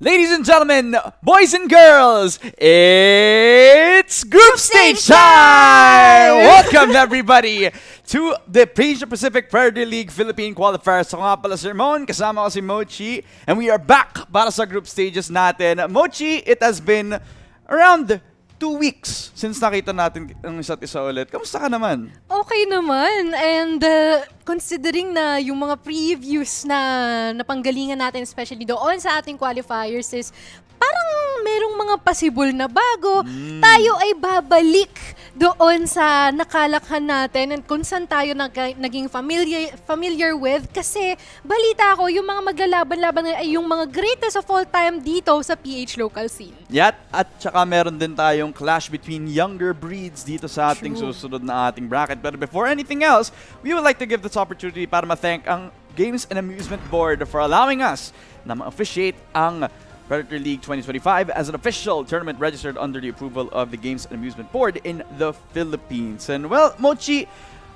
Ladies and gentlemen, boys and girls, it's Group Stage time! Welcome everybody to the Asia Pacific Predator League Philippine Qualifiers. Ako nga pala si Ramon, kasama ko si Mochi, and we are back para sa group stages natin. Mochi, it has been around 2 weeks since nakita natin ang isa't isa ulit. Kamusta ka naman? Okay naman. And considering na yung mga previews na napanggalingan natin, especially doon sa ating qualifiers, is parang merong mga possible na bago. Tayo ay babalik doon sa nakalakhan natin and kung saan tayo naging familiar with. Kasi balita ko, yung mga maglalaban-laban ay yung mga greatest of all time dito sa PH local scene. At saka meron din tayong clash between younger breeds dito sa ating susunod na ating bracket. But before anything else, we would like to give this opportunity para ma-thank ang Games and Amusement Board for allowing us na ma-officiate ang Predator League 2025 as an official tournament registered under the approval of the Games and Amusement Board in the Philippines. And well, Mochi,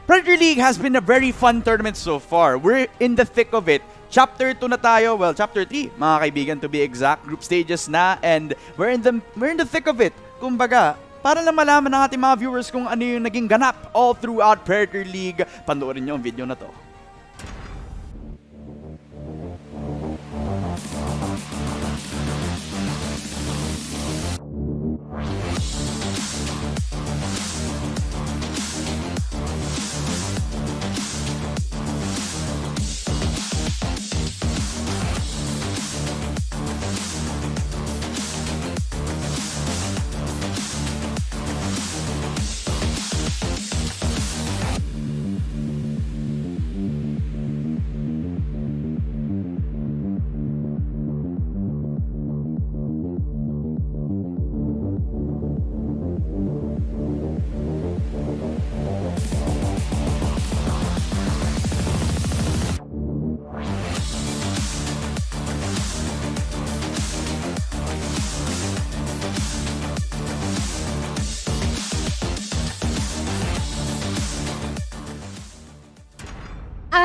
Predator League has been a very fun tournament so far. We're in the thick of it. Chapter 2 na tayo. Well, Chapter 3, mga kaibigan, to be exact. Group stages na, and we're in the thick of it. Kumbaga, para lang malaman ng ating mga viewers kung ano yung naging ganap all throughout Predator League, panoorin nyo ang video na to.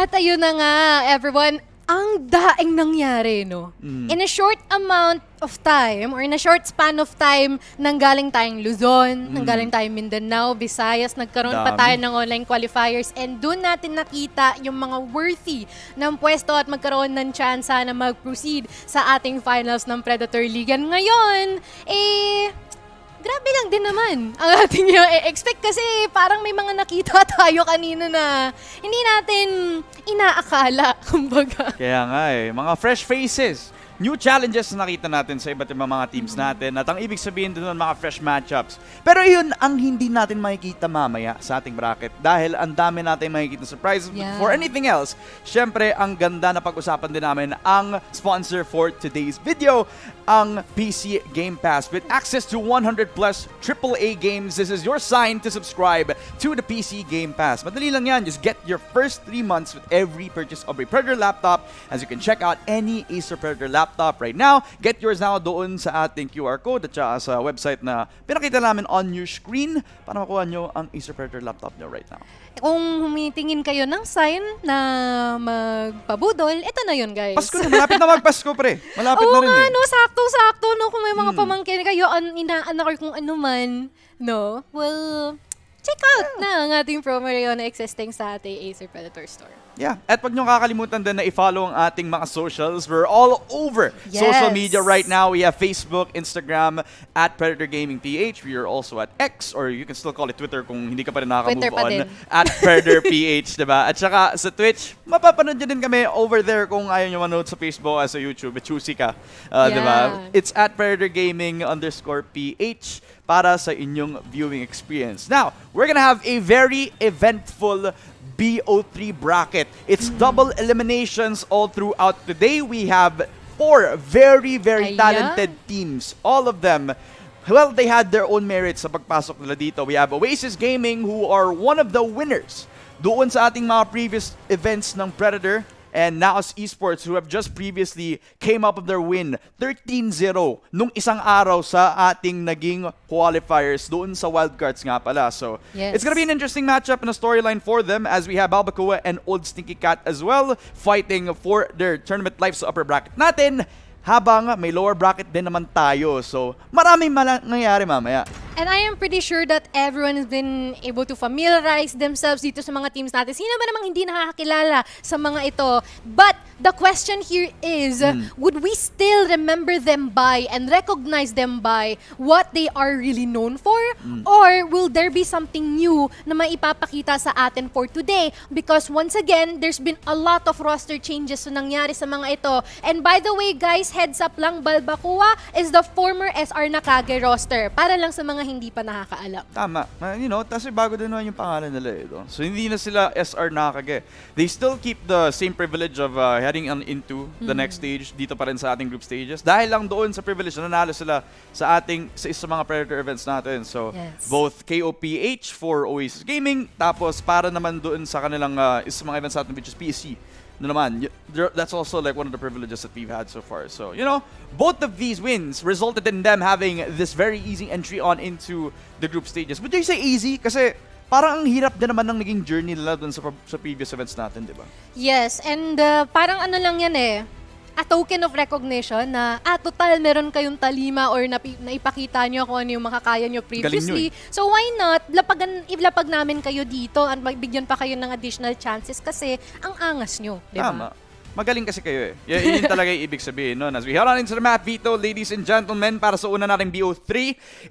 At ayun na nga, everyone, ang daing nangyari, no? In a short amount of time, or in a short span of time, nanggaling tayong Luzon, nanggaling tayong Mindanao, Visayas, nagkaroon pa tayo ng online qualifiers, and doon natin nakita yung mga worthy ng pwesto at magkaroon ng chance na mag-proceed sa ating finals ng Predator League. And ngayon, grabe lang din naman ang ating expect kasi parang may mga nakita tayo kanina na hindi natin inaakala, kumbaga. Kaya nga mga fresh faces, new challenges na nakita natin sa iba't ibang mga teams natin at ang ibig sabihin din ng mga fresh matchups. Pero yun ang hindi natin makikita mamaya sa ating bracket dahil ang dami natin makikita surprises. But before anything else, syempre ang ganda na pag-usapan din namin ang sponsor for today's video, ang PC Game Pass. With access to 100 plus AAA games, this is your sign to subscribe to the PC Game Pass. Madali lang yan. Just get your first 3 months with every purchase of a Predator laptop, as you can check out any Acer Predator laptop right now. Get yours now doon sa ating QR code at saka sa website na pinakita namin on your screen para makuha nyo ang Acer Predator laptop nyo right now. Kung humitingin kayo ng sign na magpabudol, ito na yun, guys. Pasko na, malapit na magpasko, pre. Malapit na rin nga, eh. no, sakto-sakto, no, kung may mga pamangkin kayo, inaanak or kung ano man, no, well, check out na ang ating promo rayon na existing sa ating Acer Predator Store. Yeah. At wag nyo kakalimutan din na i-follow ang ating mga socials. We're all over social media right now. We have Facebook, Instagram, at Predator Gaming PH. We are also at X, or you can still call it Twitter kung hindi ka pa rin nakaka-move on. At Predator PH, diba? At saka sa Twitch, mapapanood nyo din kami over there kung ayaw nyo manood sa Facebook at sa YouTube. Choosy ka, diba? It's at Predator Gaming _PH para sa inyong viewing experience. Now, we're gonna have a very eventful BO3 bracket. It's double eliminations all throughout. Today we have 4 very talented teams. All of them, well, they had their own merits sa pagpasok nila dito. We have Oasis Gaming, who are one of the winners doon sa ating mga previous events ng Predator. And Naos Esports, who have just previously came up with their win 13-0 nung isang araw sa ating naging qualifiers doon sa wildcards nga pala. So it's gonna be an interesting matchup and a storyline for them, as we have Albacoa and Old Stinky Cat as well fighting for their tournament life sa upper bracket natin. habang may lower bracket din naman tayo. So, maraming nangyayari mamaya. And I am pretty sure that everyone has been able to familiarize themselves dito sa mga teams natin. Sino ba namang hindi nakakakilala sa mga ito? But the question here is, would we still remember them by and recognize them by what they are really known for? Or will there be something new na maipapakita sa atin for today? Because once again, there's been a lot of roster changes na nangyari sa mga ito. And by the way, guys, heads up lang, Balbacua is the former SR Nakage roster. Para lang sa mga hindi pa nakakaalam. Tama. Kasi bago din naman yung pangalan nila eh. So, hindi na sila SR Nakage. They still keep the same privilege of heading into the next stage dito pa rin sa ating group stages. Dahil lang doon sa privilege na nanalo sila sa isa mga Predator events natin. So, both KOPH for Oasis Gaming, tapos para naman doon sa kanilang isa mga events natin which is PSC. Naman, that's also like one of the privileges that we've had so far. So, both of these wins resulted in them having this very easy entry on into the group stages. Would you say easy? Kasi parang ang hirap din naman ng naging journey nila dun sa previous events natin, di ba? Yes, and parang ano lang yan a token of recognition na, total, meron kayong talima or naipakita nyo kung ano yung makakaya nyo previously. So why not, ilapag namin kayo dito at bigyan pa kayo ng additional chances kasi ang angas nyo, di ba? Tama. Magaling kasi kayo eh. Yun talaga yung ibig sabihin nun. As we head on into the map, Vito, ladies and gentlemen, para sa una nating BO3,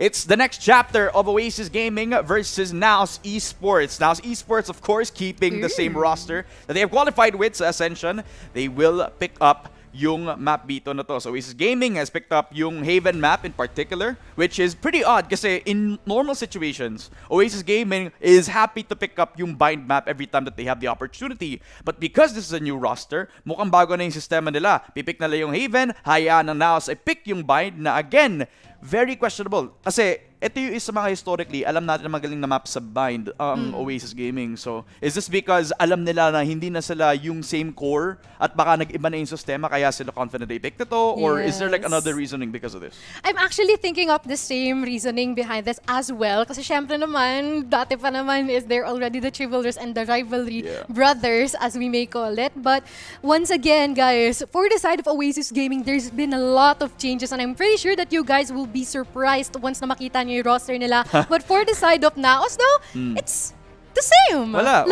it's the next chapter of Oasis Gaming versus Naos Esports. Naos Esports, of course, keeping the same roster that they have qualified with sa Ascension. They will pick up yung map Vito na to. So Oasis Gaming has picked up yung Haven map in particular, which is pretty odd kasi in normal situations, Oasis Gaming is happy to pick up yung Bind map every time that they have the opportunity. But because this is a new roster, mukhang bago na yung sistema nila. Pipick nila yung Haven, hayaan ng Naos ay pick yung Bind na again, very questionable. Kasi ito yung isa mga historically, alam natin na magaling na map sa Bind ang Oasis Gaming. So, is this because alam nila na hindi na sila yung same core at baka nag-iba na yung sistema kaya sila confident they picked ito? Or is there like another reasoning because of this? I'm actually thinking of the same reasoning behind this as well. Kasi syempre naman, dati pa naman is there already the Chivalrous and the Rivalry brothers, as we may call it. But once again, guys, for the side of Oasis Gaming, there's been a lot of changes and I'm pretty sure that you guys will be surprised once na makita niyo yung roster nila. But for the side of Naos though, it's the same. Wala.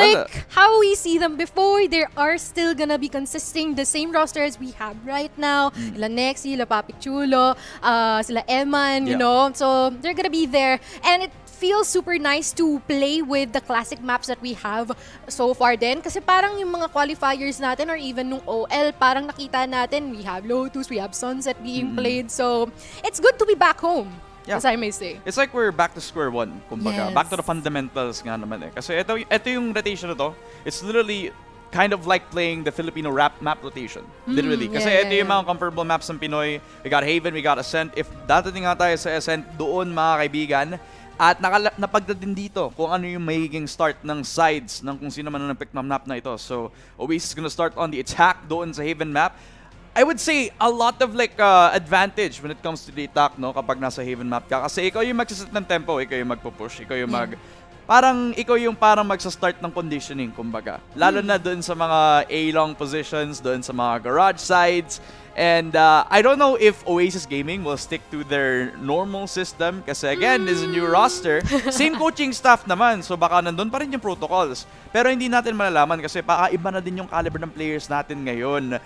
How we see them before, they are still gonna be consisting the same roster as we have right now. Sila Nexi, sila Papi Chulo, sila Eman, you know. So they're gonna be there. And it feels super nice to play with the classic maps that we have so far din. Kasi parang yung mga qualifiers natin or even nung OL, parang nakita natin, we have Lotus, we have Sunset being played. So it's good to be back home. As I may say. It's like we're back to square one, kumbaga. Back to the fundamentals nga naman eh. Kasi ito yung rotation na to, it's literally kind of like playing the Filipino map rotation. Literally. Kasi ito yung mga comparable maps ng Pinoy. We got Haven, we got Ascent. If dadating nga tayo sa Ascent, doon mga kaibigan, at napagdating dito kung ano yung magiging start ng sides ng kung sino man ang pick ng map na ito. So, Oasis is gonna start on the attack doon sa Haven map. I would say a lot of like advantage when it comes to the attack, no, kapag nasa Haven map ka. Kasi ikaw yung magsaset ng tempo, ikaw yung magpo-push, ikaw yung ikaw yung parang magsa-start ng conditioning, kumbaga. Lalo na doon sa mga A-long positions, doon sa mga garage sides. And I don't know if Oasis Gaming will stick to their normal system kasi again, this is a new roster. Same coaching staff naman, so baka nandun pa rin yung protocols. Pero hindi natin malalaman kasi baka iba na din yung caliber ng players natin ngayon.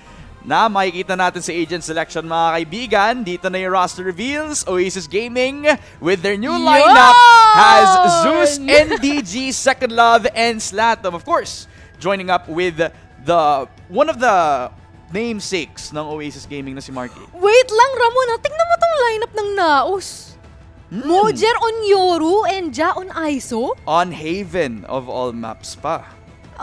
Na makikita natin sa agent selection mga kaibigan. Dito na yung roster reveals. Oasis Gaming with their new lineup has Zeus, NDG, Second Love, and Slatom. Of course, joining up with one of the namesakes ng Oasis Gaming na si Marky. Wait lang, Ramon. Tingnan mo tong lineup ng Naos. Mojer on Yoru and Ja on ISO. On Haven of all maps pa.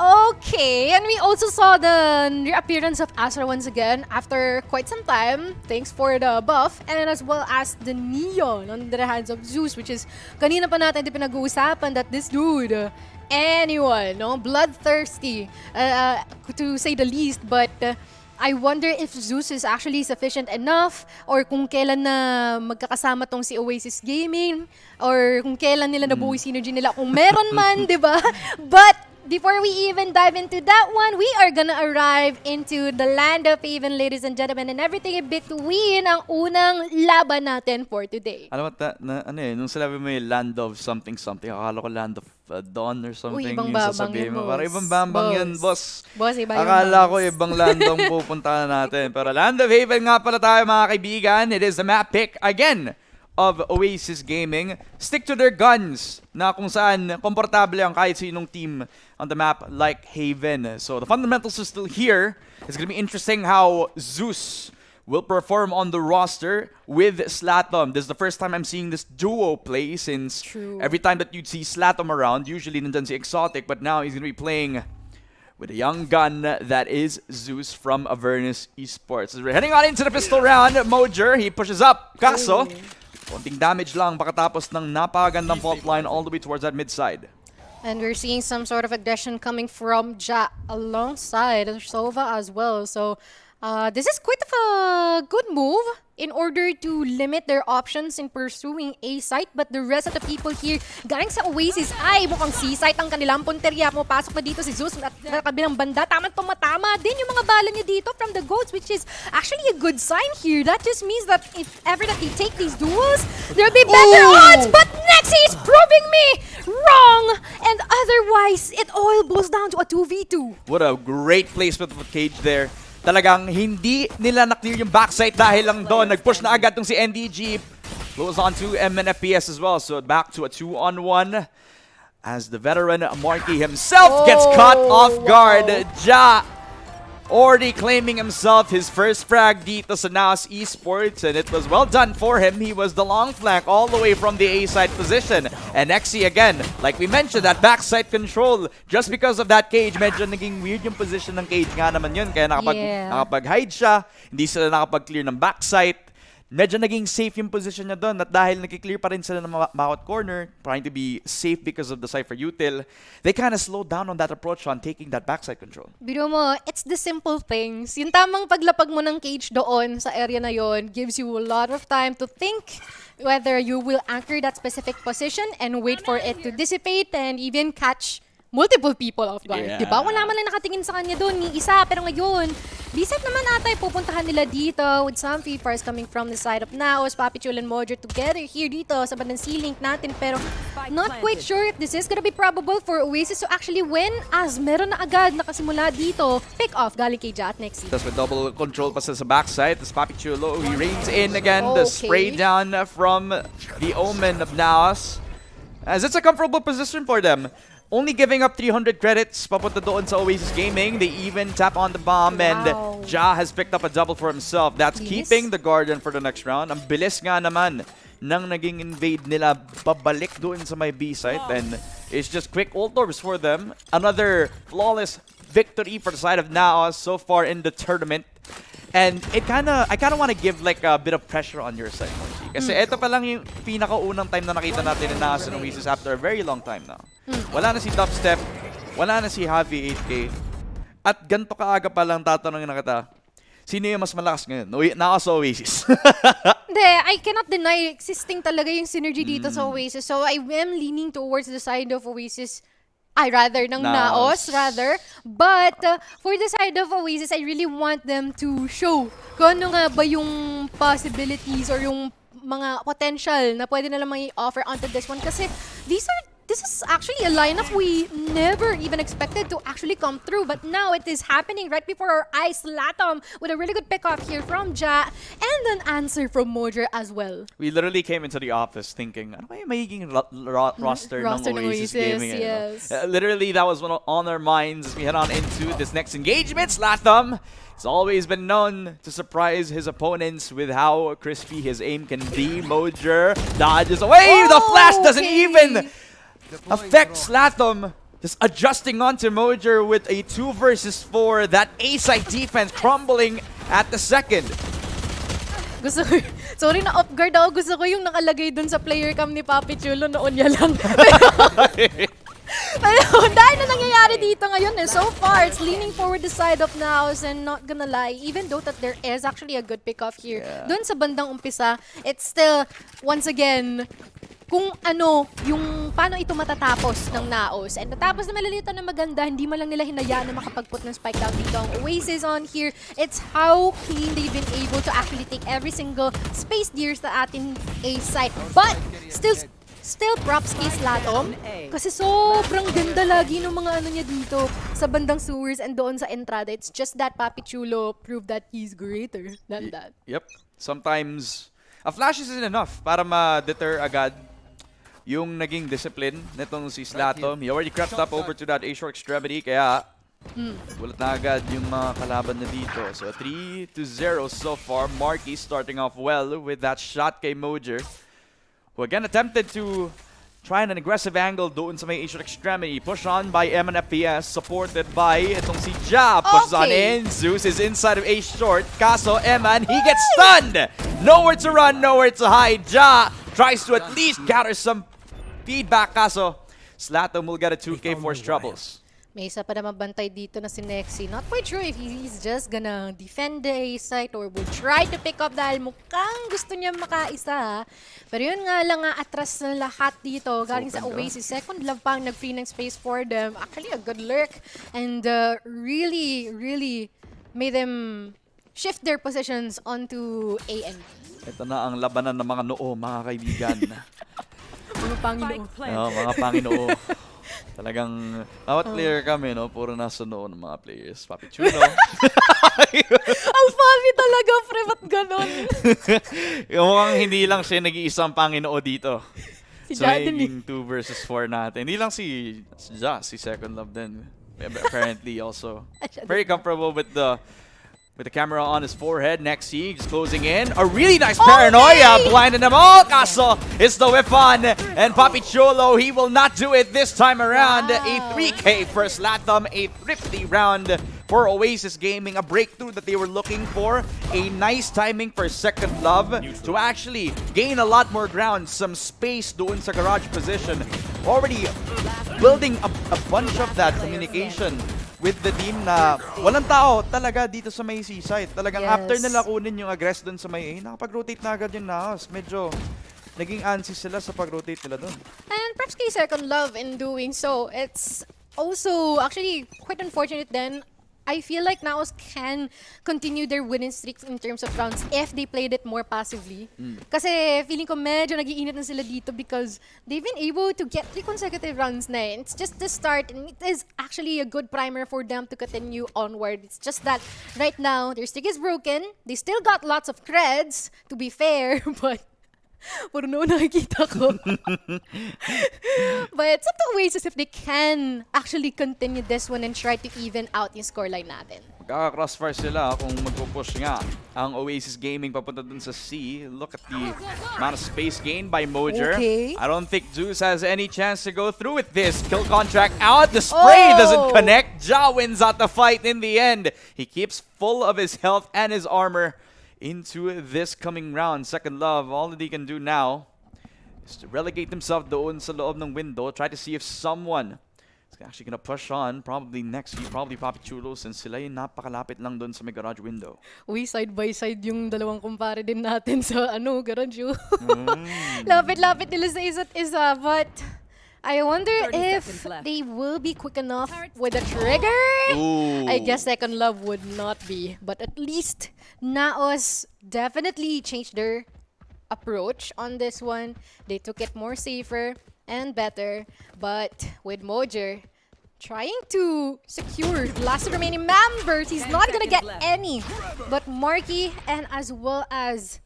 Okay, and we also saw the reappearance of Asra once again after quite some time. Thanks for the buff, and as well as the Neon on the hands of Zeus, which is kanina pa natin di pinag-uusapan that this dude, anyone, no, bloodthirsty, to say the least, but I wonder if Zeus is actually sufficient enough or kung kailan na magkakasama tong si Oasis Gaming or kung kailan nila nabuo yung synergy nila kung meron man, di ba? But before we even dive into that one, we are gonna arrive into the land of Haven, ladies and gentlemen, and everything in between ang unang laban natin for today. Alam mo, nung sinabi mo yung land of something, akala ko land of dawn or something. Uy, ibang yung babang sasabihin yun, mo. boss. Parang ibang bambang Boss. yun, boss. Boss, iba yung Akala boss. ko ibang land ang pupuntahan natin. Pero land of Haven nga pala tayo, mga kaibigan. It is the map pick again of Oasis Gaming. Stick to their guns na kung saan komportable ang kahit sinong team on the map like Haven. So the fundamentals are still here. It's gonna be interesting how Zeus will perform on the roster with Slatom. This is the first time I'm seeing this duo play since every time that you'd see Slatom around, usually nandun si Exotic, but now he's gonna be playing with a young gun that is Zeus from Avernus Esports. As we're heading on into the pistol round, Mojer, he pushes up. Kaso, konting damage lang pagkatapos ng napakagandang fault line all the way towards that mid side. And we're seeing some sort of aggression coming from Ja alongside Sova as well. So this is quite of a good move in order to limit their options in pursuing A site. But the rest of the people here, galing sa Oasis, ay mukhang C site ang kanilang punteriya. Pumapasok na dito si Zeus at sa kabilang banda. Tamang tumatama din yung mga bala niya dito from the Goats, which is actually a good sign here. That just means that if ever that they take these duels, there'll be better odds. But Nexi is proving me wrong. And otherwise, it all boils down to a 2v2. What a great placement of Cage there. Talagang hindi nila na-clear yung backside dahil lang doon. Nag-push na agad tong si NDG. Goes on to MNFPS as well. So back to a 2-on-1 as the veteran Marky himself gets caught off guard. Ja already claiming himself his first frag dito sa Naos Esports, and it was well done for him. He was the long flank all the way from the A side position. And Nexi again, like we mentioned, that backside control, just because of that cage, medyo naging weird yung position ng cage nga naman yun. Kaya nakapag-hide siya, hindi sila nakapag-clear ng backside. Medyo naging safe yung position niya doon, at dahil nag-clear pa rin sila ng bawat corner, trying to be safe because of the Cypher util, they kind of slowed down on that approach on taking that backside control. Biro mo, it's the simple things. Yung tamang paglapag mo ng cage doon sa area na yon gives you a lot of time to think whether you will anchor that specific position and wait for it to dissipate and even catch multiple people off guard. Yeah. Diba? Wala man lang nakatingin sa kanya doon, ni isa. Pero ngayon, decent naman ata yung pupuntahan nila dito with some free fires coming from the side of Naos, Papichul and Mojer together here dito sa bandang C-Link natin. Pero not quite sure if this is gonna be probable for Oasis to actually win as meron na agad nakasimula dito. Pick off galing kay Ja at Nexi. That's with double control pa sa backside. This Papichulo, he reigns in again. The spray down from the Omen of Naos. As it's a comfortable position for them. Only giving up 300 credits papunta doon sa Oasis Gaming. They even tap on the bomb, and Ja has picked up a double for himself. That's keeping the Guardian for the next round. Ang bilis nga naman nang naging invade nila pabalik doon sa may B site, and it's just quick ult orbs for them. Another flawless victory for the side of Naos so far in the tournament. And I kind of want to give like a bit of pressure on your side, Moji. Kasi ito pa lang yung pinakaunang time na nakita natin na Naos and Oasis after a very long time now. Wala na si Dubstep, wala na si Javi 8K. At ganito kaaga pa lang tatanungin na kita, sino yung mas malakas ngayon? Naos o Oasis? Hindi, I cannot deny existing talaga yung synergy dito sa Oasis. So I am leaning towards the side of Oasis. Ng Naos, rather. But for the side of Oasis, I really want them to show kung ano nga ba yung possibilities or yung mga potential na pwede na lang i-offer onto this one. Kasi this is actually a lineup we never even expected to actually come through. But now it is happening right before our eyes. Latom with a really good pick-off here from Ja and an answer from Mojer as well. We literally came into the office thinking, ano kaya magiging roster ng Oasis Gaming? Yes. Literally, that was on our minds as we head on into this next engagement. Latom has always been known to surprise his opponents with how crispy his aim can be. Mojer dodges away. The flash doesn't even affect Slatham, just adjusting onto Mojer with a 2 versus 4. That A-side defense crumbling at the second. Gusto ko, sorry na off guard ako. Gusto ko yung nakalagay dun sa player cam ni Papi Chulo noon niya lang. Pero dahil na nangyayari dito ngayon so far, it's leaning forward the side of Naos, and not gonna lie, even though that there is actually a good pick-off here, dun sa bandang umpisa, it's still, once again, kung ano, yung paano ito matatapos ng Naos. And natapos na malalitan na maganda, hindi man lang nila hinayaan na makapag-put ng spike down dito. Ang Oasis on here, it's how clean they've been able to actually take every single space deer sa ating A site. But, still props kay Slatom kasi sobrang ganda lagi ng mga ano niya dito sa bandang sewers and doon sa entrada. It's just that Papi Chulo proved that he's greater than that. Yep. Sometimes, a flash isn't enough para ma-deter agad yung naging discipline nitong si Slatom. He already crept up over to that A-short extremity kaya gulat na agad yung mga kalaban na dito. So 3-0 so far. Marky starting off well with that shot kay Mojer, who again attempted to try an aggressive angle doon sa may A-short extremity. Push on by MNFPS, supported by itong si Ja. Pushes on in. Zeus is inside of A-short. Kaso, Eman, he gets stunned! Nowhere to run, nowhere to hide. Ja tries to at least gather some feedback. Kaso, Slatom will get a 2K force troubles. May isa pa naman bantay dito na si Nexy. Not quite sure if he's just gonna defend the A site or would try to pick up dahil mukhang gusto niya makaisa. Pero yun nga lang atras na lahat dito. Galing sa Oasis. Second love pang nag-free ng space for them. Actually, a good lurk. And really, really made them shift their positions onto A and B. Ito na ang labanan ng mga noo, mga kaibigan. Mga Panginoon. Mga Panginoon. Talagang, bawat player kami, no? Puro nasa noo ng mga players. Papi Chulo. Ang funny talaga, pre, ba't ganon? Yung mukhang hindi lang siya nag-iisang Panginoo dito. Si So, Ja din eh. magiging 2 versus 4 natin. Hindi lang si Ja, si Second Love din. Apparently also. Very comfortable with the camera on his forehead. Next siege closing in. A really nice paranoia. Blinding them all. Kaso, it's the whip on. And Papi Cholo, he will not do it this time around. Wow. A 3K for Slatom. A thrifty round for Oasis Gaming. A breakthrough that they were looking for. A nice timing for Second Love to actually gain a lot more ground. Some space doon sa garage position. Already building a bunch of that communication with the team na walang tao talaga dito sa may C-site. Talagang after nila kunin yung aggress dun sa may A, nakapag-rotate na agad yung Naos. Medyo naging ansi sila sa pag-rotate nila dun. And perhaps kay Second Love in doing so, it's also actually quite unfortunate then. I feel like Naos can continue their winning streaks in terms of rounds if they played it more passively. Kasi feeling ko medyo nag-iinit na sila dito because they've been able to get 3 consecutive rounds na. It's just the start and it is actually a good primer for them to continue onward. It's just that right now their streak is broken. They still got lots of creds, to be fair, but puro noon nakikita ko. But it's up to Oasis if they can actually continue this one and try to even out yung scoreline natin. Magkaka-crossfire sila kung magpupush nga ang Oasis Gaming papunta dun sa C. Look at the amount of space gained by Mojer. Okay. I don't think Zeus has any chance to go through with this. Kill contract out. The spray doesn't connect. Ja wins out the fight in the end. He keeps full of his health and his armor into this coming round. Second Love, all that he can do now is to relegate himself doon sa loob ng window. Try to see if someone is actually gonna push on. Probably next, probably Papi Chulo, since sila yung napakalapit lang doon sa may garage window. Uy, side by side yung dalawang kumpare din natin sa garage. Lapit-lapit nila sa isa't isa, but I wonder if they will be quick enough with the trigger. Ooh. I guess Second Love would not be. But at least Naos definitely changed their approach on this one. They took it more safer and better. But with Mojer trying to secure the last remaining members, he's not gonna get any. But Marky and as well as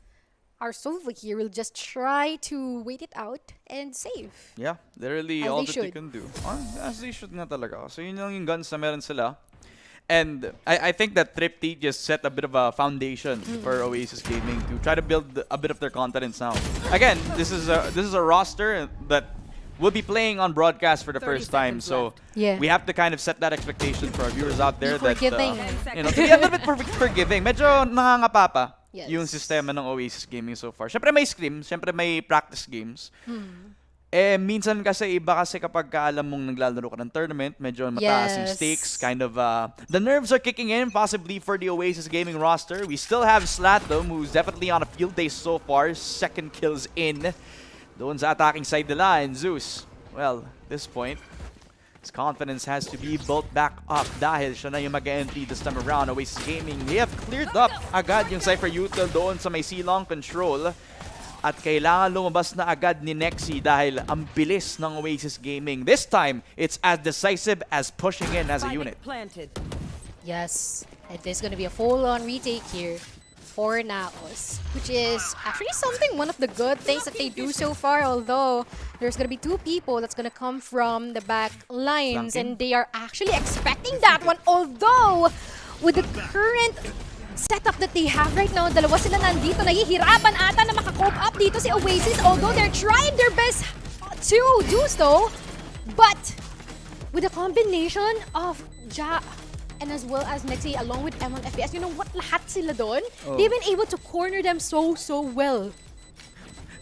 our Sova here will just try to wait it out and save. Yeah, literally As all they that they should. can do. As they should nga talaga. So yun lang yung guns na meron sila. And I think that Thrifty just set a bit of a foundation for Oasis Gaming to try to build a bit of their confidence now. Again, this is a roster that will be playing on broadcast for the first time. So Yeah. we have to kind of set that expectation for our viewers out there that Forgiving. to be a little bit forgiving. Medyo nangangapa pa Yes. yung sistema ng Oasis Gaming so far. Siyempre may scrim, siyempre may practice games. Eh, minsan kasi iba kasi kapag alam mong naglalaro ka ng tournament, medyo mataas yung Yes. stakes, kind of, the nerves are kicking in, possibly for the Oasis Gaming roster. We still have Slatom, who's definitely on a field day so far, 2nd kills in. Doon sa attacking side nila, and Zeus, well, at this point, his confidence has to be built back up dahil siya na yung mag-entry this time around. Oasis Gaming, they have cleared up agad yung Cypher Util doon sa may C-Long control. At kailangan lumabas na agad ni Nexi dahil ang bilis ng Oasis Gaming. This time, it's as decisive as pushing in as a unit. Yes, it is going to be a full-on retake here for Naos, which is actually one of the good things that they do so far, although there's going to be 2 people that's going to come from the back lines, and they are actually expecting that one, although with the current setup that they have right now, dalawa sila nandito, nahihirapan ata na makakope up dito si Oasis, although they're trying their best to do so, but with a combination of Ja and as well as Nexi along with M1 FPS, you know what, lahat sila doon, they've been able to corner them so well.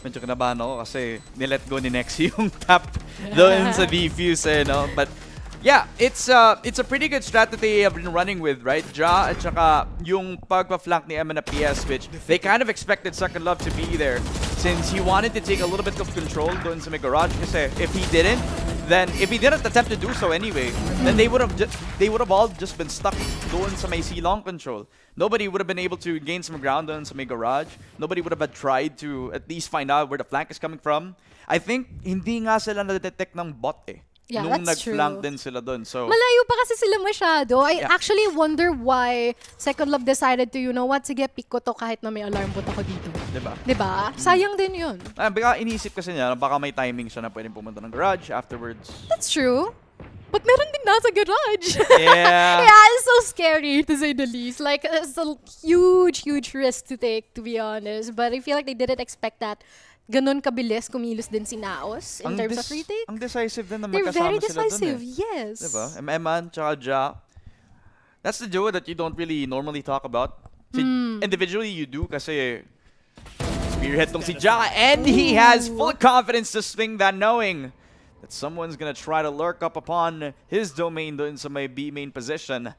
Medyo kinabahan ako kasi nilet go ni Nexi yung tap doon sa defuse, no? But yeah, it's a pretty good strat that they have been running with, right? Ja at saka yung pagpa-flank ni M1 FPS, which they kind of expected Second Love to be there since he wanted to take a little bit of control doon sa may garage kasi if he didn't attempt to do so anyway, then they would have all just been stuck doon sa may C-Long control. Nobody would have been able to gain some ground doon sa may garage. Nobody would have tried to at least find out where the flank is coming from. I think hindi nga sila na-detect ng bot Yeah, nung that's nag-flank true. din sila doon. So Malayo pa kasi sila masyado. I Yeah. actually wonder why Second Love decided to, you know what, sige, pick ko to kahit na may alarm bot ako dito. diba? Diba? Sayang din yun. Baka iniisip kasi niya, baka may timing siya na pwedeng pumunta ng garage afterwards. That's true. But meron din nasa garage. Yeah. Yeah, it's so scary to say the least. Like, it's a huge risk to take, to be honest. But I feel like they didn't expect that ganun kabilis kumilos din si Naos in terms of retake. Ang decisive din na They're magkasama very sila dun decisive, yes. Diba? MM tsaka Ja. That's the duo that you don't really normally talk about. Individually, you do kasi spearhead tong si Ja, and he has full confidence to swing that, knowing that someone's gonna try to lurk up upon his domain doon sa may B main position.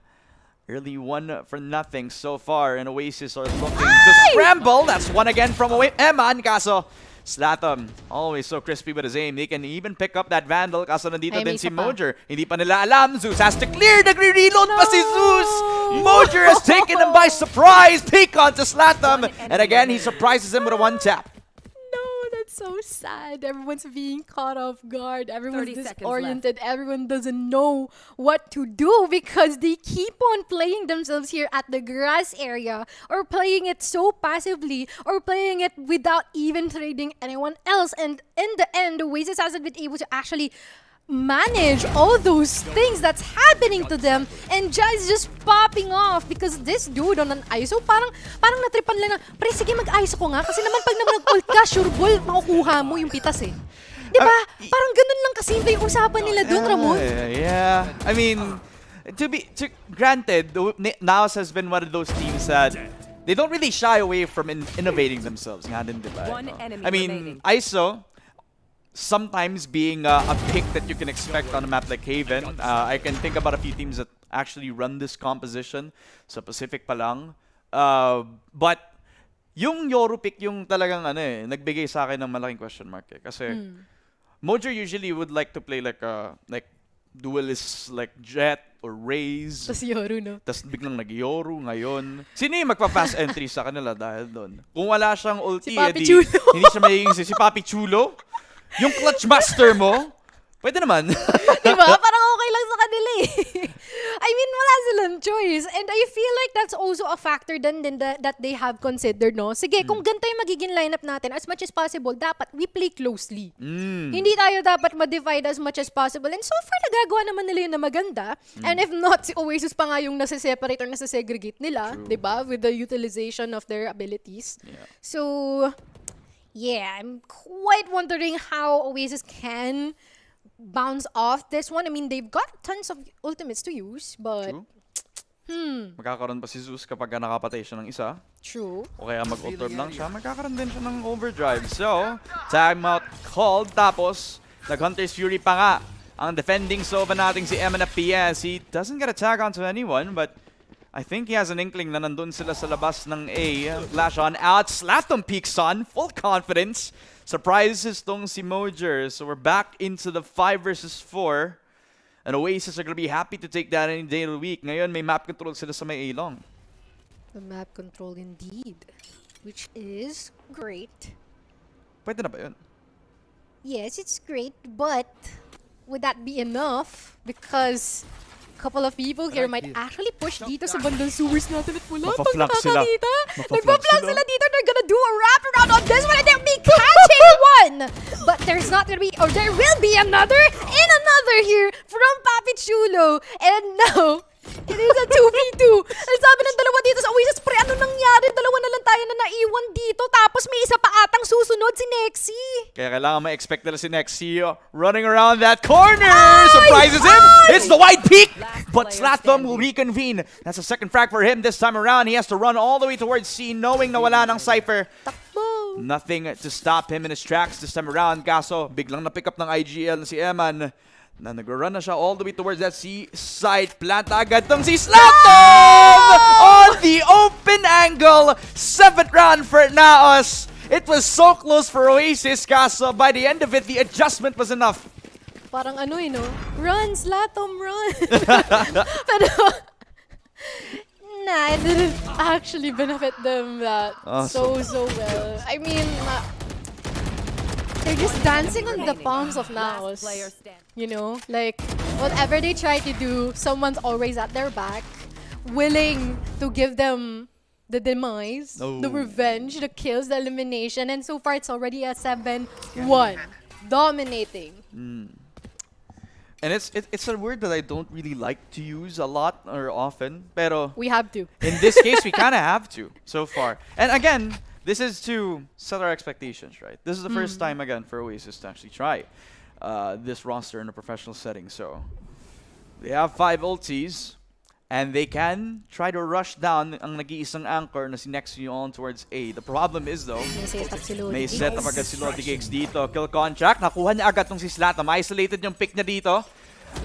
Early 1 for nothing so far, and Oasis are looking to scramble. That's one again from Eman, kaso Slatham, always so crispy with his aim. They can even pick up that Vandal, kaso nandito Ay, may din si isa pa. Mojer. Hindi pa nila alam. Zeus has to clear. Nagre-reload pa si Zeus. Mojer has taken him by surprise. Peek onto Slatham. And again, he surprises him with a 1-tap. No, that's so sad. Everyone's being caught off guard. Everyone's 30 seconds disoriented. Everyone doesn't know what to do because they keep on playing themselves here at the grass area, or playing it so passively, or playing it without even trading anyone else. And in the end, Oasis hasn't been able to actually manage all those things that's happening to them, and Ja is just popping off because this dude on an ISO parang natripan lang na, pre, sige mag-ISO ko nga kasi naman pag naman nag-ult ka, sure ball, makukuha mo yung pitas eh. Diba? Parang ganun lang kasimple yung usapan nila dun, Ramon. Yeah. I mean, granted, Naos has been one of those teams that they don't really shy away from innovating themselves. Nga din, diba? One enemy I mean, remaining. ISO, sometimes being a pick that you can expect on a map like Haven. I can think about a few teams that actually run this composition sa Pacific pa lang. But yung Yoru pick yung talagang nagbigay sa akin ng malaking question mark kasi Mojer usually would like to play like duelists like Jet or Raze. Tapos Yoru, no? Tapos biglang nag-Yoru ngayon. Sino yung magpa-fast entry sa kanila dahil doon? Kung wala siyang ulti, Si Papi edi, Chulo. hindi siya magiging si Papi Chulo. Yung clutch master mo, pwede naman. Diba? Parang okay lang sa kanila eh. I mean, wala silang choice. And I feel like that's also a factor din that they have considered, no? Sige, kung ganito yung magiging lineup natin, as much as possible, dapat we play closely. Hindi tayo dapat ma-divide as much as possible. And so far, nagagawa naman nila yun na maganda. And if not, si Oasis pa nga yung nasa-separate or nasa-segregate nila, diba? With the utilization of their abilities. Yeah. So, yeah, I'm quite wondering how Oasis can bounce off this one. I mean, they've got tons of ultimates to use, but Magkakaroon pa si Zeus kapag nakapatay siya ng isa. true. O kaya mag-ultorb lang siya, magkakaroon din siya ng overdrive. So, timeout called. Tapos, nag-Hunter's Fury pa nga ang defending Sova nating si MNFPS. He doesn't get a tag onto anyone, but I think he has an inkling na nandun sila sa labas ng A. Flash on out. Slatham peeks on. Full confidence. Surprises tong si Mojer. So we're back into the 5 versus 4. And Oasis are gonna be happy to take that any day of the week. Ngayon may map control sila sa may A-long. The map control indeed. Which is great. Pwede na ba yun? Yes, it's great, but would that be enough? Because a couple of people here might actually push dito sa bandang sewers natin at wala pang Mapaflank sila. nakakakita. Mapaflank Nagpa-flank sila. sila dito. They're gonna do a wraparound on this one and they'll be catching one! But there's not gonna be, or there will be another and another here from Papi Chulo. And now, it is a 2v2. Ang sabi ng dalawa dito sa Oasis, pre, ano nangyari? Dalawa na lang tayo na naiwan dito. Tapos may isa pa atang susunod, si Nexy. Kaya kailangan ma-expect nila si Nexy running around that corner. Surprises him. It's the wide peak. But Slatham will reconvene. That's a second frag for him this time around. He has to run all the way towards C knowing na wala ng Cypher. Takbo. Nothing to stop him in his tracks this time around. Kaso, biglang na-pick up ng IGL na si Eman. Na nag-run na siya all the way towards that C side. Plant agad tong si Slatham! On the open angle. 7th round for Naos. It was so close for Oasis. Kaso, by the end of it, the adjustment was enough. Parang ano no? Run, Slatham, run! Pero, nah, it didn't actually benefit them that so well. I mean, they're just dancing on the palms of Naos. You know? Like, whatever they try to do, someone's always at their back, willing to give them the demise, the revenge, the kills, the elimination, and so far it's already a 7-1. Dominating. And it's a word that I don't really like to use a lot or often. Pero We have to. in this case, we kind of have to so far. And again, this is to set our expectations, right? This is the first time, again, for Oasis to actually try this roster in a professional setting. So they have 5 ultis, and they can try to rush down ang nag-iisang anchor na si Nexy on towards A. The problem is, though, may set up agad si Lodi Gigs dito. Kill contract. Nakuha niya agad tong si Slatham. Isolated yung pick niya dito.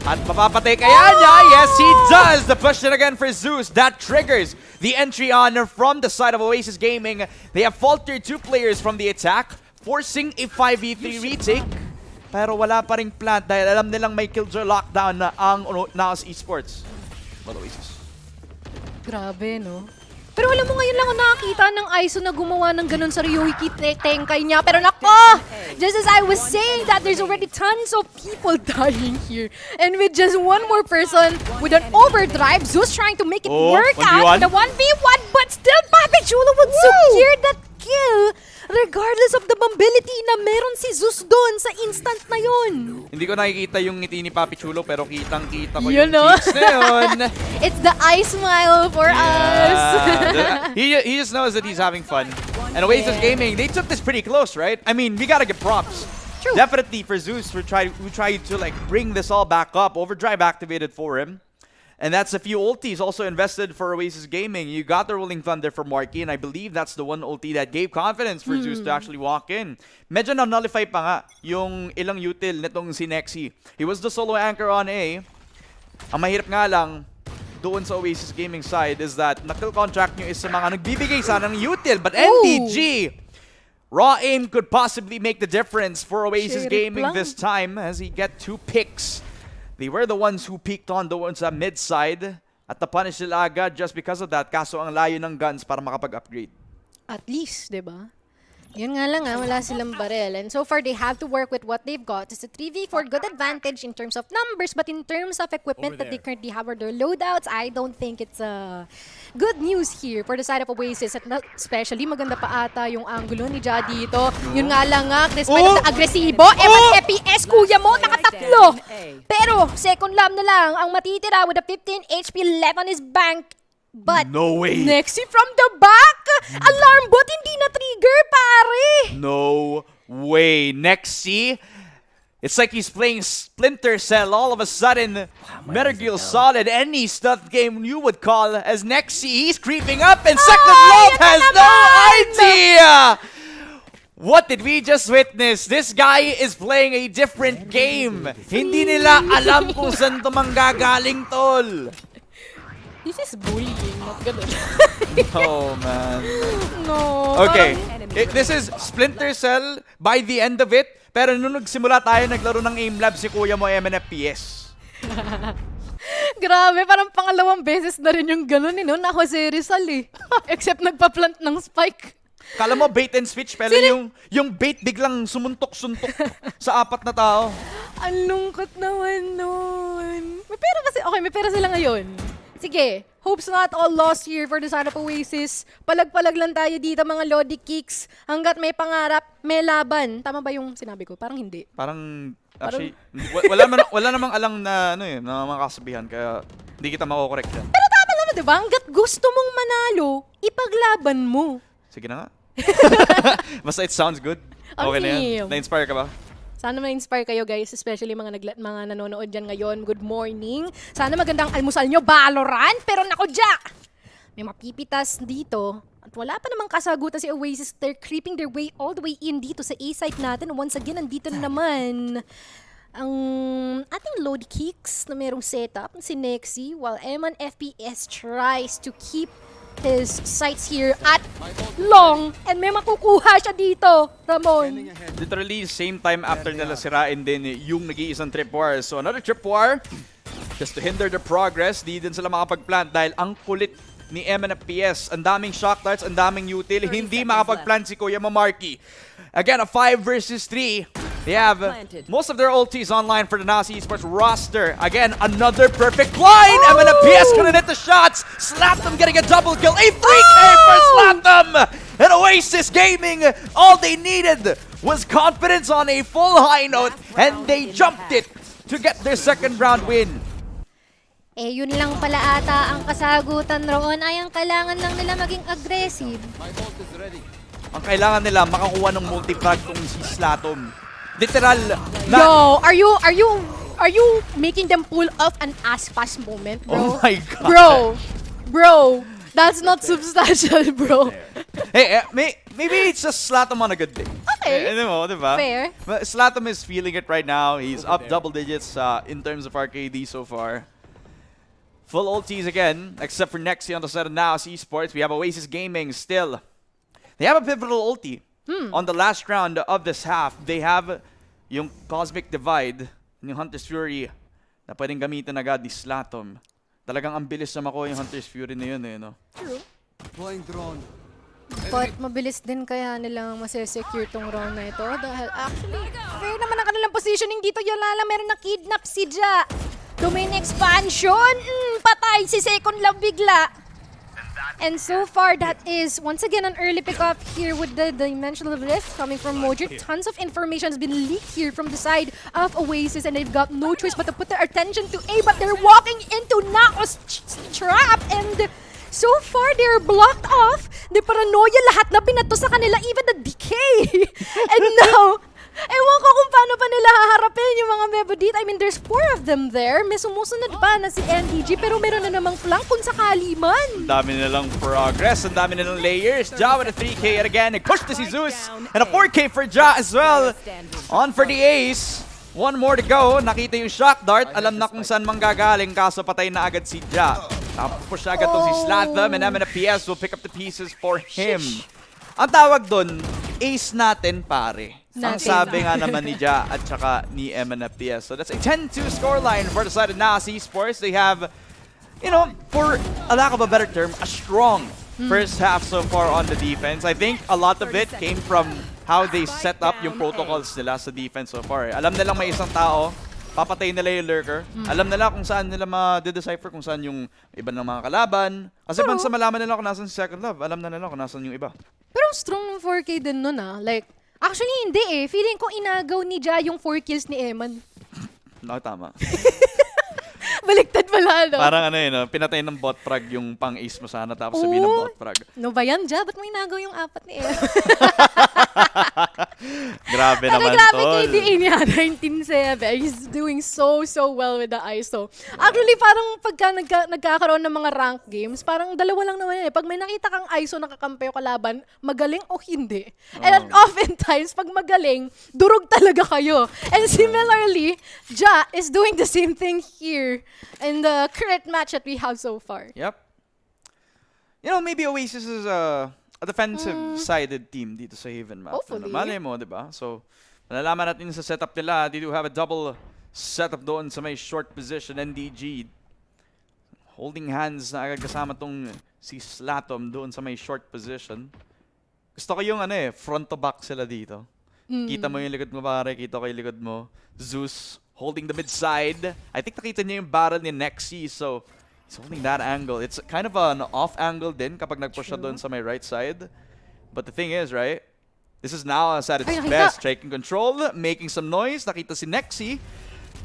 At mapapatay kaya niya. Yes, he does. The push it again for Zeus. That triggers the entry on from the side of Oasis Gaming. They have faltered 2 players from the attack, forcing a 5v3 retake. Pero wala pa ring plant dahil alam nilang may killjoy lockdown na ang Naos Esports. But Oasis. Grabe, no? Pero alam mo, ngayon lang ako nakakita ng ISO na gumawa ng ganun sa Ryoiki Tenkay niya. Pero nako! Just as I was saying that there's already tons of people dying here. And with just one more person with an overdrive, Zeus trying to make it work out with the 1v1, but still Papi Chulo would secure that kill regardless of the mobility na meron si Zeus doon sa instant na yun. Hindi ko nakikita yung ngiti ni Papi Chulo pero kitang-kita ko You yung know? cheeks na yun. It's the eye smile for us. He just knows that he's having fun. And Oasis Gaming, they took this pretty close, right? I mean, we gotta give props. True. Definitely for Zeus, we try to like bring this all back up. Overdrive activated for him. And that's a few ultis also invested for Oasis Gaming. You got the Rolling Thunder for Marky, and I believe that's the one ulti that gave confidence for Zeus to actually walk in. Medyo na-nullify pa nga yung ilang util nitong si Nexy. He was the solo anchor on A. Ang mahirap nga lang, doon sa Oasis Gaming side is that na-kill contract nyo is sa mga nagbibigay sana ng util. But MDG, raw aim could possibly make the difference for Oasis Gaming this time as he get 2 picks. They were the ones who peaked on doon sa mid side at na-punish sila agad just because of that. Kaso ang layo ng guns para makapag-upgrade. At least, di ba? Yun nga lang wala silang barrel. And so far, they have to work with what they've got. It's a 3v4 good advantage in terms of numbers, but in terms of equipment that they currently have or their loadouts, I don't think it's good news here for the side of Oasis. At especially, maganda pa ata yung angulo ni Ja dito. Yun nga lang despite of the agresibo, FPS, kuya mo, nakatatlo. Pero, second lap na lang ang matitira with a 15 HP left on his bank. But, no way. Nexy from the back! Alarm bot, hindi na-trigger, pare! No way. Nexy, it's like he's playing Splinter Cell. All of a sudden, Metal Gear Solid, any stealth game you would call as Nexy. He's creeping up and Second Love has no idea! What did we just witness? This guy is playing a different game. Hindi nila alam kung saan ito manggagaling, tol. This is bullying, not ganun. Oh, man. No. Okay. parang- This is Splinter Cell by the end of it. Pero nung nagsimula tayo, naglaro ng aim lab si kuya mo, MNFPS. Grabe, parang pangalawang beses na rin yung ganun eh, no? Na Jose Rizal eh. Except nagpa-plant ng spike. Kala mo bait and switch, pero yung bait biglang sumuntok-suntok sa 4 na tao. Ang lungkot naman nun. May pera kasi, okay, may pera sila ngayon. Sige, hopes not all lost here for the side of Oasis. Palag-palag lang tayo dito mga Lodi Kicks. Hanggat may pangarap, may laban. Tama ba yung sinabi ko? Parang hindi. Parang, actually, wala namang alang na, na mga kasabihan, kaya hindi kita makokorek dyan. Pero tama naman, di ba? Hanggat gusto mong manalo, ipaglaban mo. Sige na nga. Basta it sounds good. Okay na yan. Na-inspire ka ba? Sana ma-inspire kayo guys, especially mga nanonood dyan ngayon. Good morning. Sana magandang almusal nyo, Valorant. Pero nako, Jack! May mapipitas dito. At wala pa namang kasagutan si Oasis. They're creeping their way all the way in dito sa A-site natin. Once again, nandito na naman ang ating load kicks na merong setup, si Nexi, while Eman FPS tries to keep his sights here at long, and may makukuha siya dito, Ramon. Literally, same time after nila sirain din yung nag-iisang tripwire. So another tripwire, just to hinder the progress, di din sila makapag-plant dahil ang kulit ni MNFPS. Ang daming shock darts, ang daming util, hindi makapag-plant si Kuya Mamarky. Again, a 5 versus 3. They have most of their ultis online for the Nazi Esports roster. Again, another perfect line! MNFPS couldn't hit the shots! Slatum getting a double kill! A 3K for Slatum! And Oasis Gaming, all they needed was confidence on a full high note, and they jumped it to get their second round win. Eh, yun lang pala ata ang kasagutan roon ay ang kailangan lang nila maging aggressive. Ang kailangan nila makakuha ng multi-frag kung si Slatum. Literal na... Yo, are you making them pull off an ass pass moment, bro? Oh my God. Bro, that's not substantial, bro. Hey, maybe it's just Slatum on a good day. Okay. Diba? Fair. But Slatum is feeling it right now. He's up double digits in terms of RKD so far. Full ultis again, except for Nexi on the side of Naos Esports. We have Oasis Gaming still. They have a pivotal ulti. On the last round of this half, they have yung Cosmic Divide, yung Hunter's Fury, na pwedeng gamitin agad ni Slatum. Talagang ang bilis na makuha yung Hunter's Fury na yun, no? True. Flying drone. But mabilis din kaya nilang masesecure tong round na ito dahil actually, fair naman ang kanilang positioning dito. Yolala, meron na kidnap si Ja. Domain expansion, patay si Second Love bigla. And so far, that is once again an early pickup here with the Dimensional Rift coming from Mojo. Tons of information has been leaked here from the side of Oasis, and they've got no choice but to put their attention to A, but they're walking into Naos trap, and so far they're blocked off. The paranoia lahat na binato sa kanila, even the decay. And now, ewan ko kung paano pa nila haharapin yung mga Mebo dito. I mean, there's 4 of them there. May sumusunod pa na si NDG, pero meron na namang flank kung sakali man. Ang dami nilang progress, ang dami nilang layers. Ja with a 3K and again, it pushed to si Zeus. And a 4K for Ja as well. On for the ace. One more to go. Nakita yung shock dart. Alam na kung saan manggagaling, kaso patay na agad si Ja. Tapos push na agad to si Slatham, and MNFPS will pick up the pieces for him. Ang tawag dun, ace natin pare. Ang sabi nga naman ni Ja at saka ni MNFPS. So that's a 10-2 scoreline for the side of Naos Esports. They have, you know, for a lack of a better term, a strong first half so far on the defense. I think a lot of it came from how they set up yung protocols nila sa defense so far. Alam nilang may isang tao, papatay nila yung lurker. Alam nila kung saan nila ma-decipher kung saan yung iba ng mga kalaban. Kasi once malaman nila kung nasan si Second Love, alam na nila kung nasan yung iba. Pero strong ng 4K din nun Like, actually hindi eh. Feeling ko inagaw ni Ja yung 4 kills ni Eman. No, tama. Baliktad pala, no? Parang pinatay ng bot frag yung pang-ace mo sana tapos sabihin ng bot frag. No ba yan, Ja? Ba't mo inagaw yung 4 ni Eman? Grabe Pero naman, grabe tol. KDA niya, 19-7. He's doing so well with the ISO. Actually, parang pagka nagkakaroon ng mga rank games, parang dalawa lang naman eh. Pag may nakita kang ISO nakakampi o kalaban, magaling o hindi. And oftentimes, pag magaling, durog talaga kayo. And similarly, Ja is doing the same thing here in the current match that we have so far. Yep. You know, maybe Oasis is a defensive-sided team dito sa Haven map. Hopefully. Malay mo, di ba? So, malalaman natin sa setup nila. They do have a double setup doon sa may short position. NDG holding hands na agad kasama tong si Slatom doon sa may short position. Gusto ko yung front to back sila dito. Kita mo yung likod mo, pare. Kita ko yung likod mo. Zeus holding the mid side. I think nakita niya yung barrel ni Nexi. So, he's holding that angle. It's kind of an off angle din kapag nag-push siya doon sa my right side. But the thing is, right? This is now at its best. Taking control, making some noise. Nakita si Nexi.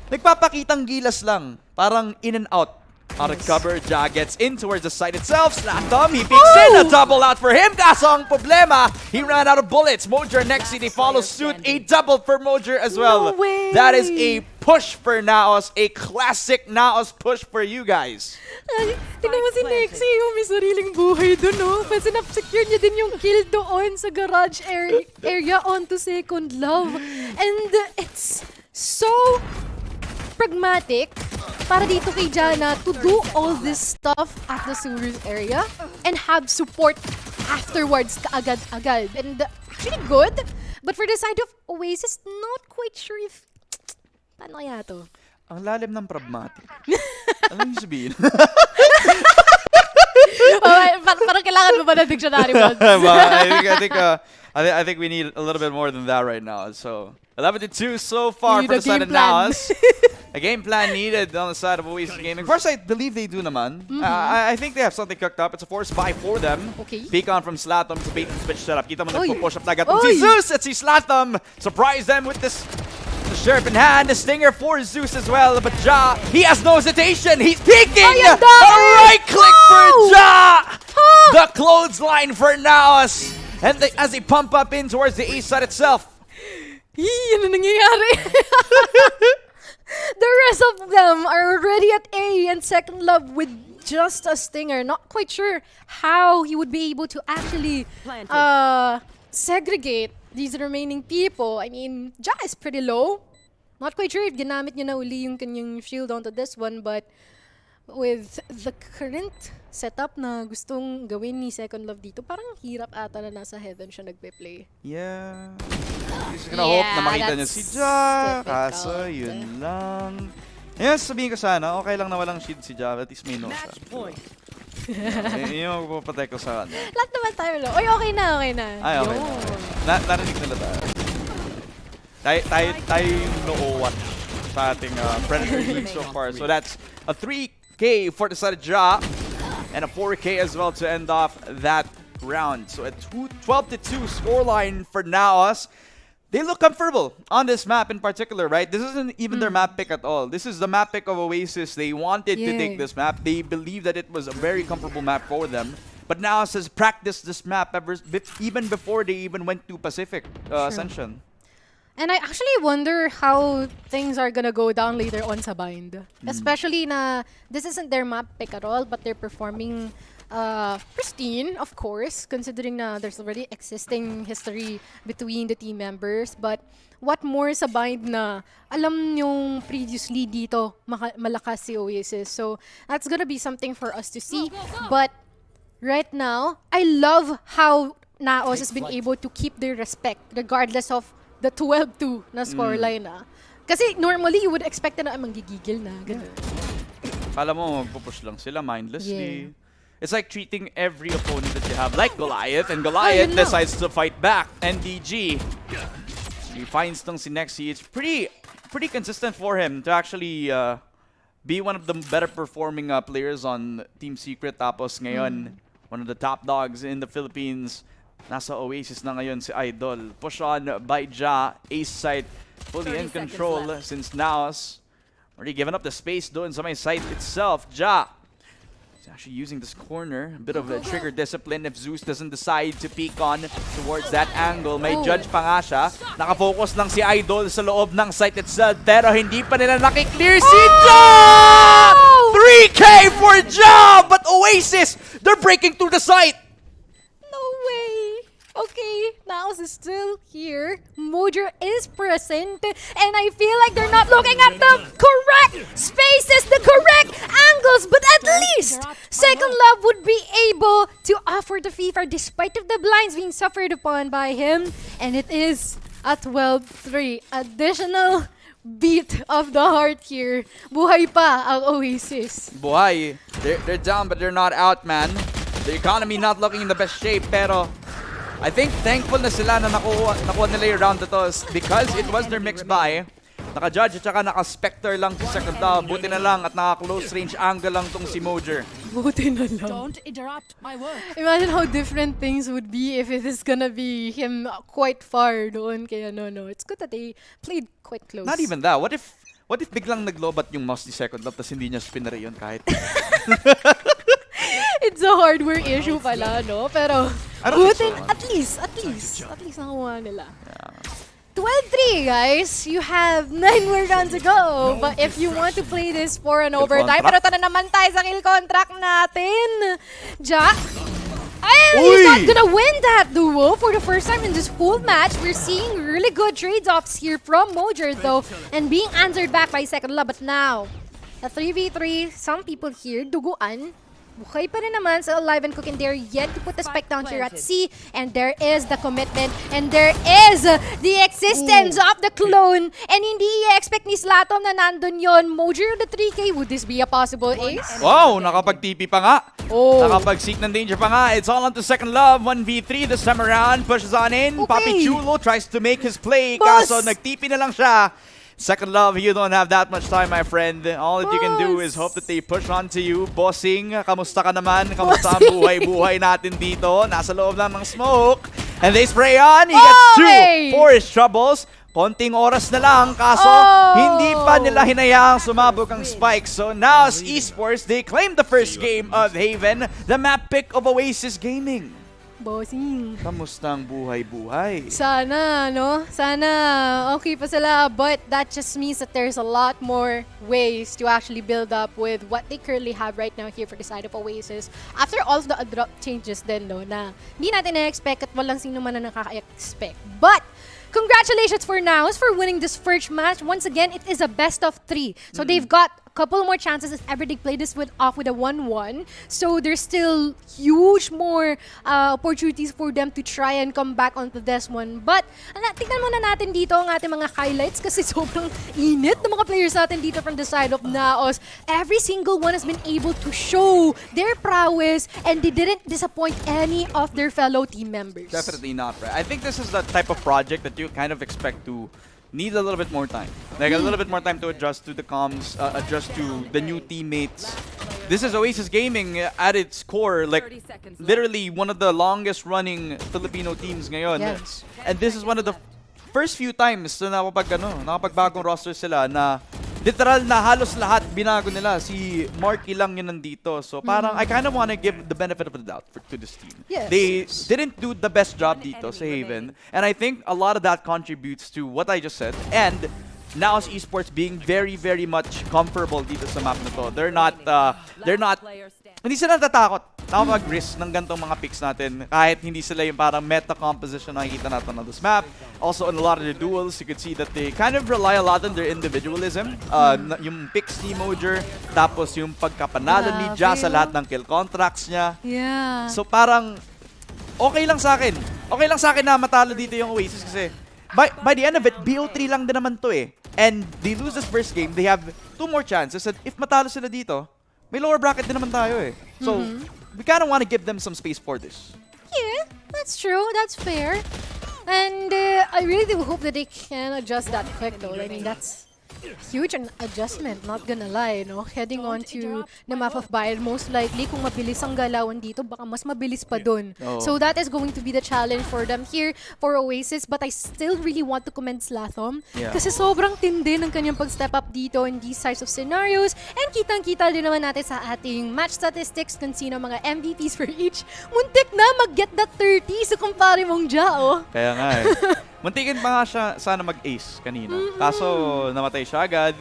Nagpapakitang gilas lang. Parang in and out. Out of cover, Ja gets in towards the site itself. Slatom, he peeks in. A double out for him. Kaso ang problema, he ran out of bullets. Mojer and Nexi, they follow suit. A double for Mojer as well. No way. That is a push for Naos. A classic Naos push for you guys. Ay, tingnan mo si Nexi, may sariling buhay dun, no? Kasi na-secure niya din yung kill doon sa garage area onto second love. And it's so pragmatic para dito kay Jana to do all this stuff at the sewers area and have support afterwards kaagad-agad. And actually good, but for the side of Oasis, not quite sure if paano kaya to? Ang lalim ng pragmatic. Ano yung sabihin? Parang kailangan mo ba ng dictionary mo? I think we need a little bit more than that right now. So 11-2 so far You for need the a side of game plan. Naos. A game plan needed on the side of Oasis Gaming. First, I believe they do naman. I think they have something cooked up. It's a force buy for them. Okay. Peek on from Slatom. It's a bait and switch setup. Kita mo Oy. nagpo-push up na agad. Oy. Si Zeus at si Slatom. Surprise them with this. The Sheriff in hand, the stinger for Zeus as well, but Ja, he has no hesitation, he's peeking! Ayan, A right click for Ja! Huh. The clothesline for Naos! And as they pump up in towards the east side itself. Ano nangyayari? The rest of them are already at A and second love with just a stinger. Not quite sure how he would be able to actually segregate these remaining people. I mean, Ja is pretty low. Not quite sure if ginamit niya na uli yung kanyang shield onto this one, but with the current setup na gustong gawin ni Second Love dito, parang hirap ata na nasa heaven siya nagpe-play. Yeah. He's gonna hope na makita niya si Ja. difficult. Kaso, yun lang. Yes, sabihin ko sana, okay lang na walang shield si Ja, at least may no siya. Yun yung magpapatay ko sa kanya. Lahat naman tayo lo. Oy, okay na, okay na. Ay, okay Yun. na. Narinig nila tayo. Tayo yung no-1 sa ating Predator League so far. So that's a 3K for the side of Ja, and a 4K as well to end off that round. So a 12-2 scoreline for Naos. They look comfortable on this map in particular, right? This isn't even their map pick at all. This is the map pick of Oasis. They wanted to take this map. They believe that it was a very comfortable map for them. But Naos has practiced this map even before they even went to Pacific Ascension. And I actually wonder how things are gonna go down later on sa Bind. Especially na this isn't their map pick at all, but they're performing pristine, of course, considering na there's already existing history between the team members. But what more sa Bind na alam yung previously dito malakas si Oasis. So that's gonna be something for us to see. But right now, I love how Naos has been able to keep their respect regardless of the 12-2 na scoreline na. Kasi normally you would expect na manggigigil na. Ganun. Kala mo magpupush lang sila mindlessly. Yeah. It's like treating every opponent that you have like Goliath, and Goliath decides to fight back. NDG, he finds tong si Nexi. It's pretty consistent for him to actually be one of the better performing players on Team Secret. Tapos ngayon, one of the top dogs in the Philippines. Nasa Oasis na ngayon si Idol. Push on by Ja. Ace side fully in control since Naos already given up the space doon sa may site itself. Ja He's actually using this corner, a bit of a trigger discipline if Zeus doesn't decide to peek on towards that angle. May judge pa nga siya. Nakafocus lang si Idol sa loob ng site itself, pero hindi pa nila nakiklear si Ja! 3K for Ja! But Oasis, they're breaking through the site! No way! Okay, Naos is still here. Mojo is present. And I feel like they're not looking at the correct spaces, the correct angles. But at least, Second Love would be able to offer the FIFA despite of the blinds being suffered upon by him. And it is a 12-3. Additional beat of the heart here. Buhay pa ang Oasis. Buhay. They're down but they're not out, man. The economy not looking in the best shape, pero I think thankful na sila na nakuha nila yung round na to because it was their mixed buy. Naka-judge at saka naka-specter lang si Second Love. Buti na lang at naka-close range angle lang tong si Mojer. Buti na lang. Don't interrupt my work. Imagine how different things would be if it is gonna be him quite far doon kaya no. It's good that they played quite close. Not even that. What if biglang naglobat yung mouse ni Second Love tapos hindi niya spinner yun kahit? It's a hardware issue pala, no? Pero I don't think buti, so. at least nakuha nila. 12-3, guys. You have 9 more rounds to go. But if you want to play this for an overtime, pero ito na naman tayo sa kill contract natin. Jack. And he's not gonna win that duo for the first time in this whole match. We're seeing really good trade-offs here from Mojer, though, and being answered back by Second Love. But now, a 3v3, some people here, duguan. Buhay pa rin naman sa Alive and Cooking. They're yet to put the spike down here at C. And there is the commitment. And there is the existence of the clone. And hindi i-expect ni Slatom na nandun yun. Mojer on the 3K. Would this be a possible ace? Wow, nakapag-TP pa nga. Oh. Nakapag-seek ng danger pa nga. It's all on to Second Love. 1v3 this time around. Pushes on in. Okay. Papi Chulo tries to make his play. Boss. Kaso nag-TP na lang siya. Second Love, you don't have that much time, my friend. All that you can do is hope that they push on to you. Bossing, kamusta ka naman? Kamusta ang buhay-buhay natin dito? Nasa loob lang ng smoke. And they spray on. He gets 2 for his troubles. Konting oras na lang, kaso hindi pa nila hinayang sumabog ang spike. So now as esports, they claim the first game of Haven, the map pick of Oasis Gaming. Bossing. Kamusta ang buhay-buhay? Sana, no? Sana okay pa sila. But that just means that there's a lot more ways to actually build up with what they currently have right now here for the side of Oasis. After all of the abrupt changes din, no, na hindi natin na-expect at walang sino man na nakaka-expect. But congratulations for Naos for winning this first match. Once again, it is a best of 3. So they've got a couple more chances if ever they play this off with a 1-1. So there's still huge more opportunities for them to try and come back onto this one. But tignan muna natin dito ang ating mga highlights kasi sobrang init ng mga players natin dito from the side of Naos. Every single one has been able to show their prowess and they didn't disappoint any of their fellow team members. Definitely not, right? I think this is the type of project that you kind of expect to need a little bit more time. Like a little bit more time to adjust to the comms, adjust to the new teammates. This is Oasis Gaming at its core, like literally one of the longest running Filipino teams ngayon. Yes. And this is one of the first few times na nakapagbagong roster sila na literal na halos lahat binago nila. Si Marky lang yun nandito. So parang I kind of want to give the benefit of the doubt to this team. Yes. They didn't do the best job dito sa Haven. And I think a lot of that contributes to what I just said. And Naos Esports being very, very much comfortable dito sa map na to. They're not, hindi sila natatakot na mag-risk ng gantong mga picks natin kahit hindi sila yung parang meta composition na nakikita natin on this map. Also, in a lot of the duels, you could see that they kind of rely a lot on their individualism. Yung picks ni Mojer, tapos yung pagkapanalo ni Ja sa lahat ng kill contracts niya. Yeah. So parang okay lang sa akin. Okay lang sa akin na matalo dito yung Oasis kasi by the end of it, BO3 lang din naman to eh. And they lose this first game, they have 2 more chances. And if matalo sila dito, may lower bracket din naman tayo eh. So, we kind of want to give them some space for this. Yeah, that's true. That's fair. And I really do hope that they can adjust that quick though. I mean, that's Huge an adjustment, not gonna lie, no? Heading on to the map of Bayern, most likely, kung mabilis ang galawan dito, baka mas mabilis pa dun. Oo. So that is going to be the challenge for them here for Oasis, but I still really want to commend Slathom Yeah. kasi sobrang tindi ng kanyang pag-step up dito in these types of scenarios, and kitang-kita din naman natin sa ating match statistics kung sino mga MVPs for each. Muntik na mag-get that 30 sa kumpare mong Jao. Kaya nga eh. Muntikin pa nga siya sana mag-ace kanina. Kaso namatay siya agad.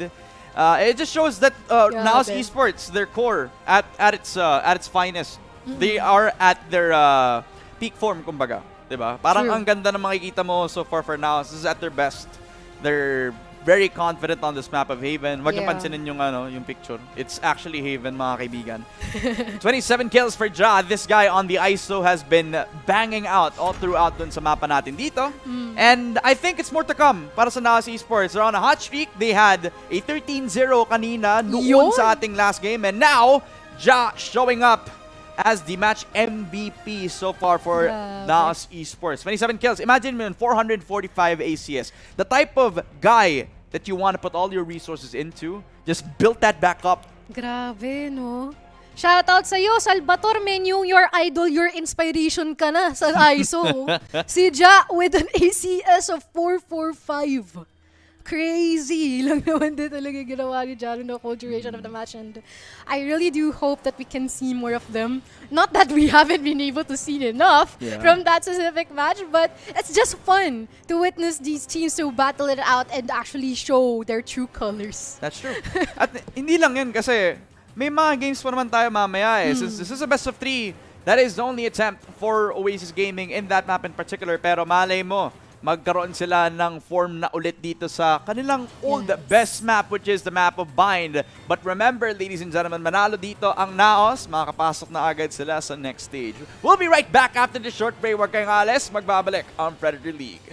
It just shows that Naos Grabe. Esports, their core at its finest. They are at their peak form, kumbaga. 'Di ba? Parang True. ang ganda ng makikita mo so far for Naos. This is at their best. They're very confident on this map of Haven. Wag niyo Yeah. pansinin yung picture. It's actually Haven, mga kaibigan. 27 kills for Ja. This guy on the ISO has been banging out all throughout dun sa mapa natin dito. And I think it's more to come para sa Naos Esports. They're on a hot streak. They had a 13-0 kanina noon Yun. sa ating last game. And now, Ja showing up as the match MVP so far for Grabe. Naos Esports. 27 kills. Imagine mo yun, 445 ACS. The type of guy that you want to put all your resources into, just build that back up. Grabe, no? Shoutout sa'yo, Salvatore Menu, your idol, your inspiration ka na sa ISO. Si Ja with an ACS of 445. Crazy lang naman din talaga ginawa ni Ja in the whole duration of the match, and I really do hope that we can see more of them. Not that we haven't been able to see enough Yeah. from that specific match, but it's just fun to witness these teams to battle it out and actually show their true colors. That's true. At hindi lang yun kasi may mga games pa naman tayo mamaya eh. Since this is a best of 3, that is the only attempt for Oasis Gaming in that map in particular. Pero malay mo, magkaroon sila ng form na ulit dito sa kanilang old best map, which is the map of Bind. But remember, ladies and gentlemen, manalo dito ang Naos. Makakapasok na agad sila sa next stage. We'll be right back after the short break. Huwag kayong alis. Magbabalik ang Predator League.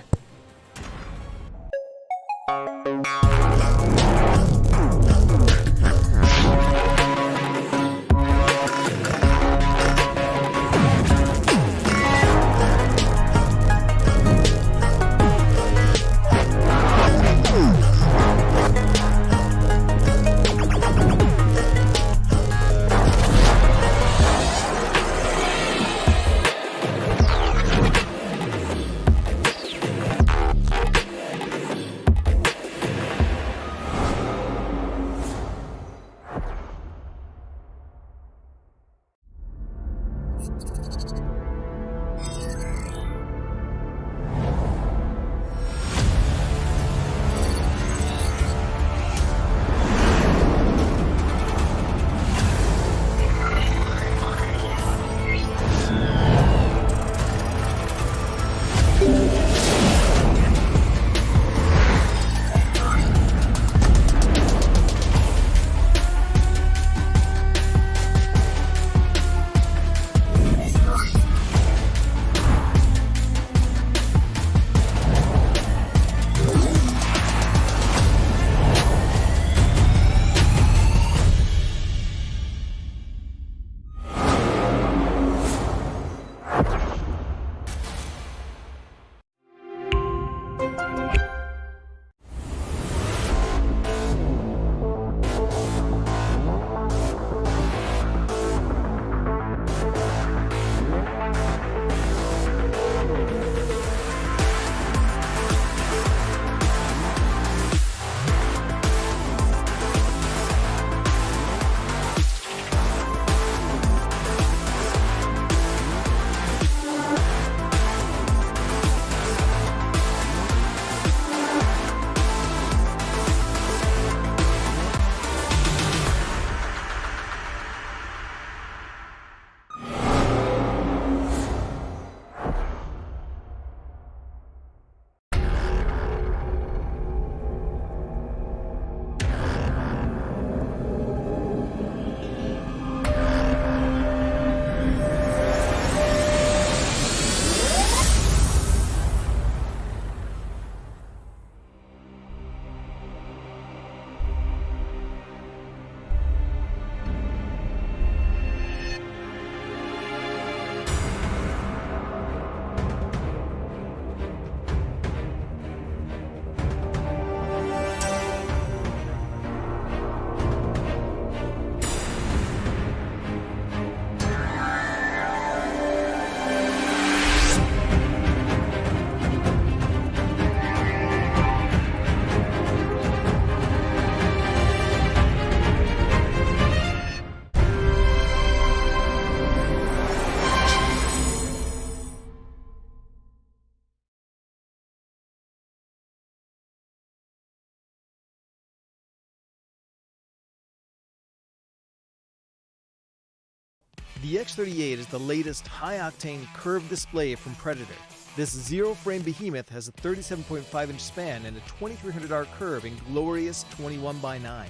The X38 is the latest high-octane curved display from Predator. This zero-frame behemoth has a 37.5-inch span and a 2300R curve in glorious 21:9,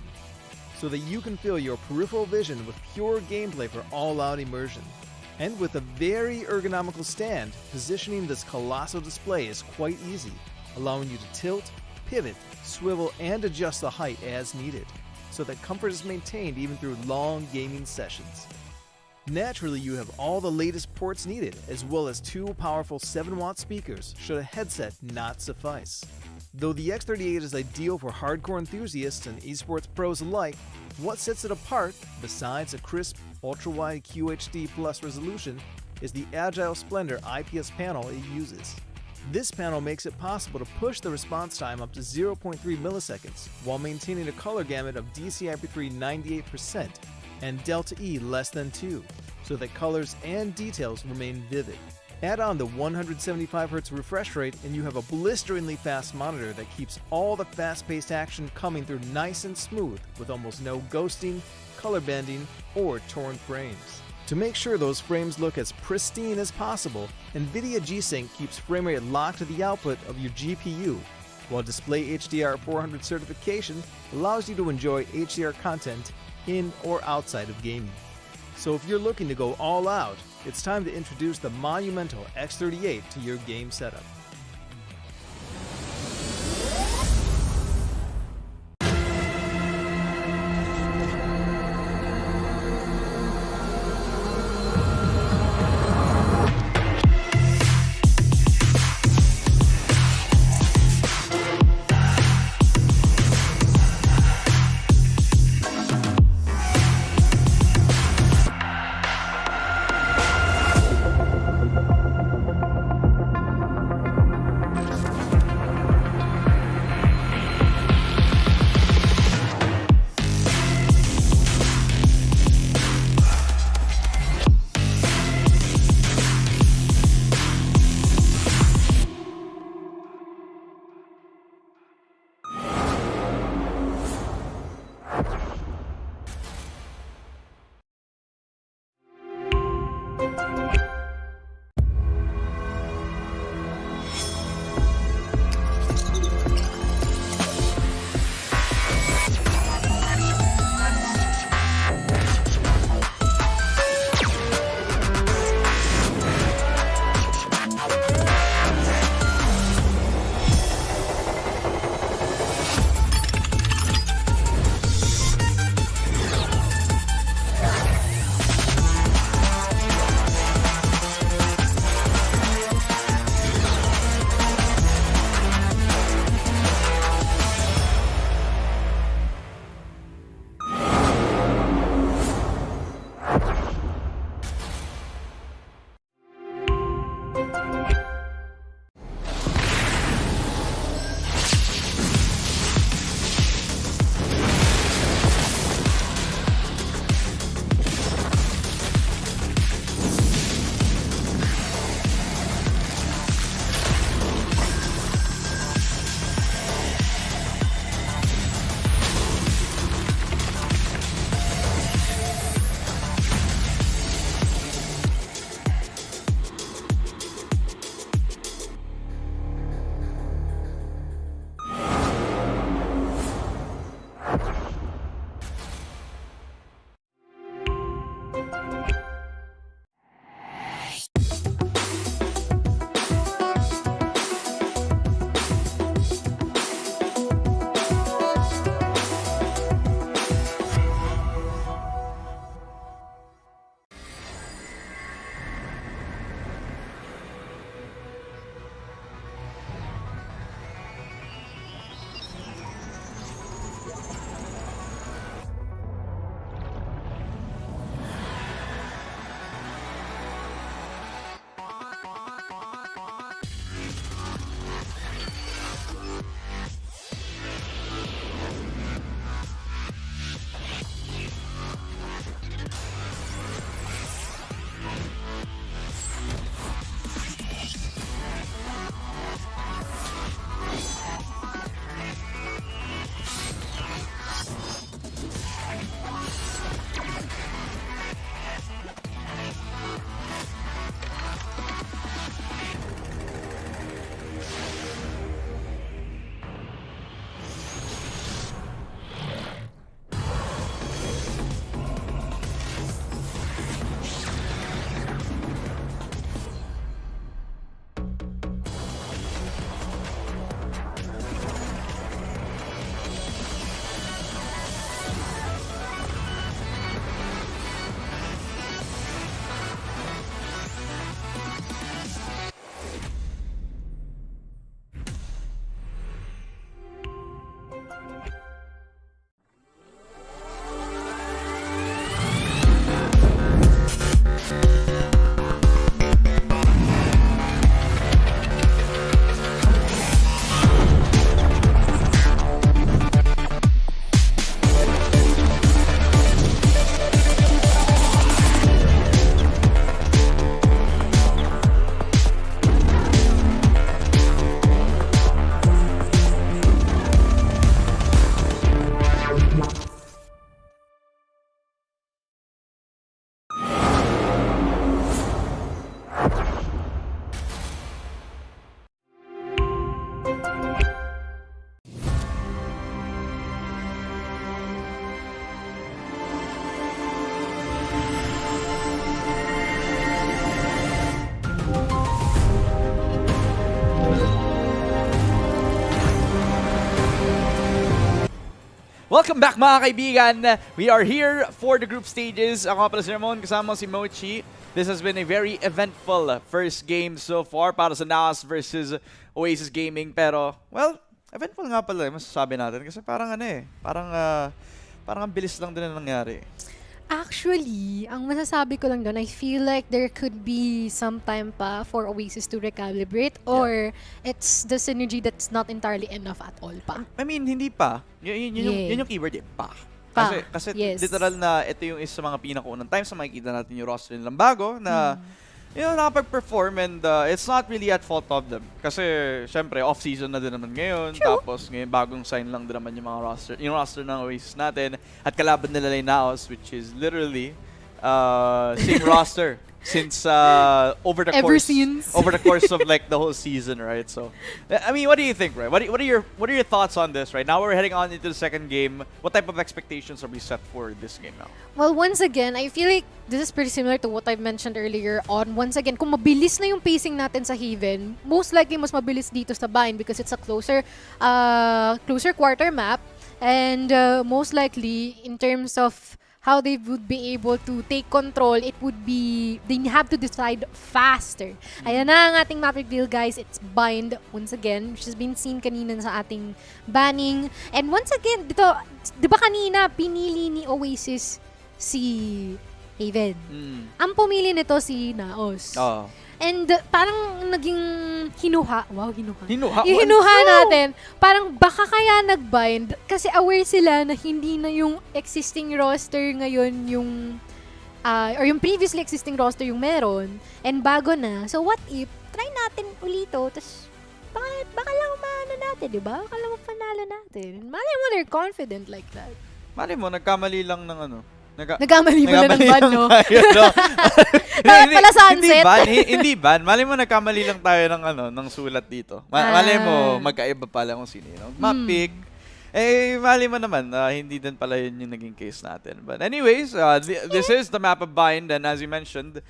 so that you can fill your peripheral vision with pure gameplay for all-out immersion. And with a very ergonomical stand, positioning this colossal display is quite easy, allowing you to tilt, pivot, swivel, and adjust the height as needed, so that comfort is maintained even through long gaming sessions. Naturally, you have all the latest ports needed, as well as 2 powerful 7-watt speakers should a headset not suffice. Though the X38 is ideal for hardcore enthusiasts and esports pros alike, what sets it apart, besides a crisp, ultra-wide QHD Plus resolution, is the Agile Splendor IPS panel it uses. This panel makes it possible to push the response time up to 0.3 milliseconds while maintaining a color gamut of DCI-P3 98% and Delta E less than 2, so that colors and details remain vivid. Add on the 175Hz refresh rate and you have a blisteringly fast monitor that keeps all the fast-paced action coming through nice and smooth with almost no ghosting, color bending, or torn frames. To make sure those frames look as pristine as possible, NVIDIA G-Sync keeps frame rate locked to the output of your GPU, while Display HDR 400 certification allows you to enjoy HDR content in or outside of gaming. So if you're looking to go all out, it's time to introduce the monumental X38 to your game setup. Welcome back mga kaibigan! We are here for the group stages. Ako nga pala si Ramon, kasama si Mochi. This has been a very eventful first game so far para sa NAS versus Oasis Gaming. Pero, well, eventful nga pala masasabi natin kasi parang parang ang bilis lang din na nangyari. Actually, ang masasabi ko lang doon, I feel like there could be some time pa for Oasis to recalibrate or it's the synergy that's not entirely enough at all pa. I mean, hindi pa. Yun yung keyword eh, pa. Kasi yes. literal na ito yung isa sa mga pinakaunang times na makikita natin yung roster nilang bago na nakapag-perform and it's not really at fault of them. Kasi, syempre, off-season na din naman ngayon. True. Tapos, ngayon, bagong sign lang din naman yung mga roster ng Oasis natin. At kalaban nila yung Naos, which is literally same roster since over the course of like the whole season, right? So, I mean, what do you think, right? What are your thoughts on this, right? Now we're heading on into the second game. What type of expectations are we set for this game now? Well, once again, I feel like this is pretty similar to what I've mentioned earlier on. Once again, kung mabilis na yung pacing natin sa Haven, most likely mas mabilis dito sa Bind because it's a closer quarter map. And most likely, in terms of how they would be able to take control, it would be, they have to decide faster. Ayan na ang ating map reveal, guys. It's Bind, once again, which has been seen kanina sa ating banning. And once again, dito, di ba kanina, pinili ni Oasis si Haven. Ang pumili nito si Naos. And parang naging hinuha. Wow, hinuha. Yung hinuha natin, parang baka kaya nag-bind kasi aware sila na hindi na yung existing roster ngayon yung or yung previously existing roster yung meron and bago na. So what if try natin ulito tapos baka lang maano natin, di ba? Baka lang panalo natin. Malay mo they're confident like that. Malay mo, nagkamali lang ng ano. Nagkamali mo na ng ban, no? Pala sunset. Hindi ban. Malay mo nagkamali lang tayo ng sulat dito. Malay mo magkaiba pala kung sino yun. Map pick. Eh, malay mo naman, hindi din pala yun yung naging case natin. But anyways, this is the map of Bind and as you mentioned,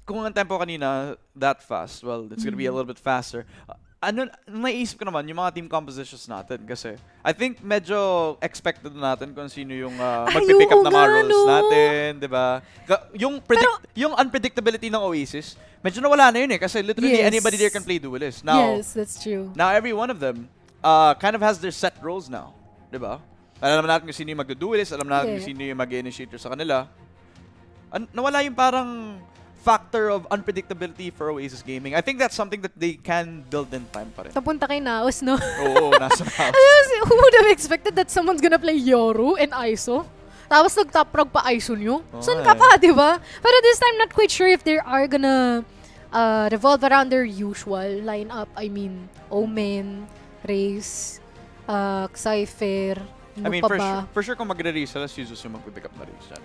kung ang tempo kanina that fast, well, it's gonna be a little bit faster. Naisip ko naman yung mga team compositions natin kasi I think medyo expected natin kung sino yung magpipick up na mga roles natin, di ba? Yung unpredictability ng Oasis, medyo nawala na yun eh kasi literally anybody there can play duelist. Now, yes, that's true. Now every one of them kind of has their set roles now, di ba? Alam natin kung sino yung mag-duelist, alam natin kung sino yung mag-initiator sa kanila. Nawala yung parang factor of unpredictability for Oasis Gaming. I think that's something that they can build in time pa rin. Napunta kay Naos, no? Oo, nasa Naos. Who would have expected that someone's gonna play Yoru and ISO? Tapos nag-top frag pa ISO nyo? Saan ka pa, di ba? Pero this time, not quite sure if they are gonna revolve around their usual lineup. I mean, Omen, Raze, Cypher, I mean, for sure kung magre-race sila, si Jesus yung mag-pick up na race yan.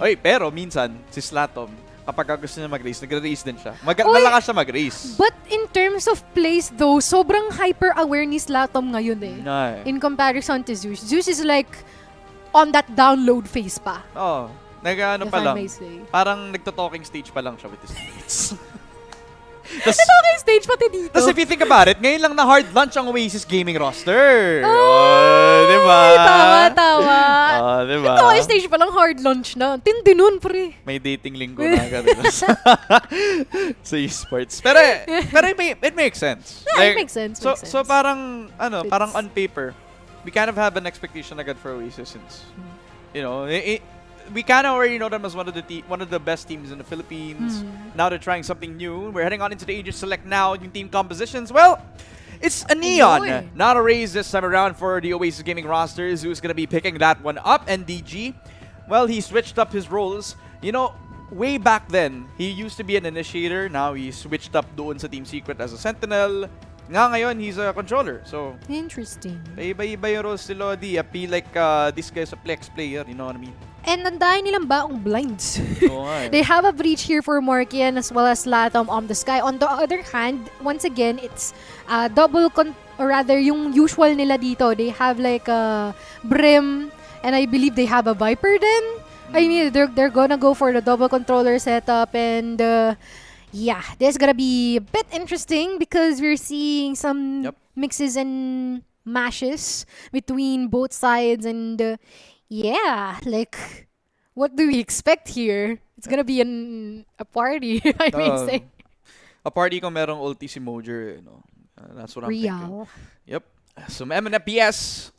Uy, pero minsan, si Slatom, kapag gusto niya mag-race, nagre-race din siya. Malakas siya mag-race. But in terms of plays though, sobrang hyper-aware ni Slatom ngayon eh. In comparison to Zeus. Zeus is like on that download phase pa. Oo. Pa lang. Parang nagto-talking stage pa lang siya with his mates. Talking stage pati dito. Tapos if you think about it, ngayon lang na hard launch ang Oasis Gaming roster. Diba? Tama. Diba? Talking stage pa lang hard launch na. Tindi nun, pre. May dating linggo na agad sa esports. Pero it makes sense. Yeah, it makes sense. So parang, parang on paper, we kind of have an expectation agad for Oasis since, you know, we kind of already know them as one of the best teams in the Philippines. Now they're trying something new. We're heading on into the Aegis Select now. Yung team compositions, well, it's a Neon, not a Raze this time around for the Oasis Gaming rosters. Who's gonna be picking that one up? And DG, well, he switched up his roles. You know, way back then, he used to be an initiator. Now he switched up doon sa Team Secret as a sentinel. Ngayon, he's a controller. So, interesting. Iba yung roles si Lodi. I feel like this guy's a flex player, you know what I mean? And nandahin nilang baong blinds. They They have a breach here for Morkian as well as Latom on the sky. On the other hand, once again, it's or rather, yung usual nila dito. They have like a Brim, and I believe they have a Viper then. I mean, they're gonna go for the double controller setup, and yeah, this is gonna be a bit interesting because we're seeing some mixes and matches between both sides, and yeah, like, what do we expect here? It's gonna be a party, I may say. A party kung merong ulti si Mojer, that's what I'm thinking. Real. Yep. So MNFPS,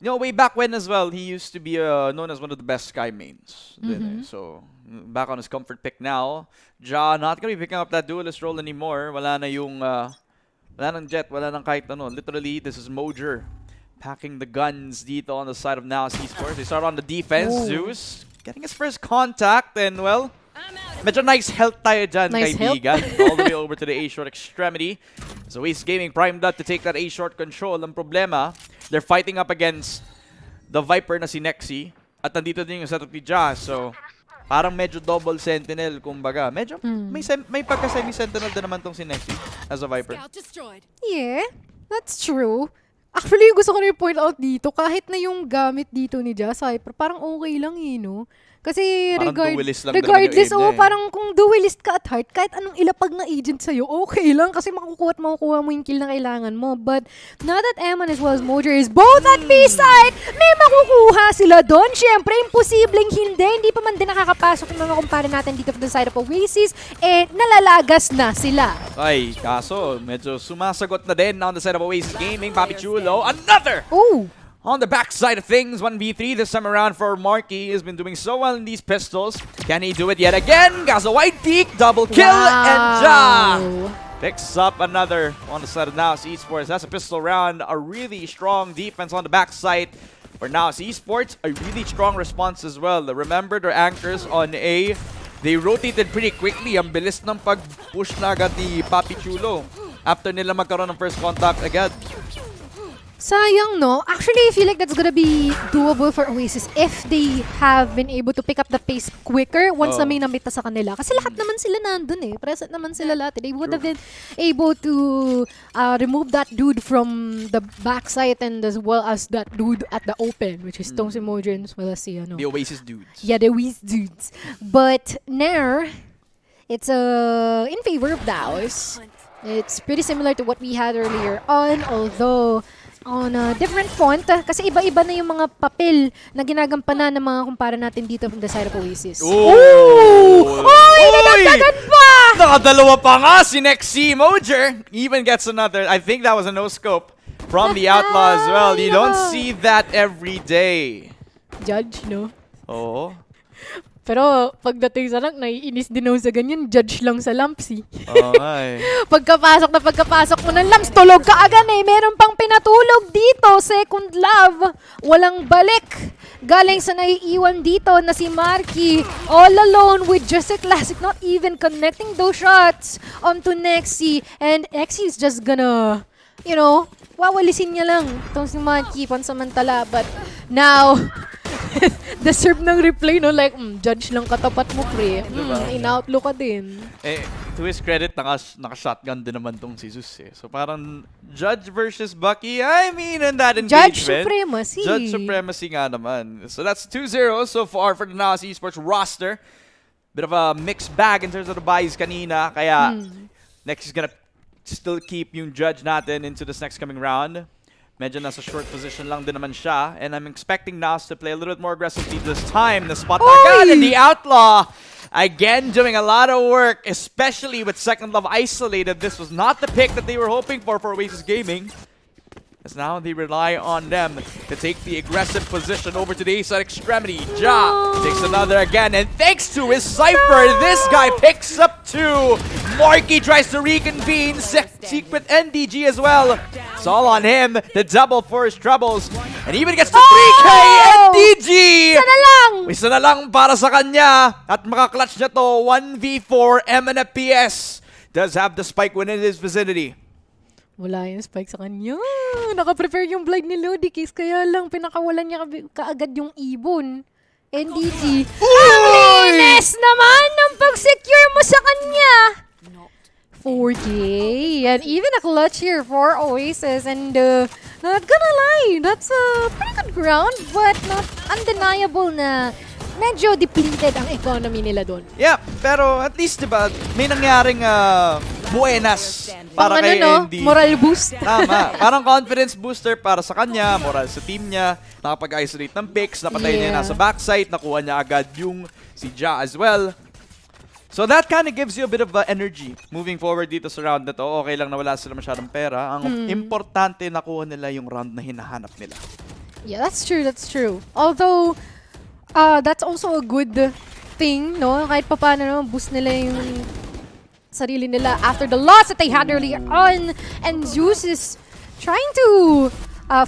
way back when as well, he used to be known as one of the best Sky mains. So back on his comfort pick now. Ja not gonna be picking up that duelist role anymore. Wala na yung wala nang Jet, wala nang kahit ano. Literally, this is Mojer packing the guns dito on the side of Now Esports. They start on the defense. Zeus getting his first contact, and well, medyo nice health tayo dyan, Nice kaibigan. All the way over to the A-short extremity. So Ace Gaming primed up to take that A-short control. Ang problema, they're fighting up against the Viper na si Nexi. At nandito din yung setup ni Ja. So, parang medyo double sentinel, kumbaga. Medyo may pagka-semi-sentinel din naman tong si Nexi as a Viper. Yeah, that's true. Actually, gusto ko na i-point out dito, kahit na yung gamit dito ni Ja, Cypher, parang okay lang no? Kasi Parang duelist lang regardless, naman yung aim niya, parang kung duelist ka at heart, kahit anong ilapag na agent sa'yo, okay lang kasi makukuha mo yung kill na kailangan mo. But now that Eman as well as Mojer is both at B-side, may makukuha sila doon. Siyempre, imposibleng hindi pa man din nakakapasok yung mga kumpare natin dito from the side of Oasis, nalalagas na sila. Ay, kaso, medyo sumasagot na din on the side of Oasis Gaming. Papi Chulo, another! Oh! On the backside of things, 1v3 this time around for Marky. Has been doing so well in these pistols. Can he do it yet again? Got a white peak, double kill, and Ja picks up another on the side of Now Esports. That's a pistol round. A really strong defense on the backside for Now Esports. A really strong response as well. Remember their anchors on A. They rotated pretty quickly. Ang bilis ng pag-push na agad ni Papi Chulo after nila magkaroon ng first contact agad. Sayang, no? Actually, I feel like that's gonna be doable for Oasis if they have been able to pick up the pace quicker once na may namita sa kanila. Kasi lahat naman sila nandun Present naman sila lahat. They would have been able to remove that dude from the backside and as well as that dude at the open, which is Tong Simodrin as well as the Oasis dudes. Yeah, the Oasis dudes. But Nair, it's in favor of Daos. It's pretty similar to what we had earlier on, although on a different font, kasi iba-iba na yung mga papel na ginagampanan ng mga kumpara natin dito from the side of Oasis. Oh! Oy! Nadagdagan pa! Nakadalawa pa nga si Nexi. Mojer even gets another. I think that was a no-scope from the Outlaw as well. You don't see that every day. Judge, no? Oo. Pero pagdating sa rank, naiinis din ako sa ganyan. Judge lang sa lamps, Oo nga Pagkapasok mo ng lamps, tulog ka agad Meron pang pinatulog dito. Second love. Walang balik. Galing sa naiiwan dito na si Marky. All alone with just a classic. Not even connecting those shots onto Nexi. And Nexi is just gonna, wawalisin niya lang itong si Marky pansamantala. But now, deserve ng replay, like, judge lang katapat mo, pre. In-outlook ka din. To his credit, naka-shotgun din naman tong si Zeus So parang Judge versus Bucky, I mean, in that engagement. Judge supremacy. Judge supremacy nga naman. So that's 2-0 so far for the Now Esports roster. Bit of a mixed bag in terms of the buys kanina. Kaya next is gonna still keep yung Judge natin into this next coming round. Medyo nasa short position lang din naman siya. And I'm expecting Nas to play a little bit more aggressively this time. The spot agad, and the Outlaw again doing a lot of work, especially with Second Love isolated. This was not the pick that they were hoping for Oasis Gaming. As now they rely on them to take the aggressive position over to the A-side extremity. Ja takes another again, and thanks to his Cypher, this guy picks up two. Marky tries to reconvene, Secret NDG as well. It's all on him, the double for his troubles, and even gets to 3K NDG! Isa na lang! Isa na lang para sa kanya, at makaklatch na to, 1v4 MNFPS. Does have the spike within his vicinity. Wala yung spike sa kanya. Naka-prepare yung blind ni Lodikis, kaya lang pinakawalan niya kaagad yung ibon. NDG. Ang linis naman ng pag-secure mo sa kanya! 4K. And even a clutch here for Oasis. And not gonna lie, that's a pretty good ground, but not undeniable na medyo depleted ang economy nila doon. Yeah, pero at least, diba, may nangyaring buenas para Pang kay ano, no? Andy. Moral boost. Tama. Parang confidence booster para sa kanya, moral sa team niya. Nakapag-isolate ng picks, napatay niya Yeah. nasa backside, nakuha niya agad yung si Ja as well. So that kind of gives you a bit of energy moving forward dito sa round na to. Okay lang na wala sila masyadong pera. Ang importante, nakuha nila yung round na hinahanap nila. Yeah, that's true, that's true. Although, that's also a good thing, no? Kahit pa paano, no? Boost nila yung sarili nila after the loss that they had earlier on. And Zeus is trying to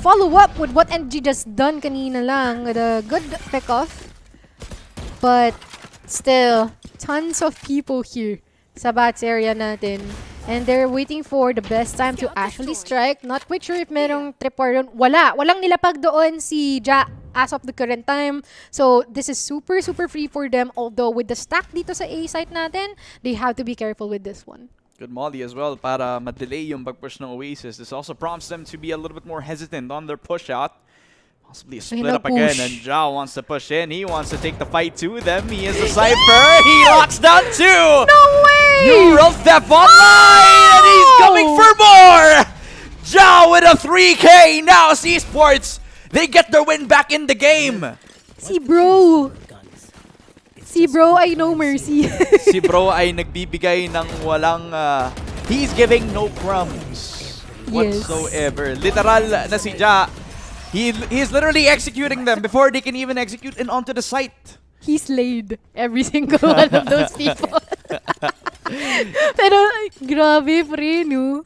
follow up with what NG just done kanina lang with a good pick-off. But still, tons of people here sa bats area natin. And they're waiting for the best time to actually strike. Not quite sure if merong tripwire. Walang nilapag doon si Ja as of the current time. So this is super, super free for them. Although with the stack dito sa A site natin, they have to be careful with this one. Good molly as well para ma-delay yung pag-push ng Oasis. This also prompts them to be a little bit more hesitant on their push out. Possibly a split up again, and Ja wants to push in. He wants to take the fight to them. He is a Cypher. He locks down two. No way! Neural step online, and he's coming for more. Ja with a 3K. Now C-Sports, they get their win back in the game. Si bro. Si bro ay no mercy. Si bro ay nagbibigay ng walang... he's giving no crumbs whatsoever. Literal na si Ja. He's literally executing them before they can even execute and onto the site. He slayed every single one of those people. Pero, ay, grabe, pre, no?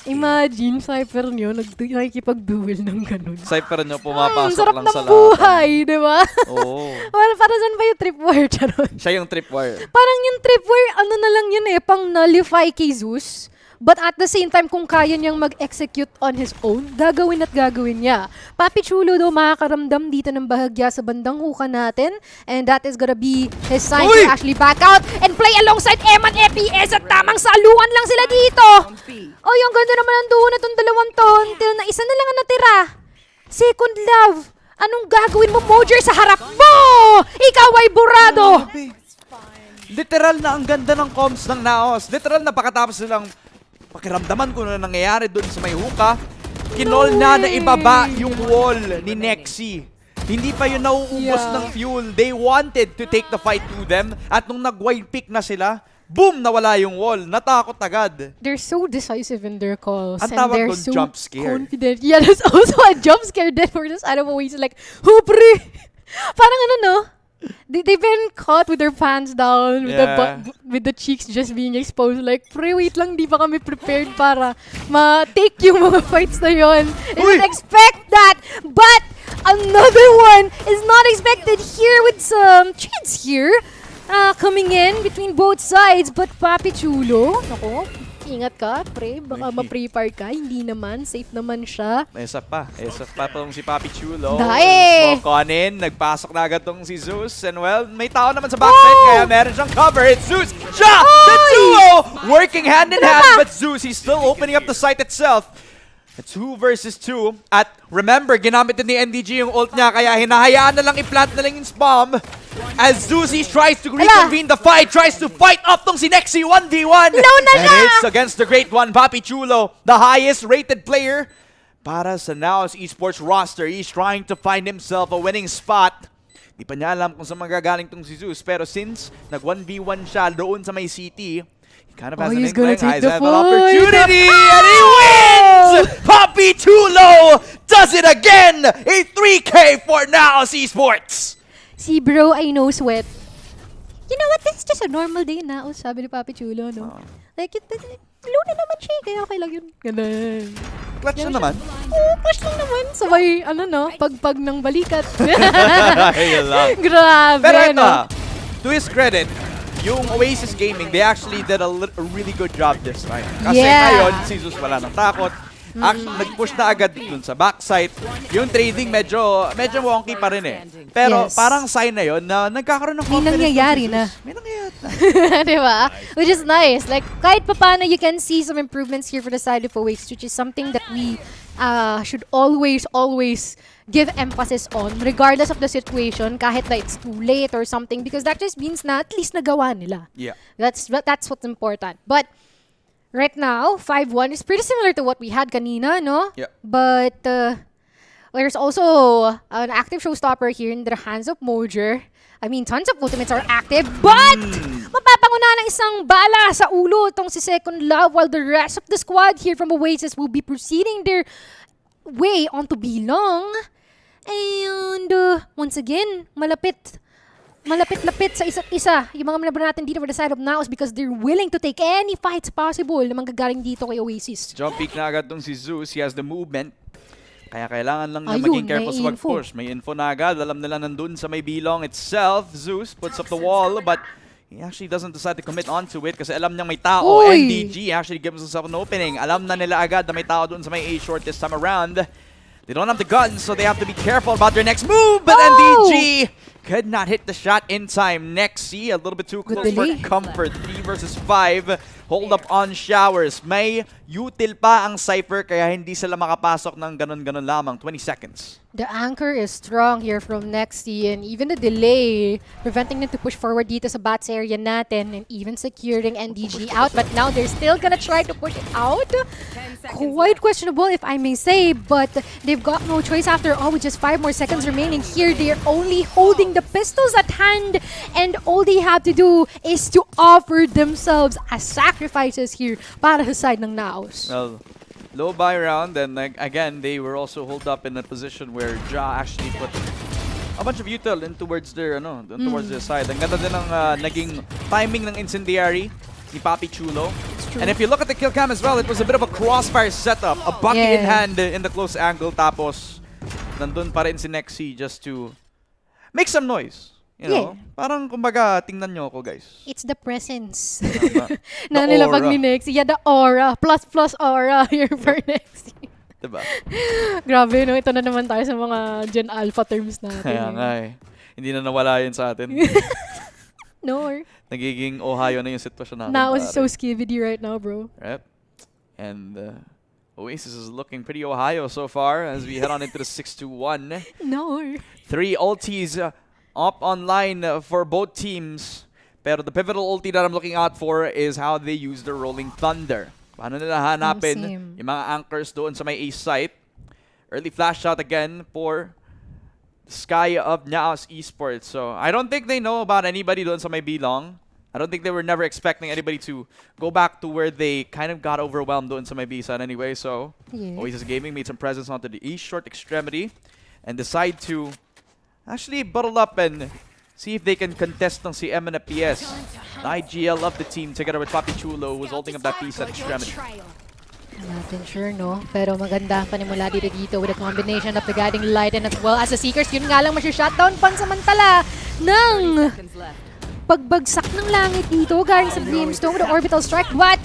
Imagine, Cypher nyo, nakikipag-duel ng ganun. Cypher nyo pumapasok sarap lang ng sa buhay, di ba? Oo. Well, para saan ba yung tripwire, Charon? Siya yung tripwire. Parang yung tripwire, ano na lang yun pang nullify kay Zeus. But at the same time, kung kaya niyang mag-execute on his own, gagawin at gagawin niya. Papi Chulo daw makakaramdam dito ng bahagya sa bandang uka natin. And that is gonna be his sign to actually back out and play alongside Eman EPS at tamang saluan lang sila dito. Oh, yung ganda naman ang duo na itong dalawang to. Until na isa na lang ang natira. Second love. Anong gagawin mo, Mojer, sa harap mo? Ikaw ay burado. Literal na ang ganda ng comms ng Naos. Literal na pakatapos silang pakiramdaman ko na nangyayari doon sa may hookah. Kinol na ibaba yung wall ni Nexi. Hindi pa yun nauubos ng fuel. They wanted to take the fight to them. At nung nag-wide pick na sila, boom! Nawala yung wall. Natakot agad. They're so decisive in their calls. Ang And tawag they're doon, so jump scare. confident. Yeah, there's also a jump scare then for this animal ways like, Hupri! Parang ano, no? They've been caught with their pants down, with with the cheeks just being exposed. Like, pre, wait lang, di pa kami prepared para ma-take yung mga fights na yon. They didn't expect that! But another one is not expected here with some chance here. Coming in between both sides. But Papi Chulo, nako, ingat ka, pre. Baka ma-pre-fire ka. Hindi naman. Safe naman siya. Isa pa tong si Papi Chulo. Dae! Smoke on in. Nagpasok na agad tong si Zeus. And well, may tao naman sa backside kaya meron siyang cover. It's Zeus! Ja! The duo! Working hand in hand. But Zeus, he's still opening up the site itself. It's 2 versus 2. At remember, ginamit din ni NDG yung ult niya kaya hinahayaan na lang i-plant na lang yung bomb. As Zuzi tries to reconvene the fight, tries to fight up tong si Nexi 1v1. And it's against the great one, Papi Chulo, the highest rated player para sa Naos Esports roster. He's trying to find himself a winning spot. Di pa niya alam kung saan magagaling tong si Zeus. Pero since nag 1v1 siya doon sa may city, he kind of has an inkling, has an opportunity, and he wins! Papi Chulo does it again! A 3K for Naos Esports! Si bro ay no sweat. You know what? This is just a normal day na. Oh, sabi ni Papi Chulo, no? Like, luna naman siya. Kaya okay lang yun. Ganun. Clutch na naman. Oo, clutch lang naman. Sabay, ano no? Pagpag ng balikat. Ayun lang. Grabe, Pero ito, no? to his credit, yung Oasis Gaming, they actually did a really good job this time. Kasi ngayon, si Zeus wala nang takot. Actually, nag-push na agad dun sa backside. Yung trading medyo wonky pa rin eh. Pero parang sign na yun na nagkakaroon ng confidence. May nangyayari na. May nangyayari na. Diba? Which is nice. Like, kahit pa paano, you can see some improvements here for the side of Oasis, which is something that we should always give emphasis on, regardless of the situation, kahit na it's too late or something, because that just means na at least nagawa nila. Yeah. That's what's important. But right now, 5-1 is pretty similar to what we had kanina, no? Yeah. But there's also an active showstopper here in the hands of Mojer. I mean, tons of ultimates are active, but mapapanguna ng isang bala sa ulo itong si Second Love while the rest of the squad here from Oasis will be proceeding their way onto Bilong. And once again, malapit-lapit sa isa't isa yung mga manabra natin dito for the side of Naos because they're willing to take any fights possible na manggagaling dito kay Oasis. Jump peek na agad tong si Zeus. He has the movement. Kaya kailangan lang na Ayun, maging careful may sa pag-push. May info na agad. Alam nila nandun sa may Bilong itself. Zeus puts up the wall, but he actually doesn't decide to commit onto it kasi alam niyang may tao. Uy! NDG actually gives himself an opening. Alam na nila agad na may tao dun sa may A-short this time around. They don't have the guns, so they have to be careful about their next move. But NDG could not hit the shot in time. Nexi, a little bit too close for comfort. 3 versus 5. Hold up on Showers. May util pa ang Cypher kaya hindi sila makapasok ng ganon-ganon lamang. 20 seconds. The anchor is strong here from Nexty and even the delay preventing them to push forward dito sa bats area natin and even securing NDG out. But now they're still gonna try to push it out. Quite questionable if I may say, but they've got no choice after all with just 5 more seconds remaining here. They're only holding the pistols at hand and all they have to do is to offer themselves as sacrifices here para sa side ng Naos. Well, low buy round, and again, they were also hold up in a position where Ja actually put a bunch of util in towards their, towards their side. Ang ganda din ng naging timing ng incendiary ni Papi Chulo. And if you look at the kill cam as well, it was a bit of a crossfire setup. A bucket in hand in the close angle. Tapos, nandun pa rin si Nexi just to make some noise. You know? Parang kumbaga, tingnan nyo ako, guys. It's the presence. The nilabag aura. ni Nexi. Yeah, the aura. Plus aura here for Nexi. Diba? Grabe, no? Ito na naman tayo sa mga Gen Alpha terms natin. Kaya nga eh. Hindi na nawala yun sa atin. No. Nagiging Ohio na yung sitwasyon natin. Now it's pare. so skivvy right now, bro. Right? And Oasis is looking pretty Ohio so far as we head on into the 6-1. No. 3 ultis up online for both teams. Pero the pivotal ulti that I'm looking out for is how they use the Rolling Thunder. Paano nila hanapin Same. yung mga anchors doon sa may ace site. Early flash shot again for Sky of Naos Esports. So I don't think they know about anybody doon sa may Bilong. I don't think they were never expecting anybody to go back to where they kind of got overwhelmed doon sa may B side anyway. So Oasis Gaming made some presence onto the east short extremity and decide to actually bottle up and see if they can contest ng si M and PS. The IGL of the team together with Papi Chulo who's holding up that piece at extremity. Not sure, no? Pero maganda ang panimula dito with a combination of the guiding light and as well as the seekers. Yun nga lang masya-shutdown pansamantala ng pagbagsak ng langit dito galing sa Brimstone with the orbital strike. But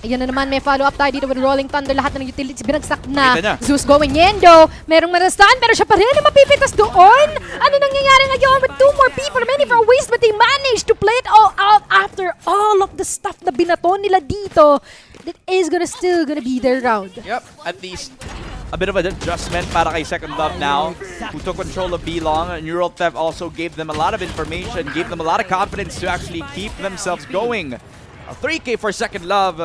ayun na naman, may follow-up tayo dito with Rolling Thunder. Lahat ng utilities binagsak na. Zeus going in though. Merong marastaan pero siya pa rin ang mapipitas doon. Ano nangyayari ngayon with 2 more people remaining for a waste but they managed to play it all out after all of the stuff na binaton nila dito. That is still gonna be their round. Yep, at least a bit of an adjustment para kay Second Love now, who took control of Bilong. Neural Theft also gave them a lot of information, gave them a lot of confidence to actually keep themselves going. A 3K for Second Love.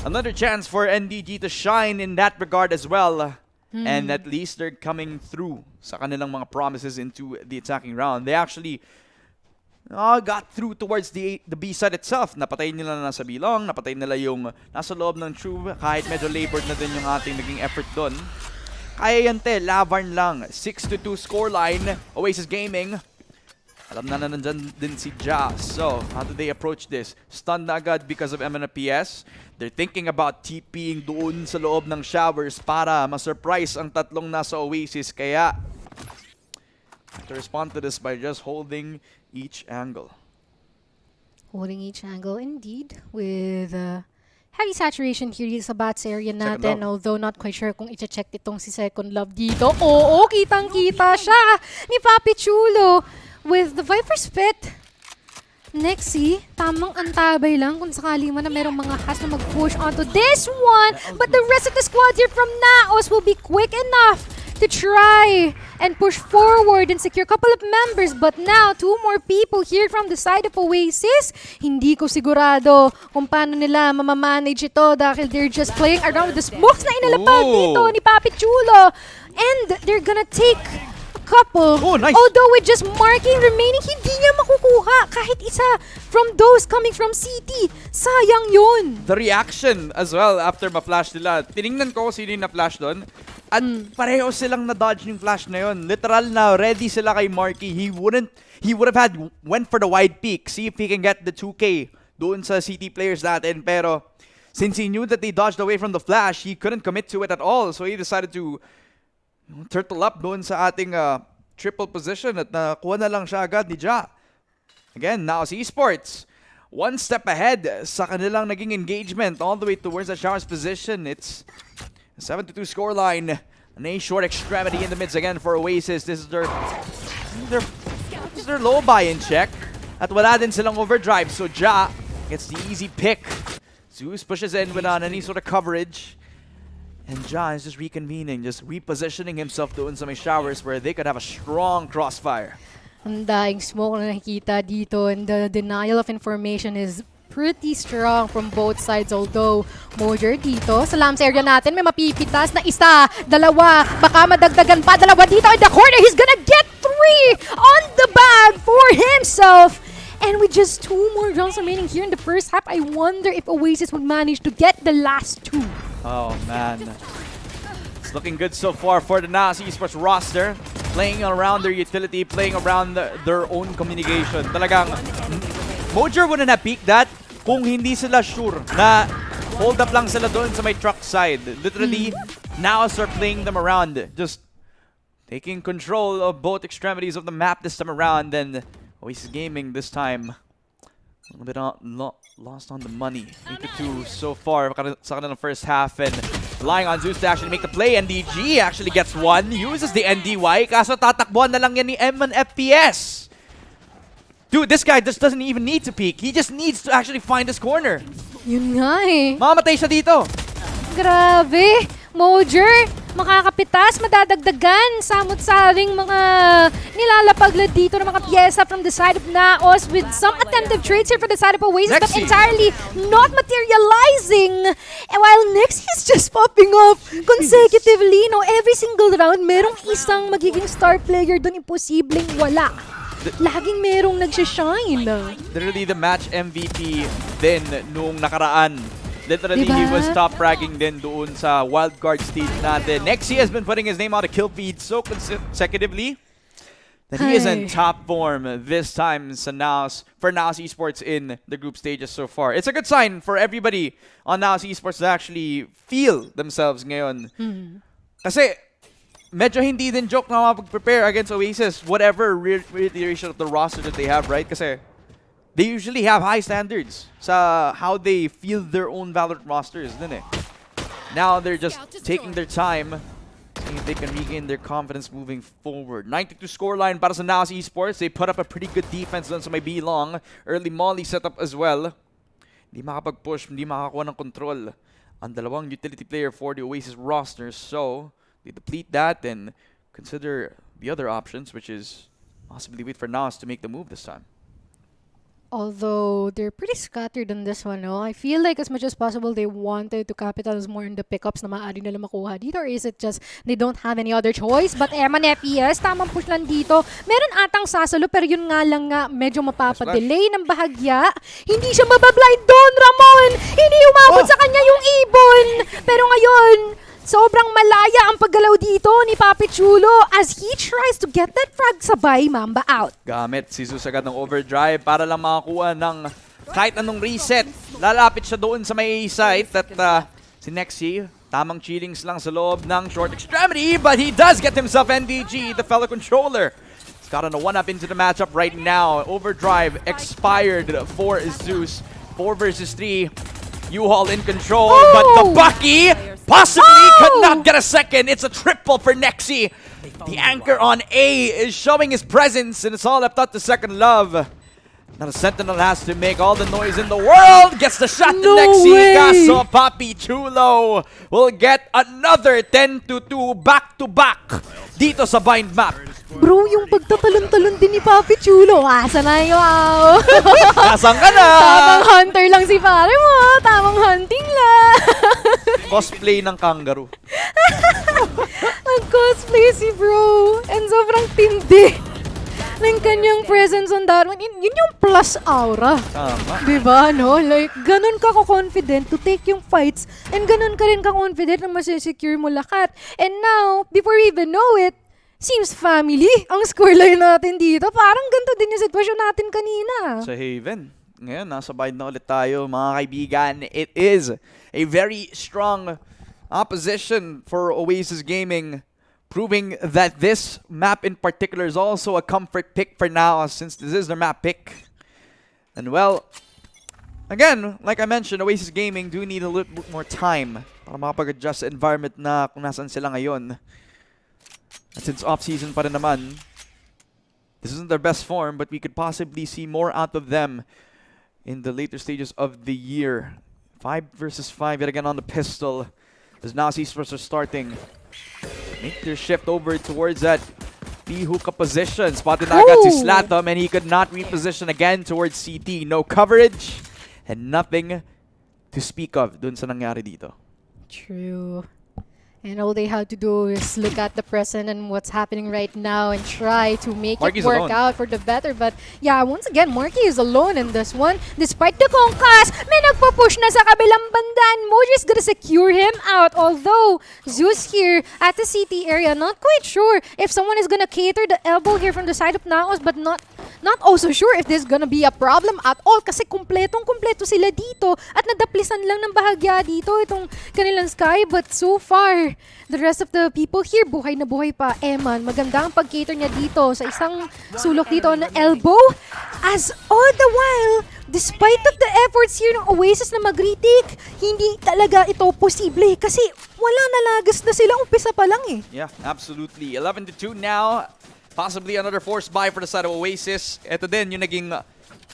Another chance for NDG to shine in that regard as well. And at least they're coming through sa kanilang mga promises into the attacking round. They actually got through towards the B side itself. Napatayin nila na nasa Bilong, napatayin nila yung nasa loob ng True, kahit medyo labored na din yung ating naging effort dun. Kaya yan te, Lavarn lang. 6-2 scoreline, Oasis Gaming. Alam na nandyan din si Ja. So, how do they approach this? Stunned na agad because of MNPS. They're thinking about TPing doon sa loob ng Showers para ma-surprise ang tatlong nasa Oasis. Kaya, to respond to this by just holding each angle. Holding each angle, indeed, with heavy saturation here sa bats area natin. Although not quite sure kung i-check itong si Second Love dito. Oo, kitang-kita siya ni Papi Chulo with the Viper's Pit. Nexi, tamang antabay lang kung sakali man na merong mga has na mag-push onto this one. But the rest of the squad here from Naos will be quick enough to try and push forward and secure a couple of members. But now, 2 more people here from the side of Oasis. Hindi ko sigurado kung paano nila mamamanage ito dahil they're just playing around with the smokes na inalapag dito ni Papi Chulo. And they're gonna take couple. Oh, nice. Although with just marking remaining, hindi niya makukuha kahit isa from those coming from CT. Sayang yun. The reaction as well after ma-flash nila. Tiningnan ko sino yung na-flash doon. At pareho silang na-dodge yung flash na yun. Literal na ready sila kay Marky. He would have went for the wide peak. See if he can get the 2K doon sa CT players natin. Pero since he knew that they dodged away from the flash, he couldn't commit to it at all. So he decided to turtle up doon sa ating triple position at nakuha na lang siya agad ni Ja. Again, now si Esports, one step ahead sa kanilang naging engagement all the way towards the Showers position. It's a 7-2 scoreline. And a short extremity in the mids again for Oasis. This is their low buy-in check. At wala din silang overdrive. So Ja gets the easy pick. Zeus pushes in without any sort of coverage. And Ja is just reconvening, just repositioning himself doon sa may Showers where they could have a strong crossfire. Ang daing smoke na nakikita dito and the denial of information is pretty strong from both sides. Although Mojer dito sa lamps area natin may mapipitas na isa, dalawa, baka madagdagan pa, dalawa dito in the corner. He's gonna get 3 on the bag for himself. And with just 2 more rounds remaining here in the first half, I wonder if Oasis would manage to get the last 2. Oh man, it's looking good so far for the NAS Esports roster. Playing around their utility, playing around their own communication. Talagang, Mojer wouldn't have peaked that kung hindi sila sure na hold up lang sila doon sa may truck side. Literally, NAS are playing them around, just taking control of both extremities of the map this time around. And Oasis Gaming this time a little bit lost on the money. 8-2 so far sa kanilang first half, and relying on Zeus to actually make the play. NDG actually gets one, uses the NDY, kaso tatakbuhan na lang yan ni M1 FPS. Dude, this guy just doesn't even need to peek. He just needs to actually find his corner. Yun nga eh. Mamamatay siya dito. Grabe! Mojer, makakapitas, madadagdagan, samot-saring mga nilalapagla dito ng mga pyesa from the side of Naos with some attempted trades here for the side of Oasis, but entirely not materializing. And while Nexi is just popping off consecutively, no, every single round, merong isang magiging star player doon, imposibleng wala. Laging merong nagsishine. Literally the match MVP din nung nakaraan. Literally, diba? he was top fragging din doon sa wildcard stage natin. Nexi has been putting his name on a kill feed so consecutively that he is in top form this time for NAOS Esports in the group stages so far. It's a good sign for everybody on NAOS Esports to actually feel themselves ngayon. Kasi medyo hindi din joke na mapag-prepare against Oasis, whatever reiteration of the roster that they have, right? Kasi they usually have high standards sa how they feel their own Valorant rosters, din eh. Now they're just taking their time, seeing if they can regain their confidence moving forward. 92 scoreline para sa NAOS Esports. They put up a pretty good defense dun sa may B-Long. Early molly setup as well. Hindi makapag-push, hindi makakuha ng control ang dalawang utility player for the Oasis roster. So, they deplete that and consider the other options, which is possibly wait for NAOS to make the move this time. Although they're pretty scattered on this one, no? I feel like as much as possible they wanted to capitalize more on the pickups na maaari nila makuha dito, or is it just they don't have any other choice? But M1 FPS, tamang push lang dito. Meron atang sasalo, pero yun nga lang nga, medyo mapapadelay ng bahagya. Hindi siya mabablind doon, Ramon! Hindi umabot sa kanya yung ibon! Pero ngayon, sobrang malaya ang paggalaw dito ni Papi Chulo as he tries to get that frag sabay Mamba out. Gamit si Zeus agad ng overdrive para lang makakuha ng kahit anong reset. Lalapit siya doon sa may site at si Nexi, tamang cheatings lang sa loob ng short extremity, but he does get himself NDG, the fellow controller. He's got on a 1-up into the matchup right now. Overdrive expired for Zeus. 4 versus 3. U-Haul in control, but the Bucky possibly could not get a second. It's a triple for Nexi. The anchor on A is showing his presence, and it's all up to second love. Now the Sentinel has to make all the noise in the world. Gets the shot to No Nexi. way! Kaso Papi Chulo will get another 10-2 back-to-back dito sa bind map. Bro, yung pagtatalon-talon din ni Papi Chulo. Asa na yun? Nasaan ka na? Tamang hunter lang si pare mo. Tamang hunting lang. Cosplay ng kangaroo. Nag-cosplay si bro. And sobrang tindi ng kanyang presence on that one. Yun yung plus aura. Tama. Diba, no? Like, ganun ka confident to take yung fights and ganun ka rin ka-confident na masisecure mo lahat. And now, before we even know it, seems family ang scoreline natin dito. Parang ganito din yung sitwasyon natin kanina. Sa Haven. Ngayon, nasa bind na ulit tayo, mga kaibigan. It is a very strong opposition for Oasis Gaming, proving that this map in particular is also a comfort pick for now, since this is their map pick. And well, again, like I mentioned, Oasis Gaming do need a little bit more time para makapag-adjust sa environment na kung nasan sila ngayon. And since off-season pa rin naman, this isn't their best form, but we could possibly see more out of them in the later stages of the year. 5 versus 5 yet again on the pistol. As now esports are starting. Make their shift over towards that B-hookah position. Spotted agad si Slatom, and he could not reposition again towards CT. No coverage and nothing to speak of dun sa nangyari dito. True. And all they have to do is look at the present and what's happening right now and try to make Marky's it work alone. out for the better. But yeah, once again, Marky is alone in this one. Despite the conquest, may nagpo-push na sa kabilang banda and Moji's gonna secure him out. Although, Zeus here at the CT area, not quite sure if someone is gonna cater the elbow here from the side of Naos, but not also sure if this is gonna be a problem at all kasi kumpletong-kumpleto sila dito at nadaplisan lang ng bahagya dito itong kanilang Sky. But so far, the rest of the people here, buhay na buhay pa. Eman, maganda ang pag-cater niya dito sa isang sulok dito na elbow. As all the while, despite of the efforts here ng Oasis na mag-retake, hindi talaga ito posible kasi wala nalagas na sila umpisa pa lang eh. Yeah, absolutely. 11-2 now. Possibly another forced buy for the side of Oasis. Ito din yung naging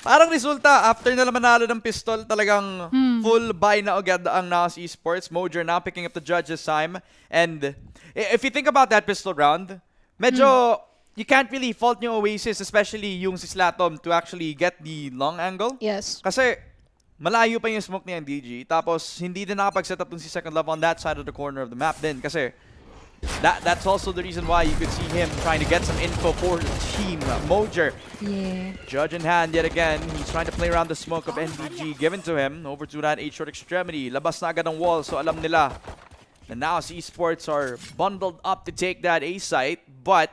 parang resulta after nila manalo ng pistol, talagang full buy na agad ang Naos Esports. Mojer now picking up the judge this time. And if you think about that pistol round, medyo you can't really fault yung Oasis, especially yung si Slatom, to actually get the long angle. Yes. Kasi malayo pa yung smoke ni NDG. Tapos hindi din nakapag-set up dun si Second Love on that side of the corner of the map din. Kasi that's also the reason why you could see him trying to get some info for Team Mojer. Yeah. Judge in hand yet again. He's trying to play around the smoke of NDG given to him. Over to that A-short extremity. Labas na agad ang wall, so alam nila. And now Esports are bundled up to take that A site, but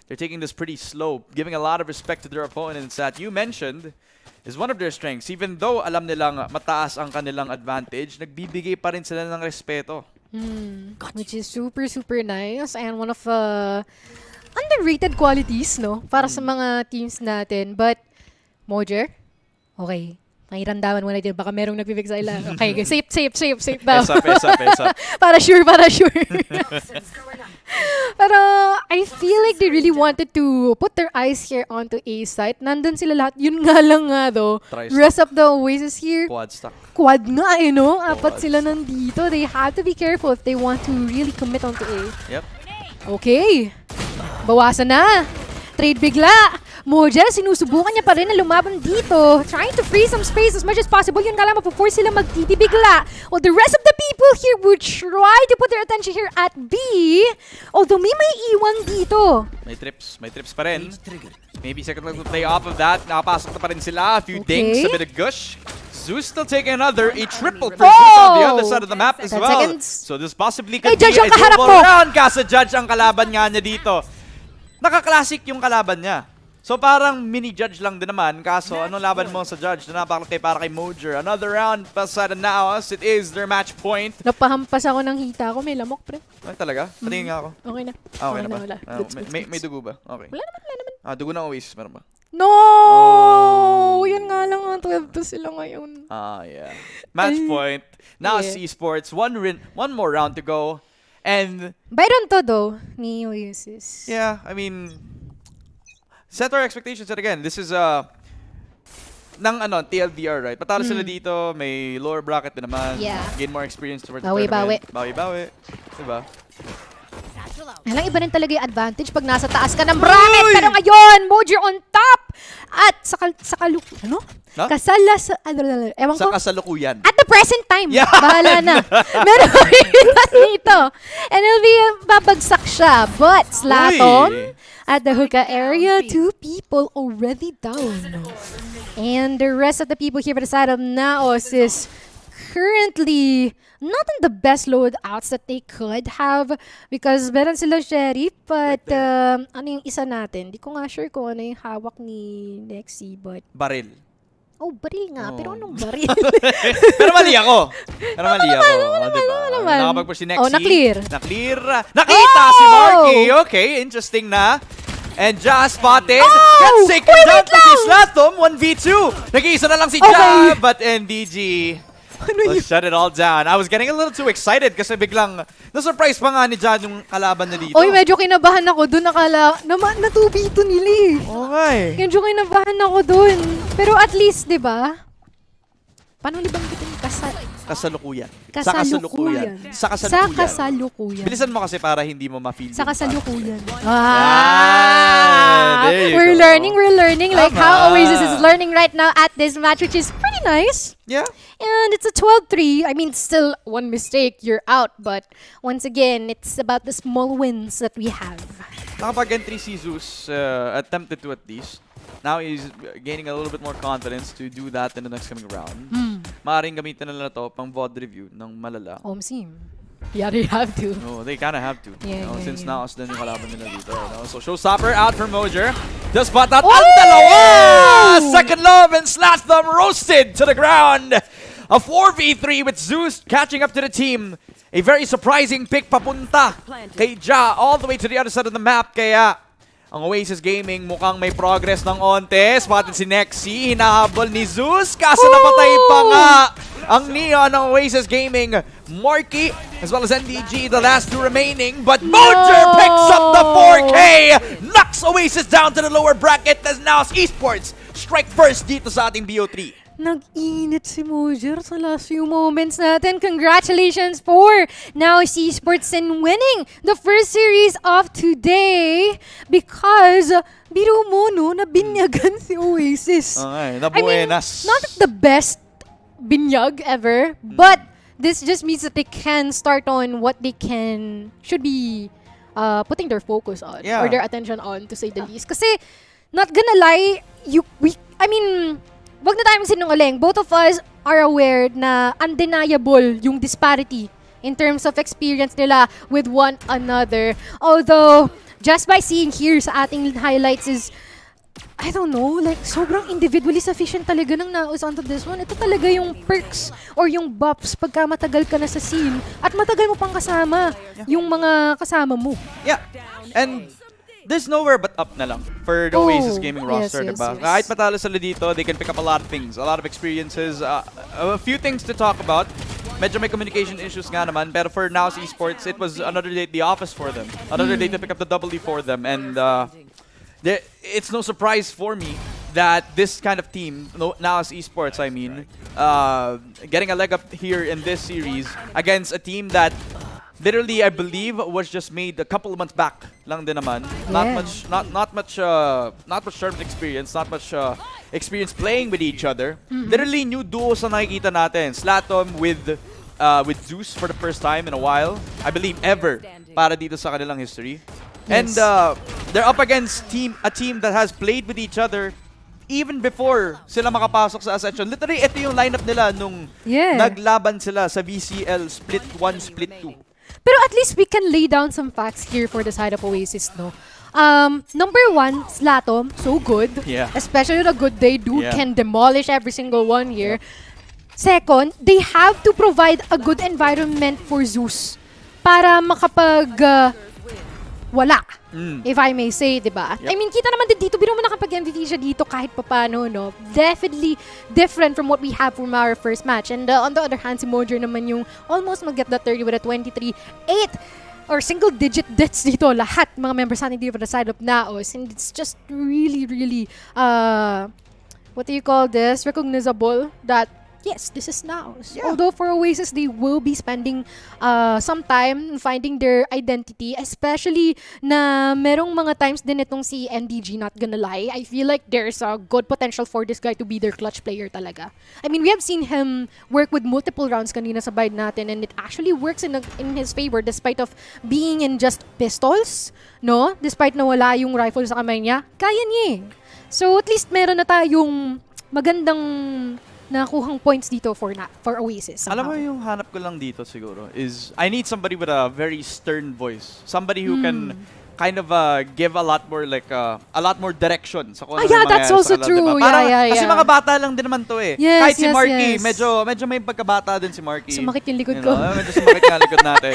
they're taking this pretty slow, giving a lot of respect to their opponents that you mentioned is one of their strengths. Even though alam nilang mataas ang kanilang advantage, nagbibigay pa rin sila ng respeto. Which is super, super nice and one of underrated qualities, no? Para sa mga teams natin. But, Mojer, okay. Makiramdaman mo na din. Baka merong nagpipig sa ila. Okay, safe daw. Pesa. para sure. Pero, I feel like they really wanted to put their eyes here onto A site. Nandun sila lahat. Yun nga lang nga, though. Rest of the Oasis here. Quad stuck. Quad nga eh, no? Apat sila nandito. They have to be careful if they want to really commit onto A. Yep. Okay. Bawasan na. Trade bigla. Mojer, sinusubukan niya pa rin na lumaban dito. Trying to free some space as much as possible. Yun nga lang, mapo-force sila magtiti bigla. While the rest of the people here would try to put their attention here at B. Although may iwan dito. May trips pa rin. Maybe Second Love will play off of that. Nakapasok na pa rin sila. A few dinks, a bit of gush. Zeus still taking another. A triple for Zeus on the other side of the map as 10 well. seconds. So this possibly could be Judge a ang kaharap double ko. round. Kasi Judge ang kalaban nga niya dito. Naka-classic yung kalaban niya. So parang mini-judge lang din naman. Kaso anong laban mo sa Judge na napakalaki para kay Mojer? Another round pasada na Naos. It is their match point. Napahampas ako ng hita ko. May lamok, pre. Ay talaga? Patingin nga ako. Okay na. Okay na ba? Wala. May dugo ba? Okay. Wala naman. Dugo ng Oasis meron ba? No! Oh. Yan nga lang ang 12 to sila ngayon. Yeah. Match point. Now Yeah. Esports. One more round to go. And Byron to though, ni Oasis. yeah, I mean, set our expectations and again, this is ng TLDR, right? Patalo sila dito, may lower bracket din naman. Yeah. Gain more experience towards Bawi-bawi. the tournament. Bawi-bawi. Diba? Alang iba rin talaga yung advantage pag nasa taas ka ng bracket. Pero ngayon, Mojo on top! At Huh? Ewan Sa ko. kasalukuyan. At the present time, Yeah. bahala na. Meron dito. And it'll be babagsak siya. But Slatom, Uy. at the hookah area, 2 people already down. And the rest of the people here for the side of Naos is currently not in the best loadouts that they could have because meron sila Sheriff, but ano yung isa natin? Di ko nga sure kung ano yung hawak ni Nexi, but Baril. baril nga. Oh. Pero anong baril? Pero mali ako. Diba? naman. Nakapag-push si Nexi. Oh, na-clear. Na-clear. Nakita si Marky. Okay, interesting na. And Ja spotted. Gets taken down to si Slatom. 1v2. Nag-iisa na lang si Ja. But NDG will shut it all down. I was getting a little too excited kasi biglang na-surprise pa nga ni Ja yung kalaban na dito. Oy, medyo kinabahan ako dun. Na-2v2 nila eh. Okay. Medyo kinabahan ako dun. Pero at least, di ba? Paano libang kita yung Kasalukuyan. kasalukuyan? Sa Sa kasalukuyan. kasalukuyan. Bilisan mo kasi para hindi mo ma-feel. Sa yung kasalukuyan. there you We're go. learning like how Tama. Oasis is learning right now at this match, which is pretty nice. Yeah. And it's a 12-3. I mean, still one mistake, you're out. But once again, it's about the small wins that we have. Nakapag-entry si Zeus, attempted to at least. Now he's gaining a little bit more confidence to do that in the next coming round. Maaaring gamitin nila to pang VOD review ng malala. Sim. Yeah, they have to. No, they kind of have to. Yeah, yeah, since yeah. now din yung kalaban nila dito. So Showstopper out for Mojer. The spot out. Oh! Ang dalawa! Second love and slash them roasted to the ground. A 4v3 with Zeus catching up to the team. A very surprising pick papunta kay Ja all the way to the other side of the map. Kaya ang Oasis Gaming mukhang may progress ng onte. Spotted si Nexi. Hinahabol ni Zeus. Kaso napatay pa nga ang Neon ng Oasis Gaming. Marky as well as NDG, the last 2 remaining. But Mojer picks up the 4K. Knocks Oasis down to the lower bracket as now Esports strike first dito sa ating BO3. Nag-init si Mojer sa last few moments natin. Congratulations for Now Esports in winning the first series of today because biro mo no, nabinyagan si Oasis. Okay, I mean, nabuenas. not the best binyag ever, but this just means that they can start on what they should be putting their focus on or their attention on, to say the least. Kasi, not gonna lie, wag na tayong sinungaling. Both of us are aware na undeniable yung disparity in terms of experience nila with one another. Although, just by seeing here sa ating highlights is, I don't know, like, sobrang individually sufficient talaga ng Naos onto this one. Ito talaga yung perks or yung buffs pagka matagal ka na sa scene at matagal mo pang kasama yung mga kasama mo. Yeah. And there's nowhere but up na lang for the Oasis Gaming roster, yes, diba? yes. Kahit patalo sila dito, they can pick up a lot of things, a lot of experiences, a few things to talk about. Medyo may communication issues nga naman, pero for Now Esports, it was another day at the office for them. Another day to pick up the double E for them, and it's no surprise for me that this kind of team, Now Esports, I mean, getting a leg up here in this series against a team that literally, I believe, was just made a couple of months back lang din naman. Yeah. Not much tournament experience, not much experience playing with each other. Literally, new duos na nakikita natin. Slatom with Zeus for the first time in a while. I believe ever para dito sa kanilang history. And they're up against a team that has played with each other even before sila makapasok sa Ascension. Literally, ito yung lineup nila nung naglaban sila sa VCL Split 1, Split 2. Pero at least we can lay down some facts here for the side of Oasis, no? Number 1, Slatom, so good. Yeah. Especially on a good day, dude can demolish every single one here. Second, they have to provide a good environment for Zeus para wala. If I may say, di ba? Yep. I mean, kita naman din dito, biro mo nakapag-MVP siya dito kahit papano, no? Definitely different from what we have from our first match. And on the other hand, si Mojer naman yung almost mag-get the 30 with a 23-8. or single-digit deaths dito, lahat mga members natin dito for the side of Naos. And it's just really, really, what do you call this? Recognizable that, yes, this is Naos. Yeah. Although for Oasis, they will be spending some time finding their identity, especially na merong mga times din itong si MDG, not gonna lie. I feel like there's a good potential for this guy to be their clutch player talaga. I mean, we have seen him work with multiple rounds kanina sa bide natin, and it actually works in his favor despite of being in just pistols, no? Despite na wala yung rifle sa kamay niya, kaya niya eh. So at least meron na tayong magandang nakuhang points dito for Oasis. Alam mo yung hanap ko lang dito siguro is I need somebody with a very stern voice. Somebody who can kind of give a lot more like a lot more direction sa kung ano yeah, yung that's mangyayari also sa kanila, true. diba? Parang, Yeah. Kasi mga bata lang din naman to eh. Yes, Kahit si yes, Marky, yes. medyo may pagkabata din si Marky. Sumakit yung likod You ko. know, medyo sumakit nga likod natin.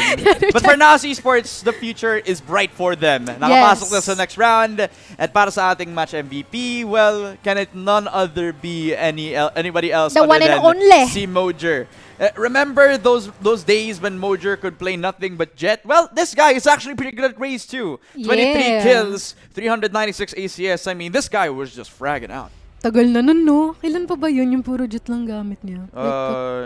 But for Naos Esports, the future is bright for them. Nakapasok na sa next round. At para sa ating match MVP, well, can it none other be anybody else The other one and than only. si Mojer? Remember those days when Mojer could play nothing but Jet? Well, this guy is actually pretty good at Raze too. 23 Yeah. kills, 396 ACS. I mean, this guy was just fragging out. Tagal na nun, no? Kailan pa ba yun? Yung puro jet lang gamit niya?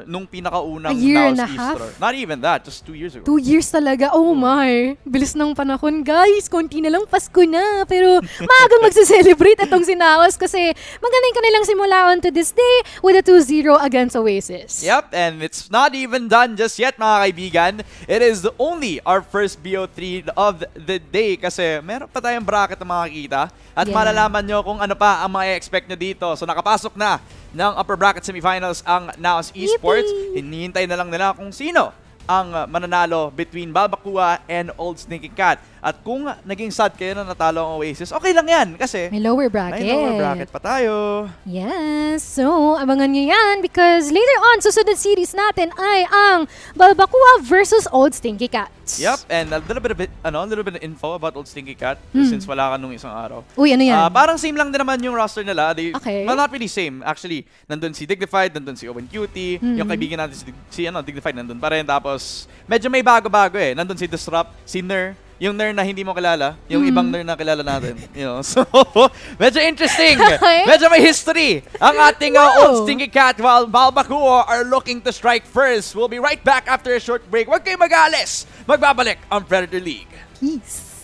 Nung pinakaunang a year and Naos a half? Esports. Not even that, just 2 years ago. 2 years talaga. Oh my. Bilis ng panahon, guys. Konti na lang, Pasko na. Pero maagang magse-celebrate itong si Naos kasi magaling kanilang simula on to this day with a 2-0 against Oasis. Yep, and it's not even done just yet, mga kaibigan. It is only our first BO3 of the day kasi meron pa tayong bracket na makikita at Yeah. malalaman nyo kung ano pa ang mga expect nyo dito. So nakapasok na ng upper bracket semifinals ang Naos Esports. Hinihintay na lang nila kung sino ang mananalo between Balbakua and Old Sneaky Cat. At kung naging sad kayo na natalo ang Oasis, okay lang yan kasi May lower bracket. may lower bracket pa tayo. Yes. So, abangan nyo yan because later on, susunod series natin ay ang Balbakua versus Old Stinky Cats. Yep, and a little bit of info about Old Stinky Cat since wala ka nung isang araw. Uy, ano yan? Parang same lang din naman yung roster nila. Okay. Well, not really same. Actually, nandun si Dignified, nandun si Owen Cutie, yung kaibigan natin si Dignified nandun pa rin. Tapos, medyo may bago-bago eh. Nandun si Disrupt, si Ner, yung Ner na hindi mo kilala, yung ibang Ner na kilala natin. You know, so, medyo interesting. Okay. Medyo may history. Ang ating Wow. Old Stinky Cat while Balbakua are looking to strike first. We'll be right back after a short break. Huwag kayo mag-alis. Magbabalik ang Predator League. Peace.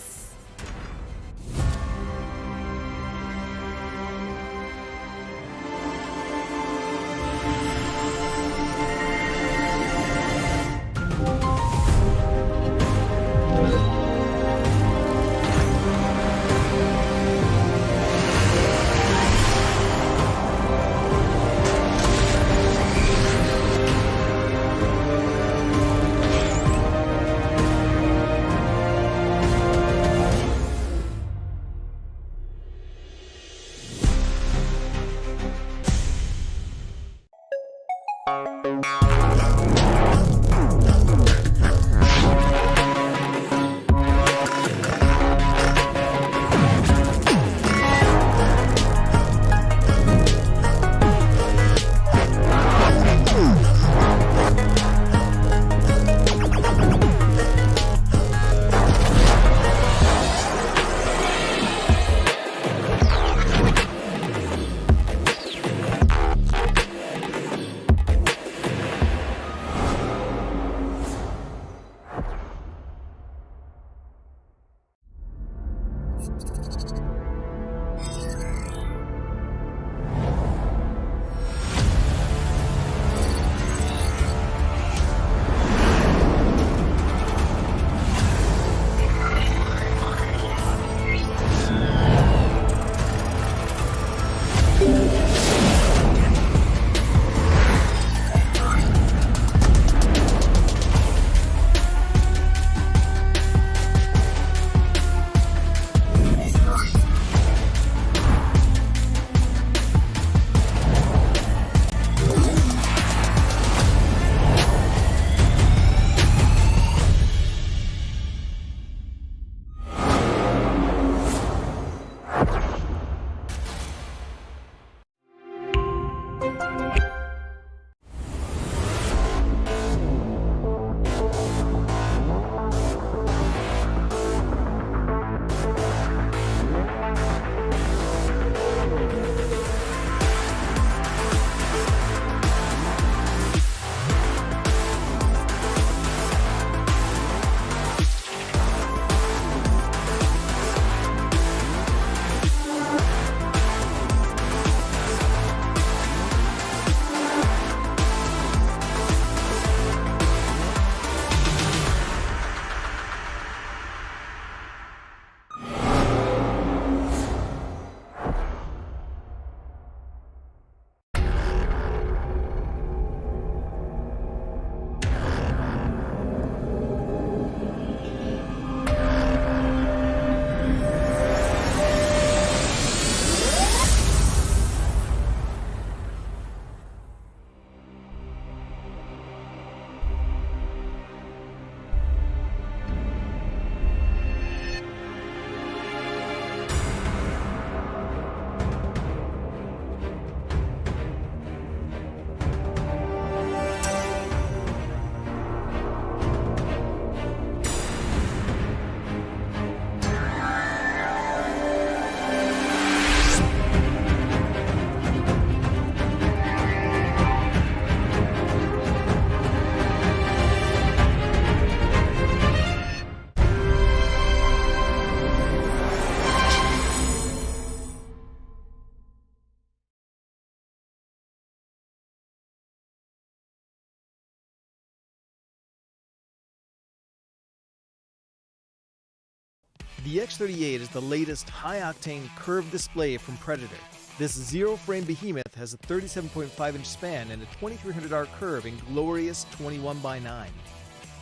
The X38 is the latest high-octane curved display from Predator. This zero-frame behemoth has a 37.5-inch span and a 2300R curve in glorious 21:9,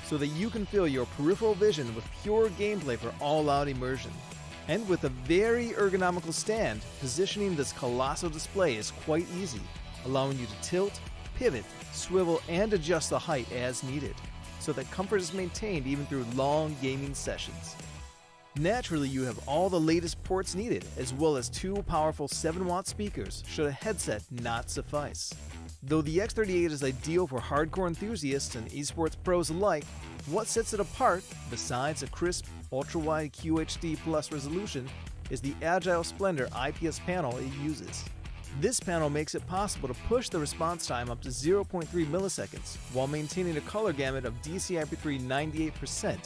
so that you can fill your peripheral vision with pure gameplay for all-out immersion. And with a very ergonomical stand, positioning this colossal display is quite easy, allowing you to tilt, pivot, swivel, and adjust the height as needed, so that comfort is maintained even through long gaming sessions. Naturally, you have all the latest ports needed, as well as two powerful 7-watt speakers should a headset not suffice. Though the X38 is ideal for hardcore enthusiasts and esports pros alike, what sets it apart, besides a crisp, ultra-wide QHD Plus resolution, is the Agile Splendor IPS panel it uses. This panel makes it possible to push the response time up to 0.3 milliseconds while maintaining a color gamut of DCI-P3 98%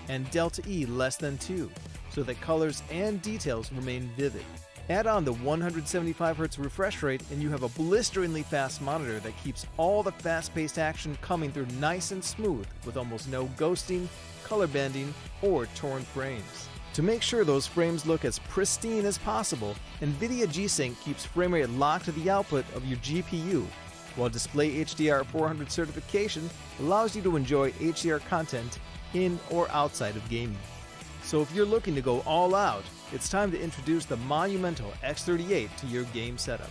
and Delta E less than 2, so that colors and details remain vivid. Add on the 175Hz refresh rate and you have a blisteringly fast monitor that keeps all the fast-paced action coming through nice and smooth with almost no ghosting, color bending, or torn frames. To make sure those frames look as pristine as possible, NVIDIA G-Sync keeps frame rate locked to the output of your GPU, while Display HDR 400 certification allows you to enjoy HDR content in or outside of gaming. So if you're looking to go all out, it's time to introduce the monumental X38 to your game setup.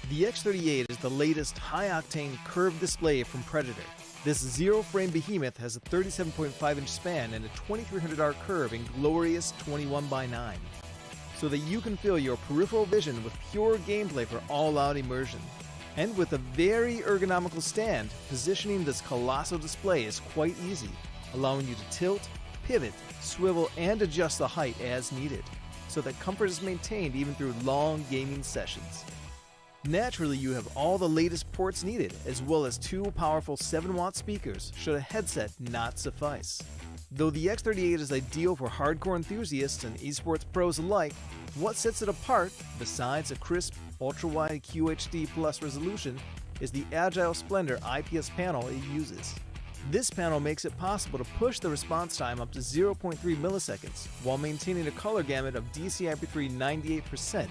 The X38 is the latest high-octane curved display from Predator. This zero-frame behemoth has a 37.5-inch span and a 2300R curve in glorious 21:9, so that you can fill your peripheral vision with pure gameplay for all-out immersion. And with a very ergonomical stand, positioning this colossal display is quite easy, allowing you to tilt, pivot, swivel, and adjust the height as needed, so that comfort is maintained even through long gaming sessions. Naturally, you have all the latest ports needed, as well as two powerful 7-watt speakers should a headset not suffice. Though the X38 is ideal for hardcore enthusiasts and esports pros alike, what sets it apart, besides a crisp, ultra-wide QHD Plus resolution, is the Agile Splendor IPS panel it uses. This panel makes it possible to push the response time up to 0.3 milliseconds, while maintaining a color gamut of DCI-P3 98%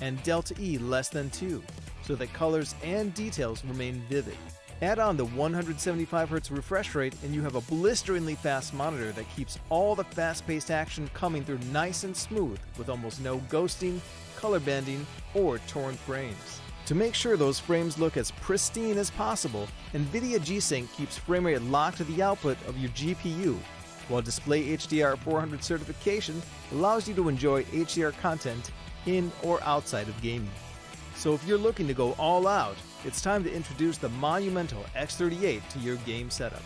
and Delta E less than 2, so that colors and details remain vivid. Add on the 175Hz refresh rate and you have a blisteringly fast monitor that keeps all the fast-paced action coming through nice and smooth with almost no ghosting, color bending, or torn frames. To make sure those frames look as pristine as possible, NVIDIA G-Sync keeps frame rate locked to the output of your GPU, while Display HDR 400 certification allows you to enjoy HDR content in or outside of gaming. So if you're looking to go all out, it's time to introduce the monumental X38 to your game setup.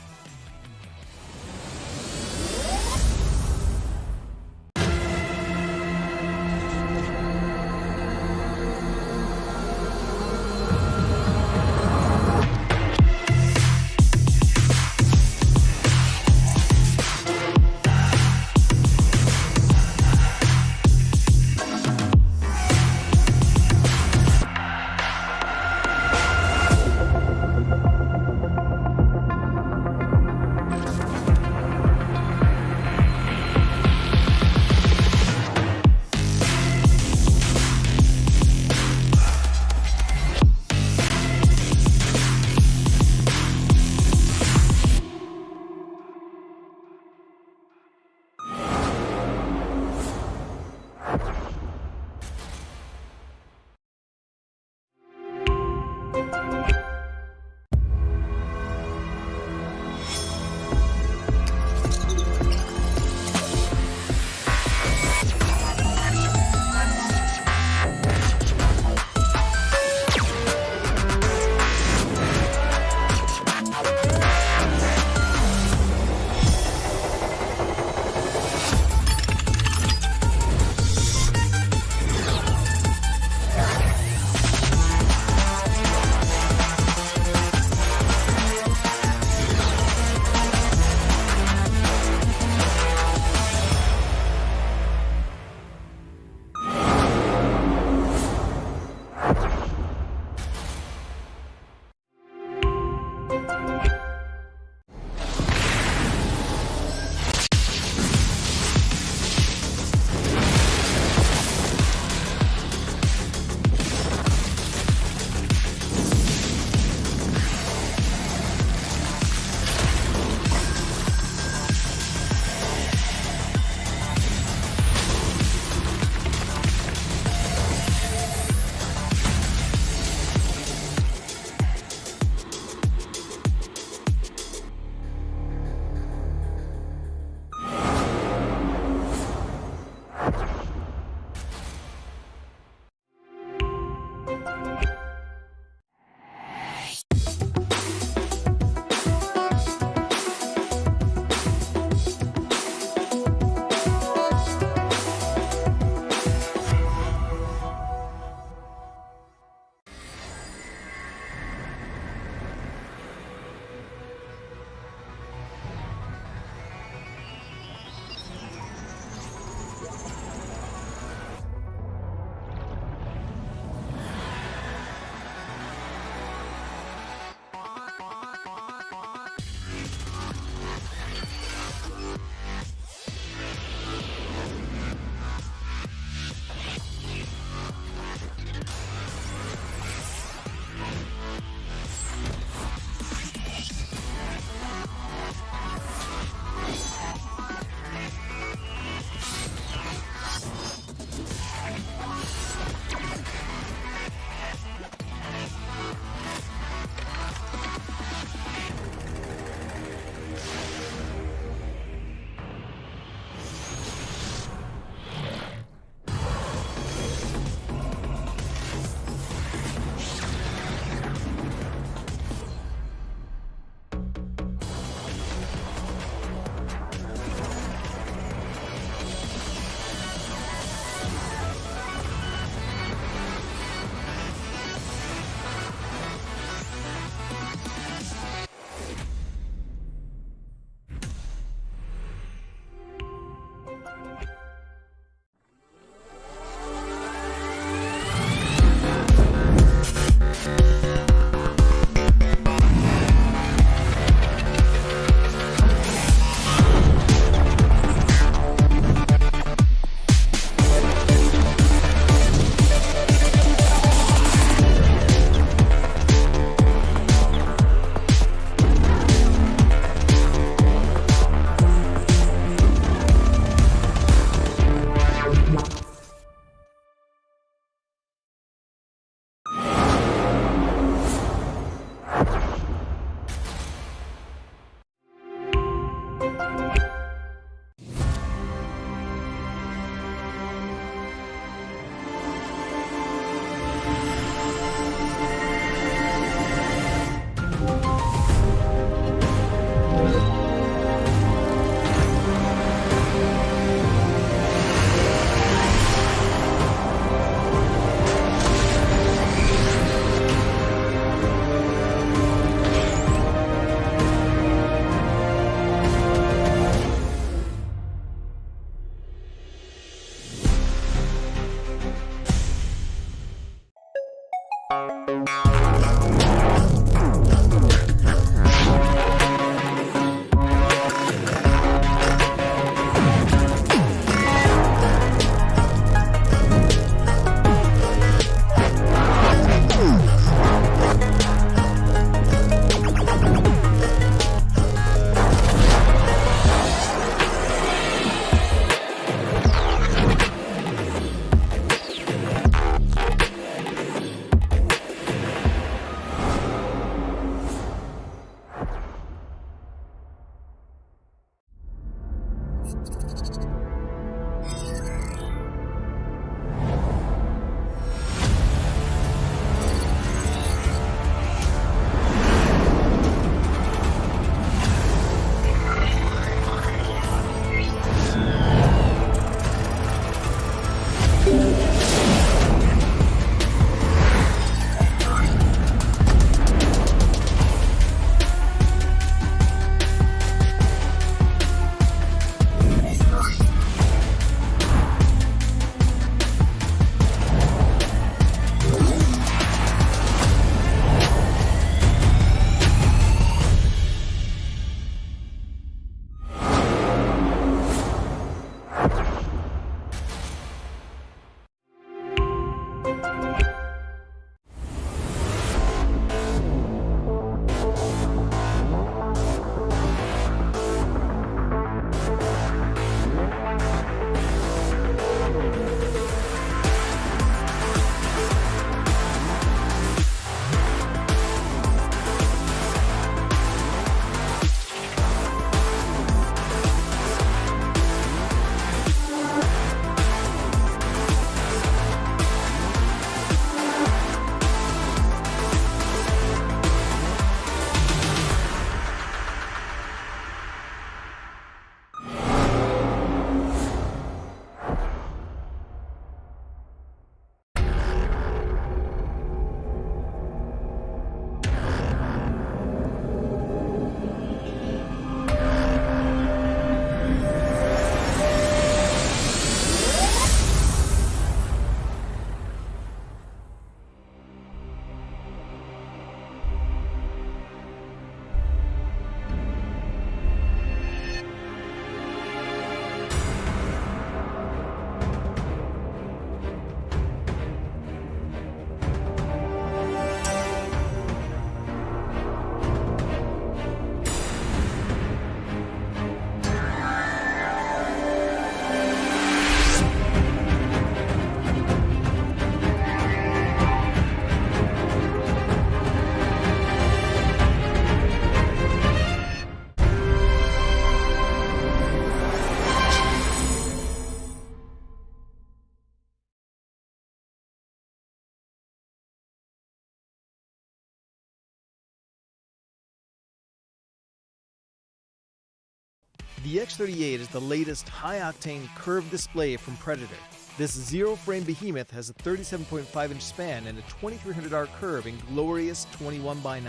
The X38 is the latest high-octane curved display from Predator. This zero-frame behemoth has a 37.5-inch span and a 2300R curve in glorious 21:9,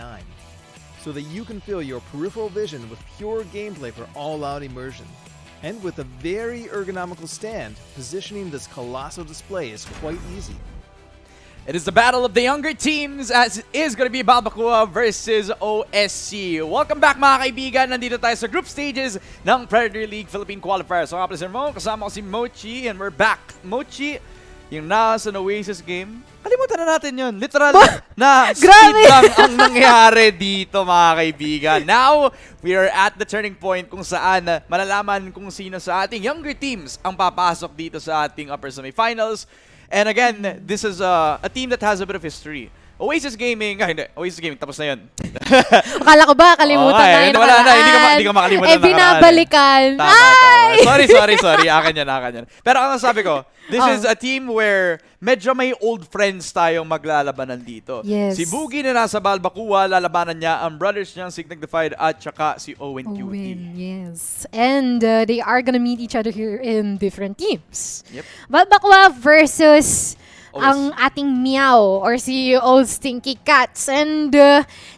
so that you can fill your peripheral vision with pure gameplay for all-out immersion. And with a very ergonomical stand, positioning this colossal display is quite easy. It is the battle of the younger teams as it is going to be Balbacua versus OSC. Welcome back mga kaibigan. Nandito tayo sa group stages ng Predator League Philippine Qualifiers. So nga pala si Mo, kasama ko si Mochi and we're back. Mochi, yung nasa Oasis game, kalimutan na natin yun. Literal na speed lang ang nangyari dito mga kaibigan. Now, we are at the turning point kung saan malalaman kung sino sa ating younger teams ang papasok dito sa ating upper semifinals. And again, this is a team that has a bit of history. Oasis Gaming, hindi. Oasis Gaming, tapos na yun. Akala ko ba, kalimutan na yun. Wala na, hindi ka makalimutan na binabalikan. Tama. Sorry. Akin yan. Pero ang sabi ko, this is a team where medyo may old friends tayong maglalabanan dito. Yes. Si Boogie na nasa Balbacua, lalabanan niya ang brothers niyang Signified at saka si Owen Cutie. Yes. And they are gonna meet each other here in different teams. Yep. Balbacua versus OS. ang ating Meow or si Old Stinky Cats. And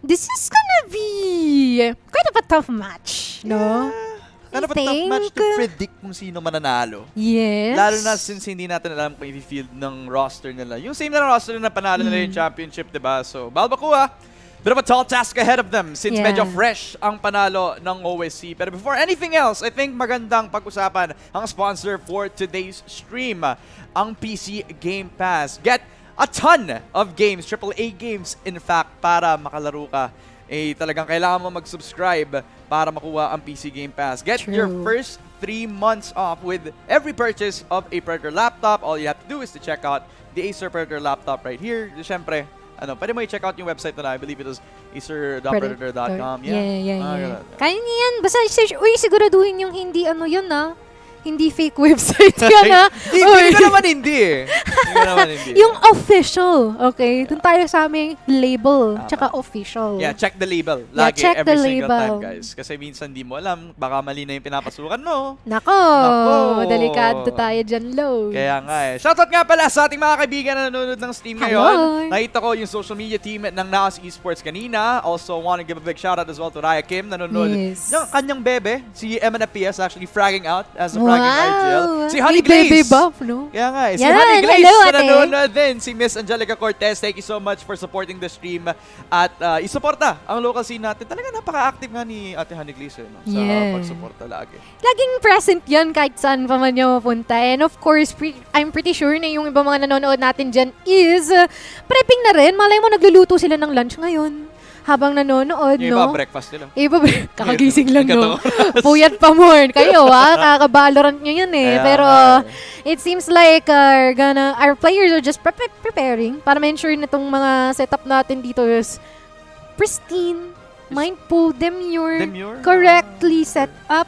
this is gonna be quite of a tough match, no? Ano ba tough match to predict kung sino mananalo? Yes. Lalo na since hindi natin alam kung i-field ng roster nila. Yung same na roster na panalo nila yung championship, diba? So, Balbacua, bit of a tall task ahead of them since medyo fresh ang panalo ng OSC. Pero before anything else, I think magandang pag-usapan ang sponsor for today's stream, ang PC Game Pass. Get a ton of games, AAA games in fact, para makalaro ka. Talagang kailangan mo mag-subscribe para makuha ang PC Game Pass. Get your first 3 months off with every purchase of a Predator laptop. All you have to do is to check out the Acer Predator laptop right here. Siyempre, pwede mo i-check out yung website na I believe it was acer.predator.com. Yeah. Kaya niyan. Basta siguraduhin yung hindi hindi fake website yan Hindi ko naman hindi. Yung official, okay? Doon tayo sa aming label, tsaka official. Yeah, check the label. Lagi, check every the single label. time, guys. Kasi minsan di mo alam, baka mali na yung pinapasukan mo. Nako, delikado tayo dyan, low. Kaya nga Shoutout nga pala sa ating mga kaibigan na nanonood ng stream ngayon. Nakita ko yung social media team ng Naos Esports kanina. Also, want to give a big shoutout as well to Raya Kim, nanonood. Yung kanyang bebe, si MNFPS actually fragging out as a fragging RGL. Si Honey Glaze. Buff, no? Kaya nga si Honey Glaze nanonood din. Si Miss Angelica Cortez, thank you so much for supporting the stream. At isuporta ang local scene natin. Talaga napaka-active nga ni Ate Honey Glaze sa pagsuporta lagi. Laging present yan kahit saan pa man niya mapunta. And of course, I'm pretty sure na yung ibang mga nanonood natin dyan is prepping na rin. Malay mo nagluluto sila ng lunch ngayon. Habang nanonood, yung iba breakfast nila. Kakagising lang, no? Puyat pa more. Kayo, kaka-Valorant nyo yun Pero, it seems like our players are just preparing para ma-ensure na itong mga setup natin dito is pristine, mindful, demure, correctly set up.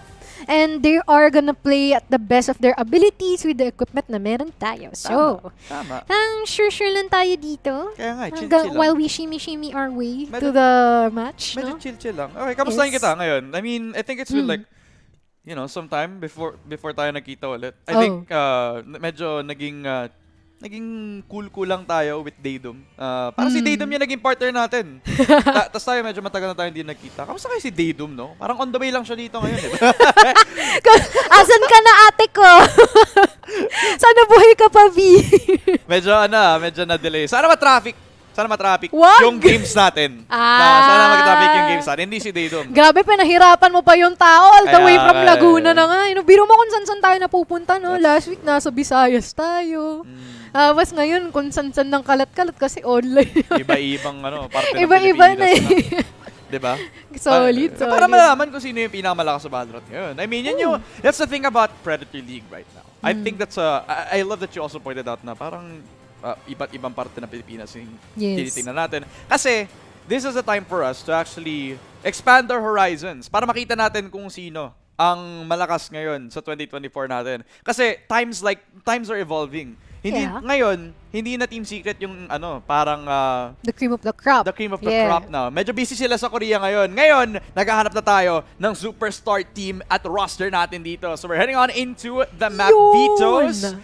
And they are gonna play at the best of their abilities with the equipment na meron tayo. So, tama. Sure lang tayo dito. Kaya nga, chill lang. While we shimmy our way to the match. Medyo chill lang. Okay, kamustahin kita ngayon? I mean, I think it's been like, sometime before tayo nagkita ulit. I think medyo naging cool lang tayo with Daydom. Parang si Daydom yung naging partner natin. Tapos tayo medyo matagal na tayo hindi nagkita. Kamusta kayo si Daydom, no? Parang on the way lang siya dito ngayon. Asan ka na, ate ko? Sana buhay ka pa, V. medyo na-delay. Sana ma-traffic Wag! yung games natin. Sana mag-traffic yung games natin. Hindi si Daydom. Grabe, pinahirapan mo pa yung tao all the way from Laguna na nga. Biro mo kung saan tayo napupunta, no? Last week, nasa Visayas tayo. Mas ngayon, kung saan ng kalat-kalat kasi online. Iba-ibang parte ng Iba-iba na Diba? Solid. Para malaman kung sino yung pinakamalakas sa Valorant ngayon. I mean, that's the thing about Predator League right now. I think I love that you also pointed out na parang iba't ibang parte ng Pilipinas yung tinitingnan natin. Kasi, this is a time for us to actually expand our horizons para makita natin kung sino ang malakas ngayon sa 2024 natin. Kasi times are evolving. Ngayon, hindi na team secret yung parang the cream of the crop. The cream of the crop na. Medyo busy sila sa Korea ngayon. Ngayon, naghahanap na tayo ng superstar team at roster natin dito. So we're heading on into the map vetoes.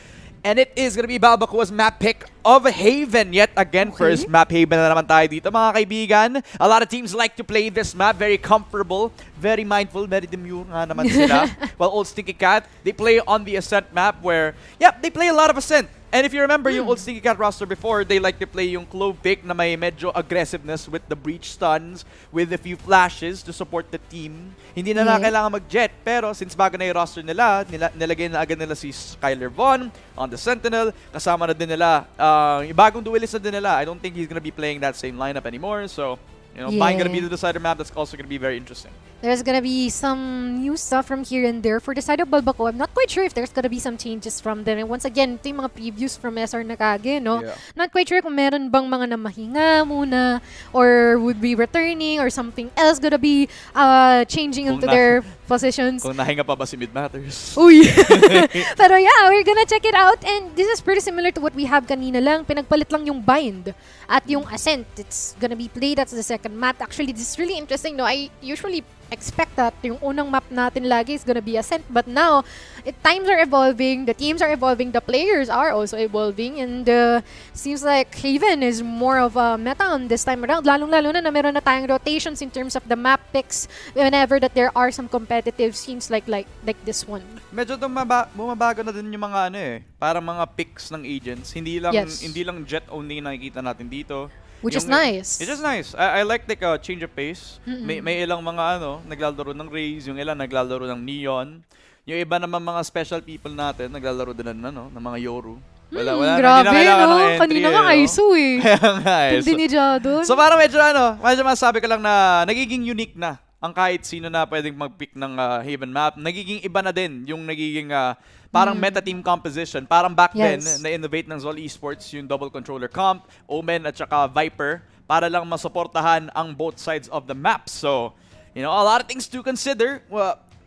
And it is gonna be Balbacoa's map pick of Haven. Yet again, first map Haven na naman tayo dito, mga kaibigan. A lot of teams like to play this map. Very comfortable, very mindful, very demure nga naman sila. While Old Stinky Cat, they play on the Ascent map where, they play a lot of Ascent. And if you remember yung Old Stinky Cat roster before, they like to play yung Clove Pick na may medyo aggressiveness with the breach stuns, with a few flashes to support the team. Hindi na kailangan mag-jet, pero since bago na yung roster nila, nilagay na agad nila si Skyler Vaughn on the Sentinel. Kasama na din nila, yung bagong duelist na din nila. I don't think he's gonna be playing that same lineup anymore. So, Buying gonna be the decider map. That's also gonna be very interesting. There's gonna be some new stuff from here and there for the side of Balbacoa. I'm not quite sure if there's gonna be some changes from them. And once again, ito yung mga previews from SR Nakage, no? Yeah. Not quite sure kung meron bang mga namahinga muna or would be returning or something else gonna be changing into their positions. Kung nahinga pa ba si Mid Matters? Uy! Pero yeah, we're gonna check it out. And this is pretty similar to what we have kanina lang. Pinagpalit lang yung Bind at yung Ascent. It's gonna be played as the second map. Actually, this is really interesting, no? I usually expect that yung unang map natin lagi is gonna be Ascent, but now times are evolving, the teams are evolving, the players are also evolving, and seems like Haven is more of a meta on this time around, lalong-lalo na meron na tayong rotations in terms of the map picks whenever that there are some competitive scenes like this one. Medyo bumabago na din yung mga parang mga picks ng agents, hindi lang jet only nakikita natin dito. Which is nice. It's just nice. I like a change of pace. May ilang mga naglalaro ng Raze, yung ilang naglalaro ng Neon. Yung iba naman mga special people natin naglalaro din ng mga Yoru. Wala grabe, no? Kanina nga ISO eh. Hindi ni Jadon. So parang medyo masasabi ko lang na nagiging unique na ang kahit sino na pwedeng mag-pick ng Haven map. Nagiging iba na din yung nagiging parang meta-team composition. Parang back then, na-innovate ng Zol Esports yung double controller comp, Omen at saka Viper para lang masuportahan ang both sides of the map. So, a lot of things to consider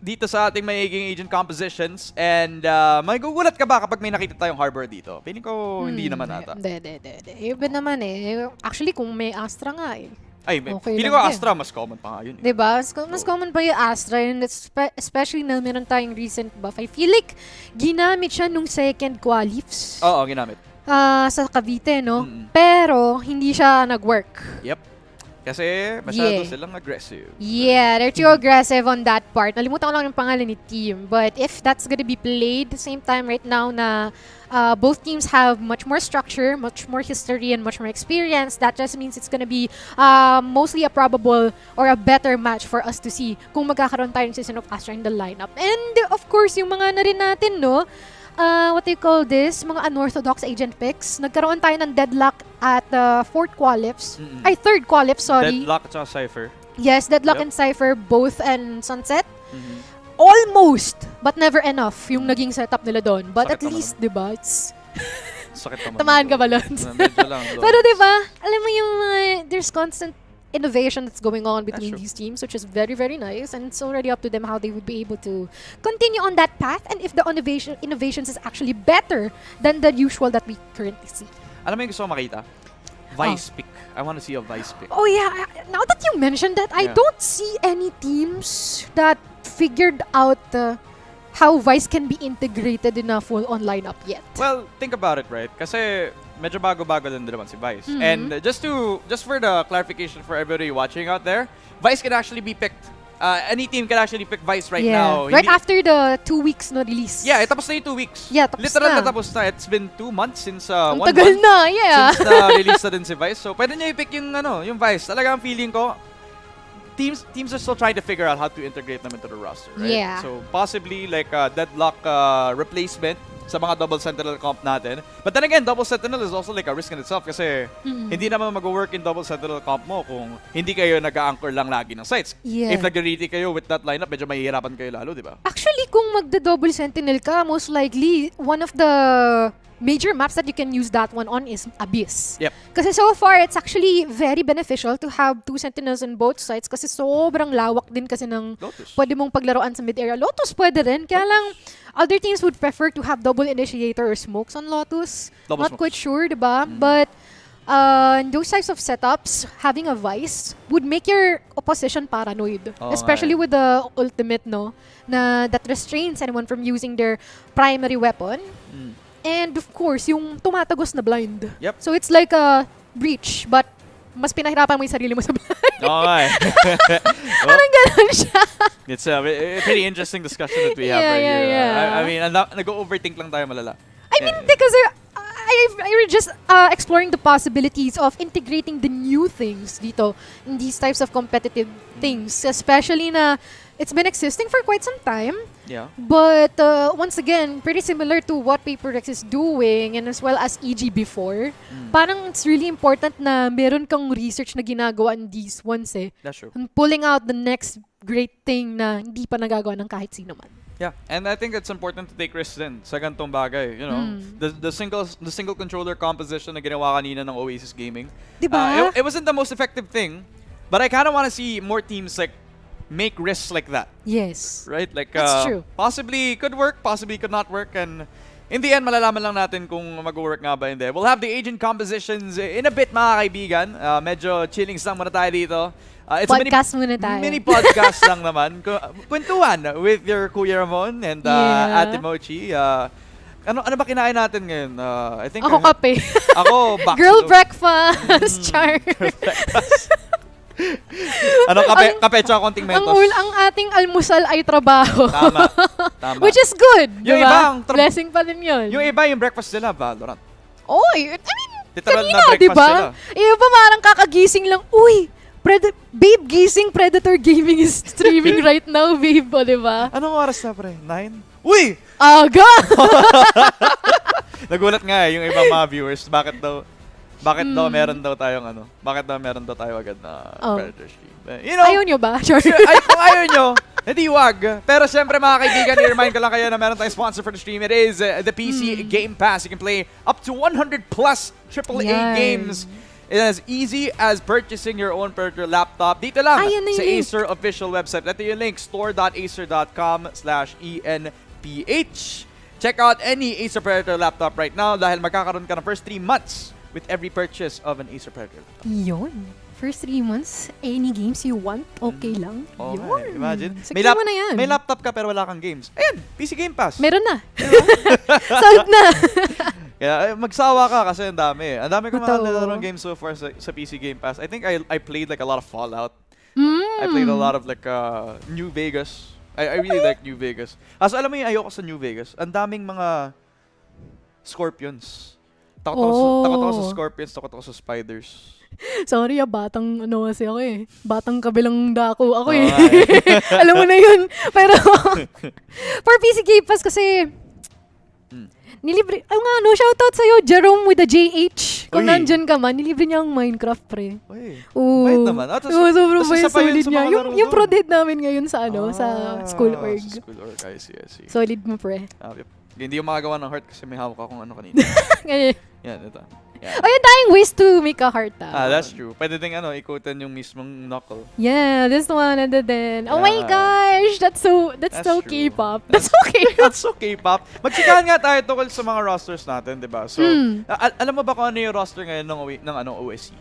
dito sa ating magiging agent compositions. And magugulat ka ba kapag may nakita tayong Harbor dito? Piling ko hindi naman ata. Hindi. Iba naman eh. Actually, kung may Astra nga eh. Ay, feeling ko Astra, mas common pa nga yun. Diba? Mas common pa yung Astra, and especially na meron tayong recent buff. I feel like ginamit siya nung second qualifs. Oo, ginamit. Sa Cavite, no? Pero, hindi siya nag-work. Yep. Kasi masyado silang aggressive. Yeah, they're too aggressive on that part. Nalimutan ko lang yung pangalan ni team. But if that's gonna be played the same time right now na both teams have much more structure, much more history, and much more experience, that just means it's gonna be mostly a probable or a better match for us to see kung magkakaroon tayo ng Season of Astra in the lineup. And of course, yung mga na rin natin, no? What do you call this? Mga unorthodox agent picks. Nagkaroon tayo ng deadlock at fourth qualifs. Ay, third qualif, sorry. Deadlock at Cypher. Yes, Deadlock and Cypher, both and Sunset. Almost, but never enough yung naging setup nila doon. But Sakit at least, di ba, it's... Sakit naman. Tamaan ka ba, Lons? Medyo lang. Pero di ba, alam mo yung there's constant innovation that's going on between these teams, which is very, very nice, and it's already up to them how they would be able to continue on that path, and if the innovations is actually better than the usual that we currently see. Alam mo yung gusto ko makita? Vice pick. I want to see a Vice pick. Oh yeah, now that you mentioned that, I don't see any teams that figured out how Vice can be integrated in a full-on lineup yet. Well, think about it, right? Kasi medyo bago-bago din naman si Vice. And just for the clarification for everybody watching out there, Vice can actually be picked. Any team can actually pick Vice right now. Right after the 2 weeks no release. Yeah, tapos na yung 2 weeks. Yeah, tapos Literal na. tapos na. It's been 2 months since Ang 1 tagal month. na, yeah. Since na-release na din si Vice. So, pwede niya i-pick yung Vice. Talagang feeling ko, teams are still trying to figure out how to integrate them into the roster, right? Yeah. So, possibly like a Deadlock replacement sa mga double sentinel comp natin. But then again, double sentinel is also like a risk in itself kasi hindi naman mag-work in double sentinel comp mo kung hindi kayo nag-anchor lang lagi ng sites. Yeah. If nag-retake kayo with that lineup, medyo mahihirapan kayo lalo, di ba? Actually, kung magda-double sentinel ka, most likely, one of the major maps that you can use that one on is Abyss. Yep. Kasi so far, it's actually very beneficial to have 2 sentinels on both sides kasi sobrang lawak din kasi ng Lotus. pwede mong paglaruan sa mid-area. Lotus pwede rin, kaya lang other teams would prefer to have double initiator or smokes on Lotus. Double Not smokes. quite sure, diba? But in those types of setups, having a Vice would make your opposition paranoid. Oo Especially nga eh. with the ultimate, no? Na that restrains anyone from using their primary weapon. And of course, yung tumatagos na blind. Yep. So it's like a breach, but mas pinahirapan mo yung sarili mo sa blind. Oo nga eh. Well, Parang ganun siya. it's a pretty interesting discussion that we have right here. Yeah. I mean, nag-overthink lang tayo malala. I mean, because I were just exploring the possibilities of integrating the new things dito in these types of competitive things, especially na it's been existing for quite some time. Yeah. But once again, pretty similar to what PaperX is doing and as well as EG before. Parang it's really important na meron kang research na ginagawa in these ones eh. That's true. And pulling out the next great thing na hindi pa nagagawa ng kahit sino man. Yeah, and I think it's important to take risks din sa gantong bagay, you know. The single controller composition na ginawa kanina ng Oasis Gaming. Diba? It wasn't the most effective thing, but I kind of want to see more teams like make risks like that, Yes. right? Like That's true. possibly could work, possibly could not work, and in the end malalaman lang natin kung mag-work nga ba hindi. We'll have the agent compositions in a bit, mga kaibigan. Medyo chilling lang muna tayo dito. It's Podcast a muna tayo. mini podcast lang naman. Kwentuhan with your Kuya Ramon and Ate Mochi. Ano ba kinain natin ngayon? I think Ako kape. Ako back Girl breakfast. Char. Kape tsaka konting mentos. Ang ating almusal ay trabaho. Tama. Which is good. Yung diba? iba, ang Blessing pa din yun. Yung iba, yung breakfast nila, Valorant. Oy, I mean, Literal na kanina, breakfast diba? sila. Yung iba parang kakagising lang, uy, babe gising, Predator Gaming is streaming right now, babe, o diba? Anong oras na, pre? 9? Uy! Aga! Nagulat nga yung ibang mga viewers. Bakit daw meron daw tayong bakit daw meron daw tayo agad na Predator stream? You know, Ayaw nyo ba? Sure. kung ayaw nyo, hindi wag. Pero syempre mga kaibigan, i-remind ko lang kayo na meron tayong sponsor for the stream. It is the PC Game Pass. You can play up to 100 plus AAA Yan. games. It is as easy as purchasing your own Predator laptop. Dito lang Ayan na sa yung link. Acer official website. Ito yung link, store.acer.com/ENPH. Check out any Acer Predator laptop right now dahil magkakaroon ka ng first 3 months with every purchase of an Acer Predator laptop. Yun. First 3 months, any games you want, okay lang. Okay, Yun. imagine. Secure mo na yan. May laptop ka pero wala kang games. Ayan, PC Game Pass. Meron na. Sold na. Kaya magsawa ka kasi ang dami. Ang dami ko mga Totoo. nilarong games so far sa PC Game Pass. I think I played like a lot of Fallout. I played a lot of like New Vegas. I really like New Vegas. So alam mo yung ayoko sa New Vegas. Ang daming mga scorpions. Takot ako sa scorpions, takot ako sa spiders. Sorry batang kasi ako eh. Batang kabilang dako ako eh. Okay. Alam mo na yun. Pero, for PC Game Pass kasi, nilibre, shoutout sa'yo, Jerome with the JH. Kung Uy. nandyan ka man, nilibre niya ang Minecraft, pre. Uy, Oo. bait naman. Sobrang tas bait, isa pa yun solid sa niya. mga laro Yung doon. pro-dead namin ngayon sa sa school org. Sa school org, I see. Solid mo, pre. Yep. Hindi yung makagawa ng heart kasi may hawak akong kanina. Ganyan. Yan, ito. O yun tayong ways to make a heart. That's true. Pwede ding ikutan yung mismong knuckle. Yeah, this one and then. Oh my Yeah. gosh, that's so True. K-pop. That's okay. That's so K-pop. Magsikahan nga tayo tungkol sa mga rosters natin, di ba? So, alam mo ba kung ano yung roster ngayon ng OSC?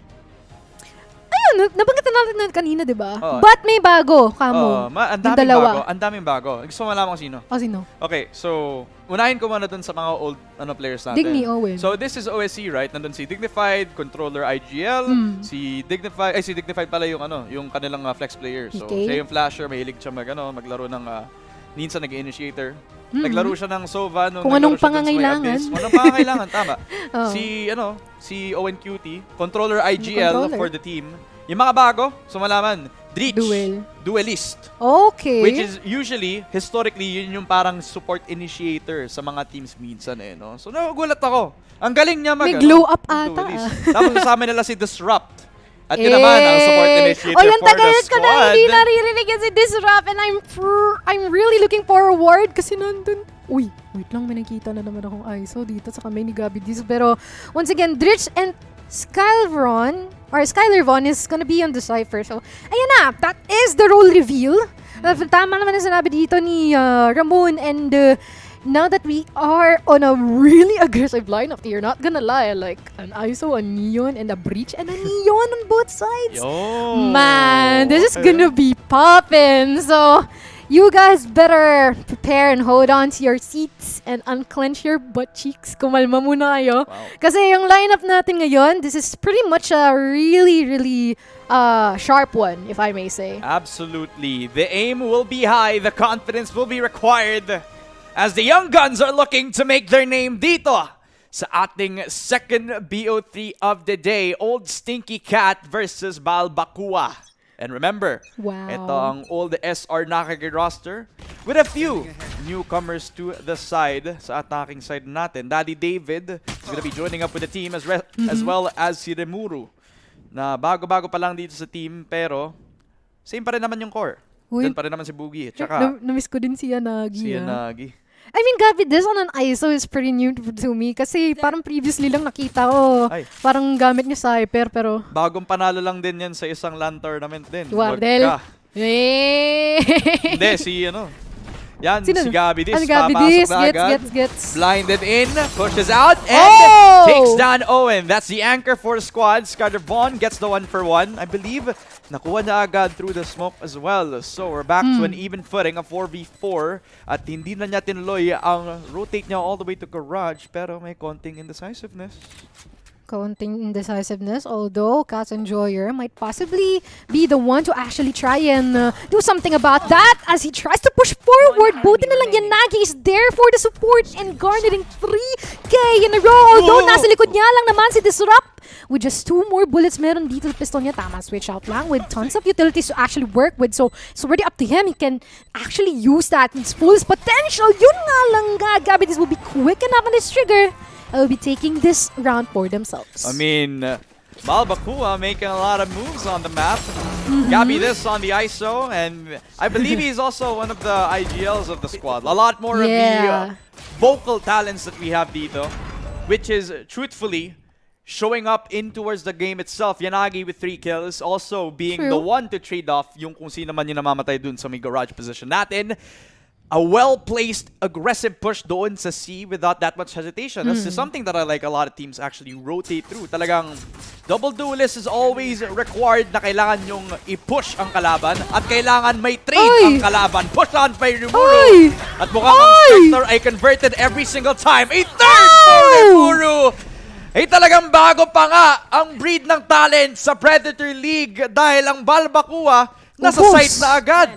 Ayun, nabanggit na natin kanina, di ba? Oo. But may bago, kamo. Ang Yung daming dalawa. bago. Ang daming bago. Gusto mo malaman kung sino? O sino? Okay, so, unahin ko muna dun sa mga old players natin. Digni Owen. So, this is OSC, right? Nandun si Dignified, Controller IGL, si Dignified pala yung kanilang flex player. So, Okay. siya yung flasher, mahilig siya maglaro ng minsan nag-initiator. Naglaro siya ng Sova nung Kung anong naglaro siya dun sa may pangangailangan. Abyss. Kung anong pangangailangan, tama. Oo. Si Owen Cutie, Controller IGL Controller. for the team. Yung mga bago, malaman, Dreach, Duelist. Okay. Which is usually, historically, yun yung parang support initiator sa mga teams minsan no? So nagugulat ako. Ang galing niya May glow up ata. Duelist. Tapos kasama nila si Disrupt. At yun naman, ang support initiator yung for the tagal ko na squad. hindi naririnig yan si Disrupt and I'm really looking forward kasi nandun. Uy, wait lang, may nakita na naman akong ISO dito sa kamay ni Gabby Diz. Pero, once again, Dritch and Skyler Von is gonna be on the Cypher. So, ayan na, that is the role reveal. Tama naman ang sinabi dito ni Ramon, and now that we are on a really aggressive lineup, you're not gonna lie, like an ISO, a Neon, and a Breach, and a Neon on both sides. Yo. Man, this is gonna be poppin'. So, you guys better prepare and hold on to your seats and unclench your butt cheeks. Kumalma muna kayo. Wow. Kasi yung lineup natin ngayon, this is pretty much a really, really sharp one, if I may say. Absolutely. The aim will be high. The confidence will be required as the young guns are looking to make their name dito sa ating second BO3 of the day. Old Stinky Cat versus Balbakua. And remember, Wow. ito ang old SR Nakagi roster with a few newcomers to the side, sa attacking side natin. Daddy David is gonna be joining up with the team as well as si Remuru, na bago-bago pa lang dito sa team, pero same pa rin naman yung core. Uy. Doon pa rin naman si Boogie. Tsaka Namiss ko din si Yanagi. si Yanagi. I mean, Gabby, this on an ISO is pretty new to me kasi parang previously lang nakita ko. Ay. Parang gamit niya Cypher, pero... Bagong panalo lang din yan sa isang LAN tournament din. Wardell. Wag ka. Hindi, si Yan, Sino? si Gabby Dis. Ano, Gabby Papasok Dis? na agad. Gets. Blinded in, pushes out, and Oh! takes down Owen. That's the anchor for the squad. Skyler Vaughn gets the 1-for-1. I believe nakuha na agad through the smoke as well. So we're back to an even footing, a 4v4. At hindi na niya tinuloy ang rotate niya all the way to garage, pero may konting indecisiveness. Counting indecisiveness, although Cat Enjoyer might possibly be the one to actually try and do something about that as he tries to push forward. Buti na lang Yanagi is there for the support and garnering 3K in a row. Although nasa likod niya lang naman si Disrupt. With just 2 more bullets meron dito sa pistol niya. Tama, switch out lang with tons of utilities to actually work with. So it's already up to him. He can actually use that in its fullest potential. Yun nga lang nga. Gabby, this will be quick enough on this trigger. Will be taking this round for themselves. I mean, Balbakua making a lot of moves on the map. Gabby this on the ISO, and I believe he's also one of the IGLs of the squad. A lot more of the vocal talents that we have dito, which is truthfully showing up in towards the game itself. Yanagi with 3 kills, also being the one to trade off yung kung sino man yung namamatay dun sa may garage position natin. A well-placed, aggressive push doon sa C without that much hesitation. This is something that I like a lot of teams actually rotate through. Talagang double duelist is always required na kailangan yung i-push ang kalaban at kailangan may trade ang kalaban. Push on by Remuru. At mukhang ang Spectre ay converted every single time. A third for Remuru! Ay talagang bago pa nga ang breed ng talent sa Predator League dahil ang Balbakua nasa site na agad.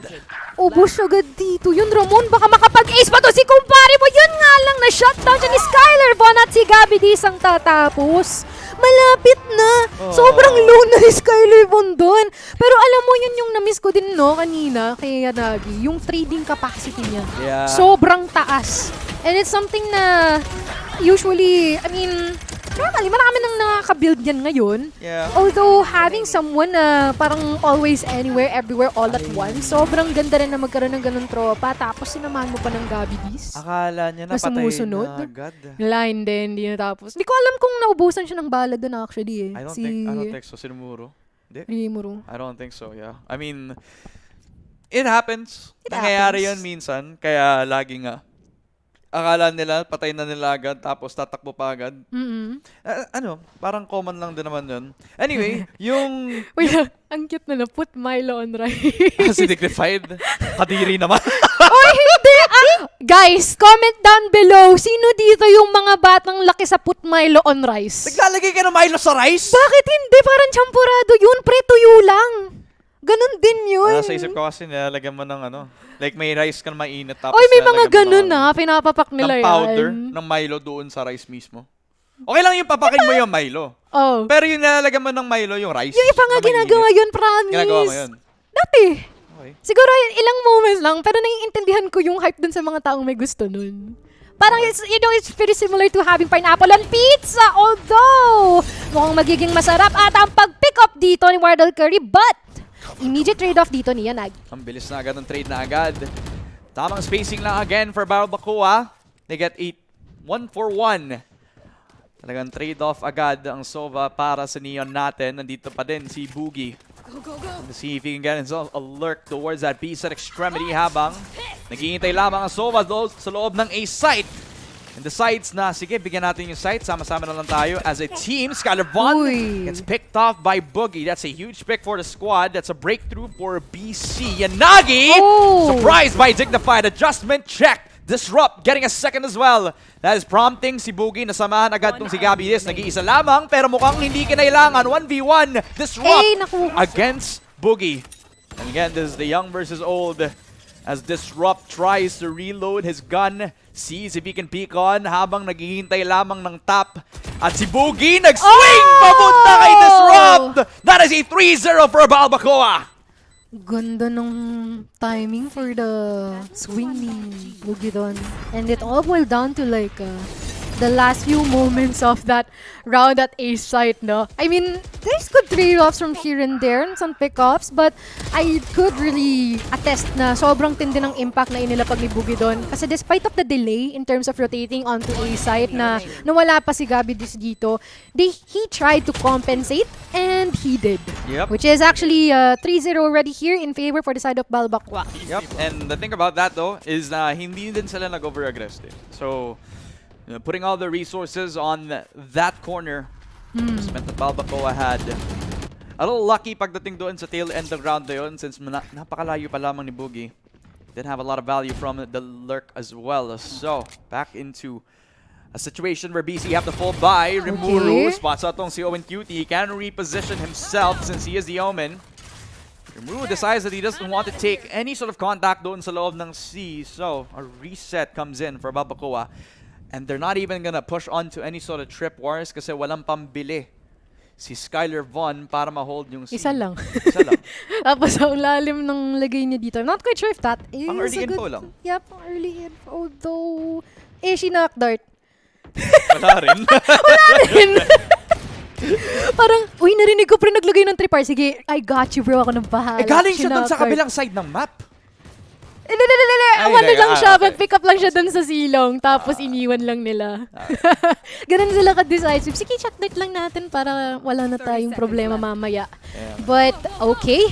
Ubus agad dito. Yun, Ramon, baka makapag-ace pa to si kumpare mo. Yun nga lang, na-shutdown siya ni Skyler Von at si Gabby Dis ang tatapos. Malapit na. Sobrang low na ni Skyler Von doon. Pero alam mo, yun yung na-miss ko din, no, kanina kay Yanagi. Yung trading capacity niya. Yeah. Sobrang taas. And it's something na usually, I mean, normally, marami nang nakaka-build yan ngayon. Yeah. Although, having someone na parang always, anywhere, everywhere, all at once, sobrang ganda rin na magkaroon ng ganun tropa. Tapos, sinamahan mo pa ng Gabby Dis. Akala niya Na napatay sumusunod. na agad. Line din, hindi natapos. Hindi ko alam kung naubusan siya ng bala doon actually. I don't think so. Sinumuro? Hindi? Rimuru. I don't think so, yeah. I mean, it happens. It Nangyayari happens. yun minsan. Kaya lagi nga. Akala nila, patay na nila agad, tapos tatakbo pa agad. Parang common lang din naman yun. Anyway, yung... Wait, ang cute na put Milo on rice. si Dignified. Kadiri naman. Oy, hindi! Guys, comment down below. Sino dito yung mga batang laki sa put Milo on rice? Naglalagay ka ng Milo sa rice? Bakit hindi? Parang champurado yun. Pre-tuyo lang. Ganon din yun. Nasa isip ko kasi nilalagyan mo ng like may rice ka na mainit tapos Oy, may mga nilalagyan mo ganon ng, na. Pinapapak nila ng yan. powder ng Milo doon sa rice mismo. Okay lang yung papakin mo yung Milo. Oh. Pero yung nilalagyan mo ng Milo, yung rice. Yung iba nga na mainit. ginagawa yun, promise. Ginagawa mo yun? Dati. Okay. Siguro ilang moments lang, pero naiintindihan ko yung hype dun sa mga taong may gusto nun. Parang, it's pretty similar to having pineapple on pizza. Although, mukhang magiging masarap at ang pag-pick up dito ni Wardell Curry. But, immediate trade-off dito ni Yanag. Ang bilis na agad ng trade na agad. Tamang spacing lang again for Balbakua. They get 1-for-1. Talagang trade-off agad ang Sova para sa Neon natin. Nandito pa din si Boogie. Let's see if he can get himself a lurk towards that B-side extremity habang naghihintay lamang ang Sova sa loob ng A-site. And decides na, sige, bigyan natin yung site. Sama-sama na lang tayo as a team. Skylar Von gets picked off by Boogie. That's a huge pick for the squad. That's a breakthrough for BC. Yanagi! Surprised by Dignified. Adjustment check. Disrupt, getting a second as well. That is prompting si Boogie na samahan agad tong si Gabby Dis. Nag-iisa lamang pero mukhang hindi kinailangan. 1v1 Disrupt against Boogie. And again, this is the young versus old. As Disrupt tries to reload his gun, sees if he can peek on habang naghihintay lamang ng top. At si Boogie nag-swing papunta kay Disrupt! That is a 3-0 for Balbacoa! Ganda ng timing for the swing ni Boogie doon. And it all boiled down to like the last few moments of that round at A site, no? I mean, there's good trade-offs from here and there and some pick-offs, but I could really attest na sobrang tindi ng impact na inilapag ni Boogie doon. Kasi despite of the delay in terms of rotating onto A site na nawala pa si Gabby Dis dito, he tried to compensate and he did. Yep. Which is actually 3-0 already here in favor for the side of Balbacua. Yep, and the thing about that though is na hindi din sila nag-over-aggressive. So, putting all the resources on that corner just meant that Balbacoa had a little lucky pagdating doon sa tail end of round na yun since napakalayo pa lamang ni Boogie. Didn't have a lot of value from the lurk as well. So, back into a situation where BC have to fall by. Rimuru spots out tong si Owen Cutie. He can reposition himself since he is the Omen. Rimuru decides that he doesn't want to take any sort of contact doon sa loob ng C. So, a reset comes in for Balbacoa. And they're not even gonna push on to any sort of trip wars kasi walang pambili si Skylar Von para ma-hold yung C. Isa lang. Isa lang. Tapos ang lalim ng lagay niya dito. Not quite sure if that is Pang early a info good... lang. Yeah, pang early info. Though, she knocked dart. Wala rin. Wala rin. Parang, uy, narinig ko pa rin naglagay ng tripar. Sige, I got you bro, ako nang bahala. Galing siya dun sa kabilang side ng map. Ano lang siya, mag-pick up lang siya dun sa silong, tapos iniwan lang nila. Ganun sila ka-decisive. Sige, checkmate lang natin para wala na tayong problema mamaya. But, okay.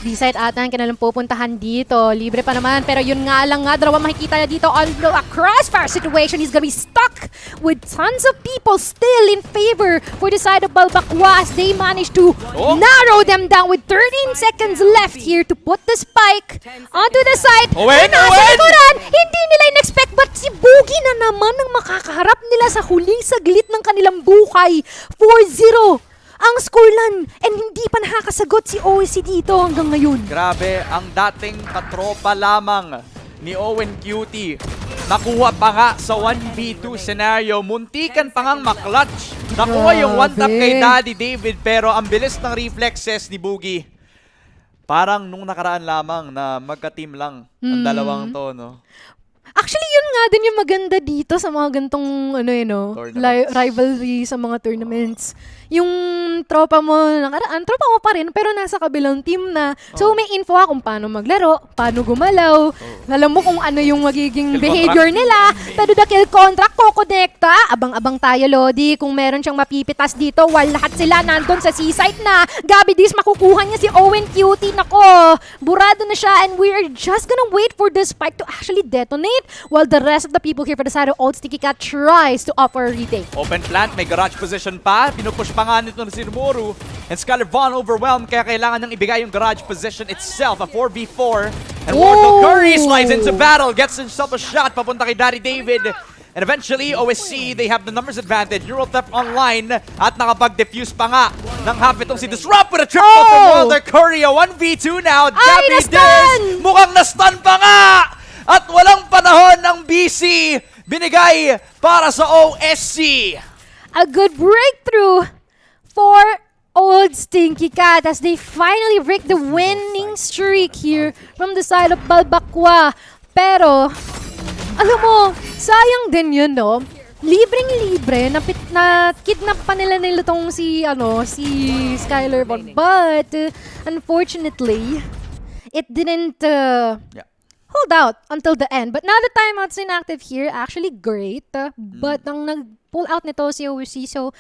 D-side ata ang kinalang pupuntahan dito. Libre pa naman, pero yun nga lang nga, dalawa makikita na dito on a crossfire situation. He's gonna be stuck with tons of people still in favor for the side of Balbacua as they manage to narrow them down with 13 seconds left here to put the spike onto the side. Owen! Hindi nila in-expect but si Boogie na naman ang makakaharap nila sa huling saglit ng kanilang buhay. 4-0 ang scoreline and hindi pa nakakasagot si OSC dito hanggang ngayon. Grabe, ang dating katropa lamang ni Owen Cutie. Nakuha pa nga sa 1v2 scenario. Muntikan pa ngang maklatch. Nakuha yung one tap kay Daddy David pero ang bilis ng reflexes ni Boogie. Parang nung nakaraan lamang na magka-team lang ang dalawang to, no? Actually, yun nga din yung maganda dito sa mga gantong rivalry sa mga tournaments. Yung tropa mo nakaraan, tropa mo pa rin pero nasa kabilang team na. So may info kung paano maglaro, paano gumalaw. Alam mo kung ano yung magiging behavior nila. Pero the kill contract ko konekta. Abang-abang tayo, Lodi. Kung meron siyang mapipitas dito while lahat sila nandun sa C-site na. Gabby Dis, makukuha niya si Owen Cutie. Nako, burado na siya and we're just gonna wait for the spike to actually detonate while the rest of the people here for the side of Old Sticky Cat tries to offer a retake. Open plant, may garage position pa. Pinupush pa nga nito na si Rimuru. And Skylar Von overwhelmed kaya kailangan niyang ibigay yung garage position itself. A 4v4. And Mortal Curry slides into battle. Gets himself a shot papunta kay Daddy David. And eventually, OSC, they have the numbers advantage. Neural Theft online at nakapag-defuse pa nga ng half itong si Disrupt with a triple from Mortal Curry. A 1v2 now. Gabby Diz mukhang na-stun pa nga! At walang panahon ng BC binigay para sa OSC. A good breakthrough for Old Stinky Cat as they finally break the winning streak here from the side of Balbacua. Pero, alam mo, sayang din yun, no? Libreng-libre, na kidnap pa nila tong si Skylar Von. But, unfortunately, it didn't... hold out until the end. But now the timeouts inactive here, actually great. But ang nag-pull out nito si OC, so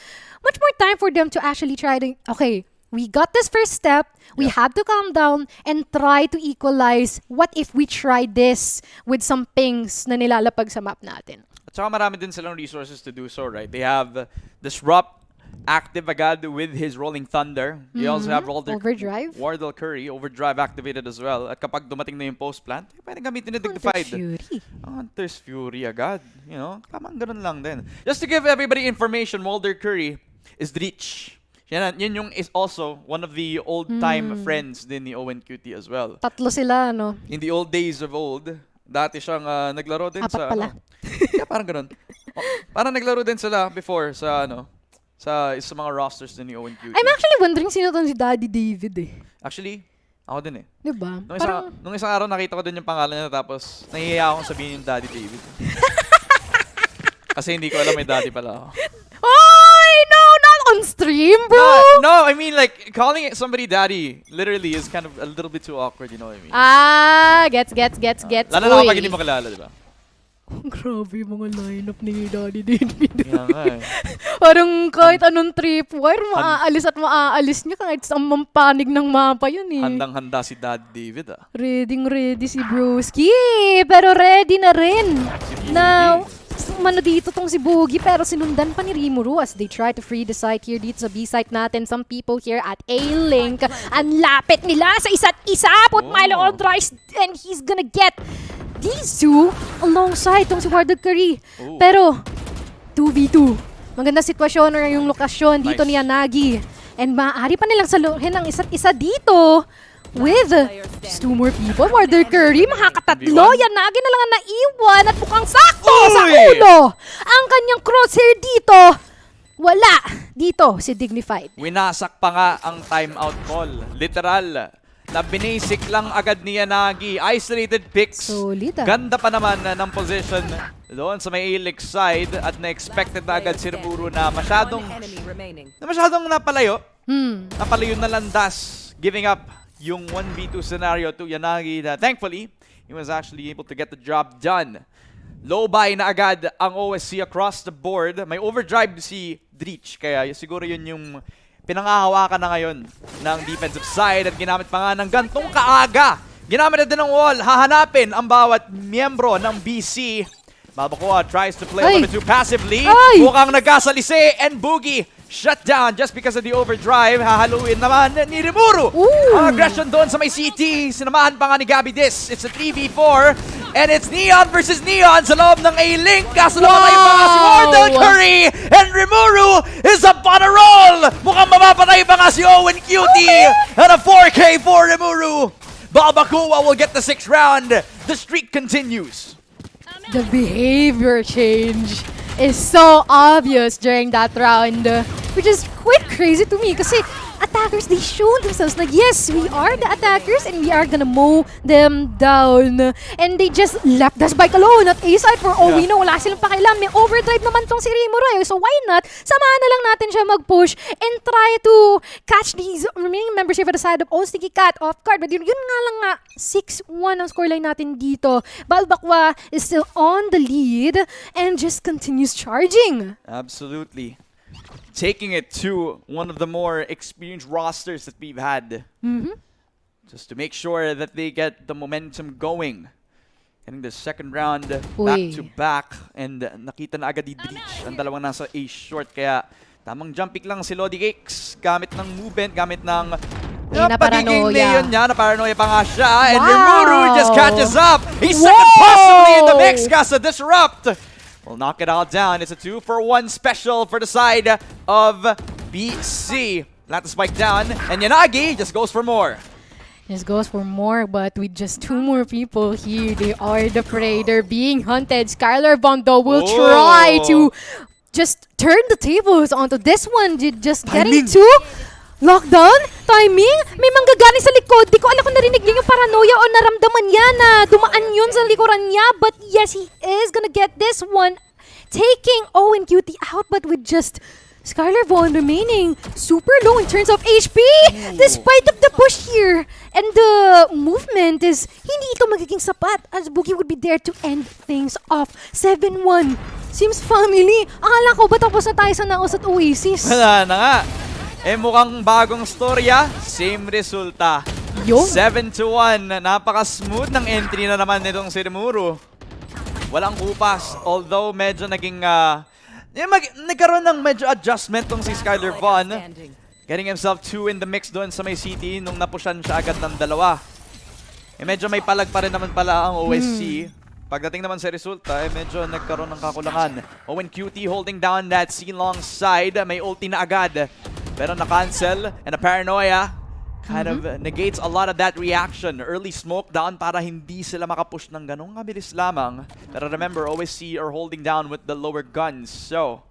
much more time for them to actually try to, okay, we got this first step, we have to calm down and try to equalize. What if we try this with some pings na nilalapag sa map natin? At saka marami din silang resources to do so, right? They have Disrupt active agad with his Rolling Thunder. They also have Overdrive. Wardell Curry, Overdrive activated as well. At kapag dumating na yung post plant, pwede gamitin na Dignified. Fury. Hunter's Fury agad. You know, tamang ganun lang din. Just to give everybody information, Wardell Curry is Dreech. Yan yung is also one of the old-time friends din ni Owen QT as well. Tatlo sila, no? In the old days of old, dati siyang naglaro din Apat sa pala. Yeah, parang ganun. Parang naglaro din sila before sa sa mga rosters din ni Owen QT. I'm actually wondering sino to si Daddy David eh. Actually, ako din eh. Diba? Nung isang araw nakita ko din yung pangalan niya tapos nahihiya akong sabihin yung Daddy David. Kasi hindi ko alam may daddy pala ako. Oy! No, not on stream, bro! No, I mean like calling somebody daddy literally is kind of a little bit too awkward, you know what I mean? Gets. Lalo na kapag hindi mo kilala, di ba? Grabe yung mga lineup ni Daddy David. Yeah, nga eh. Parang kahit anong tripwire, maaalis at maaalis niya kahit sa mampanig ng mapa yun eh. Handang-handa si Daddy David ah. Ready si Broski. Pero ready na rin. Na umano dito tong si Boogie pero sinundan pa ni Rimuru as they try to free the site here dito sa B site natin. Some people here at A-Link. Ang lapit nila sa isa't isa. Put Milo on tries and he's gonna get these two alongside tong si Wardell Curry. Pero 2v2. Maganda sitwasyon or yung lokasyon dito ni Yanagi. And maaari pa nilang saluhin ang isa't isa dito. With just 2 more people. Wardell Curry, makakatatlo. Yanagi na lang ang naiwan at mukhang sakto sa ulo. Ang kanyang crosshair dito. Wala. Dito, si Dignified. Winasak pa nga ang timeout call. Literal. Na binasic lang agad ni Yanagi. Isolated picks. Solid ah. Ganda pa naman ng position doon sa may Elix side at na-expected na agad si Rimuru na masyadong napalayo. Napalayo na landas. Giving up yung 1v2 scenario to Yanagi na thankfully, he was actually able to get the job done. Low buy na agad ang OSC across the board. May overdrive si Dreech, kaya siguro yun yung pinangahawakan na ngayon ng defensive side at ginamit pa nga ng gantong kaaga. Ginamit na din ng wall, hahanapin ang bawat miyembro ng BC. Malbacoa tries to play a little bit too passively. Mukhang nagkasalisi and Boogie shut down just because of the overdrive. Hahaluin naman ni Rimuru. Ang aggression doon sa may CT. Sinamahan pa nga ni Gabby Dis. It's a 3v4. And it's Neon versus Neon sa loob ng A-Link. Kaso naman ay mga si Wardell Curry. And Rimuru is up on a roll. Mukhang mamapatay pa nga si Owen QT. And a 4K for Rimuru. Balbacoa will get the 6th round. The streak continues. The behavior change is so obvious during that round, which is quite crazy to me kasi attackers, they showed themselves like, yes, we are the attackers and we are gonna mow them down. And they just left the spike alone at A-side for all we know. Wala silang pakialam. May overdrive naman tong si Rimuru. So why not? Samahan na lang natin siya mag-push and try to catch these remaining members here for the side of Sticky Cat off guard. But yun nga lang nga, 6-1 ang scoreline natin dito. Balbacwa is still on the lead and just continues charging. Absolutely. Taking it to one of the more experienced rosters that we've had. Just to make sure that they get the momentum going. Getting the second round back-to-back. And nakita na agad ni Dreech. Ang dalawang nasa A short. Kaya tamang jump pick lang si Lodi Cakes. Gamit ng movement, gamit ng pagiging Leon niya. Na-paranoia pa nga siya. And Rimuru just catches up. He's second possibly in the mix. Kasa disrupt. We'll knock it all down. It's a 2-for-1 special for the side of BC. Let the spike down, and Yanagi just goes for more. Just goes for more, but with just 2 more people here, they are the prey. They're being hunted. Skylar Bondo will try to just turn the tables onto this one. Just getting to lockdown? Timing? May manggagaling sa likod. Di ko alam kung narinig niya yung paranoia o naramdaman niya na dumaan yun sa likuran niya. But yes, he is gonna get this one. Taking Owen QT out, but with just Skylar Vaughn remaining super low in terms of HP despite of the push here. And the movement is hindi ito magiging sapat as Boogie would be there to end things off. 7-1. Seems family. Akala ko ba tapos na tayo sa Naos at Oasis? Wala na nga. Mukhang bagong storya, same resulta. Yo. 7-1. Napaka-smooth ng entry na naman nitong Sirmuro. Walang kupas. Although medyo naging... nagkaroon ng medyo adjustment tong si Skylar Vaughn. Getting himself 2 in the mix doon sa may city nung napushan siya agad ng 2. Medyo may palag pa rin naman pala ang OSC. Pagdating naman sa resulta, medyo nagkaroon ng kakulangan. Owen QT holding down that C-long side. May ulti na agad. Pero na-cancel. And a paranoia kind of negates a lot of that reaction. Early smoke down para hindi sila makapush ng ganong kabilis lamang. Pero remember, OSC are holding down with the lower guns. So,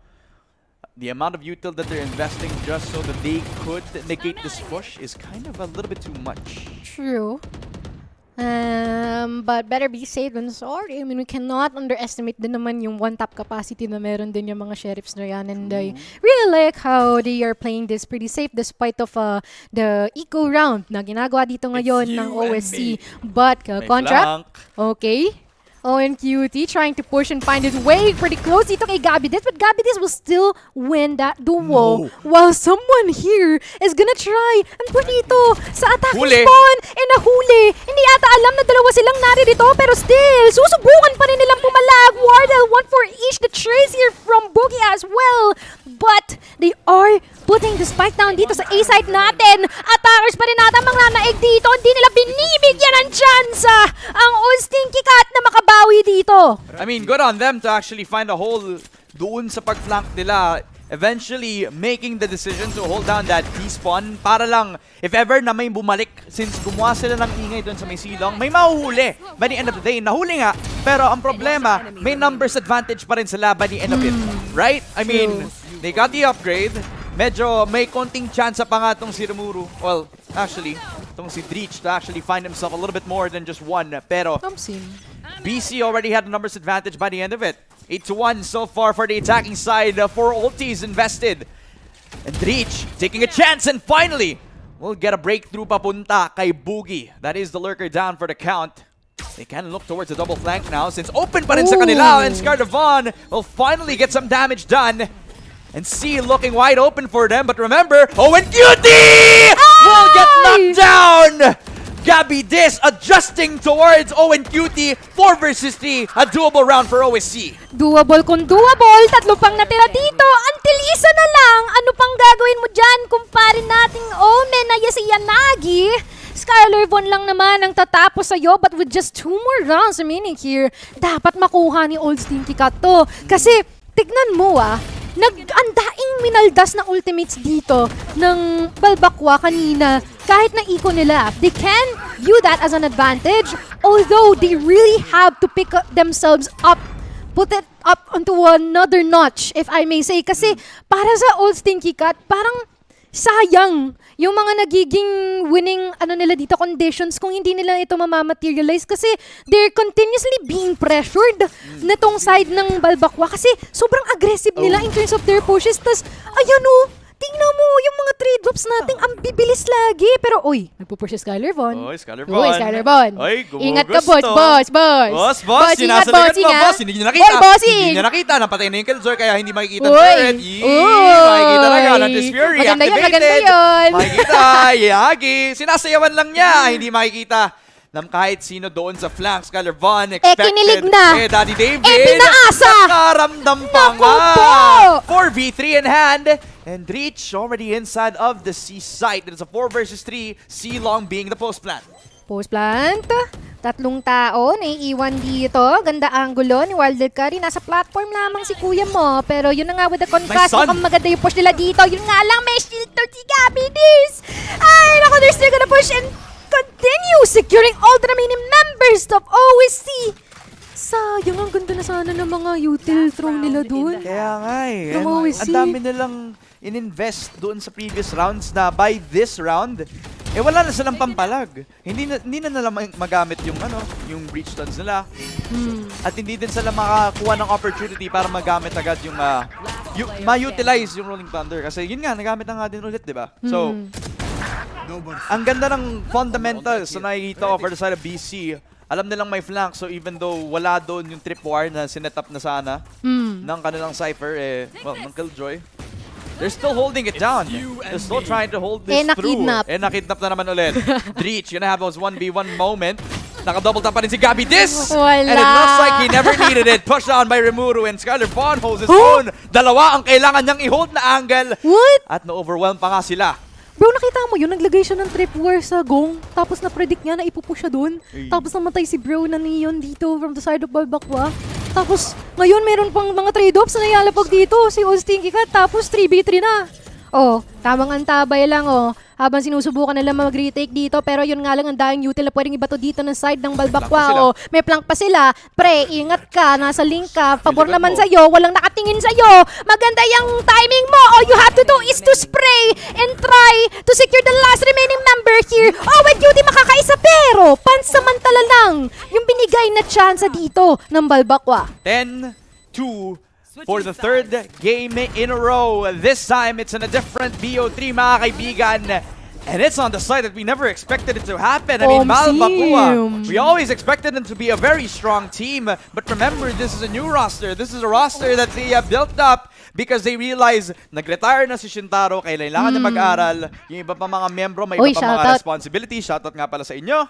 the amount of util that they're investing just so that they could negate this push is kind of a little bit too much. True. But better be safe than sorry. I mean, we cannot underestimate din naman yung one-tap capacity na meron din yung mga sheriffs na yan. And I really like how they are playing this pretty safe despite of the eco round na ginagawa dito ngayon ng OSC. But, contract, okay. Owen QT trying to push and find his way pretty close dito kay Gabidis, but Gabidis will still win that duo while someone here is gonna try and put dito sa attacking spawn and nahuli. Hindi ata alam na dalawa silang naririto pero still, susubukan pa rin nilang pumalag. Wardell, 1 for each. The trace here from Boogie as well. But they are putting the spike down dito sa A-side natin. Attackers pa rin nata manglanaig dito. Hindi nila binibigyan ng chance ang Stinky Cat na makabawi dito. I mean, good on them to actually find a hole doon sa pag-flank nila. Eventually, making the decision to hold down that T-spawn para lang, if ever na may bumalik, since gumawa sila ng ingay doon sa may silong, may mahuhuli. By the end of the day, nahuli nga. Pero ang problema, may numbers advantage pa rin sila by the end of it. Right? I mean, they got the upgrade. Medyo may konting chance pa nga itong si Rimuru. Well, actually, itong si Dreech to actually find himself a little bit more than just one. Pero BC already had the numbers advantage by the end of it. 8-1 so far for the attacking side. 4 ultis invested. And Dreech taking a chance and finally will get a breakthrough papunta kay Boogie. That is the lurker down for the count. They can look towards a double flank now since open pa rin sa kanila. And Scar Devon will finally get some damage done. And C looking wide open for them. But remember, Owen Cutie will get knocked down. Gabby Dis adjusting towards Owen Cutie. 4 versus 3. A doable round for OSC. Doable kung doable. 3 pang natira dito. Until isa na lang. Ano pang gagawin mo dyan? Kumpare nating Omen na si Yanagi. Skylar Vaughn lang naman ang tatapos sa'yo. But with just 2 more rounds remaining here, dapat makuha ni Old Stinky Cat to. Kasi, tignan mo nag-andaing minaldas na ultimates dito ng Balbakwa kanina kahit na eco nila. They can view that as an advantage, although they really have to pick themselves up, put it up onto another notch, if I may say. Kasi para sa Old Stinky Cat, parang sayang yung mga nagiging winning nila dito conditions kung hindi nila ito mamamaterialize kasi they're continuously being pressured netong side ng Balbakwa kasi sobrang aggressive nila in terms of their pushes. Tas ayan tingnan mo yung mga trade drops natin ang bibilis lagi. Pero nagpupush si Skylar Vaughn. Skylar Vaughn. Skylar Vaughn. Ingat ka, boss. Boss. Sinasalikan mo, boss. Hindi niya nakita. Hindi niya nakita. Napatay na yung Killjoy kaya hindi makikita ang turret. Makikita na ka. Nantis Fury. Activated. Makikita. Yagi. Sinasayawan lang niya. Hindi makikita ng kahit sino doon sa flank. Skylar Vaughn expected. Kinilig na. Daddy David. Pinaasa. Nakaramdam pa nga. 4v3 in hand. And Dreech already inside of the C site. It's a 4 versus 3. C long being the post plant. Post plant. 3 tao naiiwan dito. Ganda angulo ni Wilded Curry. Nasa platform lamang si kuya mo. Pero yun na nga with the contrast. Mukhang maganda yung push nila dito. Yun nga lang may shield to si Gabidis. Ay, naku, they're still gonna push and continue securing all the remaining members of OSC. Sayang, ang ganda na sana ng mga util throw nila doon. Kaya nga ang dami nilang in-invest doon sa previous rounds na by this round, wala na silang pampalag. Hindi na nila magamit yung breach stuns nila. At hindi din sila makakuha ng opportunity para magamit agad yung ma-utilize yung Rolling Thunder. Kasi yun nga, nagamit na nga din ulit, di ba? So, ang ganda ng fundamentals na nakikita ko for the side of BC. Alam nilang may flank, so even though wala doon yung trip war na sinet-up na sana ng kanilang Cypher, well, ng Killjoy, they're still holding it down. They're still trying to hold this through. Nakidnap na naman ulit. Dreech gonna have his 1v1 moment. Naka-double tap pa rin si Gabby Dis! And it looks like he never needed it. Pushed down by Rimuru and Skyler Vaughn holds his own. Dalawa ang kailangan niyang i-hold na angle. What? At na-overwhelm pa nga sila. Bro, nakita mo yun? Naglagay siya ng trip war sa gong. Tapos na-predict niya na ipupush siya dun. Tapos namatay si bro na Neon dito from the side of Balbakwa. Tapos ngayon meron pang mga trade-offs na nilalapag dito. Si Ostinky ka. Tapos 3v3 na. Oh, tamang antabay lang oh. Habang sinusubukan nila mag-retake dito. Pero yun nga lang ang daing util na pwedeng ibato dito ng side ng Balbakwa. Oh, may plank pa sila. Pre, ingat ka. Nasa link ka. Pabor naman sa'yo. Walang nakatingin sa'yo. Maganda yung timing mo. All you have to do is to spray and try to secure the last remaining member here. Oh, with you, di makakaisa. Pero, pansamantala lang yung binigay na chance dito ng Balbakwa. 10-2 for the third game in a row. This time, it's in a different BO3, mga kaibigan. And it's on the side that we never expected it to happen. I mean, Balbakwa, we always expected them to be a very strong team. But remember, this is a new roster. This is a roster that they have built up because they realize nag-retire na si Shintaro, kailangan na mag-aral. Yung iba pa mga membro, may iba pa mga responsibility. Shoutout nga pala sa inyo.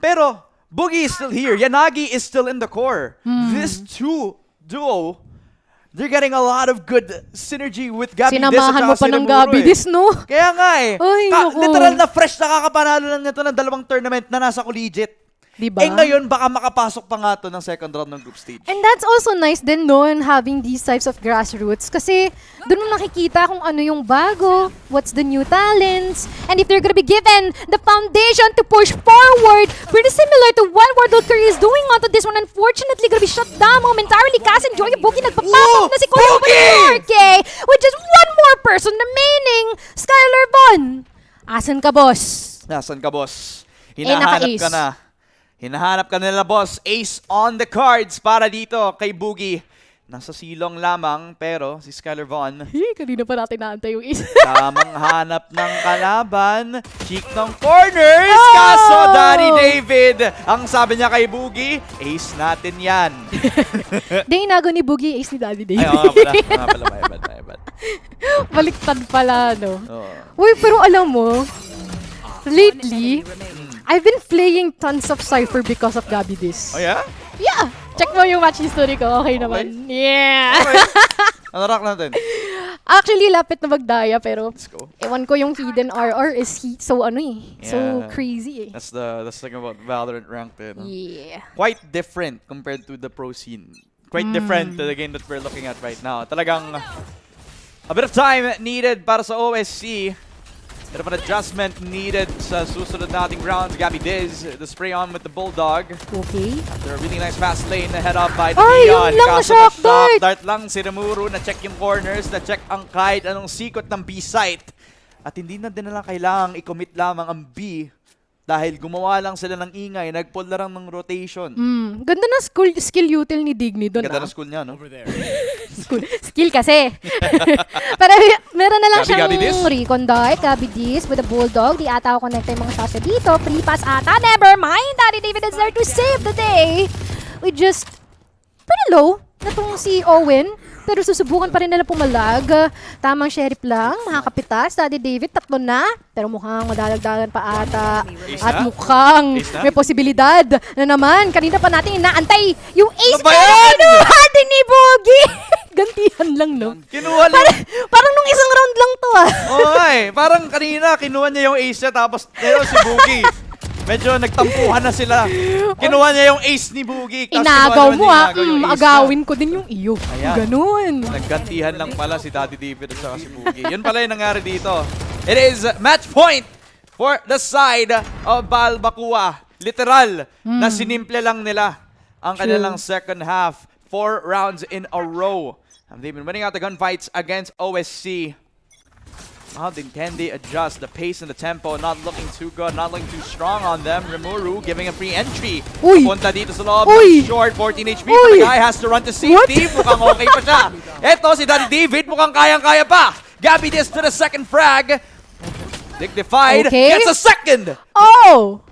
Pero, Boogie is still here. Yanagi is still in the core. This duo, they're getting a lot of good synergy with Gabby Dis. Sinamahan mo pa ng Gabby Dis, no? Kaya nga eh. Ay, literal na fresh na kakapanalo lang nito ng 2 tournament na nasa collegiate. Diba? Eh ngayon, baka makapasok pa nga to ng second round ng group stage. And that's also nice din, no, in having these types of grassroots. Kasi doon mo nakikita kung ano yung bago, what's the new talents, and if they're gonna be given the foundation to push forward, pretty similar to what World Korea is doing onto this one. Unfortunately, gonna be shut down momentarily. Kas and Joy Boogie nagpapasok na si Kuya with just one more person remaining. Skyler Vaughn. Asan ka, boss? Nasaan ka, boss? Hinahanap ka na. Hinahanap ka nila, boss. Ace on the cards para dito kay Boogie. Nasa silong lamang, pero si Skyler Vaughn. Kanina pa natin naantay yung Ace. Tamang hanap ng kalaban. Cheek ng corners. Kaso, Daddy David. Ang sabi niya kay Boogie, Ace natin yan. Di inago ni Boogie, Ace ni Daddy David. Ay, nga pala. My bad. Baliktad pala, no? Uy, pero alam mo, lately, I've been playing tons of Cypher because of Gabby Dis. Oh, yeah? Yeah! Check mo yung match history ko. Okay naman. Yeah! Okay. Ano rock natin? Actually, lapit na magdaya, pero Let's go. ewan ko yung hidden RR is so so crazy eh. That's the thing about Valorant ranked. No? Yeah. Quite different compared to the pro scene. Quite different to the game that we're looking at right now. Talagang a bit of time needed para sa OSC. Bit of an adjustment needed sa susunod nating rounds. Gabby Diz, the spray on with the Bulldog. Okay. After a really nice fast lane head up by the Ay, Neon. yun lang na shock dart! Dart lang si Rimuru. Na-check yung corners, na-check ang kahit anong sikot ng B-site. At hindi na din nila kailangang i-commit lamang ang B dahil gumawa lang sila ng ingay, nag-pull na lang ng rotation. Ganda na skill util ni Digny doon. Ganda na school niya, no? Skill kasi. Para meron na lang Gabby siyang recon dart, Gabby Dis with a Bulldog. Di ata ako connect yung mga sasya dito. Free pass ata. Never mind. Daddy David is there to save the day. We just pretty low na tong si Owen. Pero susubukan pa rin nila pumalag. Tamang sheriff lang, makakapitas. Daddy David, 3 na. Pero mukhang madalagdagan pa ata. At mukhang may posibilidad na naman. Kanina pa natin inaantay yung ace na kinuha din ni Boogie. Gantihan lang, no? Kinuha lang. Parang nung isang round lang to, ah. Okay, parang kanina kinuha niya yung ace niya tapos si Boogie. Medyo nagtampuhan na sila. Kinuha niya yung ace ni Boogie. Inagaw mo, ah. Agawin ko din yung iyo. Ayan. Ganun. Naggantihan lang pala si Daddy David at saka si Boogie. Yun pala yung nangyari dito. It is match point for the side of Balbakwa. Literal na sinimple lang nila ang kanilang second half. 4 rounds in a row. And they've been winning out the gunfights against OSC. Can they adjust the pace and the tempo? Not looking too good, not looking too strong on them. Rimuru giving a free entry. Uy! Punta dito sa loob. Uy! Short, 14 HP. Uy! But the guy has to run to safety. Mukhang okay pa siya. Eto, si Daddy David mukhang kayang-kaya pa. Gabby this to the second frag. Dignified gets a second. Oh!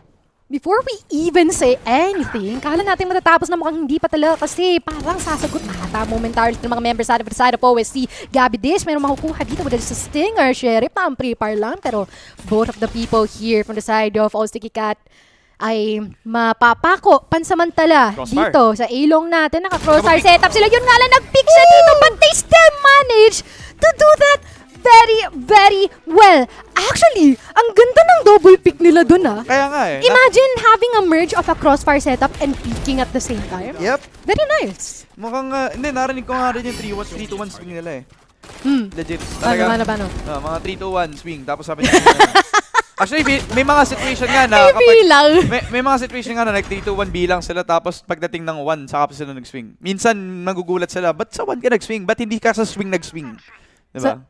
Before we even say anything, kala natin matatapos na mukhang hindi pa talaga kasi parang sasagot na ata momentarily ng mga members out of the side of OSC. Gabi Dish, mayroong makukuha dito with a stinger. Sheriff, prepare lang. Pero both of the people here from the side of All Sticky Cat ay mapapako pansamantala Crossfire. dito sa ilong natin. Naka-crossfire setup sila. Yun nga lang, nag-pick siya dito but they still manage to do that very, very well. Actually, ang ganda ng double pick nila dun Kaya nga eh. Imagine having a merge of a crossfire setup and peeking at the same time. Yep. Very nice. Mukhang, hindi, narinig ko nga rin yung 3-2-1 swing nila eh. Legit. Paano? Mga 3-2-1 swing. Tapos sabi niya, actually, may mga situation nga na may mga situation nga na like 3-2-1 bilang sila tapos pagdating ng 1 saka pa sila nag-swing. Minsan magugulat sila, ba't sa 1 ka nag-swing? Ba't hindi ka sa swing nag-swing? Diba?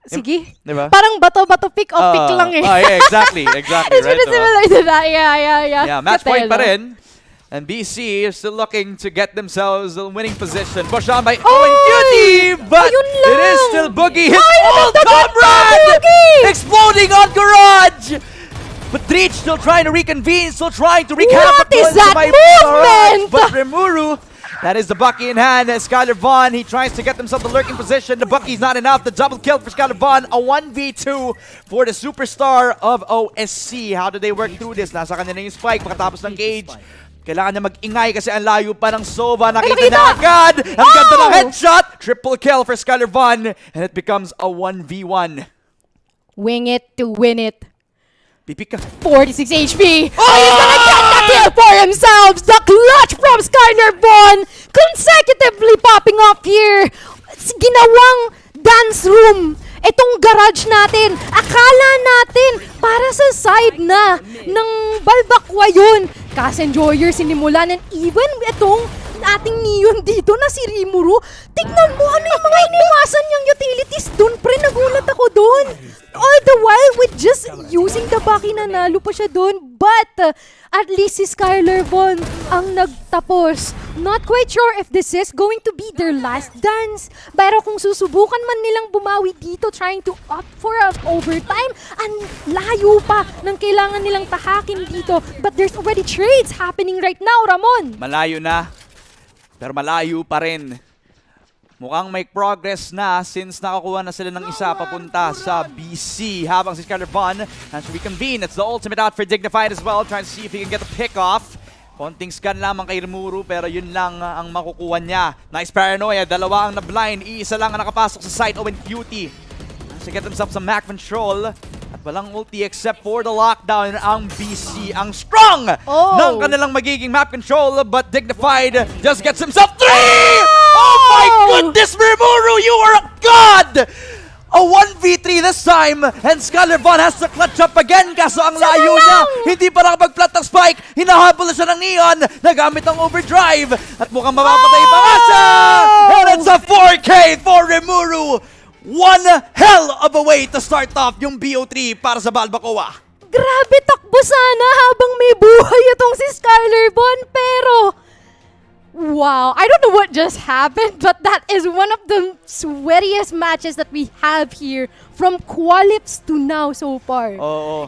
Sige. Diba? Parang bato-bato pick off pick lang eh. Yeah, exactly. It's right, pretty similar to that. Yeah. Yeah, match point pa rin. And BC is still looking to get themselves a winning position. Pushed on by Owen Cutie, but it is still Boogie, his old comrade! Exploding on Garage! But Treach still trying to reconvene, still trying to wreak havoc. What is that movement? But Rimuru, that is the Bucky in hand. Skylar Vaughn, he tries to get himself the lurking position. The Bucky's not enough. The double kill for Skylar Vaughn. A 1v2 for the superstar of OSC. How do they work through this? Nasa kanya na yung spike pagkatapos ng cage. Kailangan niya mag-ingay kasi ang layo pa ng Sova. Nakita na agad. Ang ganda ng headshot. Triple kill for Skylar Vaughn. And it becomes a 1v1. Wing it to win it. Pipika. 46 HP. Oh, he's gonna get the kill for himself. The clutch from Skylar Vaughn consecutively popping off here. Ginawang dance room. Itong garage natin. Akala natin para sa side na ng Balbakwa yun. Cast Enjoyer sinimulan and even itong ating Neon dito na si Rimuru. Tignan mo ano yung mga iniwasan niyang utilities doon. Pre, nagulat ako doon. All the while with just using the Baki, nanalo pa siya doon. But at least si Skylar Vaughn ang nagtapos. Not quite sure if this is going to be their last dance. Pero kung susubukan man nilang bumawi dito trying to opt for an overtime, ang layo pa ng kailangan nilang tahakin dito. But there's already trades happening right now, Ramon. Malayo na. Pero malayo pa rin. Mukhang may progress na since nakakuha na sila ng isa papunta sa BC. Habang si Skylar Vaughn has to reconvene. It's the ultimate out for Dignified as well. Trying to see if he can get a pick off. Konting scan lamang kay Rimuru pero yun lang ang makukuha niya. Nice paranoia. Dalawa ang na-blind. Iisa lang ang nakapasok sa site. Owen Cutie has to get themselves some map control. At walang ulti except for the lockdown ang BC. Ang strong ng kanilang magiging map control. But Dignified just gets himself 3! Oh my goodness, Rimuru, you are a god! A 1v3 this time, and Skylar Vaughn has to clutch up again kaso ang layo niya. Hindi pa nakapag-plant ng spike. Hinahabol na siya ng Neon. Nagamit ang overdrive. At mukhang mapapatay pa nga siya. And it's a 4K for Rimuru. One hell of a way to start off yung BO3 para sa Balbacoa. Grabe, takbo sana habang may buhay itong si Skylar Vaughn, pero wow, I don't know what just happened, but that is one of the sweatiest matches that we have here from qualips to now so far.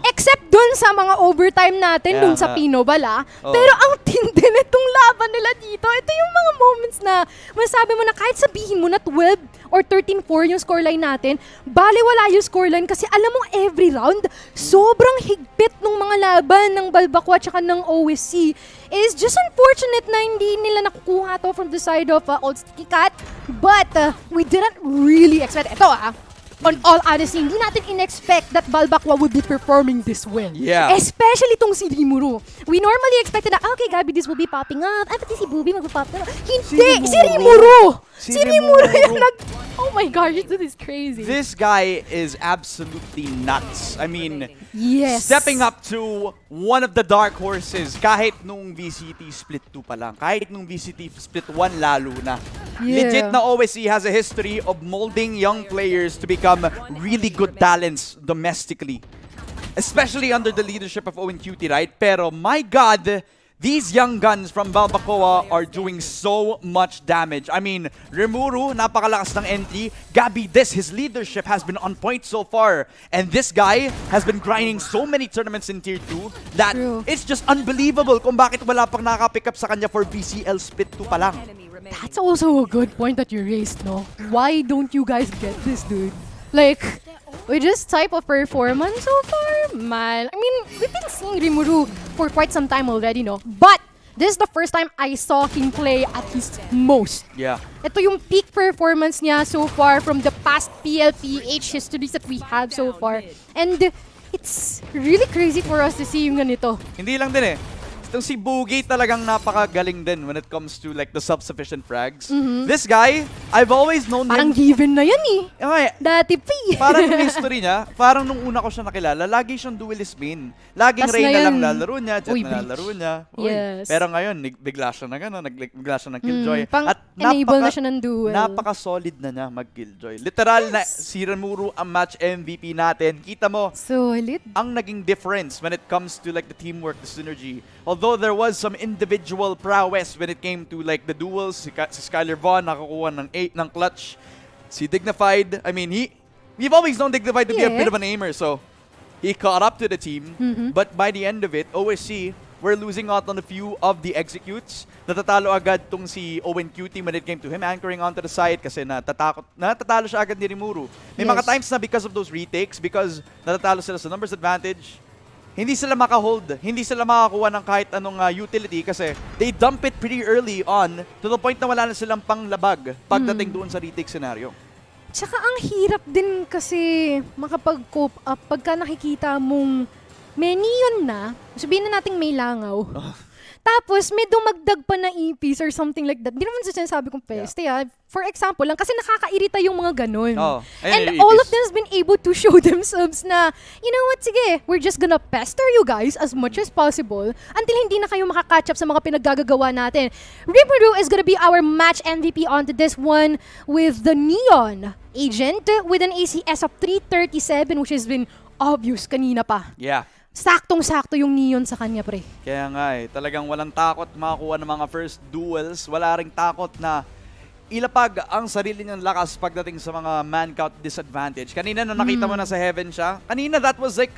Except dun sa mga overtime natin, dun sa Pino Bala. Pero ang tindi nitong laban nila dito, ito yung mga moments na masabi mo na kahit sabihin mo na 12 or 13-4 yung scoreline natin, baliwala yung scoreline kasi alam mo every round, sobrang higpit ng mga laban ng Balbakwa at ng OSC. Is just unfortunate na hindi nila nakukuha to from the side of Old Sticky Cat. But we didn't really expect ito on all honesty, hindi natin in-expect that Balbakwa would be performing this well. Yeah. Especially tong si Rimuru. We normally expected na, okay, Gabi, this will be popping up. Pati si Bubi magpapop. Hindi! Si Rimuru! Si Rimuru yung Oh my gosh, this is crazy. This guy is absolutely nuts. I mean, Yes. stepping up to one of the dark horses kahit nung VCT Split 2 pa lang. Kahit nung VCT Split 1 lalo na. Yeah. Legit na OSC has a history of molding young players to become really good talents domestically. Especially under the leadership of Owen Cutie, right? Pero my God, these young guns from Balbacoa are doing so much damage. I mean, Rimuru, napakalakas ng entry. Gabi, his leadership has been on point so far. And this guy has been grinding so many tournaments in Tier 2 that True. it's just unbelievable kung bakit wala pang nakaka-pick up sa kanya for BCL Split 2 pa lang. That's also a good point that you raised, no? Why don't you guys get this, dude? Like, with this type of performance so far, man. I mean, we've been seeing Rimuru for quite some time already, no? But this is the first time I saw him play at his most. Yeah. Ito yung peak performance niya so far from the past PLPH histories that we have so far. And it's really crazy for us to see yung ganito. Hindi lang din eh. Itong si Boogie talagang napakagaling din when it comes to like the self-sufficient frags. This guy, I've always known Parang him. given na yan eh. Okay, Dati pa eh. parang yung history niya, parang nung una ko siya nakilala, lagi siyang duelist main. Laging Tas Reyna ngayon, lang lalaro niya, Jet uy, na lalaro niya. Uy. Yes. Pero ngayon, bigla siya na gano'n, bigla siya ng Killjoy. Enable na siya ng duel. Napaka-solid na niya mag-Killjoy. Literal na si Rimuru ang match MVP natin. Kita mo, Solid. ang naging difference when it comes to like the teamwork, the synergy. Although there was some individual prowess when it came to like the duels, si Skyler Vaughn nakakuha ng 8 ng clutch. Si Dignified, I mean, we've always known Dignified to be a bit of an aimer, so he caught up to the team. But by the end of it, OSC, we're losing out on a few of the executes. Natatalo agad tong si Owen Cutie when it came to him anchoring onto the side kasi natatalo siya agad ni Rimuru. May mga times na because of those retakes, because natatalo sila sa numbers advantage, hindi sila makahold, hindi sila makakuha ng kahit anong utility kasi they dump it pretty early on to the point na wala na silang panglabag pagdating doon sa retake scenario. Tsaka ang hirap din kasi makapag-cope up pagka nakikita mong may neon na, sabihin na nating may langaw. Tapos may dumagdag pa na EPs or something like that. Di naman sa sinasabi kong peste For example lang, kasi nakakairita yung mga ganun. Oh, and all of them has been able to show themselves na, you know what, sige, we're just gonna pester you guys as much as possible until hindi na kayo makakatch up sa mga pinaggagawa natin. Rimuru is gonna be our match MVP onto this one with the Neon Agent with an ACS of 337, which has been obvious kanina pa. Yeah. Saktong-sakto yung Neon sa kanya, pre. Kaya nga talagang walang takot makakuha ng mga first duels. Wala ring takot na ilapag ang sarili niyang lakas pagdating sa mga man count disadvantage. Kanina nung nakita mo na sa Heaven siya, kanina that was like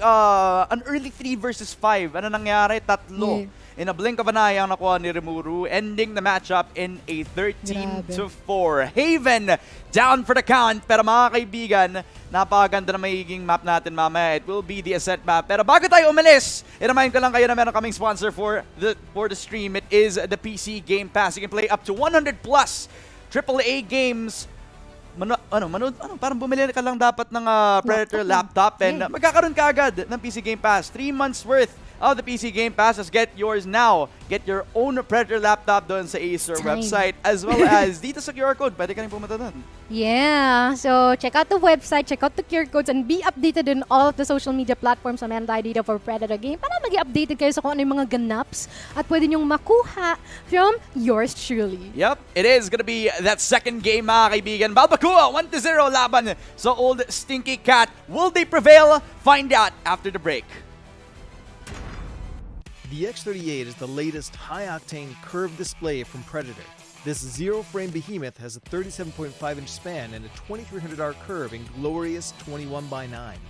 an early 3 versus 5. Ano nangyari? Tatlo. Yeah. In a blink of an eye ang nakuha ni Rimuru, ending the matchup in a 13-4. Haven down for the count. Pero mga kaibigan, napakaganda na magiging map natin mamaya. It will be the ascent map. Pero bago tayo umalis, i-remind ko lang kayo na meron kaming sponsor for the stream. It is the PC Game Pass. You can play up to 100 plus AAA games. Parang bumili ka lang dapat ng Predator laptop and magkakaroon ka agad ng PC Game Pass. 3 months worth of the PC Game Pass. Just get yours now. Get your own Predator laptop doon sa Acer website as well as dito sa QR code. Pwede ka rin pumunta doon. Yeah. So, check out the website, check out the QR codes, and be updated on all of the social media platforms na meron tayo dito for Predator Game para maging updated kayo sa kung ano yung mga ganaps at pwede nyong makuha from yours truly. Yep, it is gonna be that second game, mga kaibigan. Balbacoa, 1-0 laban sa Old Stinky Cat. Will they prevail? Find out after the break. The X38 is the latest high-octane curved display from Predator. This zero-frame behemoth has a 37.5-inch span and a 2300R curve in glorious 21:9,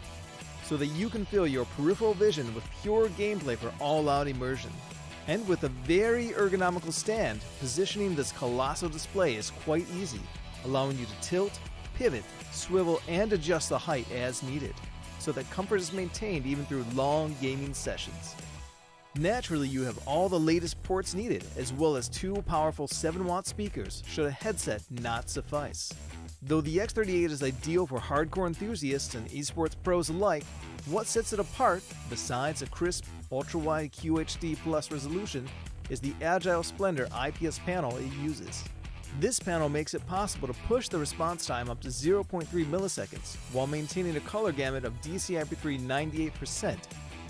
so that you can feel your peripheral vision with pure gameplay for all-out immersion. And with a very ergonomical stand, positioning this colossal display is quite easy, allowing you to tilt, pivot, swivel, and adjust the height as needed, so that comfort is maintained even through long gaming sessions. Naturally, you have all the latest ports needed, as well as 2 powerful 7-watt speakers should a headset not suffice. Though the X38 is ideal for hardcore enthusiasts and esports pros alike, what sets it apart, besides a crisp, ultra-wide QHD Plus resolution, is the agile Splendor IPS panel it uses. This panel makes it possible to push the response time up to 0.3 milliseconds while maintaining a color gamut of DCI-P3 98%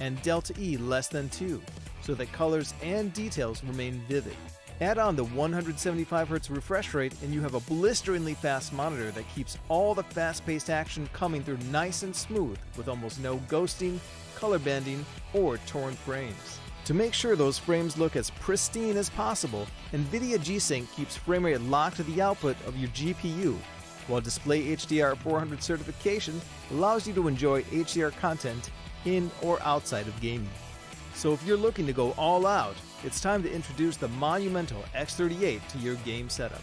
and Delta E less than 2, so that colors and details remain vivid. Add on the 175Hz refresh rate and you have a blisteringly fast monitor that keeps all the fast-paced action coming through nice and smooth with almost no ghosting, color bending, or torn frames. To make sure those frames look as pristine as possible, NVIDIA G-Sync keeps frame rate locked to the output of your GPU, while Display HDR 400 certification allows you to enjoy HDR content in or outside of gaming. So if you're looking to go all out, it's time to introduce the monumental X38 to your game setup.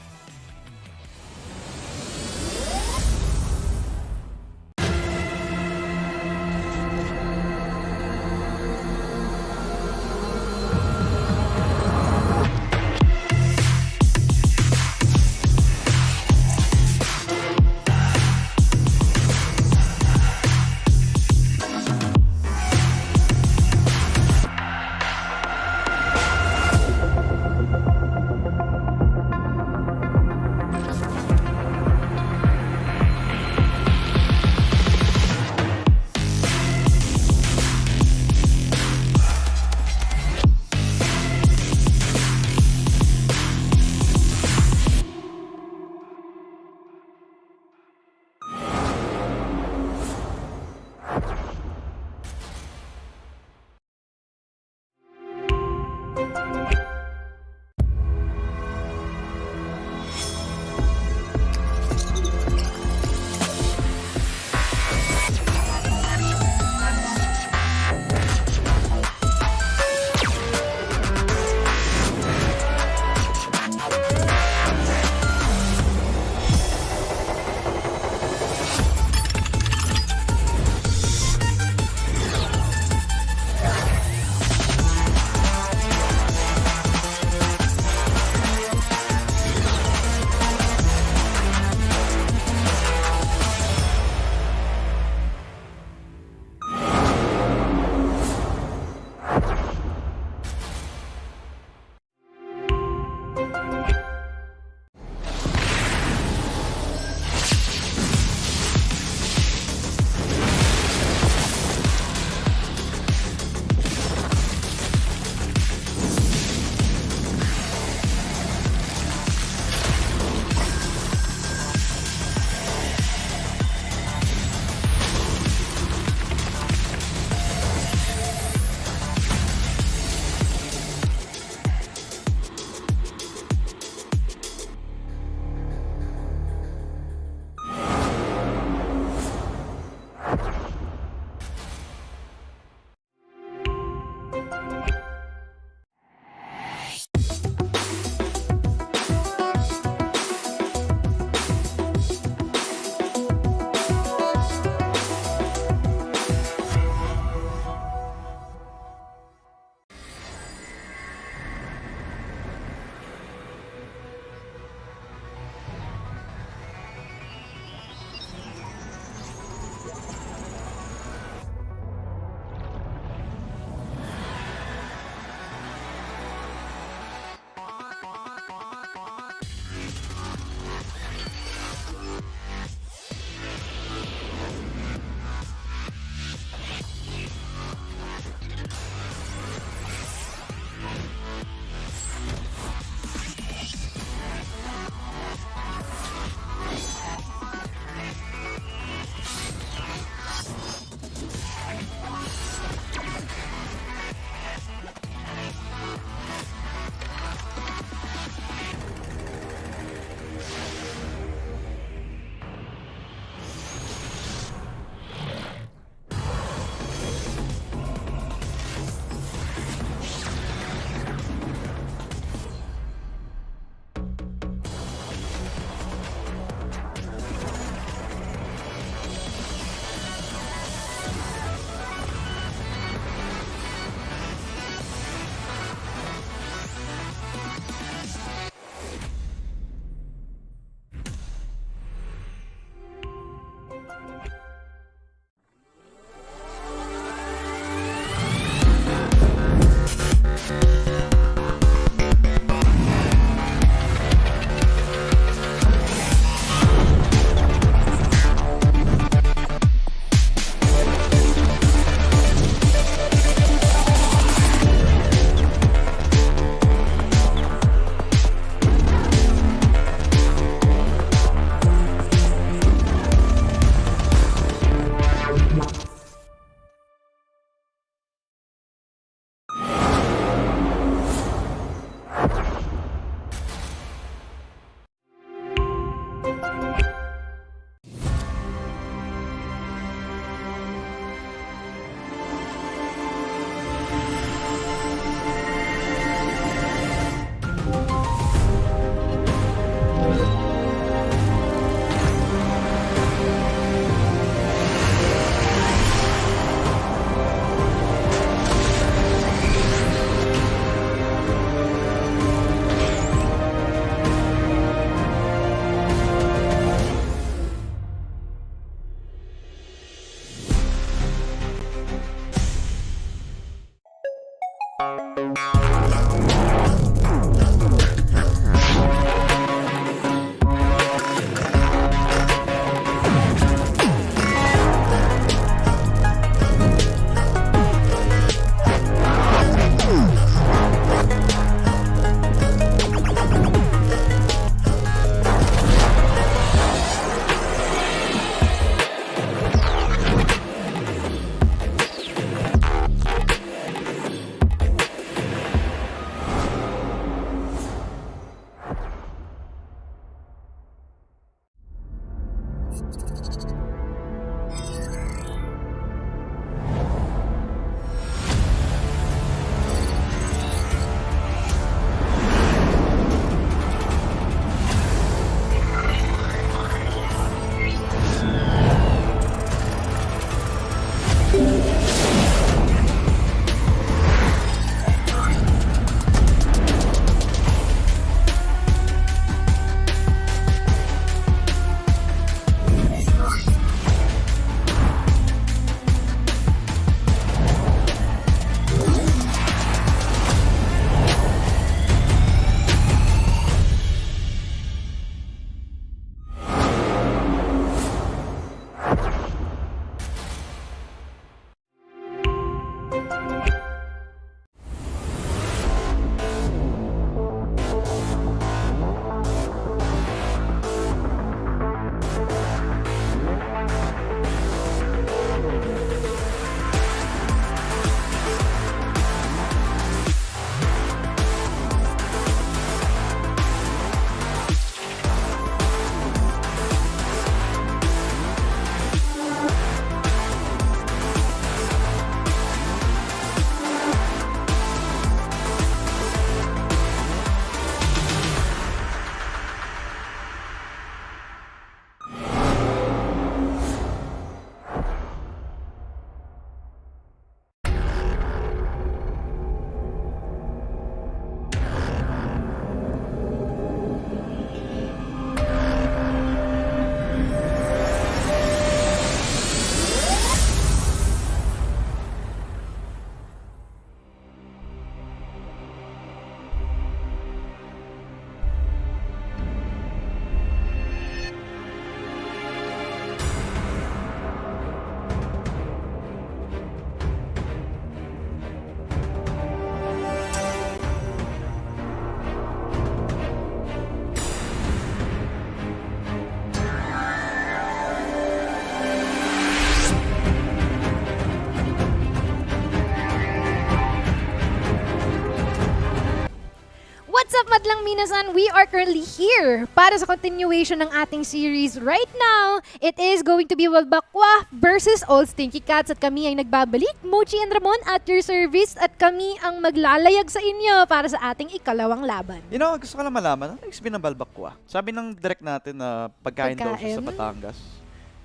What's up, Madlang Minasan? We are currently here para sa continuation ng ating series. Right now, it is going to be Balbakwa versus Old Stinky Cats at kami ay nagbabalik. Mochi and Ramon at your service at kami ang maglalayag sa inyo para sa ating ikalawang laban. You know, gusto ko lang malaman, ano yung sabihin ng balbakwa? Sabi ng direct natin na pagkain daw siya sa Batangas.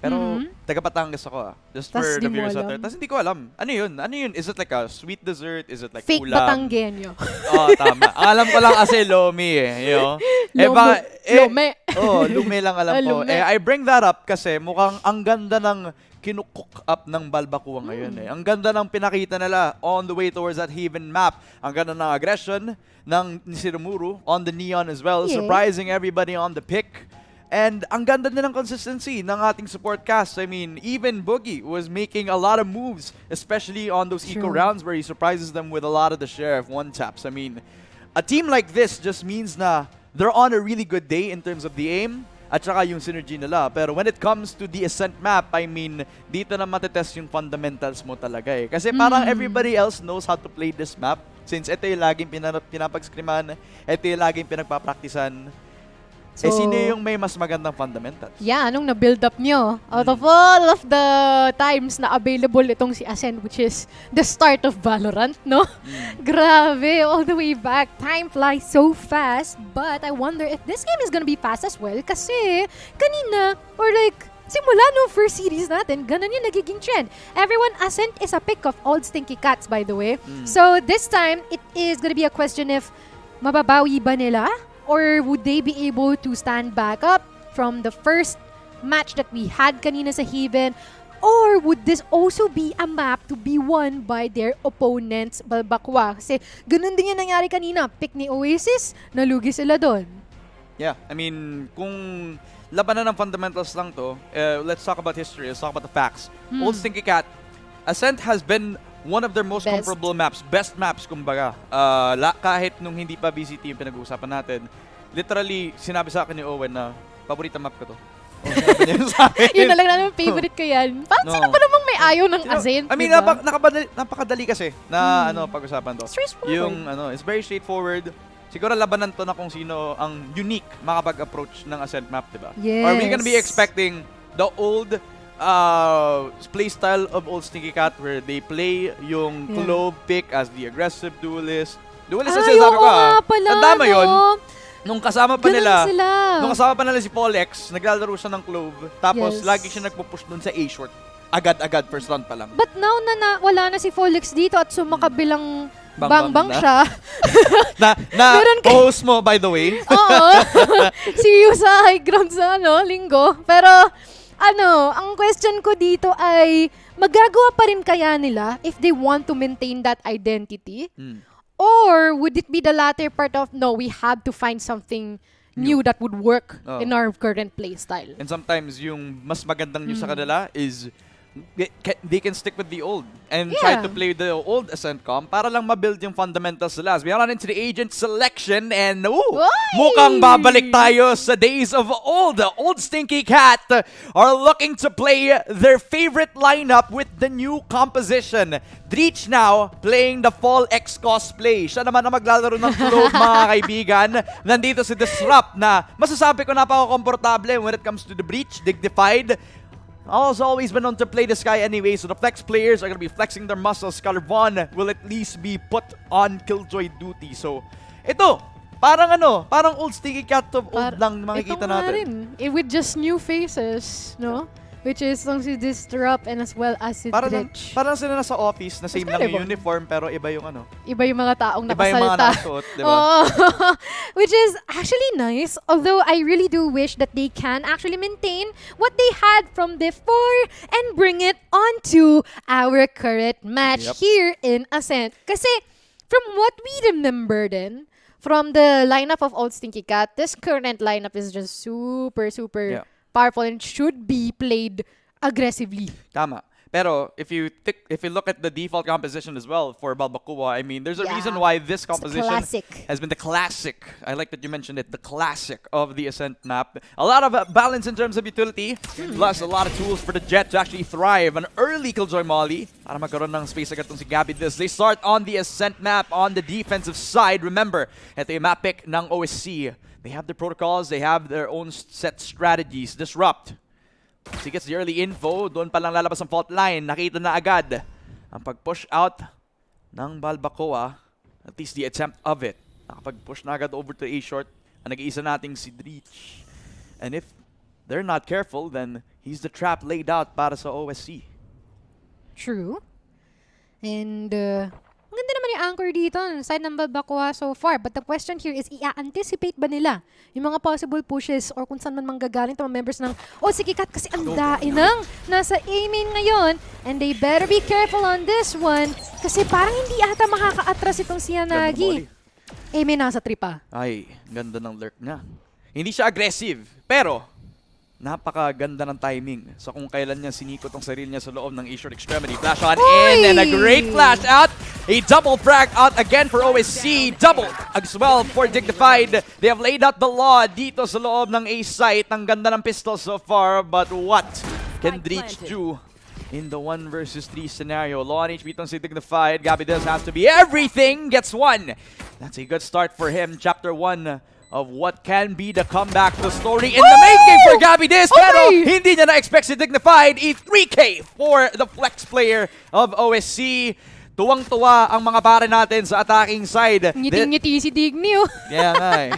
Pero taga Batangas ako Just Tas for di the mo viewers out alam. there. Tapos hindi ko alam. Ano yun? Ano yun? Is it like a sweet dessert? Is it like Fake ulam? Batanggenyo. Tama. Ang alam ko lang kasi lomi you know? Lome. Lume lang alam ko. Lume. I bring that up kasi mukhang ang ganda ng kinukook up ng balbakuwa ngayon Ang ganda ng pinakita nila on the way towards that Haven map. Ang ganda ng aggression ng Nisirumuru on the neon as well. Yeah. Surprising everybody on the pick. And ang ganda din ng consistency ng ating support cast. I mean, even Boogie was making a lot of moves, especially on those eco rounds where he surprises them with a lot of the share of one taps. I mean, a team like this just means na they're on a really good day in terms of the aim at saka yung synergy nila. Pero when it comes to the Ascent map, I mean, dito na matetest yung fundamentals mo talaga Kasi parang everybody else knows how to play this map since ito yung laging pinapagskriman, ito yung laging pinagpapraktisan. So, sino yung may mas magandang fundamentals? Yeah, anong na-build up nyo? Out of all of the times na available itong si Ascent, which is the start of Valorant, no? Grabe, all the way back. Time flies so fast. But I wonder if this game is gonna be fast as well. Kasi, kanina, or like, simula no first series natin, ganun yung nagiging trend. Everyone, Ascent is a pick of Old Stinky Cats, by the way. So, this time, it is gonna be a question if mababawi ba nila? Or would they be able to stand back up from the first match that we had kanina sa Haven? Or would this also be a map to be won by their opponents, Balbakwa? Kasi ganun din yung nangyari kanina. Pick ni Oasis, nalugi sila doon. Yeah, I mean, kung labanan ng fundamentals lang to, let's talk about history, let's talk about the facts. Old Stinky Cat, Ascent has been one of their most comparable maps, best maps kumbaga. Kahit nung hindi pa VCT yung pinag-uusapan natin, literally sinabi sa akin ni Owen na paborito map ko to. Sinabi niya yun sa akin. Yun na lang namin favorite ko yan. Parang sino pa namang may ayaw ng Ascent? I mean, diba? napakadali kasi na pag-usapan to. Straightforward. Yung it's very straightforward. Siguro labanan to na kung sino ang unique makapag-approach ng Ascent map, diba? Yes. Or we gonna be expecting the old play style of Old Stinky Cat where they play yung Clove pick as the aggressive duelist. Duelist na sinasabi ko Tandaan mo yun? Nung kasama pa nila si Paul X, naglalaro siya ng Clove. Tapos lagi siya nagpo-push dun sa A-short. Agad-agad first round pa lang. But now na wala na si Folix dito at sumakabilang bang siya. na host mo, by the way. Oo. See you sa high ground sa linggo. Pero ang question ko dito ay, magagawa pa rin kaya nila if they want to maintain that identity? Or would it be the latter part of, no, we have to find something new that would work in our current play style? And sometimes yung mas magandang news sa kanila is they can stick with the old and try to play the old Ascent comp para lang mabuild yung fundamentals nila. As we are on into the agent selection and mukhang babalik tayo sa days of old. Old Stinky Cat are looking to play their favorite lineup with the new composition. Dreech now playing the Fall X cosplay. Siya naman ang maglalaro ng Clove, mga kaibigan. Nandito si Disrupt na masasabi ko napaka-komportable when it comes to the Breach, dignified. Also always been known to play this guy anyway, so the flex players are gonna be flexing their muscles. Calvon will at least be put on Killjoy duty. So, ito, parang Old Stinky Cat of old lang makikita natin. With just new faces, no? Which is si Disrupt and as well as si Dredge. Parang sila nasa office na same lang yung uniform pero iba yung Iba yung mga taong nakasalta. Iba yung mga nakasuot, diba? Which is actually nice. Although I really do wish that they can actually maintain what they had from before and bring it onto our current match here in Ascent. Kasi from what we remember then, from the lineup of Old Stinky Cat, this current lineup is just super powerful and should be played aggressively. Tama. Pero if you look at the default composition as well for Balbacoa, I mean, there's a Yeah. reason why this composition classic. has been the classic. I like that you mentioned it, the classic of the Ascent map. A lot of balance in terms of utility, plus a lot of tools for the Jet to actually thrive. An early Killjoy Molly para magkaroon ng space agad tong si Gabby this. They start on the Ascent map on the defensive side. Remember, ito yung map pick ng OSC. They have their protocols, they have their own set strategies. Disrupt. He gets the early info, doon pa lang lalabas ang fault line, nakita na agad ang pag-push out ng Balbacoa, at least the attempt of it. Nakapag-push na agad over to A-short, ang nag-iisa nating si Dreech. And if they're not careful, then he's the trap laid out para sa OSC. True. And ang ganda naman yung anchor dito, side ng Balbacoa so far. But the question here is, i-anticipate ba nila yung mga possible pushes or kung saan man manggagaling itong mga members ng sige Kat, kasi ang dain ng nasa A-main ngayon. And they better be careful on this one kasi parang hindi ata makaka-atras itong si Yanagi. A-main nasa tripa. Ay, ganda ng lurk niya. Hindi siya aggressive, pero napakaganda ng timing. So kung kailan niya sinikot ang sarili niya sa loob ng A-short extremity. Flash on in and a great flash out. A double frag out again for OSC. Double as well for Dignified. They have laid out the law dito sa loob ng A site. Ang ganda ng pistol so far. But what can Dreech do in the 1 versus 3 scenario? Low on HP itong si Dignified. Gabby does have to be everything. Gets one. That's a good start for him. Chapter 1 of what can be the comeback, the story in the making for Gabby Diz. Pero hindi niya na-expect si Dignified. A 3K for the flex player of OSC. Tuwang-tuwa ang mga pare natin sa attacking side. Ngiting-ngiti si Digny, oh. Kaya nga eh.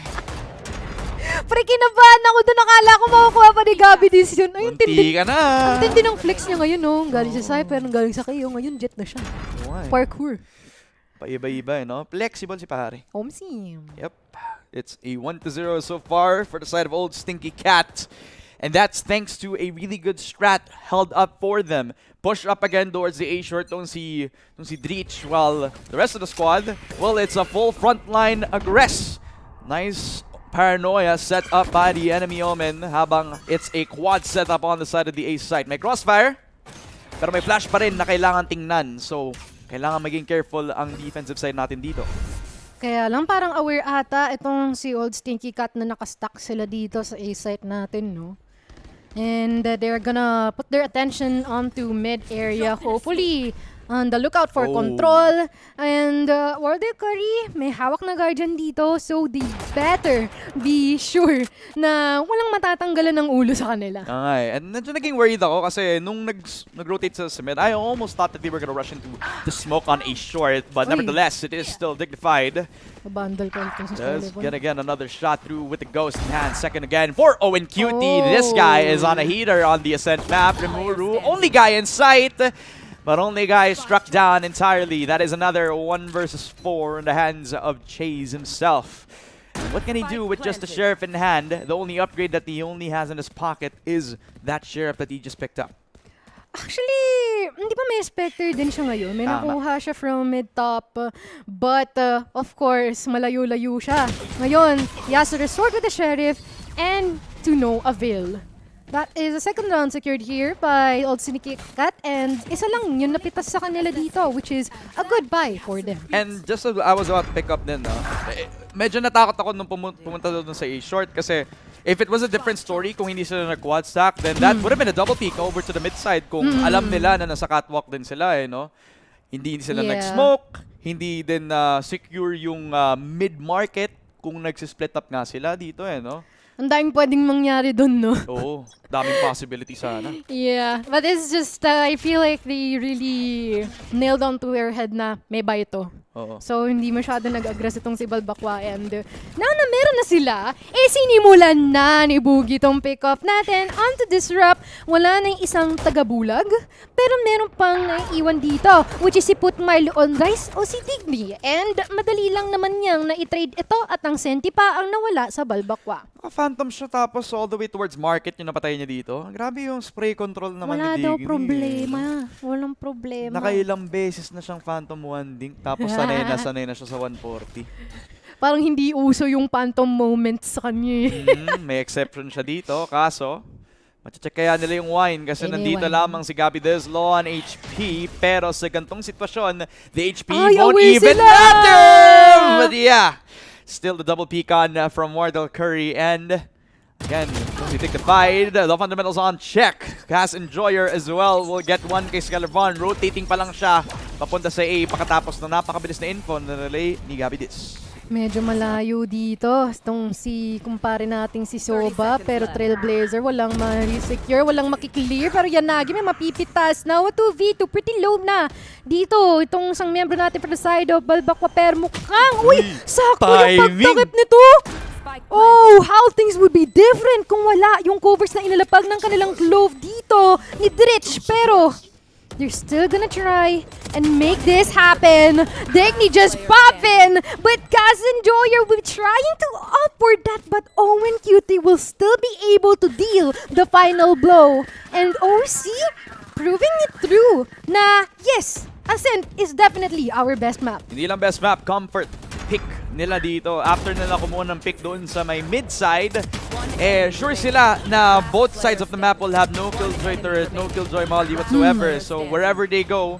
Pre, kinabahan ako doon. Akala ko makukuha pa ni Gabby Diz yun. Ay, ang Munti ka na. Ang tindi ng flex niya ngayon, no? Galing sa Cypher, galing sa kayo. Ngayon, jet na siya. Parkour. Paiba-iba, no? Flexible si pare. Omsim. Yep. It's a 1-0 so far for the side of Old Stinky Cat. And that's thanks to a really good strat held up for them. Push up again towards the A-short. Don't see Dreech, while the rest of the squad, well, it's a full frontline aggress. Nice paranoia set up by the enemy Omen habang it's a quad setup on the side of the A site. May crossfire, pero may flash pa rin na kailangan tingnan. So, kailangan maging careful ang defensive side natin dito. Kaya lang parang aware ata itong si Old Stinky Cat na nakastack sila dito sa A-site natin, no? And they're gonna put their attention onto mid area, hopefully on the lookout for control. And Warder Curry, may hawak na guardian dito, so they better be sure na walang matatanggalan ng ulo sa kanila. Okay, and medyo naging worried ako kasi nung nag-rotate sa mid, I almost thought that they were gonna rush into the smoke on a short, but nevertheless, it is still Dignified. Mabundle ko ito sa Does Skeleton. get again another shot through with the ghost in hand. Second again for Owen Cutie. This guy is on a heater on the Ascent map. Rimuru, only guy in sight, but only guy struck down entirely. That is another 1 versus 4 in the hands of Chase himself. What can he do with just the Sheriff in hand? The only upgrade that he only has in his pocket is that Sheriff that he just picked up. Actually, hindi pa may Spectre din siya ngayon. May nakuha siya from mid-top. But, of course, malayo-layo siya. Ngayon, he has to resort with the Sheriff and to no avail. That is a second round secured here by Old Sneaky Cat, and isa lang yung napitas sa kanila dito, which is a good buy for them. And just as I was about to pick up din, medyo natakot ako nung pumunta doon sa A-short kasi if it was a different story, kung hindi sila nag-quad stack, then that would have been a double peek over to the mid side kung alam nila na nasa catwalk din sila, eh, no? Hindi sila nag-smoke, hindi din secure yung mid-market kung nagsisplit up nga sila dito, eh, no? Ang daming pwedeng mangyari dun, no? Oo, daming possibility sana. Yeah, but it's just, I feel like they really nailed onto their head na may buy ito. Oo. So, hindi masyado nag-aggress itong si Balbacoa. And now na meron na sila, sinimulan na ni Boogie itong pick-up natin. On to Disrupt, wala na yung isang tagabulag, pero meron pang iwan dito, which is si Put Milo on Rice o si Digny. And madali lang naman niyang na-trade ito at ang senti pa ang nawala sa Balbacoa. Phantom siya tapos all the way towards market yung napatay niya dito. Grabe yung spray control naman Wala ni Digny. daw problema. Walang problema. Nakailang beses na siyang Phantom 1 ding tapos sanay na siya sa 140. Parang hindi uso yung phantom moments sa kanya. May exception siya dito. Kaso, Machecheck kaya nila yung wine kasi nandito lamang si Gabby Diz, low on HP. Pero sa gantong sitwasyon, the HP won't even matter! But yeah, still the double peek on from Wardell Curry. And again, we take the fight. The fundamentals on check. Cass Enjoyer as well will get one kay Skylar Vaughn. Rotating pa lang siya papunta sa A pakatapos ng napakabilis na info na relay ni Gabby Diz. Medyo malayo dito. Itong si kumpare nating si Soba, pero Trailblazer walang ma-secure, walang makiklear. Pero Yanagi may mapipitas na. 2v2, pretty low na. Dito, itong isang member natin for the side of Balbakwa, pero mukhang, uy, sakto yung pagtakip nito. Oh, how things would be different kung wala yung covers na inalapag ng kanilang glove dito ni Dritch. Pero they're still gonna try and make this happen. Digny just poppin', but Cass Enjoyer will be trying to upward that, but Owen Cutie will still be able to deal the final blow. And OC proving it through na yes, Ascent is definitely our best map. Hindi lang best map, comfort pick nila dito. After nila kumuha ng pick doon sa may mid side, sure sila na both sides of the map will have no killjoy turret, no killjoy molly whatsoever. So wherever they go,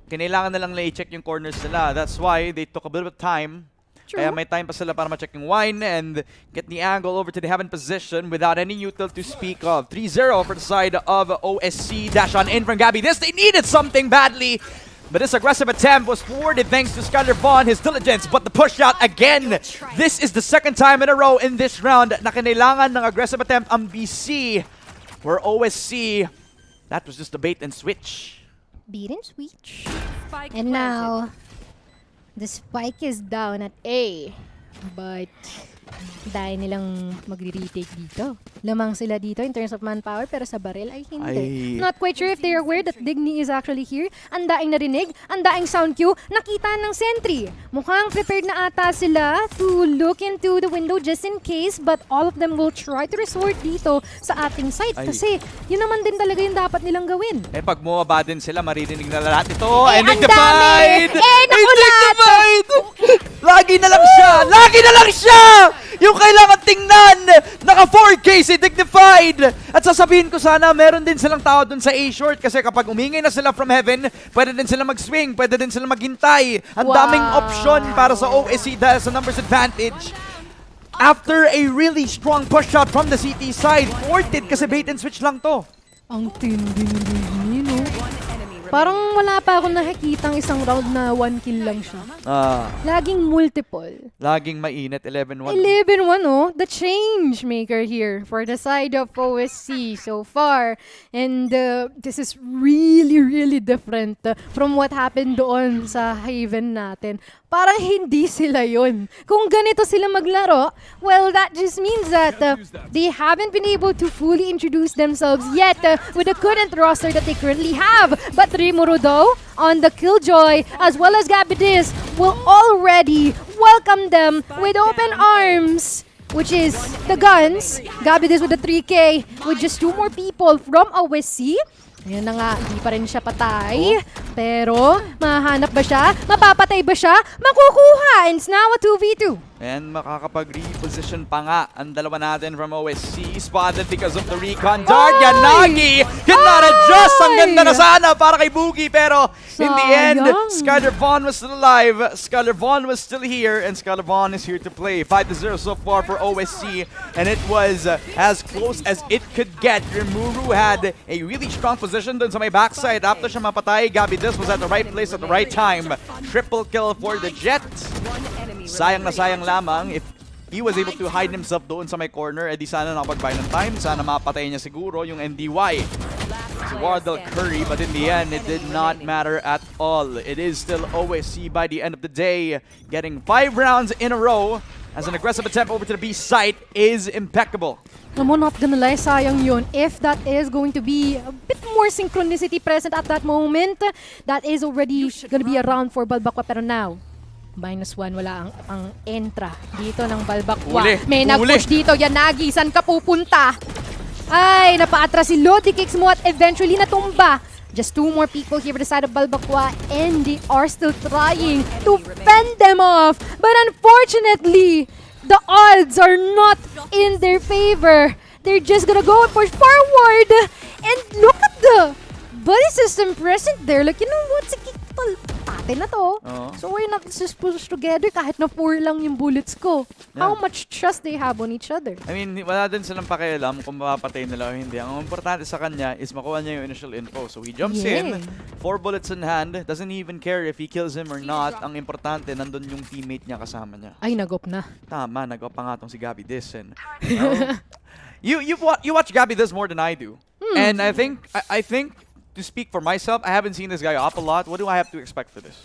kinailangan na lang i-check yung corners nila. That's why they took a bit of time. True. Kaya may time pa sila para ma-check yung wine and get the angle over to the heaven position without any util to speak of. 3-0 for the side of OSC. Dash on in from Gabby. They needed something badly. But this aggressive attempt was thwarted thanks to Skylar Vaughn, his diligence, but the push out again. This is the second time in a row in this round na kinailangan ng aggressive attempt ang BC, where OSC, that was just a bait and switch. Beat and switch. And now, the spike is down at A. But dahil nilang magre-retake dito. Lamang sila dito in terms of manpower, pero sa barrel ay hindi. Not quite sure if they are aware that Digny is actually here. Ang daing narinig, ang daing sound cue, nakita ng sentry. Mukhang prepared na ata sila to look into the window just in case, but all of them will try to resort dito sa ating site. Kasi yun naman din talaga yung dapat nilang gawin. Pag bumaba din sila, maririnig na lahat ito. And Dignified! nakulat! Lagi na lang siya! Lagi na lang siya! Yung kailangan tingnan! Naka 4K si Dignified! At sasabihin ko sana, meron din silang tao dun sa A-short kasi kapag umingay na sila from heaven, pwede din sila mag-swing, pwede din sila maghintay. Ang daming option para sa OSC dahil sa numbers advantage. After a really strong push shot from the CT side, thwarted kasi bait and switch lang to. Ang tinding Digny, no? Parang wala pa akong nakikitang isang round na 1 kill lang siya. Laging multiple. Laging mainit, 11-1. 11-1, oh. The change maker here for the side of OSC so far. And this is really, really different from what happened doon sa Haven natin. Parang hindi sila yun. Kung ganito sila maglaro, well, that just means that they haven't been able to fully introduce themselves yet with the current roster that they currently have. But Rimuru, though, on the Killjoy, as well as Gabby Diz, will already welcome them with open arms, which is the guns. Gabby Diz with the 3K, with just 2 more people from OSC. Ayan na nga, hindi pa rin siya patay. Pero, mahanap ba siya? Mapapatay ba siya? Makukuha! And it's now a 2v2. And makakapag-reposition pa nga ang dalawa natin from OSC. Spotted because of the recon dart. Yanagi cannot adjust. Ang ganda na sana para kay Boogie. Pero in the end, Skylar Vaughn was still alive. Skylar Vaughn was still here. And Skylar Vaughn is here to play. 5-0 so far for OSC. And it was as close as it could get. Rimuru had a really strong position dun sa may backside. After siya mapatay, Gabby Diz was at the right place at the right time. Triple kill for the Jet. Sayang na sayang lamang. If he was able to hide himself doon sa may corner, edi sana nakapag-buy ng time. Sana mapatay niya siguro yung NDY. Si Wardell Curry, but in the end, it did not matter at all. It is still OSC by the end of the day, getting 5 rounds in a row as an aggressive attempt over to the B site is impeccable. I'm not gonna lie, sayang yun. If that is going to be a bit more synchronicity present at that moment, that is already gonna be a round for Balbakwa. Pero now, -1, wala ang entra dito ng Balbakwa. May nag-push dito, Yanagi, saan ka pupunta? Ay, napaatras si Lodi Kicks mo at eventually natumba. Just 2 more people here for the side of Balbakwa and they are still trying to fend them off. But unfortunately, the odds are not in their favor. they're just gonna go and push forward. And look at the buddy system present there. Like, you know what? Sige, tol, tate na to. So we're not just push together kahit na 4 lang yung bullets ko. How much trust they have on each other? I mean, wala din silang pakialam kung mapapatay nila o hindi. Ang importante sa kanya is makuha niya yung initial info. So he jumps in, 4 bullets in hand, doesn't even care if he kills him or not. Ang importante, nandun yung teammate niya kasama niya. Ay, nagop na. Tama, nagop pa nga tong si Gabby Dissen. You watch Gabby this more than I do. And I think to speak for myself, I haven't seen this guy up a lot. What do I have to expect for this?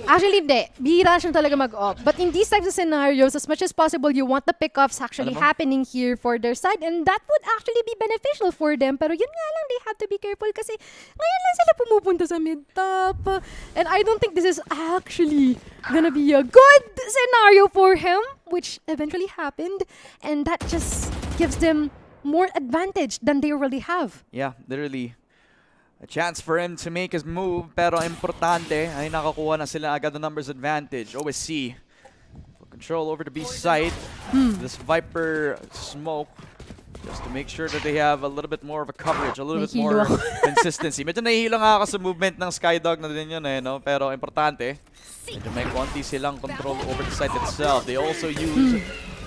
Actually, hindi. Bihira siya talaga mag-off. But in these types of scenarios, as much as possible, you want the pickoffs actually happening here for their side. And that would actually be beneficial for them. Pero yun nga lang, they have to be careful kasi ngayon lang sila pumupunta sa mid-top. And I don't think this is actually gonna be a good scenario for him, which eventually happened. And that just gives them more advantage than they already have. Yeah, literally. A chance for him to make his move, pero importante ay nakakuha na sila agad the numbers advantage. OSC for control over the B site. This Viper smoke just to make sure that they have a little bit more of a coverage, a little bit more consistency. Medyo nahihilo nga ako sa movement ng Skydog na din yun no? Pero importante, medyo may konti silang control over the site itself. They also use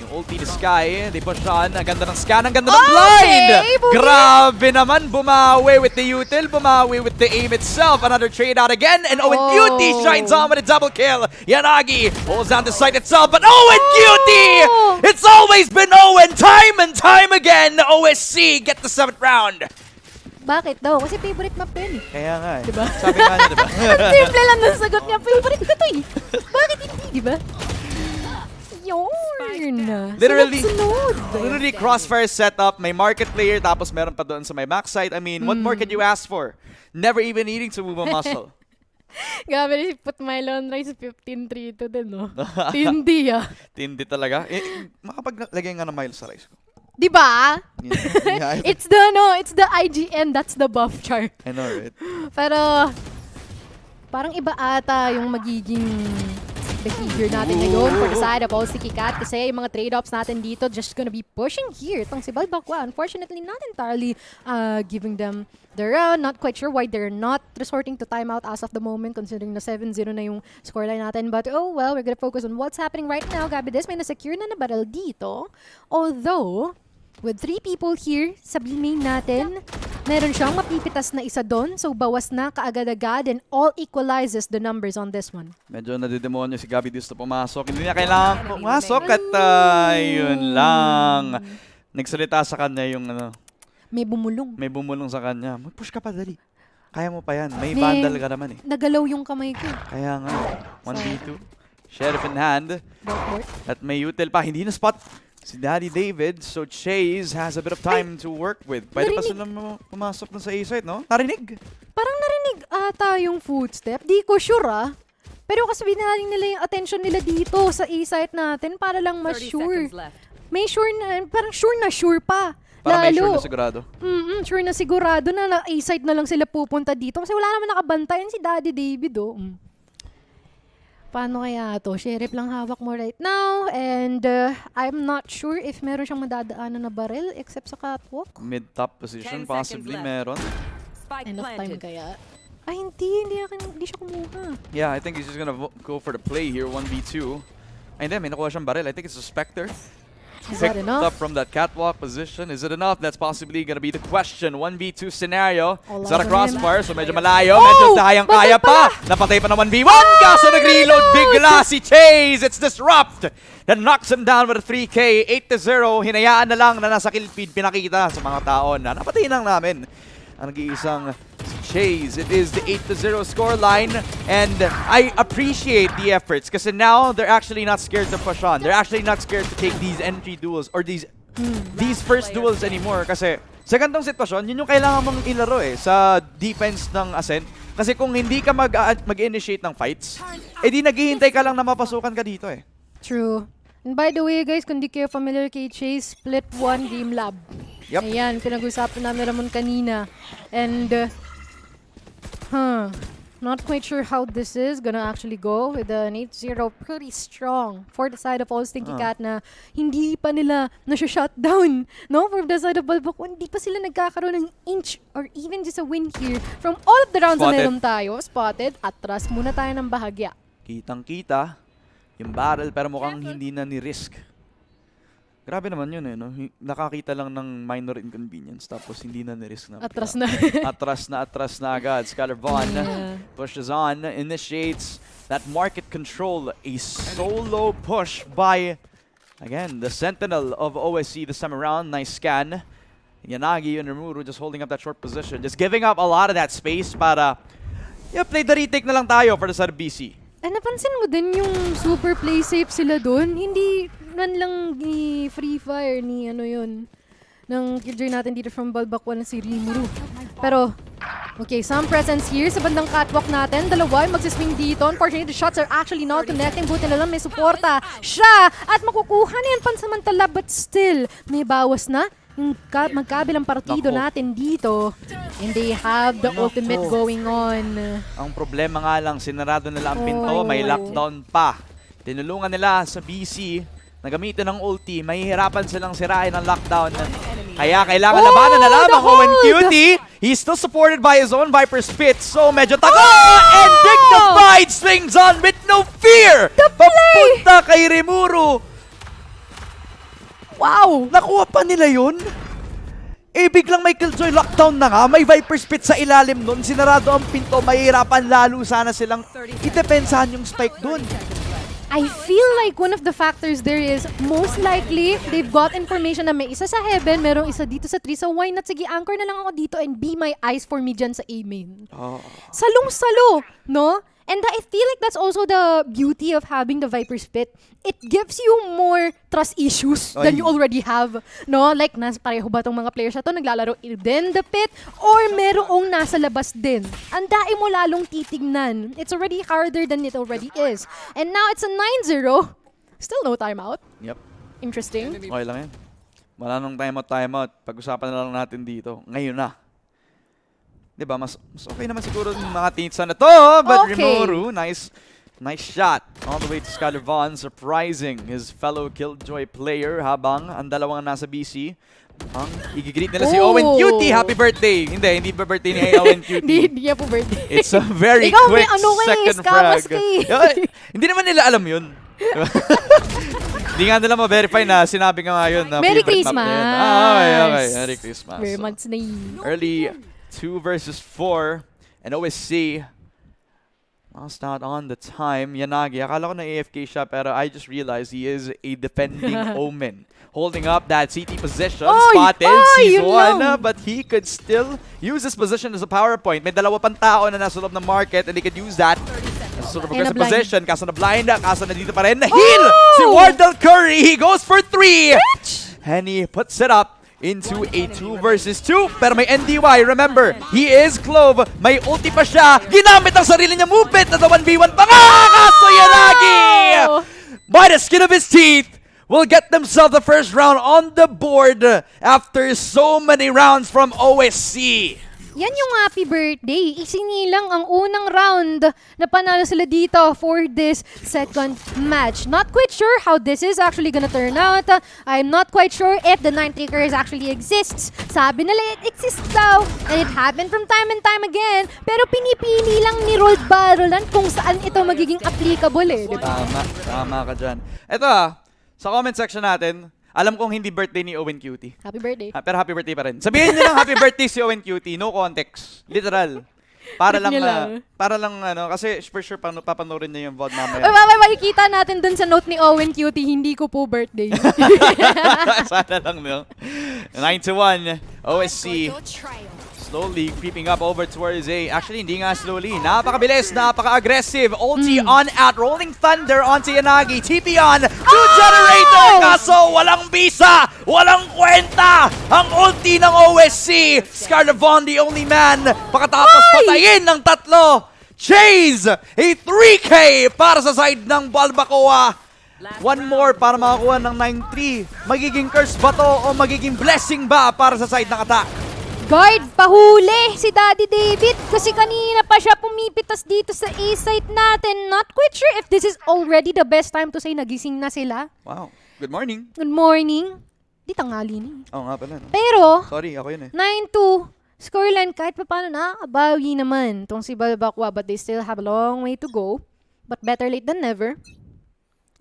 yung ulti ni Sky, they push on. Ang ganda ng scan, ang ganda ng blind! Grabe naman, bumawi with the util, bumawi with the aim itself. Another trade out again, and Owen Cutie shines on with a double kill. Yanagi holds down the site itself, but Owen Cutie! It's always been Owen, time and time again. OSC get the 7th round. Bakit daw? Kasi favorite map yun. Kaya nga Diba? Sabi nga niya, diba? Ang simple lang ng sagot niya. Favorite ko to Bakit hindi, diba? Literally crossfire setup, may market player, tapos meron pa doon sa may backside. I mean, what more can you ask for? Never even needing to move a muscle. Gabi, put my lawn rice 15-3 to din, no? Tindi, Tindi talaga. Makapaglagay nga ng miles sa rice ko. Diba? Yeah, it's the IGN, that's the buff chart. I know, right? Pero, parang iba ata yung magiging behavior natin ngayon for the side of Aussie Cat kasi yung mga trade-offs natin dito just gonna be pushing here. Itong si Balbakwa, unfortunately, not entirely giving them the round. Not quite sure why they're not resorting to timeout as of the moment considering na 7-0 na yung scoreline natin. But oh well, we're gonna focus on what's happening right now. Gabi, this may na-secure na barrel dito. Although, with 3 people here sa B-main natin, meron siyang mapipitas na isa doon. So, bawas na kaagad-agad and all equalizes the numbers on this one. Medyo nadidemonyo si Gabby dito pumasok. Hindi niya kailangan pumasok at yun lang. Nagsalita sa kanya yung May bumulong. May bumulong sa kanya. Mag-push ka pa, dali. Kaya mo pa yan. May vandal ka naman Nagalaw yung kamay ko. Kaya nga. 1v2. Sheriff in hand. At may util pa. Hindi na spot si Daddy David, so Chase has a bit of time to work with. Pwede pa sila pumasok dun sa A-site, no? Narinig? Parang narinig ata yung footstep. Di ko sure, Pero kasi binaling nila yung attention nila dito sa A-site natin para lang ma-sure. May sure na, parang sure pa. Para may sure na sigurado. Sure na sigurado na A-site na lang sila pupunta dito. Kasi wala naman nakabantayan si Daddy David, Paano kaya to? Sheriff lang hawak mo right now. And I'm not sure if meron siyang madadaanan na barrel except sa catwalk. Mid-top position, possibly meron. Enough time kaya? Ay, hindi siya kumuha. Yeah, I think he's just gonna go for the play here, 1v2. Ay, hindi, may nakuha siyang barrel. I think it's a Spectre. Is that Picked enough? up from that catwalk position. Is it enough? That's possibly gonna be the question. 1v2 scenario. Is that a crossfire? So medyo malayo. Medyo kayang-kaya pa. Napatay pa ng 1v1. Kaso nag-reload bigla si Chase. It's Disrupt that knocks him down with a 3K. 8-0. Hinayaan na lang na nasa kill feed pinakita sa mga tao na napatay lang namin ang nag-iisang Chase. It is the 8-0 scoreline, and I appreciate the efforts kasi now they're actually not scared to push on. They're actually not scared to take these entry duels or these first duels anymore kasi sa gantong sitwasyon, yun yung kailangan mong ilaro sa defense ng Ascent. Kasi kung hindi ka mag-initiate ng fights, di naghihintay ka lang na mapasukan ka dito True. And by the way, guys, kung di kayo familiar kay Chase, Split 1 Game Lab. Yep. Ayan, pinag-usapan namin Ramon kanina. And, Not quite sure how this is gonna actually go with an 8-0. Pretty strong for the side of All Stinky Cat na hindi pa nila na-shutdown. No? For the side of Balbako, hindi pa sila nagkakaroon ng inch or even just a win here from all of the rounds na meron tayo. Spotted. Atras muna tayo ng bahagya. Kitang-kita yung barrel pero mukhang hindi na ni-risk. Grabe naman yun eh, no? Nakakita lang ng minor inconvenience tapos hindi na ni-risk na. Atras na. atras na agad. Skylar Vaughn pushes on, initiates that market control. A solo push by, again, the Sentinel of OSC this time around. Nice scan. Yanagi and Rimuru just holding up that short position. Just giving up a lot of that space para play the retake na lang tayo for the side of BC. Napansin mo din yung super play safe sila doon. Hindi man lang ni Free Fire ni ano yun. Ng killjoy natin dito from Balbakwa na si Rimuru. Pero, okay, some presence here sa bandang catwalk natin. Dalawa yung magsiswing dito. Unfortunately, the shots are actually not connecting. Buti na lang may suporta siya. At makukuha na yan pansamantala. But still, may bawas na yung magkabilang partido natin dito. And they have the ultimate going on. Ang problema nga lang, sinarado nila ang pinto, may lockdown pa. Tinulungan nila sa BC na gamitin ng ulti, mahihirapan silang sirain ang lockdown. Kaya kailangan labanan na lamang Owen Cutie. He's still supported by his own Viper Spit. So medyo tago and dignified swings on with no fear. Papunta kay Rimuru. Wow! Nakuha pa nila yun? Biglang may Killjoy lockdown na nga. May Viper Spit sa ilalim nun. Sinarado ang pinto. Mahirapan lalo sana silang idepensahan yung spike dun. I feel like one of the factors there is most likely they've got information na may isa sa heaven, merong isa dito sa tree. So why not? Sige, anchor na lang ako dito and be my eyes for me dyan sa A main. Salong-salo, no? And I feel like that's also the beauty of having the Viper Spit. It gives you more trust issues than you already have. No? Like, pareho ba itong mga players na to naglalaro within the pit or merong nasa labas din? Andain mo lalong titignan. It's already harder than it already is. And now it's a 9-0. Still no timeout. Yep. Interesting. Okay lang yan. Wala nung timeout. Pag-usapan na lang natin dito. Ngayon na. Diba, mas okay naman siguro yung mga tinsa na to. But Rimuru, nice shot. All the way to Skylar Vaughn, surprising his fellow Killjoy player habang ang dalawang nasa BC. Ang igigreet nila si Owen Cutie. Happy birthday! Hindi ba birthday ni Owen Cutie? Hindi niya po birthday. It's a very quick second frag. Hindi naman nila alam yun. Hindi nga nila ma-verify na sinabi nga yun. Na Merry Christmas! Okay. Merry Christmas. Very much na yun. Early 2 versus 4 and OSC lost out on the time. Yanagi, akala ko na AFK siya pero I just realized he is a defending Omen. Holding up that CT position, spotted, sees one, but he could still use this position as a power point. May dalawa pang tao na nasa loob ng market and he could use that as sort of aggressive position. Kaso na blind, kaso na dito pa rin. Na-heal si Wardell Curry. He goes for 3. And he puts it up into a 2 versus 2. Pero may NDY. Remember, he is Clove. May ulti pa siya. Ginamit ang sarili niya movement na 1v1 pa nga. Kaso Yanagi! By the skin of his teeth, will get themselves the first round on the board after so many rounds from OSC. Yan yung happy birthday. Isinilang ang unang round na panalo sila dito for this second match. Not quite sure how this is actually gonna turn out. I'm not quite sure if the 9 Trickers actually exists. Sabi nila it exists daw. And it happened from time and time again. Pero pinipili lang ni Rolled Barolan kung saan ito magiging applicable eh. Diba? Tama ka dyan. Ito sa comment section natin, alam kong hindi birthday ni Owen Cutie. Happy birthday. Pero happy birthday pa rin. Sabihin niyo lang happy birthday si Owen Cutie. No context. Literal. Para lang kasi for sure papanoorin niya yung VOD mamaya. Makikita natin dun sa note ni Owen Cutie, hindi ko po birthday. Sana lang, no? 9-1. OSC. Slowly creeping up over towards A. Actually, hindi nga slowly. Napakabilis, napaka-aggressive. Ulti on at Rolling Thunder onto Yanagi. TP on to Generator. Kaso walang bisa, walang kwenta. Ang ulti ng OSC. Scarlet Vaughn, the only man. Pakatapos patayin ng tatlo. Chase! A 3K para sa side ng Balbacoa. One more para makakuha ng 9-3. Magiging curse ba to o magiging blessing ba para sa side ng attack? Guard, pahuli si Daddy David kasi kanina pa siya pumipitas dito sa A site natin. Not quite sure if this is already the best time to say nagising na sila. Wow. Good morning. Good morning. Di tangali ni. Oo nga pala. No? Pero, Sorry, ako yun eh. 9-2. Scoreline kahit pa paano nakakabawi naman tong si Balbakwa, but they still have a long way to go. But better late than never.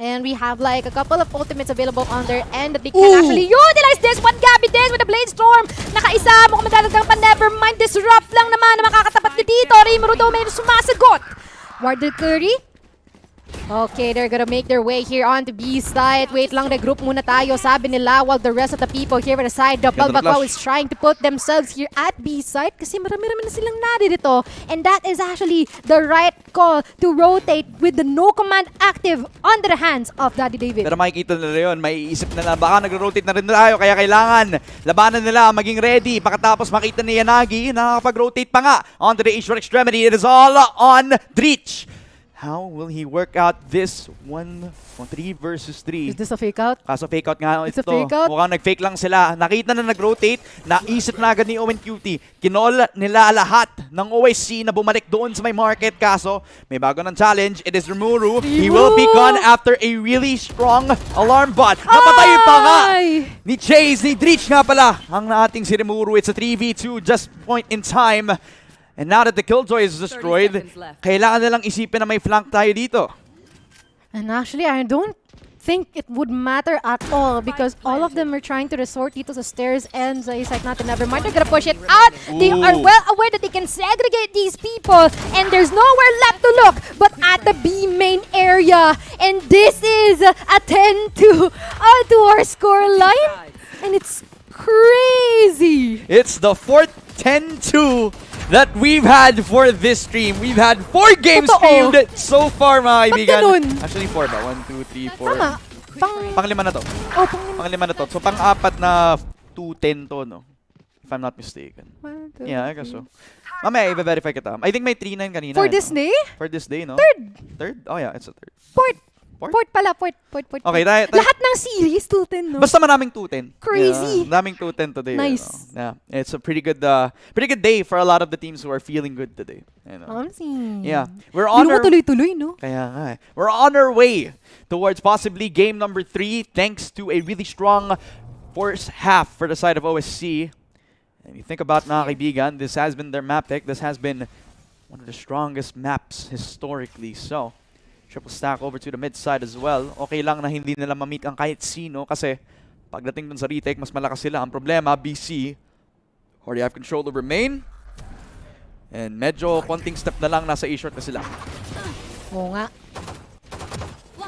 And we have like a couple of ultimates available on their end that they can actually utilize this one. Gabby Des with the Blade Storm. Nakaisa, mukhang madalagang pa. Never mind. Disrupt lang naman na makakatapat niya dito. Rimuru Domain sumasagot. Wardell Curry. Okay, they're gonna make their way here on to B side. Wait lang, regroup muna tayo, sabi nila, while the rest of the people here at the side, the Balbakwa is trying to put themselves here at B side kasi marami-rami na silang naririto. And that is actually the right call to rotate with the no command active under the hands of Daddy David. Pero makikita nila yun, maiisip na baka nagro-rotate na rin tayo, kaya kailangan labanan nila, maging ready. Pagkatapos makita ni Yanagi, nakakapag-rotate pa nga onto the eastward extremity. It is all on Dreech. How will he work out this 1-3 versus 3? Is this a fake out? Kaso fake out nga It's ito. a fake out? Mukhang nag-fake lang sila. Nakita na nag-rotate, naisip na agad ni Owen Cutie. Kinol nila lahat ng OSC na bumalik doon sa may market. Kaso may bago ng challenge. It is Rimuru. He will be gone after a really strong alarm bot. Napatay pa nga ni Chase, ni Dreech nga pala. Ang ating si Rimuru. It's a 3v2 just point in time. And now that the Killjoy is destroyed, kailangan nilang isipin na may flank tayo dito. And actually, I don't think it would matter at all because all of them are trying to resort dito sa stairs and sa site natin. Never mind, they're gonna push it out. They are well aware that they can segregate these people and there's nowhere left to look but at the B main area. And this is a 10-2 to our score line. And it's crazy. It's the fourth 10-2 that we've had for this stream. We've had 4 games streamed so far, mga kaibigan. ganun? Actually, 4 ba? 1, 2, 3, 4. Tama. Pang-lima na to. Oh, pang-lima. Pang-lima na to. So, pang-apat na 2-10 to, no? If I'm not mistaken. Yeah, I guess so. Mamaya, i-verify kita. I think may 3-9 kanina. For this day? For this day, no? Third? Oh, yeah, it's a third. Port pala. Port. Okay, Lahat ng series, 2-10, no? Basta maraming 2-10. Crazy. Yeah, maraming 2-10 today. Nice. You know? Yeah, it's a pretty good day for a lot of the teams who are feeling good today. You know? Yeah. We're on our tuloy-tuloy, no? Kaya nga eh. We're on our way towards possibly game number 3 thanks to a really strong first half for the side of OSC. And you think about mga kaibigan, this has been their map pick. This has been one of the strongest maps historically. So, triple stack over to the mid side as well. Okay lang na hindi nila ma-meet ang kahit sino kasi pagdating dun sa retake, mas malakas sila. Ang problema, BC already have control over main. And medyo konting step na lang, nasa A-short na sila. Oo nga.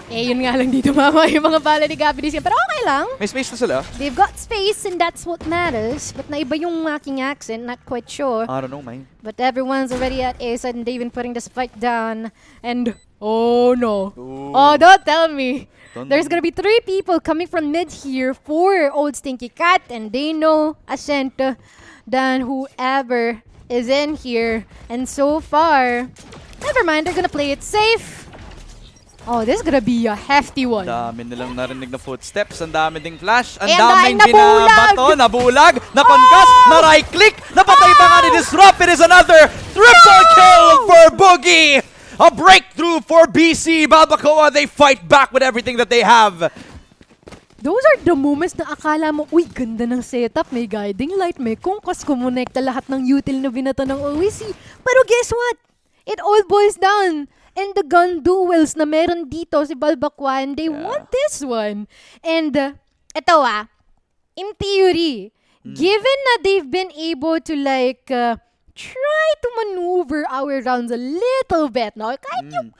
Eh, yun nga lang dito, mama, yung mga bala ni Gabby Dizzy. Pero okay lang. May space na sila. They've got space and that's what matters. But naiba yung aking accent, not quite sure. I don't know, man. But everyone's already at A side and they've been putting the spike down. And, oh no. Ooh. Oh, don't tell me. Don't There's gonna be 3 people coming from mid here for Old Stinky Cat. And they know Ascent than whoever is in here. And so far, never mind, they're gonna play it safe. Oh, this is gonna be a hefty one. Dami nilang narinig na footsteps, ang dami ding flash, ang Eh, daming nabulag! binabato, nabulag, nakonkas, na right click, napatay pa nga ni Disrupt. It is another triple kill for Boogie! A breakthrough for BC. Balbacoa, they fight back with everything that they have. Those are the moments na akala mo, uy, ganda ng setup, may guiding light, may kungkas, kumonekta lahat ng util na binato ng OEC. Pero guess what? It all boils down in the gun duels na meron dito si Balbakwa and they want this one. And ito in theory, given na they've been able to like try to maneuver our rounds a little bit, no? Kahit yung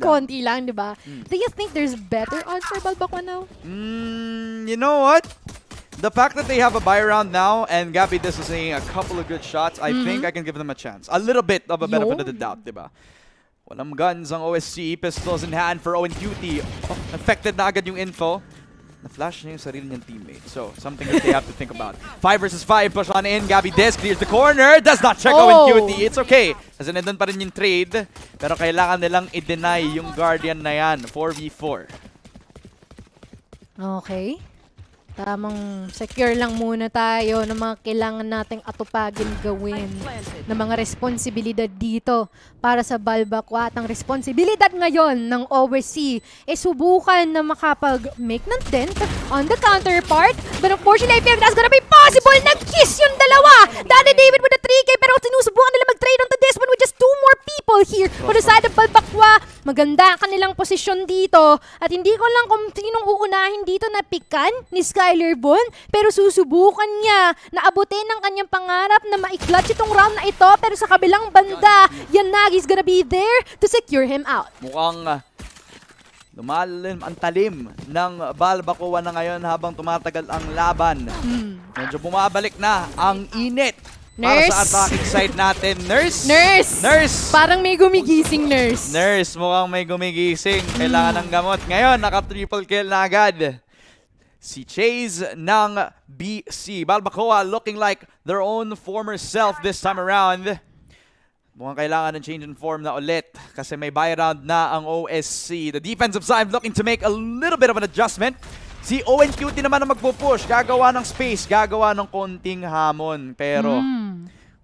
konti lang, di ba? Do you think there's better odds for Balbakwa now? You know what? The fact that they have a buy round now and Gabby this is saying a couple of good shots, I think I can give them a chance. A little bit of a benefit of the doubt, diba? Walang guns ang OSC, pistols in hand for Owen Cutie. Oh, affected na agad yung info. Na-flash niya yung sarili niyang teammate. So, something that they have to think about. 5 versus 5, push on in. Gabby Des clears the corner. Does not check Owen Cutie. It's okay. Kasi nandun pa rin yung trade. Pero kailangan nilang i-deny yung Guardian na yan. 4v4. Okay. Tamang secure lang muna tayo ng mga kailangan nating atupagin gawin ng mga responsibilidad dito para sa Balbakwa. At ang responsibilidad ngayon ng overseas subukan na makapag-make ng dent on the counterpart. But unfortunately, I feel that's gonna be possible. Nag-kiss yung dalawa! Daddy David with the 3K pero sinusubukan nila mag-trade onto this one with just 2 more people here on the side of Balbakwa. Maganda ang kanilang posisyon dito at hindi ko lang kung sinong uunahin dito na pikan ni Skyler Bon, pero susubukan niya na abutin ang kanyang pangarap na ma-clutch itong round na ito, pero sa kabilang banda, Yanagi's gonna be there to secure him out. Mukhang lumalim ang talim ng Balbakwa na ngayon habang tumatagal ang laban. Medyo bumabalik na ang init. Para sa attacking side natin. Nurse! Parang may gumigising, Nurse. Nurse, mukhang may gumigising. Kailangan ng gamot. Ngayon, naka-triple kill na agad. Si Chase ng BC. Balbakwa looking like their own former self this time around. Mukhang kailangan ng change in form na ulit kasi may buy round na ang OSC. The defensive side looking to make a little bit of an adjustment. Si Owen Cutie naman na magpupush, gagawa ng space, gagawa ng konting hamon. Pero,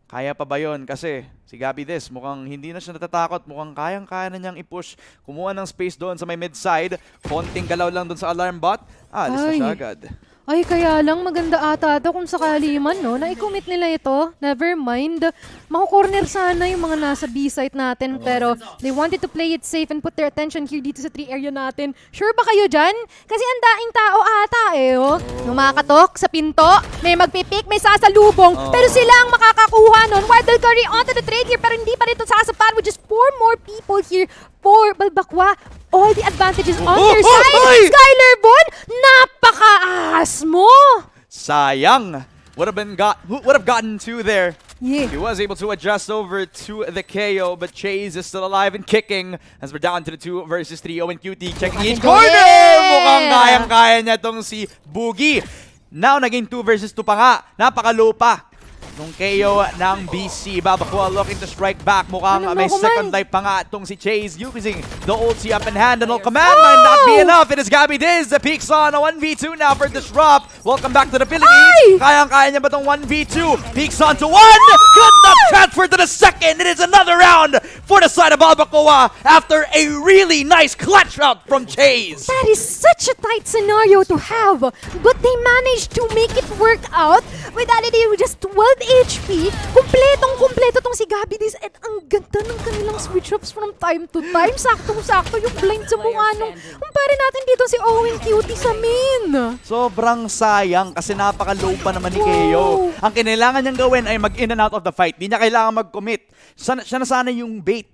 kaya pa ba yun? Kasi si Gabby This, mukhang hindi na siya natatakot. Mukhang kayang-kaya na niyang i-push. Kumuha ng space doon sa may mid-side. Konting galaw lang doon sa alarm bot. Alis na siya agad. Ay, kaya lang maganda ata ito kung sakali man, no? Na i-commit nila ito. Never mind. Makukorner sana yung mga nasa B-site natin. Pero they wanted to play it safe and put their attention here dito sa 3 area natin. Sure ba kayo dyan? Kasi ang daing tao ata oh. Nung makakatok sa pinto, may magpipik, may sasalubong. Pero sila ang makakakuha nun. Wardell Curry onto the trade here pero hindi pa rin ito sasapan with just 4 more people here for Balbakwa. All the advantages on their side. Skyler Bon, napaka-ahas mo! Sayang. Would have gotten 2 there. Yeah. He was able to adjust over to the KO, but Chase is still alive and kicking as we're down to the 2 versus 3. Owen Cutie checking each corner! Mukhang kayang-kaya niya tong si Boogie. Now, naging 2 versus 2 pa nga. Napaka-low pa nung KO ng BC. Balbakwa looking to strike back. Mukhang may second life pa nga itong si Chase using the ulti up in hand. And all command might not be enough. It is Gabby Diz. The peaks on a 1v2 now for Disrupt. Welcome back to the Philippines. Kayang-kaya niya ba itong 1v2? Peaks on to 1. Good enough transfer to the second. It is another round for the side of Balbakwa after a really nice clutch round from Chase. That is such a tight scenario to have. But they managed to make it work out with just 12 HP. Kumpletong-kumpleto tong si Gabby Diz. At ang ganda ng kanilang switch-ups from time to time. Saktong-sakto yung blind sa mukha nung kumpare natin dito si Owen Cutie sa main. Sobrang sayang kasi napaka-low pa naman ni KO. Ang kinailangan niyang gawin ay mag-in and out of the fight. Di niya kailangan mag-commit. Siya na sana yung bait.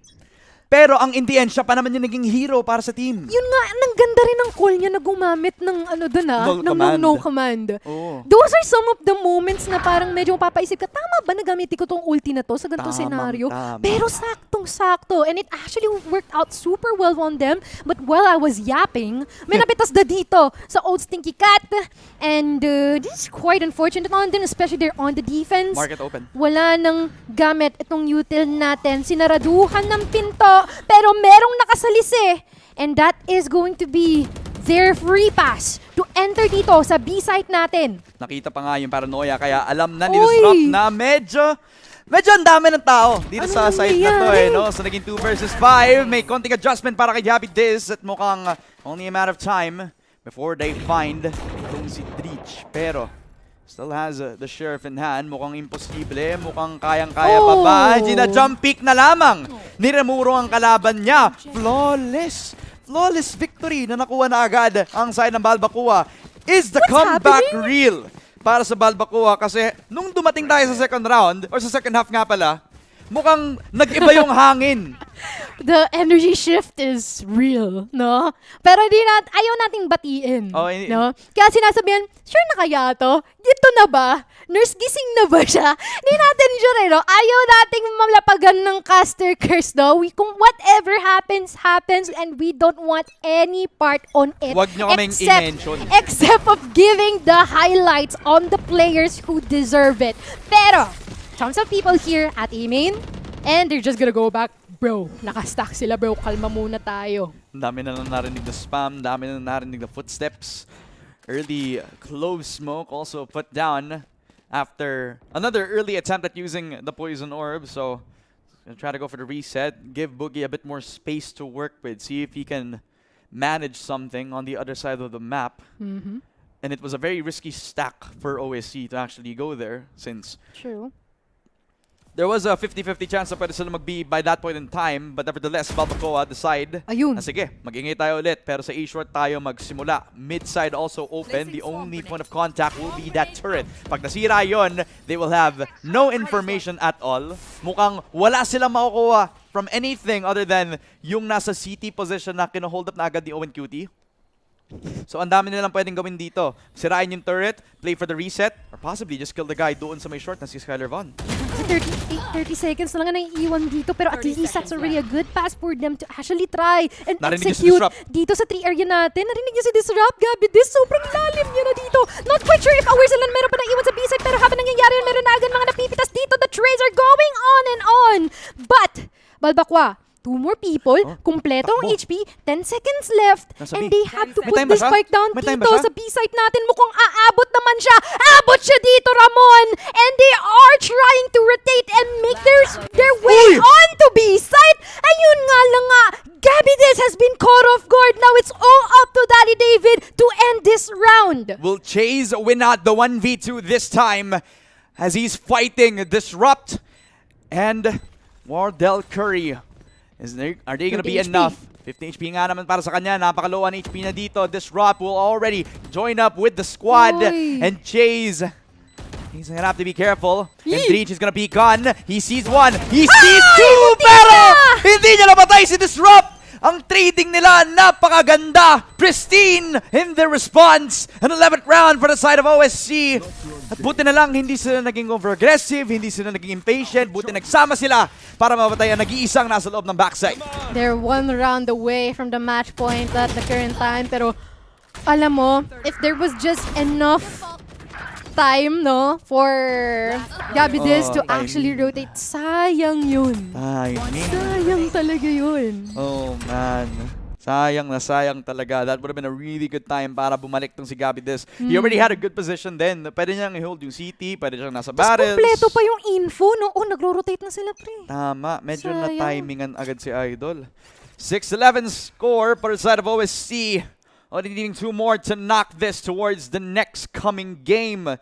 Pero ang in the end, siya pa naman yung naging hero para sa team. Yun nga, nang ganda rin ang call niya na gumamit ng no command. Oh. Those are some of the moments na parang medyo mapapaisip ka, tama ba na gamitin ko tong ulti na to sa ganitong senaryo? Pero saktong-sakto. And it actually worked out super well on them. But while I was yapping, may napitas na dito sa Old Stinky Cat. And this is quite unfortunate on them, especially they're on the defense. Market open. Wala nang gamit itong util natin. Sinaraduhan ng pinto. Pero merong nakasalisi. And that is going to be their free pass to enter dito sa B-site natin. Nakita pa nga yung paranoia kaya alam na ni Disrupt na medyo ang dami ng tao dito sa side na to no? So naging 2 versus 5. May konting adjustment para kay Gabby Diz at mukhang only a matter of time before they find itong si Dreech. Pero still has the sheriff in hand. Mukhang imposible. Mukhang kayang-kaya pa ba? Gina-jump pick na lamang. Niramuro ang kalaban niya. Flawless victory na nakuha na agad ang side ng Balbakwa. Is the comeback real para sa Balbakwa? Kasi nung dumating tayo sa second round, or sa second half nga pala, mukhang nag-iba yung hangin. The energy shift is real, no? Pero ayaw nating batiin, no? Kaya sinasabihan, sure na kaya to? Dito na ba? Nurse, gising na ba siya? Hindi natin sure, no? Ayaw nating malapagan ng caster curse, no? Kung whatever happens, and we don't want any part on it. Wag nyo kaming i-mention. Except of giving the highlights on the players who deserve it. Pero, tons of people here at E-main, and they're just gonna go back. Bro, nakastack sila bro, kalma muna tayo. Dami na narinig na spam, dami na narinig na footsteps. Early clove smoke also put down after another early attempt at using the poison orb. So gonna try to go for the reset, give Boogie a bit more space to work with, see if he can manage something on the other side of the map. And it was a very risky stack for OSC to actually go there, since True. there was a 50-50 chance na pwede sila mag-B by that point in time, but nevertheless, Balbacoa decide Ayun. na sige, mag-ingay tayo ulit, pero sa A-short tayo magsimula. Mid-side also open, the only point of contact will be that turret. Pag nasira yon, they will have no information at all. Mukhang wala silang makukuha from anything other than yung nasa CT position na kino-hold up na agad ni Owen Cutie. So ang dami nilang pwedeng gawin dito. Sirain yung turret, play for the reset, or possibly just kill the guy doon sa may short na si Skylar Von. 30 seconds na lang ang iwan dito, pero at least that's already a good pass for them to actually try and Narinig execute niyo si Disrupt. dito sa 3 area natin. Narinig niyo si Disrupt, Gabi. This sobrang lalim niya na dito. Not quite sure if aware sila na meron pa naiwan sa B-side, pero habang nangyayari yun, meron na agad mga napipitas dito. The trades are going on and on. But, Balbacqua, 2 more people, kumpleto ang takbo. HP, 10 seconds left, Nasa and B. they have to May put time ba this siya? spike down May time ba dito siya? sa B-side natin. Mukhang aabot naman siya. Abot siya dito, Ramon! And they are trying to rotate and make their way on to B-side. Ayun nga lang nga, Gabides has been caught off guard. Now it's all up to Daddy David to end this round. Will Chase win out the 1v2 this time as he's fighting Disrupt and Wardell Curry? Are they gonna be 50 HP. enough? 15 HP nga naman para sa kanya. Napaka-low on HP na dito. Disrupt will already join up with the squad. Oy. And Chase, he's gonna have to be careful. And Yee. Dreech is gonna peek on. He sees one. He sees Ay, two! hindi Pero na! hindi niya napatay si Disrupt! Ang trading nila, napakaganda! Pristine in their response! An 11th round for the side of OSC. At buti na lang, hindi sila naging over-aggressive, hindi sila naging impatient, buti nagsama sila para mapatay ang nag-iisang nasa loob ng backside. They're 1 round away from the match point at the current time, pero alam mo, if there was just enough time, no, for Gabides to timing. actually rotate, sayang yun. Timing. Sayang talaga yun. Oh man. Sayang na sayang talaga. That would have been a really good time para bumalik tong si Gabides. He already had a good position then. Pwede niyang i-hold yung CT, pwede siyang nasa Tapos barrels. kompleto pa yung info, no? Oh, nagro-rotate na sila, pre. Tama. Medyo Sayang. na-timingan agad si Idol. 6-11 score per side of OSC. Only needing 2 more to knock this towards the next coming game.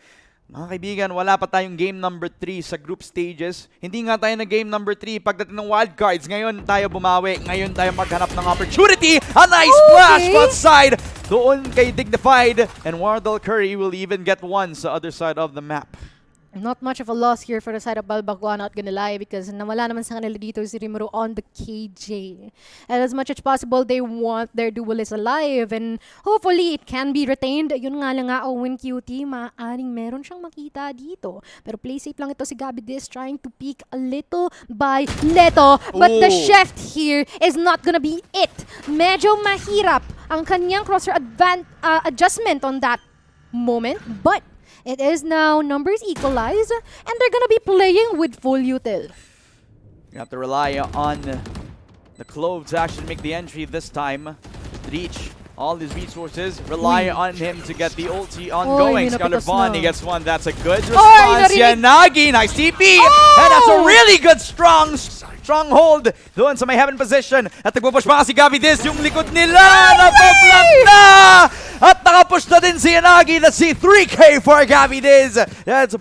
Mga kaibigan, wala pa tayong game number 3 sa group stages. Hindi nga tayo na game number 3 pagdating ng wildcards. Ngayon tayo bumawi. Ngayon tayo maghanap ng opportunity. A nice flash front side. Doon kay Dignified. And Wardell Curry will even get one sa other side of the map. Not much of a loss here for the side of Balbacqua, not gonna lie, because nawala naman sa kanila dito si Rimuru on the KJ. And as much as possible, they want their duelist alive, and hopefully it can be retained. Yun nga lang nga, Owen QT, maaaring meron siyang makita dito. Pero play safe lang ito si Gabides, trying to peek a little by little. But the Ooh. shift here is not gonna be it. Medyo mahirap ang kanyang crosshair adjustment on that moment, but it is now numbers equalized, and they're gonna be playing with full util. You have to rely on the Clove to actually make the entry this time. Reach all his resources, rely on him to get the ulti ongoing. Skylar napitas Vaughn, na. he gets one. That's a good response. narinig. Yanagi, nice TP! And that's a really good stronghold doon sa may heaven position. At nagpupush pa si Gavides, yung likod nila, napaplank na! At nakapush na din si Yanagi. That's si 3K for Gavides. That's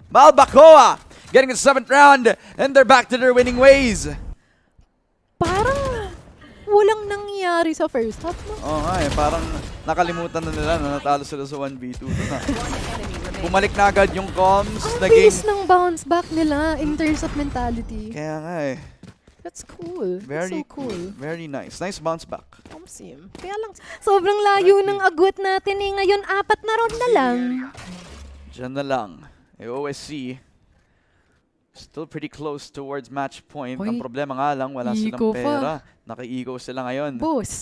Balbacqua getting the 7th round, and they're back to their winning ways. Parang walang nangyari sa first half, no? Oo nga eh, parang nakalimutan na nila na natalo sila sa 1v2 doon ah. Bumalik na agad yung comms, Ang bilis ng bounce back nila in terms of mentality. Kaya nga eh, That's cool. That's very so cool. very nice. Nice bounce back. Sim. Kaya lang, sobrang layo ng agwat natin eh. Ngayon, 4 na round na lang. Diyan na lang. Eh, OSC, still pretty close towards match point. Hoy, Ang problema nga lang, wala silang iko pa. pera. Naki-ego sila ngayon. Boss.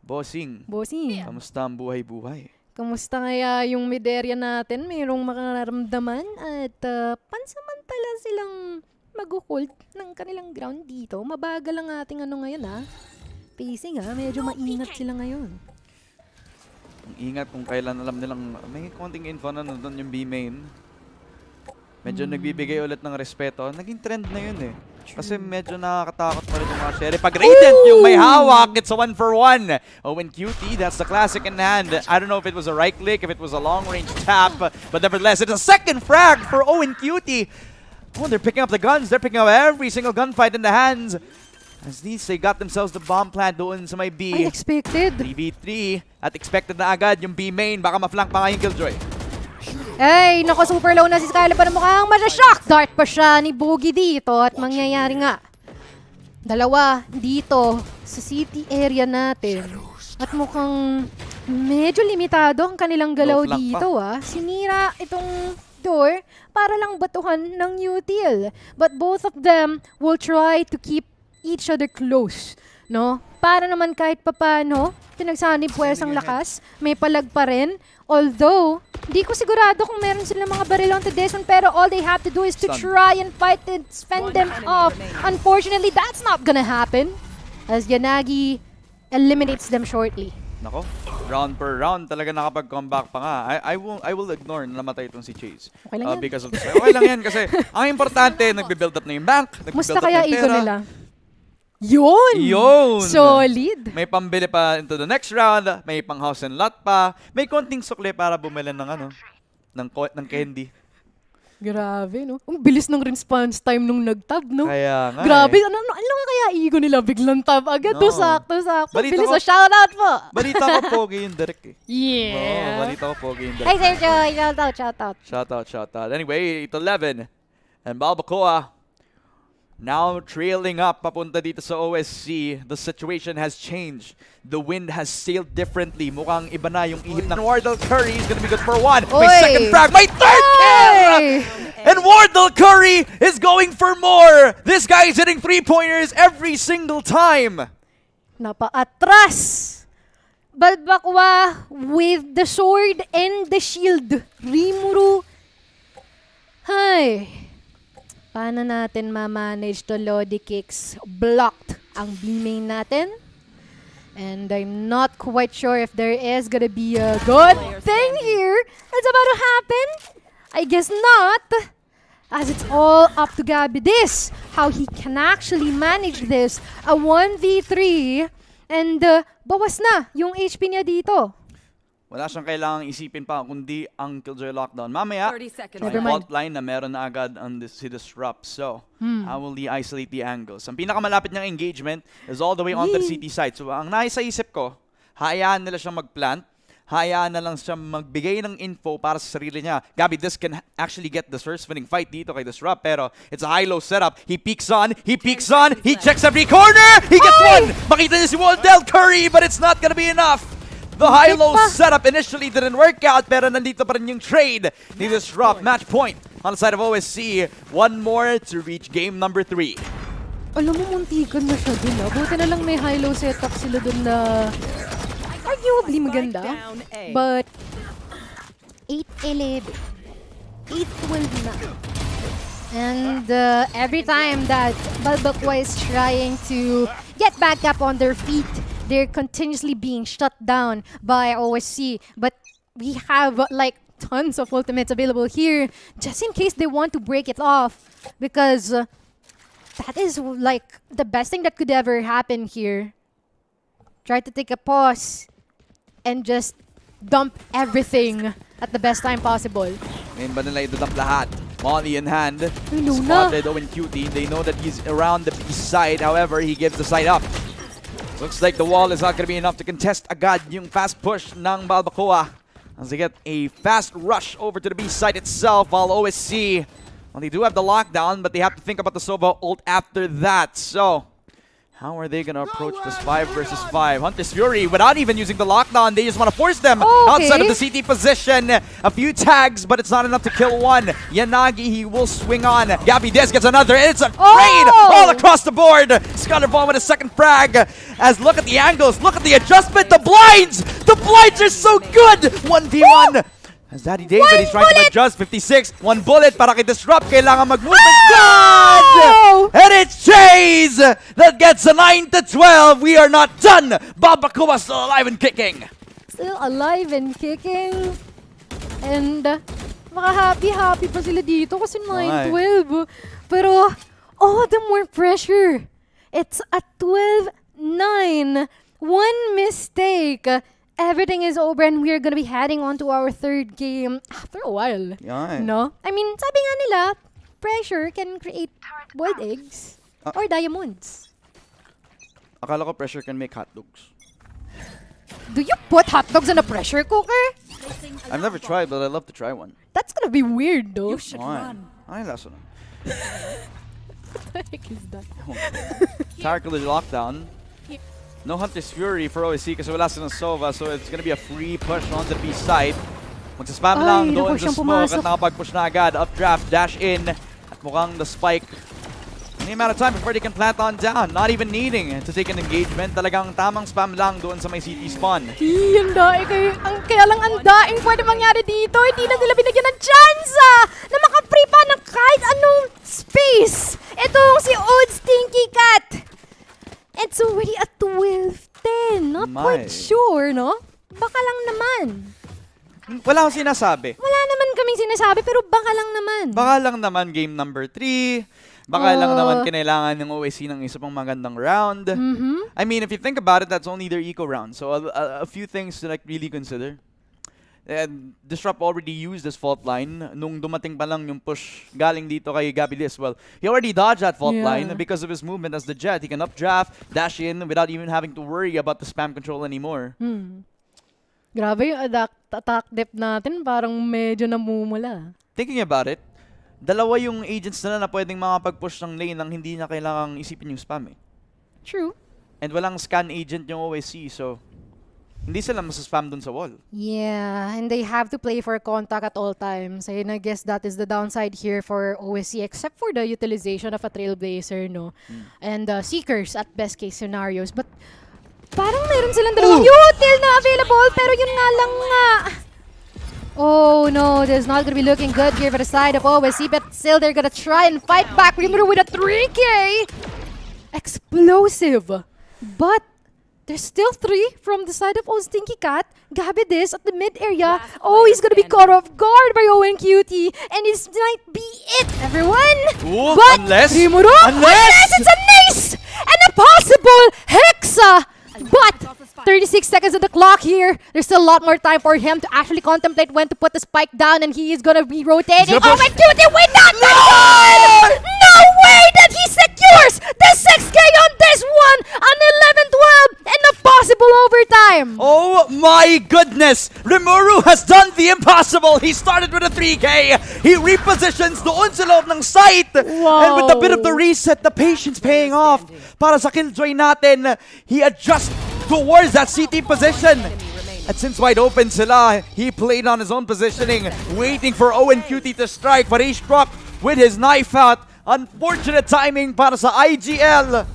Bossing, Bossy. kamusta ang buhay-buhay? Kamusta kaya yung mid-area natin? Mayroong makaramdaman at pansamantala silang mag-hold ng kanilang ground dito. Mabagal ang ating ano ngayon ha. Pacing ha, medyo maingat sila ngayon. Ang ingat kung kailan alam nilang may konting info na nandun yung B main. Medyo nagbibigay ulit ng respeto. Naging trend na yun eh. Kasi medyo nakakatakot pa rin yung mga Sherry. Pag Radiant yung may hawak, it's a 1-for-1. Owen Cutie, that's the classic in hand. I don't know if it was a right click, if it was a long-range tap. But nevertheless, it's a second frag for Owen Cutie. Oh, they're picking up the guns. They're picking up every single gunfight in the hands. As these, they got themselves the bomb plant doon sa may B. Unexpected. 3v3. At expected na agad yung B main. Baka ma-flank pa nga yung Killjoy. Ay, nako, super low na si Skylar pa na mukhang masya-shock. Dart pa siya ni Boogie dito at mangyayari nga. Dalawa dito sa city area natin. At mukhang medyo limitado ang kanilang galaw Low flank dito Sinira itong door para lang batuhan ng util. But both of them will try to keep each other close, no? Para naman kahit papano, pinagsanib puwersang lakas, may palag pa rin. Although, di ko sigurado kung meron silang mga baril onto this one, pero all they have to do is to try and fight and fend them off. Unfortunately, that's not gonna happen as Yanagi eliminates them shortly. Nako, round per round talaga nakapag-comeback pa nga. I will ignore na namatay itong si Chase. Okay lang yan. Because of this. Okay lang yan kasi ang importante, nagbe-build up na yung bank, nagbe-build Musta up kaya na yung ego pera. nila? Yun! Yun! Solid! May pambili pa into the next round, may pang house and lot pa, may konting sukli para bumili ng ng candy. Grabe, no? Ang bilis ng response time nung nag-tab, no? Kaya nga Grabe, ano nga kaya ego nila biglang tab agad? No. Sakto. Balita Bilis ko- na shoutout po! Balita ko pogi yung direct eh. Yeah! Balita ko pogi yung direct. Hey, Sir Joy! Shoutout! Shoutout. Anyway, 8-11. And Balbacoa now trailing up papunta dito sa OSC. The situation has changed. The wind has sailed differently. Mukhang iba na yung ihip ng Wardell Curry is gonna be good for one. May Oy! second frag. May third kill! And Wardell Curry is going for more. This guy is hitting 3-pointers every single time. Napaatras! Balbakwa with the sword and the shield. Rimuru. Hay. Paano natin ma-manage to Lodi kicks? Blocked ang B-main natin. And I'm not quite sure if there is gonna be a good thing here that's about to happen. I guess not. As it's all up to Gabby. This, how he can actually manage this. A 1v3. And bawas na yung HP niya dito. Wala siyang kailangang isipin pa kundi ang Killjoy lockdown. Mamaya, 30 seconds. may Never mind. fault line na meron na agad on this, si Disrupt. So, how will he isolate the angles? Ang pinakamalapit niyang engagement is all the way onto the CT side. So, ang nais sa isip ko, hayaan nila siyang mag-plant. Hayaan na lang siya magbigay ng info para sa sarili niya. Gabby, this can actually get the first winning fight dito kay Disrupt. Pero, it's a high-low setup. He peeks on, he checks every corner! He gets one! Makita niya si Wardell Curry, but it's not gonna be enough! The high-low setup initially didn't work out, pero nandito pa rin yung trade ni Disrupt. Match point on the side of OSC. One more to reach game number 3. Alam mo, muntikan na siya dun Buti na lang may high-low setup sila dun na arguably maganda. Down A. But 8-11. 8-12 na. And every time that Balbakwa is trying to get back up on their feet, they're continuously being shut down by OSC. But we have like tons of ultimates available here just in case they want to break it off. Because that is like the best thing that could ever happen here. Try to take a pause and just dump everything at the best time possible. Ngayon ba nila idudump lahat? Molly in hand. Luna. Spotted Owen Cutie. They know that he's around the B side. However, he gives the side up. Looks like the wall is not going to be enough to contest agad yung fast push ng Balbacoa as they get a fast rush over to the B side itself while OSC, well, they do have the lockdown, but they have to think about the Sova ult after that. So, how are they going to approach this 5 versus 5? Hunter's Fury, without even using the lockdown, they just want to force them outside of the CT position. A few tags, but it's not enough to kill one. Yanagi, he will swing on. Gabby Des gets another. It's a raid all across the board. Scatterbomb with a second frag. As look at the angles, look at the adjustment, the blinds! The blinds are so good! 1v1. As Daddy David, he's trying to adjust. 56, one bullet para kay Disrupt. Kailangan mag-movement. God! And it's Chase that gets a 9-12. We are not done. Balbacoa still alive and kicking. still alive and kicking. And maka-happy pa sila dito kasi 9-12. Pero all the more pressure. It's a 12-9. One mistake. Everything is over and we're gonna be heading on to our third game after a while. Yan. No? I mean, sabi nga nila, pressure can create boiled eggs or diamonds. Akala ko pressure can make hotdogs. Do you put hot dogs in a pressure cooker? I've never tried, but I'd love to try one. That's gonna be weird though. You should run. Ay, laso na. What the heck is that? Tactical lockdown. No Hunter's Fury for OSC kasi wala silang Sova, so it's gonna be a free push on the B side. Magsaspam lang doon sa smoke at nakapag-push na agad. Updraft, dash in. At mukhang the spike. Any amount of time before they can plant on down. Not even needing to take an engagement. Talagang tamang spam lang doon sa may CT spawn. Ang daing kaya lang ang daing pwede mangyari dito. Hindi na nila binigyan ng chance na maka-free pa ng kahit anong space. Itong si Old Stinky Cat. It's already at 12-10. Not quite sure, no? Baka lang naman. Wala akong sinasabi. Wala naman kaming sinasabi, pero baka lang naman. Baka lang naman game number 3. Baka lang naman kinailangan ng OSC ng isa pang magandang round. I mean, if you think about it, that's only their eco round. So a few things to like really consider. Disrupt already used this fault line. Nung dumating pa lang yung push galing dito kay Gabby Liz. Well, he already dodged that fault line because of his movement as the Jet. He can updraft, dash in without even having to worry about the spam control anymore. Grabe yung attack depth natin. Parang medyo namumula. Thinking about it, dalawa yung agents na pwedeng makapag-push ng lane nang hindi na kailangang isipin yung spam eh. True. And walang scan agent yung OSC, so hindi sila masaspam dun sa wall. Yeah, and they have to play for contact at all times. And I guess that is the downside here for OSC, except for the utilization of a Trailblazer, no? And Seekers at best case scenarios. But parang meron silang dalawang util na available, pero yun nga lang nga. Oh no, this is not gonna be looking good here for the side of OSC, but still they're gonna try and fight back. Rimuru with a 3K! Explosive! But there's still 3 from the side of Old Stinky Cat. Gabidis at the mid area. Oh, he's gonna be caught off guard by Owen Cutie. And this might be it, everyone. Ooh, but unless unless it's an ace and a possible Hexa. But 36 seconds on the clock here. There's still a lot more time for him to actually contemplate when to put the spike down, and he is gonna be rotating. Oh my Cutie, wait, not that good! No way that he secures the 6K on this one! An 11-12 and a possible overtime! Oh my goodness! Rimuru has done the impossible! He started with a 3K! He repositions doon sa loob ng site! And with a bit of the reset, the patience paying off para sa killjoy natin. He adjusts towards that CT position. And since wide open sila, he played on his own positioning, waiting for Owen Cutie to strike, but he struck with his knife out. Unfortunate timing para sa IGL.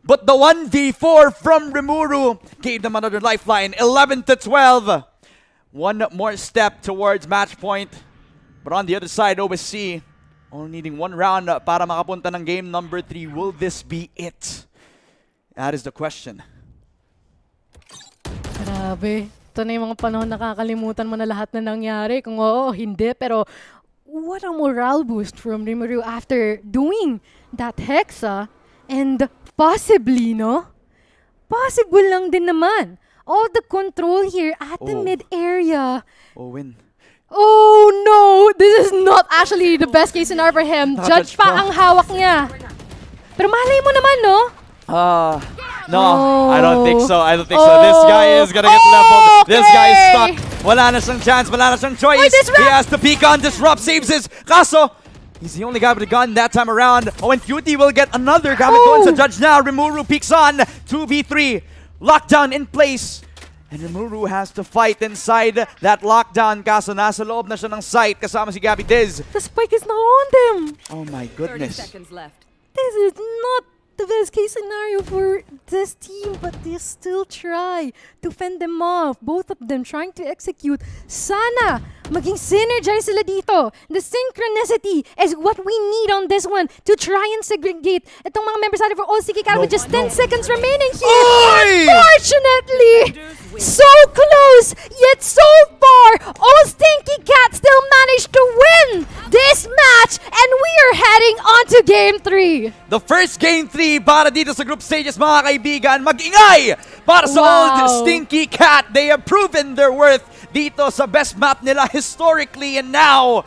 But the 1v4 from Rimuru gave them another lifeline, 11-12. One more step towards match point. But on the other side, OSC only needing one round para makapunta ng game number 3. Will this be it? That is the question. Grabe. Ito na yung mga panahon nakakalimutan mo na lahat na nangyari. Kung oo, hindi. Pero what a morale boost from Rimuru after doing that Hexa. And possibly, no? Possible lang din naman. All the control here at the mid area. Owen. Oh no! This is not actually the best case scenario for him. Judge pa ang hawak niya. Pero malay mo naman, no? No, I don't think so. I don't think so. This guy is gonna get leveled. This guy is stuck. Wala na siyang chance. Wala na siyang choice. He has to peek on. Disrupt saves his. Kaso, he's the only guy with a gun that time around. Oh, and Cutie will get another gamit doon sa Judge now. Rimuru peeks on. 2v3. Lockdown in place. And Rimuru has to fight inside that lockdown. Kaso nasa loob na siya ng site kasama si Gabby Diz. The spike is now on them. Oh my 30 goodness. seconds left. This is not the best case scenario for this team, but they still try to fend them off. Both of them trying to execute. Sana maging synergize sila dito. The synchronicity is what we need on this one to try and segregate itong mga members natin for all Sticky Cat with just 10 seconds remaining here. Oy! Unfortunately, so close, yet so far, all Stinky Cat still managed to win this match, and we are heading on to Game 3. The first Game 3 para dito sa group stages, mga kaibigan. Mag-ingay para sa Old Stinky Cat. They have proven their worth dito sa best map nila historically, and now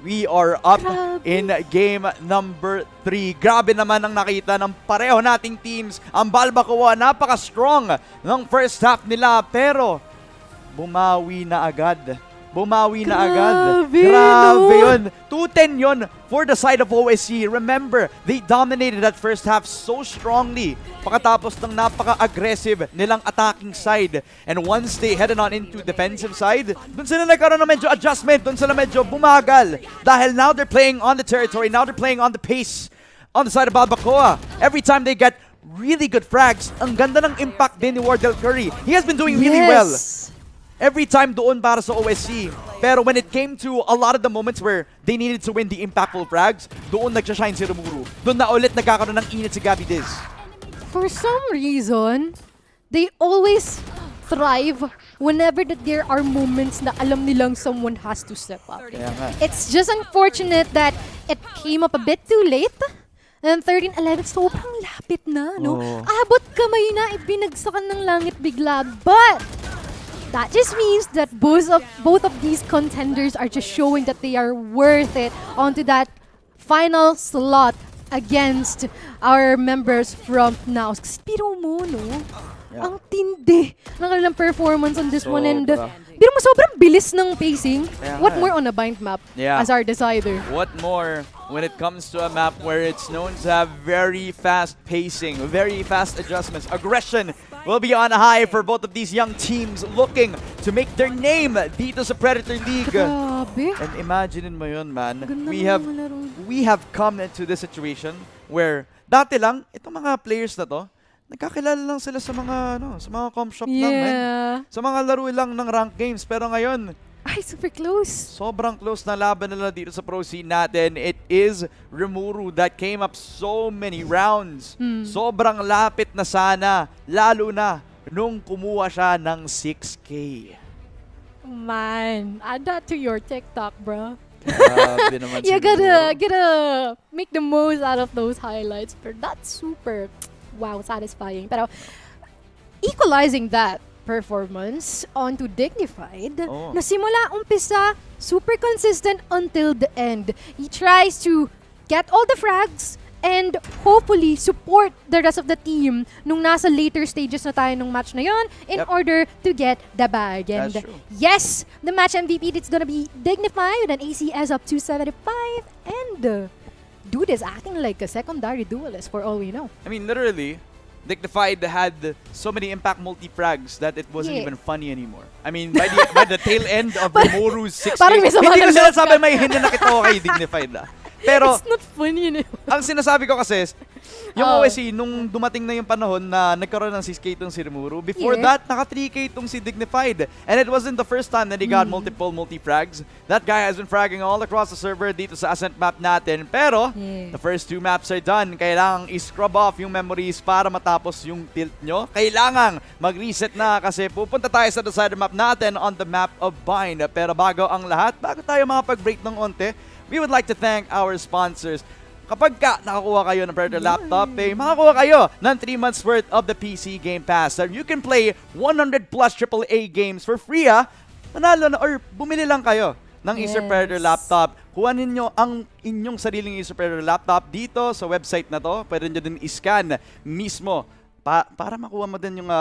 we are up in game number 3. Grabe naman ang nakita ng pareho nating teams. Ang Balbacoa, napaka-strong ng first half nila, pero bumawi na agad. Grabe yun. 2-10 yun for the side of OSC. Remember, they dominated that first half so strongly. Pagkatapos ng napaka-aggressive nilang attacking side. And once they headed on into defensive side, dun sila nagkaroon ng medyo adjustment. Dun sila medyo bumagal. Dahil now they're playing on the territory. Now they're playing on the pace on the side of Balbacoa. Every time they get really good frags, ang ganda ng impact din ni Wardell Curry. He has been doing really well every time doon para sa OSC. Pero when it came to a lot of the moments where they needed to win the impactful frags, doon nagsashine si Rumuru. Doon na ulit nagkakaroon ng init si Gabby Diz. For some reason, they always thrive whenever that there are moments na alam nilang someone has to step up. It's just unfortunate that it came up a bit too late. And 13-11, sobrang lapit na, no? Abot kamay na, ibinagsakan ng langit bigla. But that just means that both of these contenders are just showing that they are worth it onto that final slot against our members from now. Biro mo, no? Ang tindi ng kanilang performance on this one. And biro mo, sobrang bilis ng pacing. What more on a bind map as our decider? What more when it comes to a map where it's known to have very fast pacing, very fast adjustments. Aggression will be on high for both of these young teams looking to make their name dito sa Predator League. Grabe. And imagine mo yun, man. Ganda We have come into this situation where dati lang, itong mga players na to, nagkakilala lang sila sa mga comp shop lang, man. Sa mga laro lang ng rank games. Pero ngayon, ay, super close. Sobrang close na laban nila dito sa pro scene natin. It is Rimuru that came up so many rounds. Sobrang lapit na sana, lalo na nung kumuha siya ng 6K. Man, add that to your TikTok, bro. Grabe naman You gotta make the most out of those highlights. But that's super, wow, satisfying. Pero equalizing that performance onto Dignified, na simula umpisa, super consistent until the end. He tries to get all the frags and hopefully support the rest of the team nung nasa later stages na tayo nung match na yon in order to get the bag. And yes, the match MVP, it's gonna be Dignified with an ACS of 275, and dude is acting like a secondary duelist for all we know. I mean, literally, Dignified had so many impact multi-frags that it wasn't even funny anymore. I mean, by the tail end of Rimuru's 6 Parang may sama hindi ko ng sinasabi may hinanakit ako kay Dignified Pero it's not funny anymore. Ang sinasabi ko kasi, yung OSC, nung dumating na yung panahon na nagkaroon ng 6K itong si Rimuru, before that, naka 3K itong si Dignified. And it wasn't the first time that he got multiple multi-frags. That guy has been fragging all across the server dito sa Ascent map natin. Pero, the first 2 maps are done. Kailangang i-scrub off yung memories para matapos yung tilt nyo. Kailangang mag-reset na kasi pupunta tayo sa decider map natin on the map of Bind. Pero bago ang lahat, bago tayo makapag-break ng onte, we would like to thank our sponsors. Kapag nakakuha kayo ng Predator laptop, makakuha kayo ng 3 months worth of the PC Game Pass. So you can play 100 plus AAA games for free, Manalo na, or bumili lang kayo ng Acer Predator laptop. Kuhanin nyo ang inyong sariling Acer Predator laptop dito sa website na to. Pwede nyo din i-scan mismo para makuha mo din yung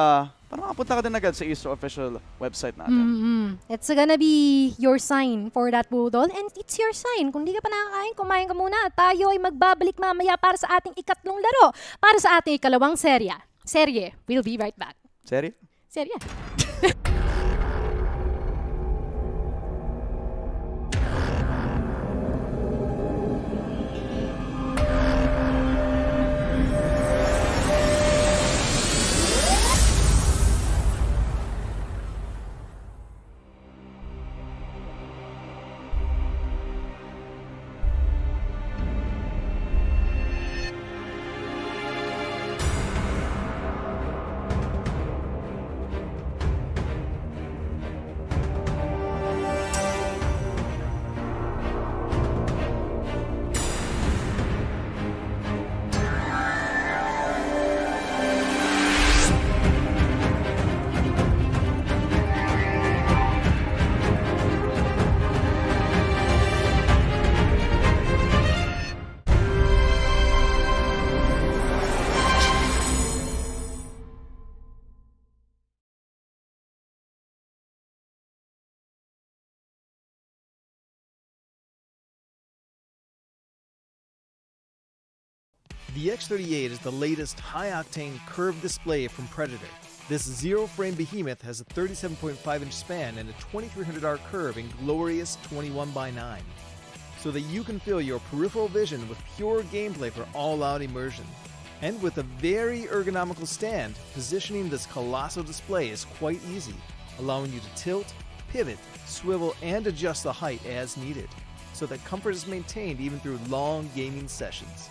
para makapunta ka din agad sa Acer official website natin. It's gonna be your sign for that budol, and it's your sign. Kung di ka pa nakakain, kumain ka muna. Tayo ay magbabalik mamaya para sa ating ikatlong laro, para sa ating ikalawang serye. We'll be right back. Serye? Serye. The X38 is the latest high-octane curved display from Predator. This zero-frame behemoth has a 37.5-inch span and a 2300R curve in glorious 21:9, so that you can feel your peripheral vision with pure gameplay for all-out immersion. And with a very ergonomical stand, positioning this colossal display is quite easy, allowing you to tilt, pivot, swivel, and adjust the height as needed, so that comfort is maintained even through long gaming sessions.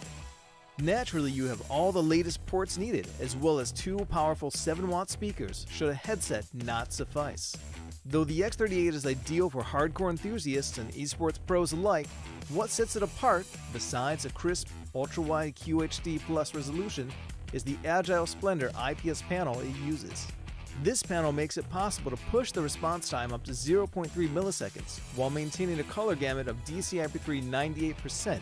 Naturally, you have all the latest ports needed, as well as two powerful 7-watt speakers should a headset not suffice. Though the X38 is ideal for hardcore enthusiasts and esports pros alike, what sets it apart, besides a crisp, ultra-wide QHD Plus resolution, is the Agile Splendor IPS panel it uses. This panel makes it possible to push the response time up to 0.3 milliseconds while maintaining a color gamut of DCI-P3 98%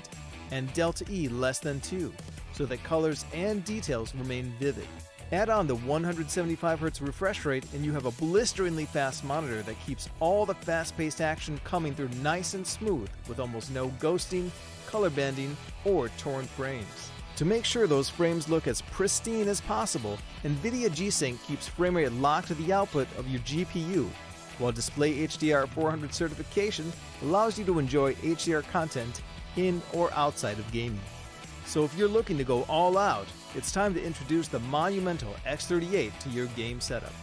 and Delta E less than 2, so that colors and details remain vivid. Add on the 175Hz refresh rate and you have a blisteringly fast monitor that keeps all the fast-paced action coming through nice and smooth with almost no ghosting, color bending, or torn frames. To make sure those frames look as pristine as possible, NVIDIA G-Sync keeps frame rate locked to the output of your GPU, while Display HDR 400 certification allows you to enjoy HDR content in or outside of gaming. So if you're looking to go all out, it's time to introduce the monumental X38 to your game setup.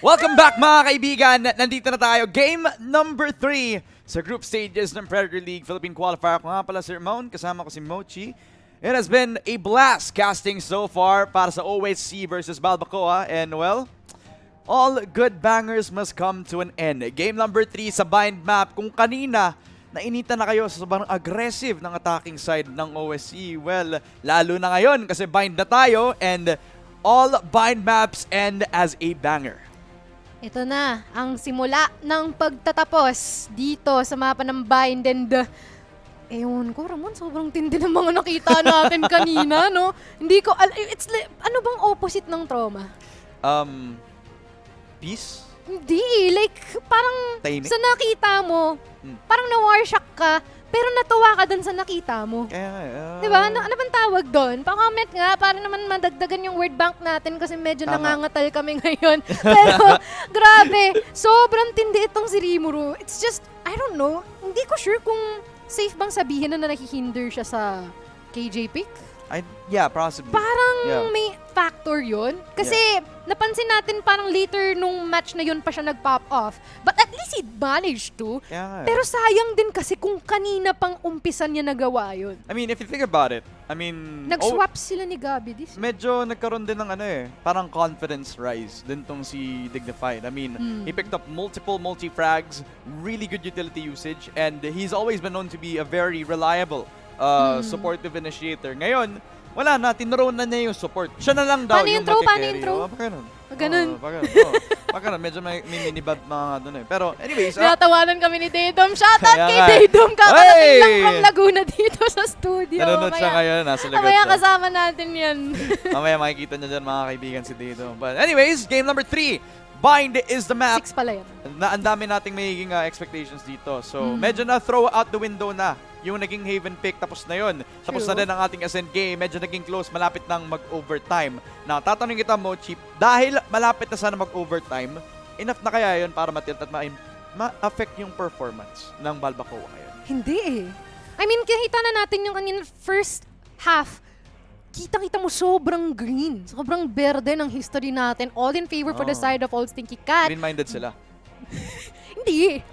Welcome back mga kaibigan! Nandito na tayo. Game number 3 sa group stages ng Predator League Philippine Qualifier. Ako nga pala si Ramon, kasama ko si Mochi. It has been a blast casting so far para sa OSC versus Balbacoa. And well, all good bangers must come to an end. Game number 3 sa bind map. Kung kanina, nainitan na kayo sa sobrang aggressive ng attacking side ng OSC. Well, lalo na ngayon kasi bind na tayo and all bind maps end as a banger. Ito na, ang simula ng pagtatapos dito sa mapa ng bind and ewan ko, Ramon, sobrang tindi ng mga nakita natin kanina, no? Hindi ko, it's like, ano bang opposite ng trauma? Peace? Hindi, like, parang Tahimik? sa nakita mo, parang na-warshock ka, pero natuwa ka dun sa nakita mo. Diba? Ano bang tawag doon? Pa-comment nga, para naman madagdagan yung word bank natin kasi medyo Tama. nangangatal kami ngayon. Pero, grabe, sobrang tindi itong si Rimuru. It's just, I don't know, hindi ko sure kung safe bang sabihin na nakihinder siya sa KJ pick. Yeah, possibly. Parang may factor yun. Kasi napansin natin parang later nung match na yun pa siya nag-pop off. But at least he managed to. Pero sayang din kasi kung kanina pang umpisan niya nagawa yun. I mean, if you think about it, I mean... Nag-swap sila ni Gabi this. Medyo nagkaroon din ng parang confidence rise din tong si Dignified. I mean, he picked up multiple multi-frags, really good utility usage, and he's always been known to be a very reliable supportive initiator. Ngayon, wala na, tinroon na niya yung support. Siya na lang daw yung throw? Paano matikerry. yung throw? Ganun. Ganun. Medyo may mini-bad mga doon Pero anyways, Natawanan kami ni Daydom. Shoutout Kaya kay nga. Daydom. Kakarating lang Hey! from Laguna dito sa studio. nanonood siya ngayon. Nasa lagot Mamaya siya. kasama natin yan. Mamaya makikita niya dyan mga kaibigan si Dito. But anyways, game number 3. Bind is the map. 6 pala yan. Na ang dami nating magiging expectations dito. So, medyo na throw out the window na yung naging Haven pick. Tapos na yun. Tapos na din ang ating Ascent game. Medyo naging close. Malapit nang mag-overtime. Now, tatanungin kita mo, Chip, dahil malapit na sana mag-overtime, enough na kaya yun para matilt at ma-affect yung performance ng Balbacoa ngayon? Hindi eh. I mean, kita na natin yung kanina first half. Kitang-kita mo sobrang green. Sobrang berde ng history natin. All in favor for the side of Old Stinky Cat. Green-minded sila. Hindi.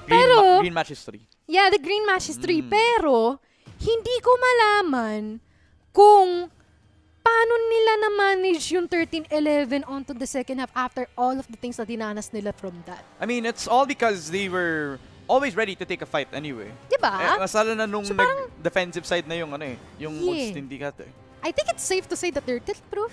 Green match history. Yeah, the green match history. Pero, hindi ko malaman kung paano nila na-manage yung 13-11 onto the second half after all of the things na dinanas nila from that. I mean, it's all because they were always ready to take a fight anyway. Diba? Masala na nung So, parang- defensive side na yung yung Yeah. Old Stinky Cat I think it's safe to say that they're tilt-proof.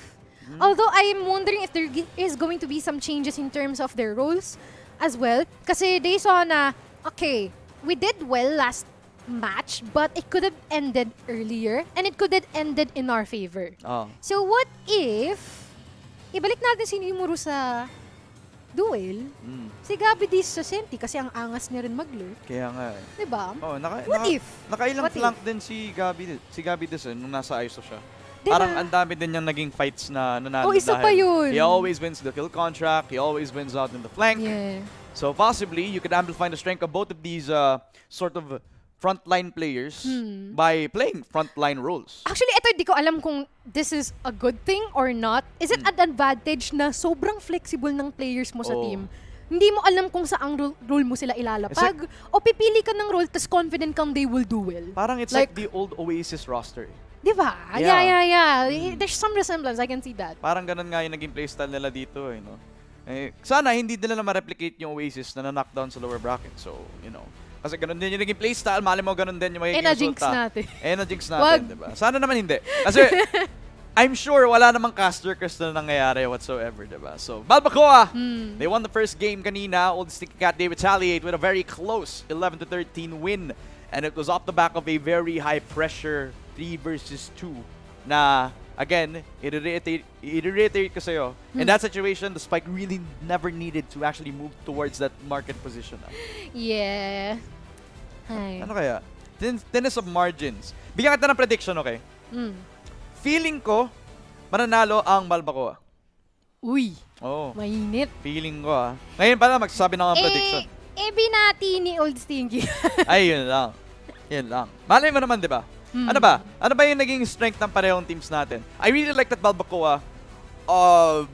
Although I'm wondering if there is going to be some changes in terms of their roles as well. Kasi they saw na, okay, we did well last match, but it could have ended earlier and it could have ended in our favor. So what if, ibalik natin si Nimuro sa duel, si Gabi Diz sa Senti kasi ang angas niya rin mag-lurk. Kaya nga Diba? What if? Nakailang What flank din si Gabi Diz nung nasa ISO siya. Diba? Parang ang dami din niyang naging fights na nanalo isa pa yun. he always wins the kill contract, he always wins out in the flank. Yeah. So possibly, you could amplify the strength of both of these sort of frontline players by playing frontline roles. Actually, ito di ko alam kung this is a good thing or not. Is it an advantage na sobrang flexible ng players mo sa team? Hindi mo alam kung saang role mo sila ilalapag o pipili ka ng role tas confident kang they will do well. Parang it's like the old Oasis roster. Di ba? Yeah. There's some resemblance. I can see that. Parang ganun nga yung naging playstyle nila dito, no? Sana hindi nila na ma-replicate yung Oasis na na-knockdown sa lower bracket. So, kasi ganun din yung naging playstyle, mali mo ganun din yung magiging Na-jinx resulta. natin. Na-jinx natin, diba? Sana naman hindi. Kasi, I'm sure wala namang caster curse na nangyayari whatsoever, diba? So, Balbacoa, they won the first game kanina. Old Sticky Cat, they retaliate with a very close 11-13 win. And it was off the back of a very high-pressure 3 versus 2 na, again, i-reiterate ko sa'yo. In that situation, the Spike really never needed to actually move towards that market position. Yeah. Ay. Ano kaya? Thinness of margins. Bigyan kita ng prediction, okay? Feeling ko, mananalo ang Balbacoa. Uy, Oh, mainit. feeling ko Ngayon pala, magsasabi na akong prediction. Binati ni Old Stinky. Ay, yun lang. Yun lang. Malay mo naman, di ba? Ano ba? Ano ba yung naging strength ng parehong teams natin? I really like that Balbacoa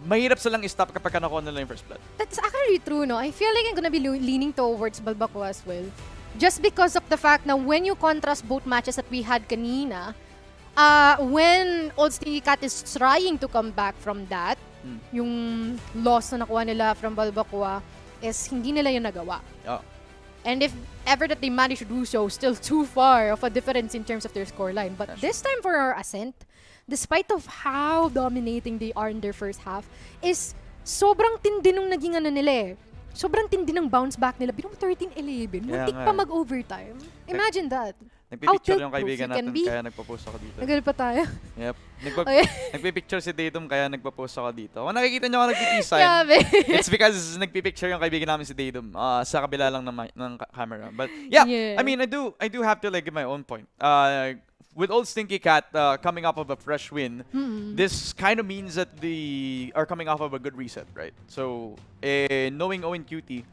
mahirap silang i-stop kapag nakuha nila yung first blood. That's actually true, no? I feel like I'm gonna be leaning towards Balbacoa as well. Just because of the fact na when you contrast both matches that we had kanina, when Old Stinky Cat is trying to come back from that, yung loss na nakuha nila from Balbacoa is hindi nila yung nagawa. Oh. And if ever that they manage to do so, still too far of a difference in terms of their scoreline. But this time for our Ascent, despite of how dominating they are in their first half, is sobrang tindi nung naging ano nila eh. Sobrang tindi ng bounce back nila. Binong 13-11. Muntik pa mag-overtime. Imagine that. Nagpipicture yung kaibigan natin kaya nagpo-post ako dito. Nagano pa tayo? Yep. Nagpipicture si Datum kaya nagpo-post ako dito. Kung nakikita nyo ako nagpipeace sign, it's because nagpipicture yung kaibigan namin si Datum sa kabila lang ng camera. But yeah, I mean, I do have to like give my own point. With Old Stinky Cat coming off of a fresh win, this kind of means that they are coming off of a good reset, right? So, knowing Owen Cutie,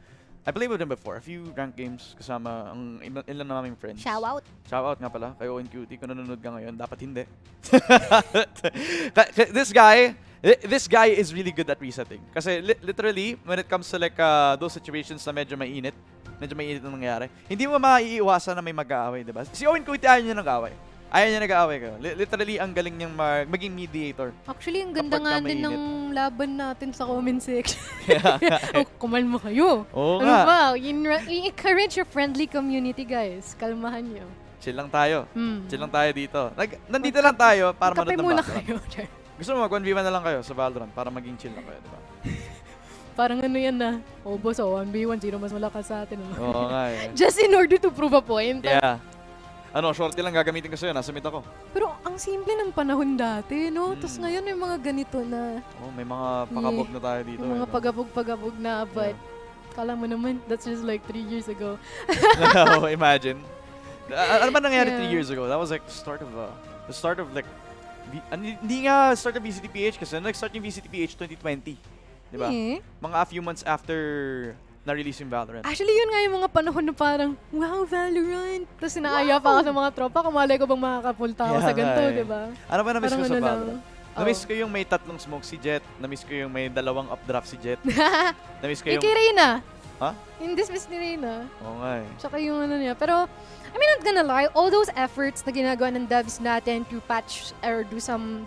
I played with him before, a few ranked games kasama ang ilan na naming friends. Shout Shoutout nga pala kay Owen Cutie. Kung nanonood ka ngayon, dapat hindi. This guy is really good at resetting. Kasi literally, when it comes to like those situations na medyo mainit ang nangyayari, hindi mo maiiwasan na may mag-aaway, diba? Si Owen Cutie ayaw niya nag-aaway. Ayaw niya nag-aaway kayo. Literally, ang galing niyang maging mediator. Actually, ang ganda nga din ng laban natin sa comment section. Yeah. Kumalma kayo. Oo Ano nga. ba? I-encourage your friendly community, guys. Kalmahan niyo. Chill lang tayo. Chill lang tayo dito. Nandito lang tayo para manood ng muna Valorant. kayo. Gusto mo mag-1v1 na lang kayo sa Valorant para maging chill lang kayo, diba? Parang ano yan na. Oh, boss, 1v1. Sino mas malakas sa atin? Oo nga eh. Just in order to prove a point. Yeah. Shorty lang gagamitin ko sa'yo. Nasa mid ako. Pero ang simple ng panahon dati, no? Tapos ngayon may mga ganito na. Oh, may mga pakabog na tayo dito. May mga pagabog-pagabog na. But, kala mo naman, that's just like 3 years ago. Imagine. Ano ba nangyari 3 years ago? That was like the start of like, hindi nga start of VCTPH kasi nag-start yung VCTPH 2020. Diba? Mga a few months after na-release yung Valorant. Actually, yun nga yung mga panahon na parang, wow, Valorant! Tapos sinaaya pa ako sa mga tropa, kumalay ko bang makakapulta ako sa ganito, diba? Ano ba na-miss ko sa ano Valorant? Na-miss ko yung may 3 smoke si Jet. Na-miss ko yung may 2 updraft si Jet. Na-miss ko yung... Kay Reyna. Ha? Yung dismiss ni Reyna. Oo nga eh. Tsaka yung ano niya. Pero, I mean, not gonna lie, all those efforts na ginagawa ng devs natin to patch or do some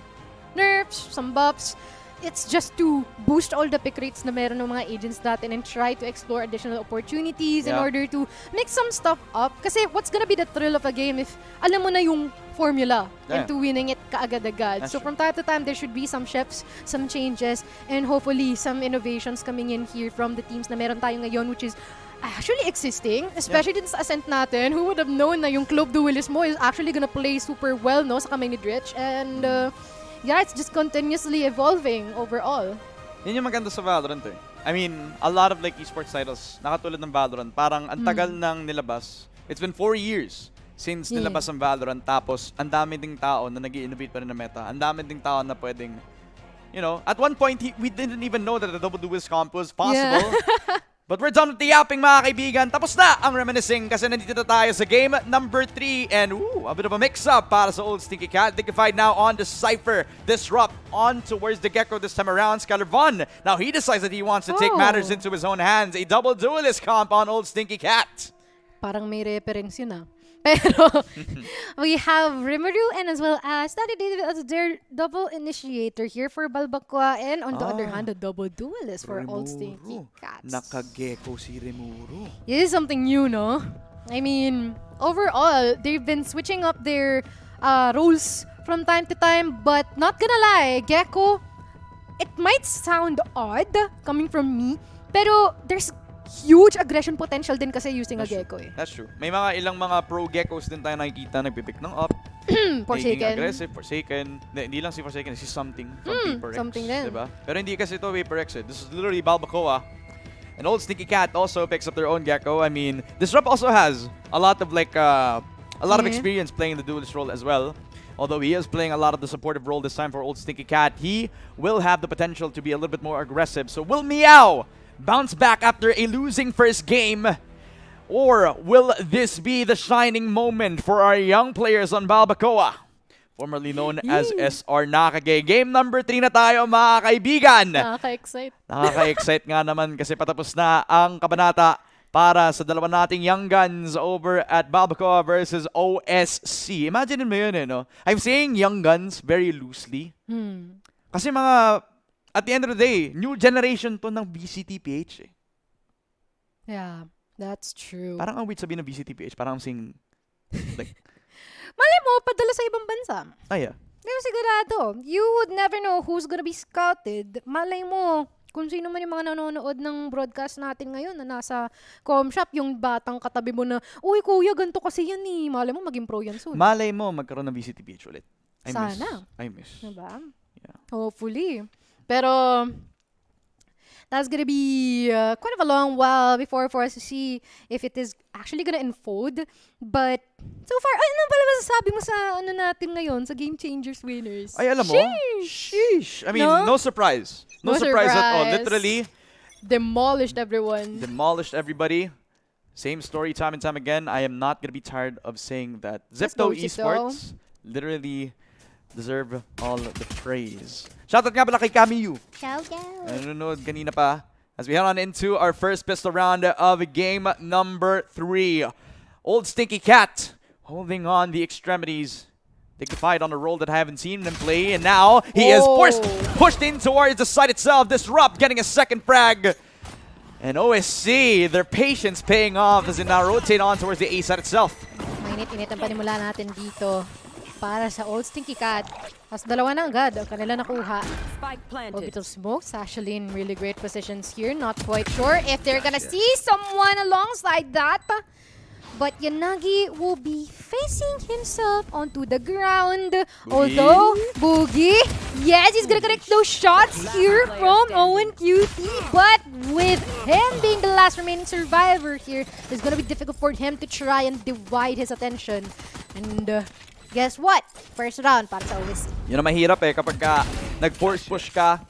nerfs, some buffs, it's just to boost all the pick rates na meron ng mga agents natin and try to explore additional opportunities in order to mix some stuff up. Kasi what's gonna be the thrill of a game if alam mo na yung formula into winning it kaagad-agad. So from time to time, there should be some shifts, some changes, and hopefully some innovations coming in here from the teams na meron tayo ngayon, which is actually existing, especially din sa Ascent natin. Who would have known na yung Club Duelist mo is actually gonna play super well, no, sa kamay ni Dritch. And yeah, it's just continuously evolving overall. Yun yung maganda sa Valorant eh. I mean, a lot of like esports titles, nakatulad ng Valorant, parang ang tagal nang nilabas. It's been 4 years since nilabas ang Valorant, tapos ang dami ding tao na nag-i-innovate pa rin na meta. Ang dami ding tao na pwedeng, you know, at one point, we didn't even know that the double duelist comp was possible. Yeah. But we're done with the yapping, mga kaibigan. Tapos na ang reminiscing kasi nandito na tayo sa game number 3. And a bit of a mix-up para sa Old Stinky Cat. Dignified now on the Cypher. Disrupt on towards the Gecko this time around. Skylar Von. Now he decides that he wants to take matters into his own hands. A double duelist comp on Old Stinky Cat. Parang may reference yun ah. Pero we have Rimuru and as well as Daddy David as their double initiator here for Balbacoa, and on the other hand, the double duelist for Old Stinky Cats. Naka-Gecko si Rimuru. It is something new, no? I mean, overall, they've been switching up their roles from time to time, but not gonna lie, Gecko, it might sound odd coming from me, pero there's huge aggression potential din kasi using a Gecko eh. That's true. May mga ilang mga pro Geckos din tayo nakikita nagpipick ng up. Forsaken. Aggressive, Forsaken. Hindi lang si Forsaken, si Something from Paper X. Something din. Diba? Pero hindi kasi ito Paper X eh. This is literally Balbacoa. And Old Stinky Cat also picks up their own Gecko. I mean, Disrupt also has a lot of like, a lot of experience playing the duelist role as well. Although he is playing a lot of the supportive role this time for Old Stinky Cat, he will have the potential to be a little bit more aggressive. So will Meow bounce back after a losing first game? Or will this be the shining moment for our young players on Balbacoa? formerly known as SR Nakage. Game number 3 na tayo mga kaibigan. Nakaka-excite. Nakaka-excite nga naman kasi patapos na ang kabanata para sa dalawa nating Young Guns over at Balbacoa versus OSC. Imagine mo yun no? I'm saying Young Guns very loosely. Kasi mga, at the end of the day, new generation to ng BCTPH eh. Yeah, that's true. Parang ang weird sabihin ng BCTPH, parang I'm saying, like, Malay mo, padala sa ibang bansa. yeah. Pero sigurado, you would never know who's gonna be scouted. Malay mo, kung sino man yung mga nanonood ng broadcast natin ngayon na nasa com shop, yung batang katabi mo na, uy kuya, ganito kasi yan eh. Malay mo, maging pro yan soon. Malay mo, magkaroon ng BCTPH ulit. Sana. I miss. Diba? Yeah. Hopefully. Pero, that's gonna be quite of a long while before for us to see if it is actually gonna unfold. But, so far, ano pala masasabi mo sa ano natin ngayon, sa Game Changers winners? Ay, alam mo? Sheesh. I mean, no surprise. No surprise at all. Literally, demolished everyone. demolished everybody. Same story time and time again. I am not gonna be tired of saying that Let's Zipto go, Zipto. Esports literally deserve all the praise. Shoutout nga pala kay Kamiyu. Shout out. Nanonood kanina pa. As we head on into our first pistol round of game number 3. Old Stinky Cat holding on the extremities. Dignified on a roll that I haven't seen him play. And now he is pushed in towards the site itself. Disrupt getting a second frag. And OSC, their patience paying off as they now rotate on towards the A side itself. Mainit-init ang panimula natin dito para sa Old Stinky Cat. As dalawa na agad ang kanila nakuha. Spike planted. Orbital smokes actually in really great positions here. Not quite sure if they're gonna see someone alongside that. But Yanagi will be facing himself onto the ground. Although, Boogie, yes, he's gonna connect those shots here from Owen QT. But with him being the last remaining survivor here, it's gonna be difficult for him to try and divide his attention. And guess what? First round para sa OSC. Yun ang mahirap eh kapag ka nag-force push ka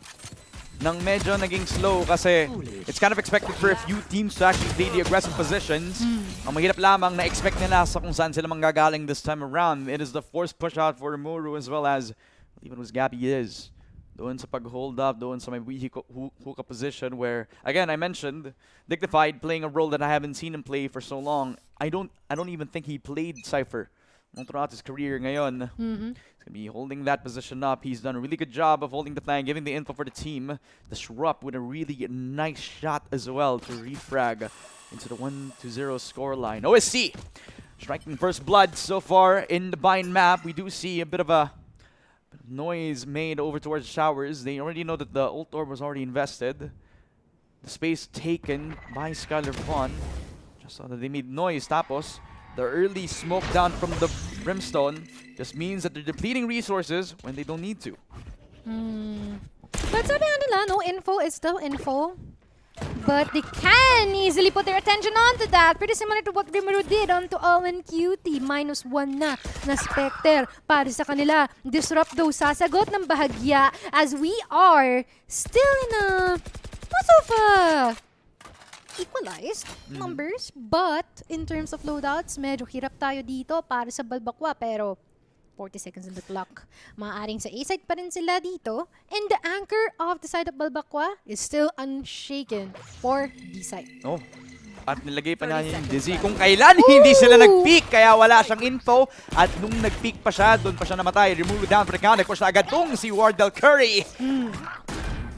nang medyo naging slow kasi it's kind of expected for a few teams to actually play the aggressive positions. Ang mahirap lamang na-expect nila sa kung saan sila manggagaling this time around. It is the force push out for Muru as well as even who's Gabby is. Doon sa pag-hold up, doon sa may hookah position where, again, I mentioned, Dignified playing a role that I haven't seen him play for so long. I don't even think he played Cypher throughout his career ngayon. He's going to be holding that position up. He's done a really good job of holding the flank, giving the info for the team. Disrupt with a really nice shot as well to refrag into the 1-0 scoreline. OSC striking first blood so far in the bind map. We do see a bit of a noise made over towards showers. They already know that the ult orb was already invested. The space taken by Skylar Vaughn. Just saw that they made noise. Tapos, the early smoke down from the Brimstone just means that they're depleting resources when they don't need to. But sabi nga nila, no info is still info. But they can easily put their attention onto that. Pretty similar to what Rimuru did onto Owen QT. -1 na Spectre para sa kanila. Disrupt daw sasagot ng bahagya as we are still in a not so equalized numbers. But in terms of loadouts, medyo hirap tayo dito para sa Balbacua. Pero 40 seconds in the clock. Maaaring sa A-side pa rin sila dito. And the anchor of the side of Balbacua is still unshaken for B-side. Oh. At nilagay pa niya yung Dizzy kung kailan hindi sila nag-peak. Kaya wala siyang info. At nung nag-peak pa siya, doon pa siya namatay. Remove down for the count. Nag-push na agad tong si Wardell Curry.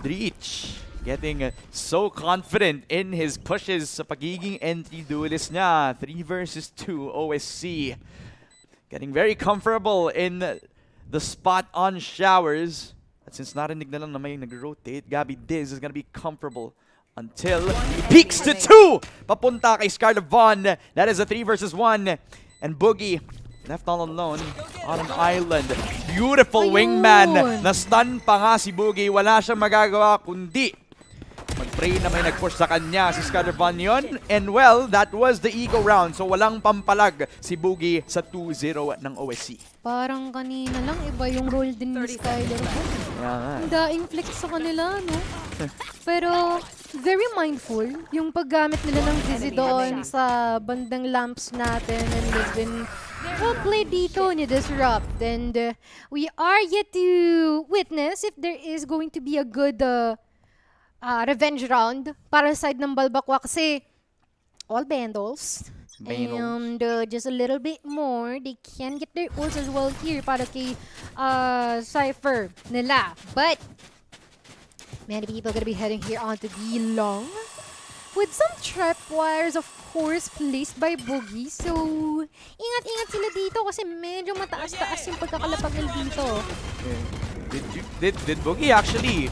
Breach. Getting so confident in his pushes sa pagiging entry duelist niya. 3 versus 2 OSC. Getting very comfortable in the spot on showers. At since narinig na lang na may nag-rotate, Gabby Diz is gonna be comfortable until he peaks to 2! Papunta kay Scarlet Vaughn. That is a 3 versus 1. And Boogie left all alone on an island. Beautiful wingman. Na-stun pa nga si Boogie. Wala siyang magagawa kundi mag-pray na may nag-push sa kanya si Skyler Von yun. And well, that was the ego round. So walang pampalag si Boogie sa 2-0 ng OSC. Parang kanina lang, iba yung role din ni Skyler Von. Ang daing flex sa kanila, no? Pero very mindful yung paggamit nila ng Dizzy doon sa bandang lamps natin. And they've been Well played dito ni Disrupt. And we are yet to witness if there is going to be a good revenge round para sa side ng Balbakwa kasi all Vandals. And just a little bit more, they can get their ults as well here para kay Cypher nila. But many people gonna be heading here onto the long with some tripwires, of course, placed by Boogie. So, ingat-ingat sila dito kasi medyo mataas-taas yung pagkakalapag nila dito. Did Boogie actually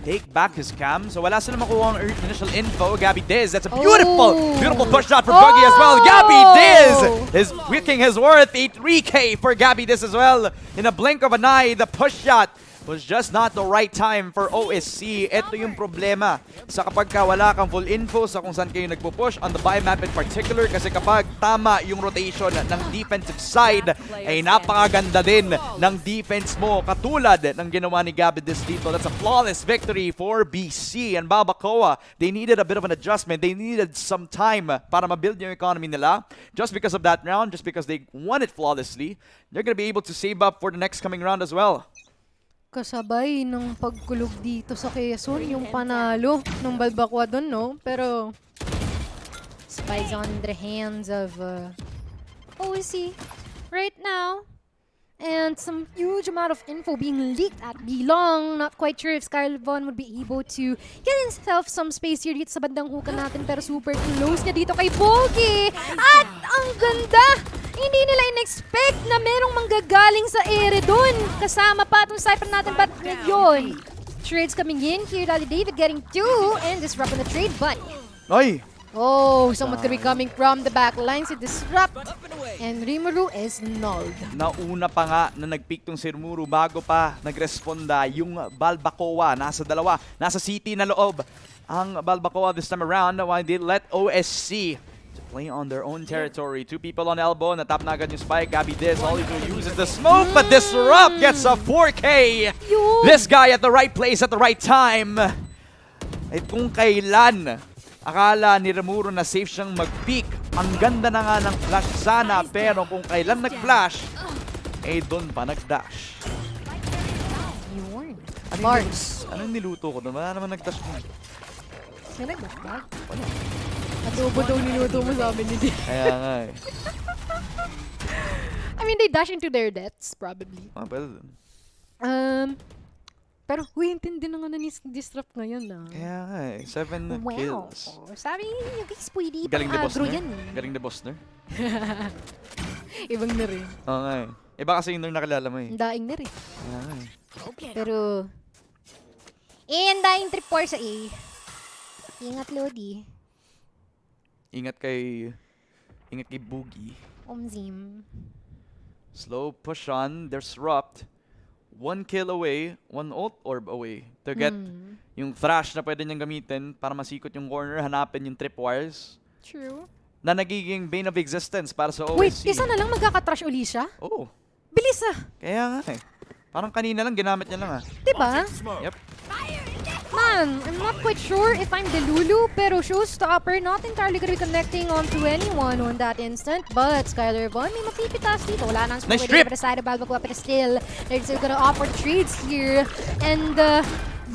take back his cam? So wala sila makuha ang initial info. Gabby Diz, that's a beautiful push shot for Boogie as well. Gabby Diz is wicking his worth. A 3K for Gabby Diz as well. In a blink of an eye, the push shot was just not the right time for OSC. Ito yung problema sa kapag wala kang full info sa kung saan kayo nagpo-push on the buy map in particular, kasi kapag tama yung rotation ng defensive side ay napakaganda din ng defense mo katulad ng ginawa ni Gabby Diz dito. That's a flawless victory for BC and Balbacoa. They needed a bit of an adjustment. They needed some time para ma-build yung economy nila. Just because of that round, just because they won it flawlessly, they're gonna be able to save up for the next coming round as well. Kasabay ng pagkulog dito sa Quezon, yung panalo ng Balbakwa doon, no? Pero spies on the hands of OSC right now. And some huge amount of info being leaked at Bilong. Not quite sure if Skylevon would be able to get himself some space here dito sa bandang hukan natin. Pero super close niya dito kay Bogey. At ang ganda! Hindi nila in-expect na merong manggagaling sa ere dun. Kasama pa itong Cypher natin. But ngayon, trades coming in here. Daddy David getting 2 and disrupting the trade. But Oy! oh, someone could be coming from the back lines to disrupt. And Rimuru is nulled. Nauna pa nga na nag-pick tong si Rimuru bago pa nagresponda yung Balbacoa. Nasa dalawa, nasa city na loob ang Balbacoa this time around, while they let OSC to play on their own territory. Two people on elbow, natap na agad yung spike. Gabby Diz, all he can use is the smoke, but Disrupt gets a 4K. This guy at the right place at the right time. At kung kailan akala ni Rimuru na safe siyang mag-peak, ang ganda na nga ng flash sana, pero kung kailan nag-flash, eh doon pa nag-dash. Yun. Anong niluto ko doon? Wala naman nag-dash mo. Saan nag-dash ba? Adobo daw niluto mo sa amin hindi. Kaya nga eh. I mean, they dash into their deaths, probably. Ah, pwede. Pero intindi na nga na ni Disrupt ngayon na. Kaya nga eh. 7 kills. Sabi yung kay Squiddy, Galing ni pang-agro Bosner. yan eh. Galing ni Bosner. Ibang na rin. Oo nga eh. Iba kasi yung nakilala mo eh. Daing na rin. Kaya nga eh. Pero, daing trip 4 sa A. Ingat, Lodi. Ingat kay Boogie. Omzim. Slow push on. Disrupt. 1 kill away, 1 ult orb away to get yung thrash na pwede niyang gamitin para masikot yung corner, hanapin yung tripwires. True. Na nagiging bane of existence para sa OSC. Wait, isa na lang magkakatrash uli siya? Oo. Bilis ah! Kaya nga eh. Parang kanina lang, ginamit niya lang ah. Diba? Yep. Man, I'm not quite sure if I'm Delulu, pero Showstopper not entirely gonna be connecting onto anyone on that instant. But Skylar Von, may mapipitas dito. Wala nang Nice trip! side of Balbacua, but still, they're still gonna offer trades here. And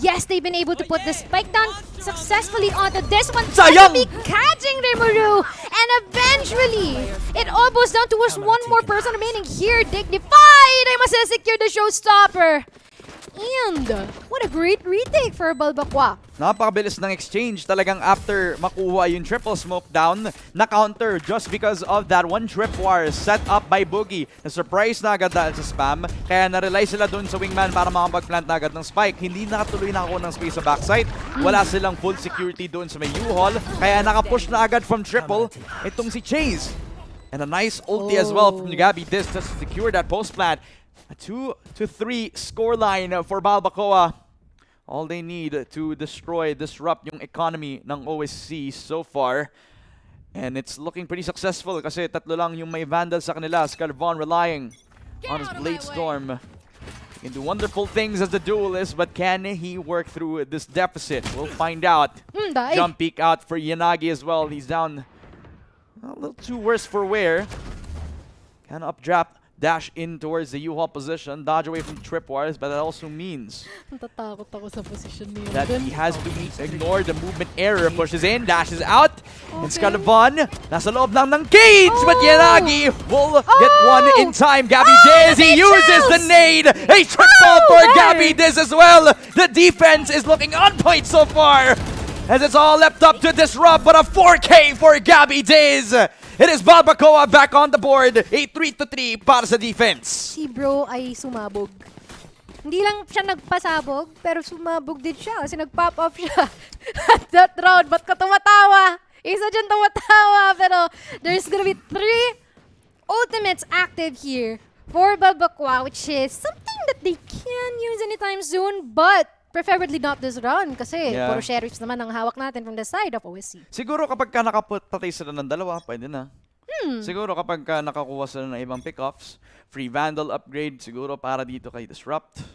yes, they've been able to put the spike down successfully onto this one. Sayang! Gonna be catching Rimuru! And eventually, it all boils down to just one more person remaining here. Dignified! They must have secured the Showstopper. And what a great retake for Balbacua. Napakabilis ng exchange talagang after makuha yung triple smoke down na counter just because of that one tripwire set up by Boogie. Na-surprise na agad dahil sa spam, kaya na-rely sila dun sa wingman para makapag-plant na agad ng spike. Hindi nakatuloy na ako ng space sa backside. Wala silang full security dun sa may U-Haul, kaya nakapush na agad from triple itong si Chase. And a nice ulti as well from Gabby Diz to secure that post-plant. A 2-3 scoreline for Balbacua. All they need to disrupt yung economy ng OSC so far. And it's looking pretty successful kasi tatlo lang yung may Vandal sa kanila. Scarvon relying on his Blade Storm. He can do wonderful things as the duelist, but can he work through this deficit? We'll find out. Jump peek out for Yanagi as well. He's down a little too worse for wear. Can updraft, dash in towards the U-Haul position, dodge away from tripwires, but that also means Natatakot ako sa position niya. that he has to ignore the movement error. Pushes in, dashes out, and Scalabon nasa loob lang ng cage, but Yanagi will get one in time. Gabby Diz, he uses the nade, a triple for Gabby Diz as well. The defense is looking on point so far, as it's all left up to disrupt, but a 4K for Gabby Diz. It is Balbacoa back on the board. A 3-3 para sa defense. Si bro ay sumabog. Hindi lang siya nagpasabog, pero sumabog din siya kasi nag-pop off siya at that round. Ba't ka tumatawa? Isa dyan tumatawa, pero there's gonna be 3 ultimates active here for Balbacoa, which is something that they can use anytime soon, but preferably not this round kasi puro sheriffs naman ang hawak natin from the side of OSC. Siguro kapag ka nakapatay sila ng dalawa, pwede na. Siguro kapag ka nakakuha sila ng ibang pickoffs, free Vandal upgrade, siguro para dito kay Disrupt.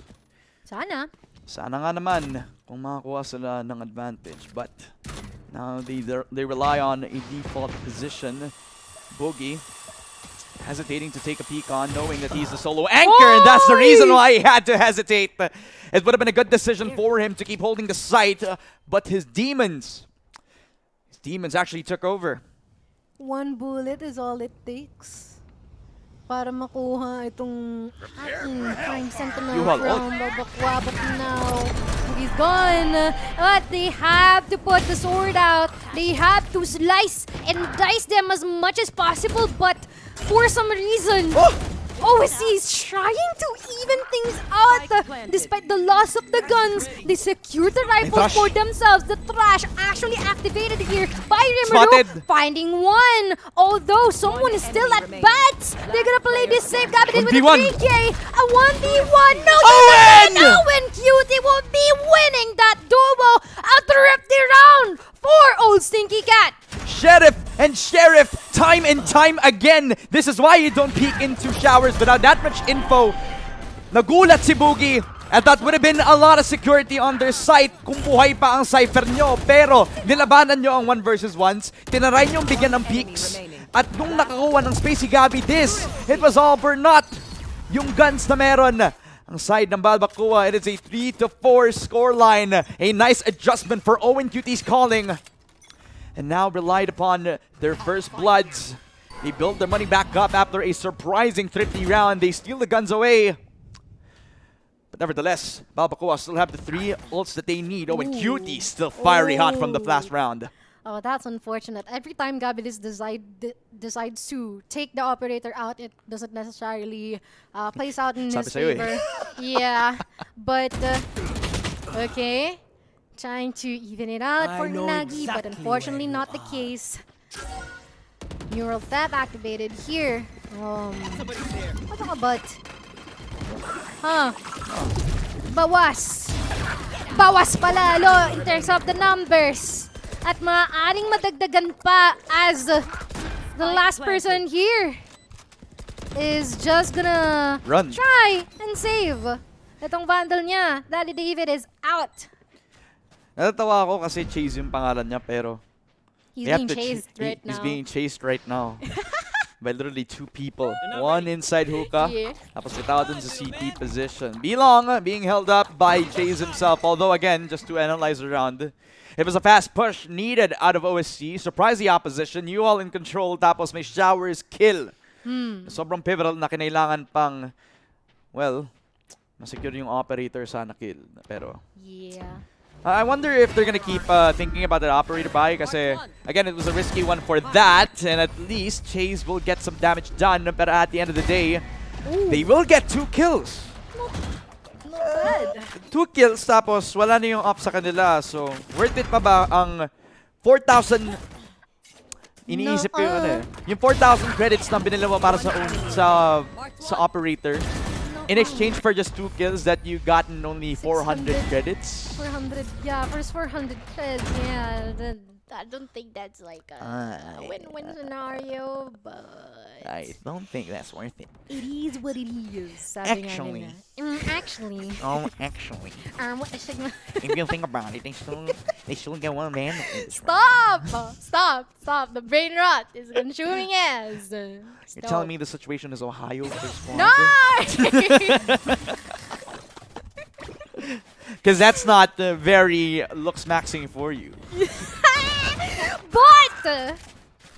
Sana. Sana nga naman kung makakuha sila ng advantage. But now they rely on a default position. Boogie hesitating to take a peek on, knowing that he's the solo anchor, and that's the reason why he had to hesitate. It would have been a good decision for him to keep holding the site, but his demons actually took over. 1 bullet is all it takes para makuha itong Prime Sentinel from Balbacoa, but now he's gone. But they have to put the sword out. They have to slice and dice them as much as possible, but for some reason, OSC is trying to even things out. Despite the loss of the guns, they secure the rifles for themselves. The trash actually activated here by Rimuru, finding one. Although someone is still at bats, they're gonna play this safe. Gabby with a 3K, a 1v1. No, Owen Cutie will be winning that duo. A thrifty round for Old Stinky Cat. Sheriff and Sheriff, time and time again. This is why you don't peek into showers without that much info. Nagulat si Boogie, and that would have been a lot of security on their site kung buhay pa ang Cypher nyo. Pero nilabanan nyo ang 1 versus 1s, tinaray nyo bigyan ng peaks. At nung nakakuha ng space si Gabby Diz, it was all for naught. Yung guns na meron, ang side ng Balbacoa, it is a 3-4 scoreline. A nice adjustment for Owen Cutie's calling. And now relied upon their first bloods. They build their money back up after a surprising thrifty round. They steal the guns away. But nevertheless, Balbacoa still have the 3 ults that they need. Owen Cutie still fiery hot from the last round. Oh, that's unfortunate. Every time Gabilis decides to take the operator out, it doesn't necessarily plays out in his favor. Yeah, but okay. Trying to even it out for Nagi, but unfortunately not the case. Neural Theft activated here. What about? Huh? Bawas. Bawas palalo in terms of the numbers. At maaaring madagdagan pa as the last person here is just gonna try and save. Itong Vandal niya, Daddy David is out. Natatawa ako kasi Chase yung pangalan niya, pero he's being chased right now. He's being chased right now by literally 2 people. One inside hookah, tapos itawa dun sa CT position. Bilong being held up by Chase himself, although again, just to analyze the round, it was a fast push needed out of OSC. Surprise the opposition. You all in control, tapos may showers kill. Sobrang pivotal na kinailangan pang, well, masecure yung operator sana kill. Pero I wonder if they're gonna keep thinking about that operator buy, kasi again, it was a risky one for that, and at least Chase will get some damage done, but at the end of the day, they will get 2 kills. Not bad. 2 kills, tapos wala na yung up sa kanila, so worth it pa ba ang 4,000 iniisip ko yung 4,000 credits na binila mo para sa operator? In exchange for just 2 kills that you gotten only 400 credits? 400, yeah, first 400 credits, yeah. I don't think that's like a win-win scenario, but I don't think that's worth it. it is what it is. Sabi nga Actually. nila. Actually. Oh, actually, What is it? if you think about it, they still get one man. Stop! The brain rot is consuming us. You're telling me the situation is Ohio for Squad? No! Because that's not very looks maxing for you. But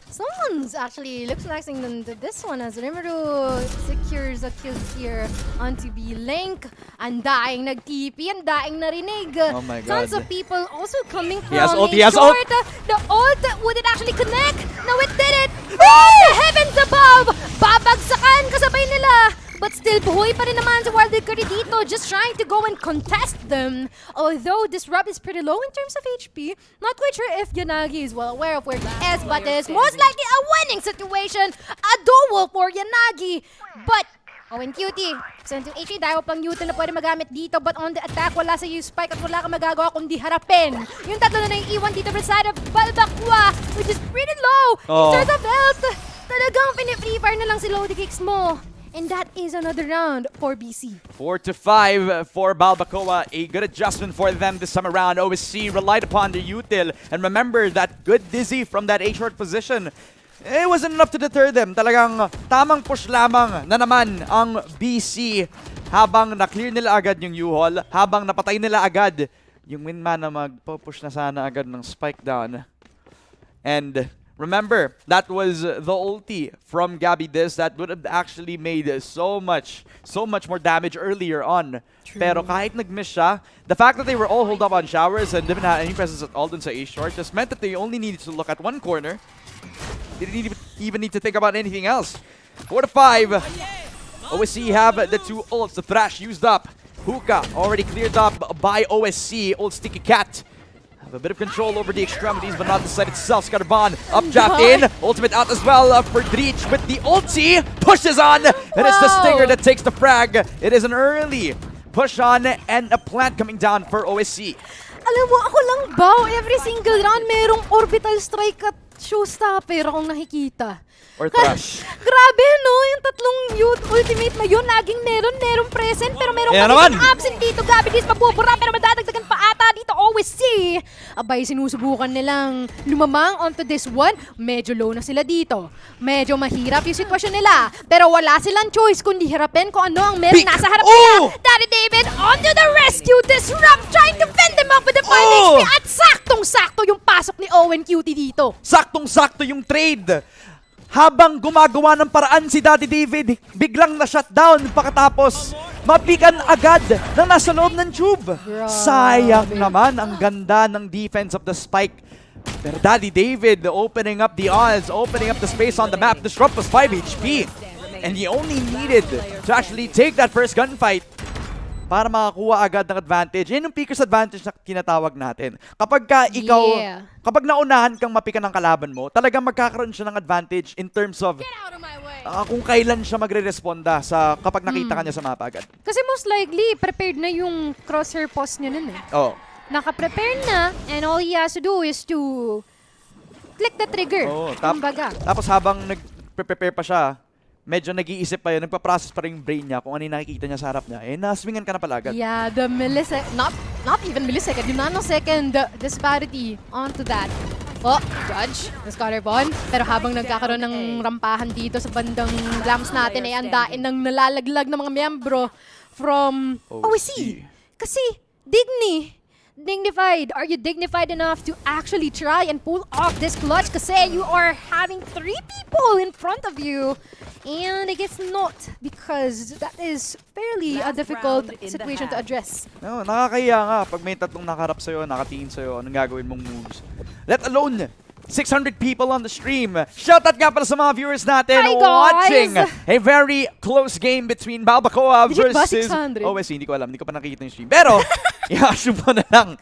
someone's actually looks maxing than this one as Rimuru secures a kill here onto B-Link. Ang daing nag-TP, ang daing narinig. Oh my Tons God. of people also coming from He has ult, a he has ult. short. The ult, would it actually connect? No, it didn't! From the heavens above! Babagsakan kasabay nila! But still, buhay pa rin naman si Wild Curry dito, just trying to go and contest them. Although Disrupt is pretty low in terms of HP, not quite sure if Yanagi is well aware of where he is, but it is most likely a winning situation. A duel for Yanagi. But Owen Cutie, 72 HP, dahil pang Newton na pwede magamit dito, but on the attack, wala sa spike at wala kang magagawa kundi harapin. Yung tatlo na iwan dito from the side of Balbakwa, which is pretty low in terms of health. Talagang pinifree fire na lang si Lodi Kicks mo. And that is another round for BC. 4-5 for Balbacoa. A good adjustment for them this time around. OSC relied upon their util. And remember that good dizzy from that A-short position. It wasn't enough to deter them. Talagang tamang push lamang na naman ang BC. Habang na-clear nila agad yung U-Haul. Habang napatay nila agad yung Windman na magpo-push na sana agad ng spike down. And remember, that was the ulti from Gabby Diz that would have actually made so much more damage earlier on. True. Pero kahit nag-miss siya, the fact that they were all holed up on showers and didn't have any presence at all dun sa A-short just meant that they only needed to look at one corner. They didn't even need to think about anything else. 4-5. OSC have the two ults. The Thrash used up. Hookah already cleared up by OSC. Old Sticky Cat. Have a bit of control over the extremities, but not the site itself. Scatterban up, jabbed in. Ultimate out as well for Dreech with the ulti. Pushes on. And it's the Stinger that takes the frag. It is an early push on and a plant coming down for OSC. Alam mo, ako lang ba, every single round merong orbital strike at showstopper akong nakikita. Or Thrash. Grabe, no? Yung tatlong youth ultimate na yun, laging meron present, pero merong magiging absent dito. Gabi Diz mabubura, pero madadagdagan pa ata dito. Always see. Abay, sinusubukan nilang lumamang onto this one. Medyo low na sila dito. Medyo mahirap yung sitwasyon nila. Pero wala silang choice kundi harapin kung ano ang meron nasa harap nila. Daddy David onto the rescue. Disrupt trying to fend them up with the 5 HP. At saktong-sakto yung pasok ni Owen Cutie dito. Saktong-sakto yung trade. Habang gumagawa ng paraan si Daddy David, biglang na-shutdown pagkatapos mapikan agad na nasa loob ng tube. Sayang naman ang ganda ng defense of the spike. Pero Daddy David opening up the odds, opening up the space on the map. Disrupt was 5 HP. And he only needed to actually take that first gunfight para makakuha agad ng advantage. Yan yung Peaker's advantage na tinatawag natin. Kapag kapag naunahan kang mapikan ng kalaban mo, talagang magkakaroon siya ng advantage in terms of kung kailan siya magre-responda sa kapag nakita ka niya sa mapa agad. Kasi most likely, prepared na yung crosshair pause niya nun eh. Oh. Naka-prepare na, and all he has to do is to click the trigger. Oh, kumbaga. tapos habang nag-prepare pa siya, medyo nag-iisip pa yun, nagpa-process pa rin yung brain niya kung ano yung nakikita niya sa harap niya. Eh, naswingan ka na pala agad. Yeah, the millisecond, not even millisecond, yung nanosecond disparity onto that. Oh, Judge, na-scatterbomb. Pero habang nagkakaroon ng rampahan dito sa bandang glams natin, ay andain ng nalalaglag ng mga miyembro from OSC. Kasi, dignified. Are you dignified enough to actually try and pull off this clutch? Kasi you are having 3 people in front of you. And I guess not, because that is fairly a difficult situation to address. No, nakakahiya nga pag may tatlong nakaharap sa'yo, nakatingin sa'yo, anong gagawin mong moves. Let alone 600 people on the stream. Shoutout nga pala sa mga viewers natin watching a very close game between Balbacoa versus OSC. Hindi ko alam, hindi ko pa nakikita yung stream. Pero, i-assume ko na lang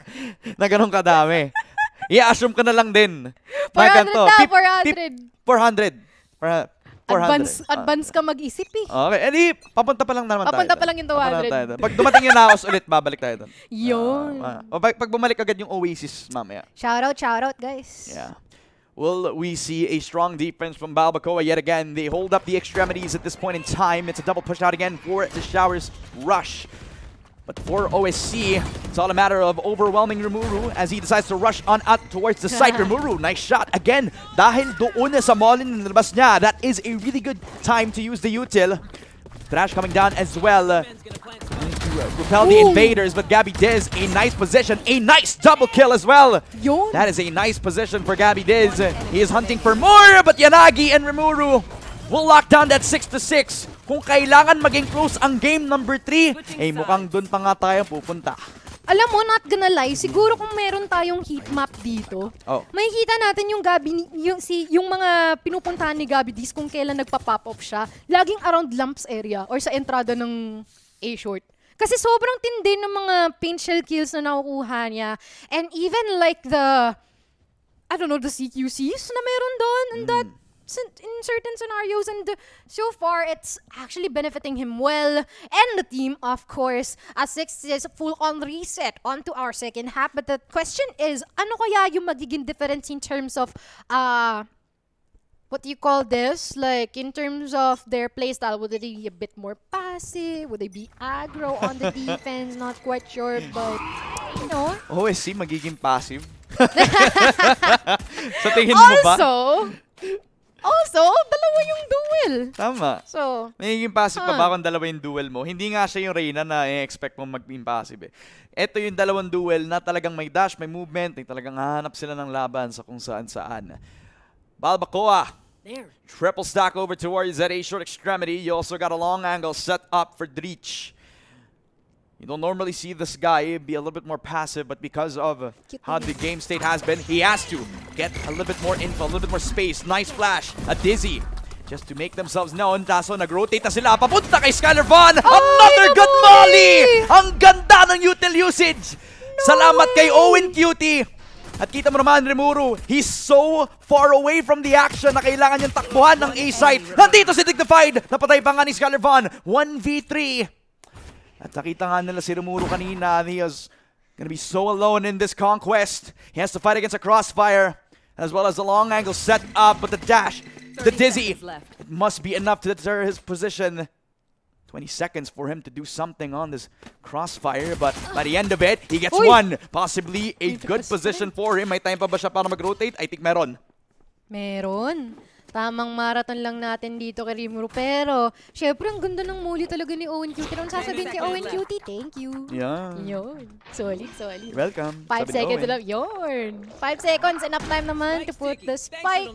na ganun kadami. I-assume ko na lang din. 400 na, 400. 400. Advance ka mag-isip eh. Okay, edi, papunta pa lang naman tayo. Papunta pa lang yung 200. Papunta tayo doon. Pag dumating yung Naos ulit, babalik tayo doon. Yun. Pag bumalik agad yung Oasis mamaya. Shout out, guys. Yeah. Will we see a strong defense from Balbacoa yet again? They hold up the extremities at this point in time. It's a double push out again for the Showers rush. But for OSC, it's all a matter of overwhelming Rimuru as he decides to rush on out towards the site. Rimuru, nice shot again. Dahil doon sa Molin na nilabas niya, that is a really good time to use the util. Thrash coming down as well. Repel the invaders, but Gabby Diz, a nice position, a nice double kill as well. Yun. That is a nice position for Gabby Diz. He is hunting for more, but Yanagi and Rimuru will lock down that 6-6. Kung kailangan maging close ang game number 3, eh mukhang dun pa nga tayo pupunta. Alam mo, not gonna lie, siguro kung meron tayong heat map dito, makikita natin yung Gabi, yung mga pinupuntahan ni Gabby Diz kung kailan nagpa-pop off siya, laging around lamps area or sa entrada ng A-short. Kasi sobrang tindi ng mga paint shell kills na nakukuha niya. And even like the CQCs na meron doon. And that, in certain scenarios. And so far, it's actually benefiting him well. And the team, of course. As 6 is full-on reset onto our second half. But the question is, ano kaya yung magiging difference in terms of what do you call this? Like, in terms of their playstyle, would they be a bit more passive? Would they be aggro on the defense? Not quite sure, but, you know. OSC magiging passive? Sa tingin mo ba? Also, dalawa yung duel. Tama. So, magiging passive pa ba kung dalawa yung duel mo? Hindi nga siya yung Reyna na i-expect mo maging passive eh. Ito yung dalawang duel na talagang may dash, may movement, talagang hahanap sila ng laban sa kung saan-saan. Balbacoa. Triple stack over towards that A-short extremity. You also got a long angle set up for Dreech. You don't normally see this guy be a little bit more passive, but because of how the game state has been, he has to get a little bit more info, a little bit more space. Nice flash. A Dizzy. Just to make themselves known. Taso nag-rotate na sila. Papunta kay Skylar Vaughn. Another good molly! Ang ganda ng util usage. Salamat kay Owen Cutie. At kita mo naman, Rimuru, he's so far away from the action na kailangan niyang takbuhan ng A-site. Nandito si Dignified! Napatay pa nga ni Skylar Vaughn. 1v3. At nakita nga nila si Rimuru kanina. He is gonna be so alone in this conquest. He has to fight against a crossfire, as well as the long angle set up with the dash. The Dizzy. It must be enough to deter his position. 20 seconds for him to do something on this crossfire, but by the end of it, he gets one. Possibly a good position for him. May time pa ba siya para mag-rotate? I think meron. Meron. Tamang marathon lang natin dito kay Rimuru. Pero, syempre, ang ganda ng muli talaga ni Owen Cutie. Ano sasabihin kay Owen Cutie? Thank you. Yeah. Yun. Solid. You're welcome. 5 seconds lang. Yun. 5 seconds. Enough time naman to put the spike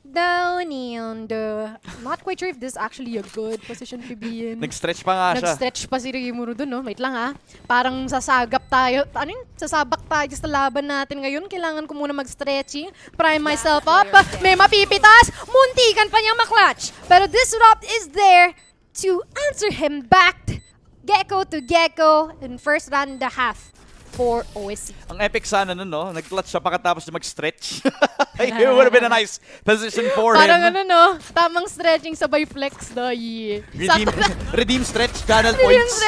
down and not quite sure if this is actually a good position to be in. Nag-stretch pa nga siya. Nag-stretch pa si Rimuru dun, no? Wait lang Parang sasagap tayo. Ano yun? Sasabak tayo sa laban natin ngayon. Kailangan ko muna mag-stretching. Prime myself up. May mapipitas. Muntikan pa niyang maklatch. Pero Disrupt is there to answer him back. Gecko to Gecko in first round and a half for OSC. Ang epic sana nun, no? Nag-clutch siya pagkatapos na mag-stretch. It would have been a nice position for Parang him. Tamang stretching sabay flex, no? Yeah. Redeem stretch, channel points.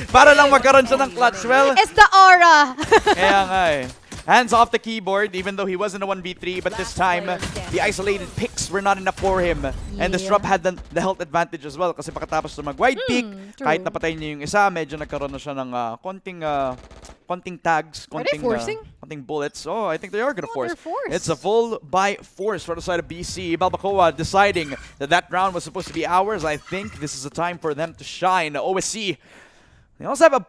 Para lang magkaroon siya ng clutch. Well, it's the aura. Kaya nga eh. Hands off the keyboard, even though he was in a 1v3, but this time, the isolated picks were not enough for him. And Disrupt had the health advantage as well, kasi pagkatapos na mag-wide pick, kahit napatay niya yung isa, medyo nagkaroon na siya ng konting tags, konting bullets. Oh, I think they are gonna force. It's a full by force for the side of BC. Balbacoa deciding that round was supposed to be ours. I think this is a time for them to shine. OSC, they also have a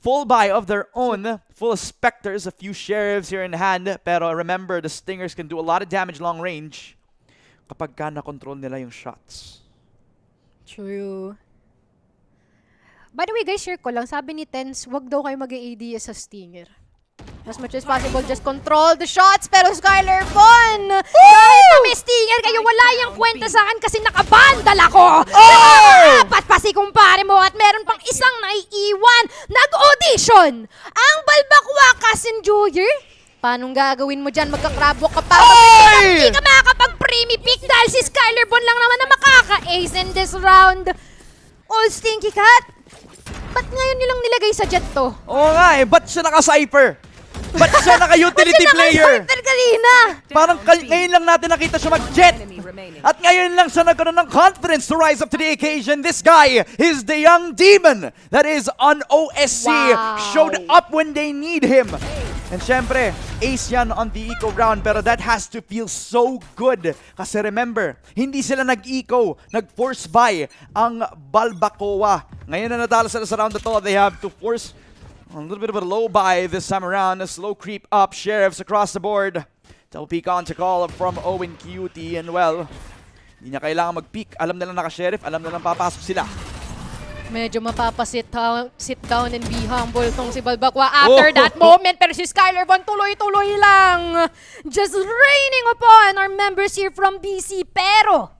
full buy of their own, full of Spectres, a few Sheriffs here in hand. Pero remember, the Stingers can do a lot of damage long range kapag ka na-control nila yung shots. True. By the way guys, share ko lang, sabi ni Tens, wag daw kayo mag-ADS sa Stinger. As much as possible, just control the shots. Pero Skylar Vaughn, dahil na may Stinger kayo, wala yung kwenta sa akin kasi nakabandal ako. Nakaapat pa si kumpare mo at meron pang isang naiiwan. Nag-audition ang Balbacoa Cast Enjoyer. Paano gagawin mo dyan? Magkakrabo ka pa. Hindi ka makakapag-pre Amy pick dahil si Skylar Bon lang naman na makaka-ace in this round. All Stinky Cat. Ba't ngayon nilang nilagay sa jet to? Oo nga eh, ba't siya naka-cyper? Ba't siya naka-utility player? Ba't kanina? Parang ngayon lang natin nakita siya mag-jet. At ngayon lang siya nagkaroon ng confidence to rise up to the occasion. This guy is the young demon that is on OSC. Wow. Showed up when they need him. And syempre, ace yan on the eco round, pero that has to feel so good. Kasi remember, hindi sila nag-eco, nag-force buy ang Balbacoa. Ngayon na natalo sila sa round na to, they have to force a little bit of a low buy this time around. A slow creep up, Sheriffs across the board. Double peek on to call from Owen Cutie, and well, hindi niya kailangan mag-peek. Alam nilang naka-Sheriff, alam nilang papasok sila. Medyo mapapasit sit down and be humble tong si Balbacua after that moment. Pero si Skylar Von tuloy-tuloy lang. Just raining upon our members here from BC. Pero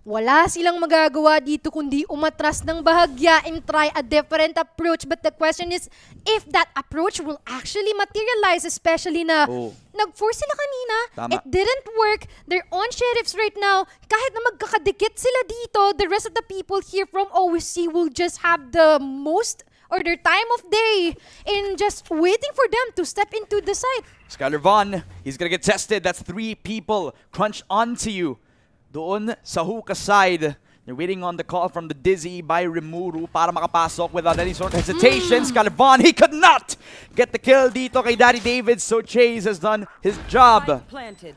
wala silang magagawa dito kundi umatras ng bahagya and try a different approach. But the question is if that approach will actually materialize, especially na nag-force sila kanina. Tama. It didn't work. They're on Sheriffs right now. Kahit na magkakadikit sila dito, the rest of the people here from OSC will just have the most or their time of day in just waiting for them to step into the site. Skylar Von, he's gonna get tested. That's 3 people crunch onto you. Doon sa hookah side, they're waiting on the call from the Dizzy by Rimuru para makapasok without any sort of hesitation. Skylar Von, he could not get the kill dito kay Daddy David, so Chase has done his job.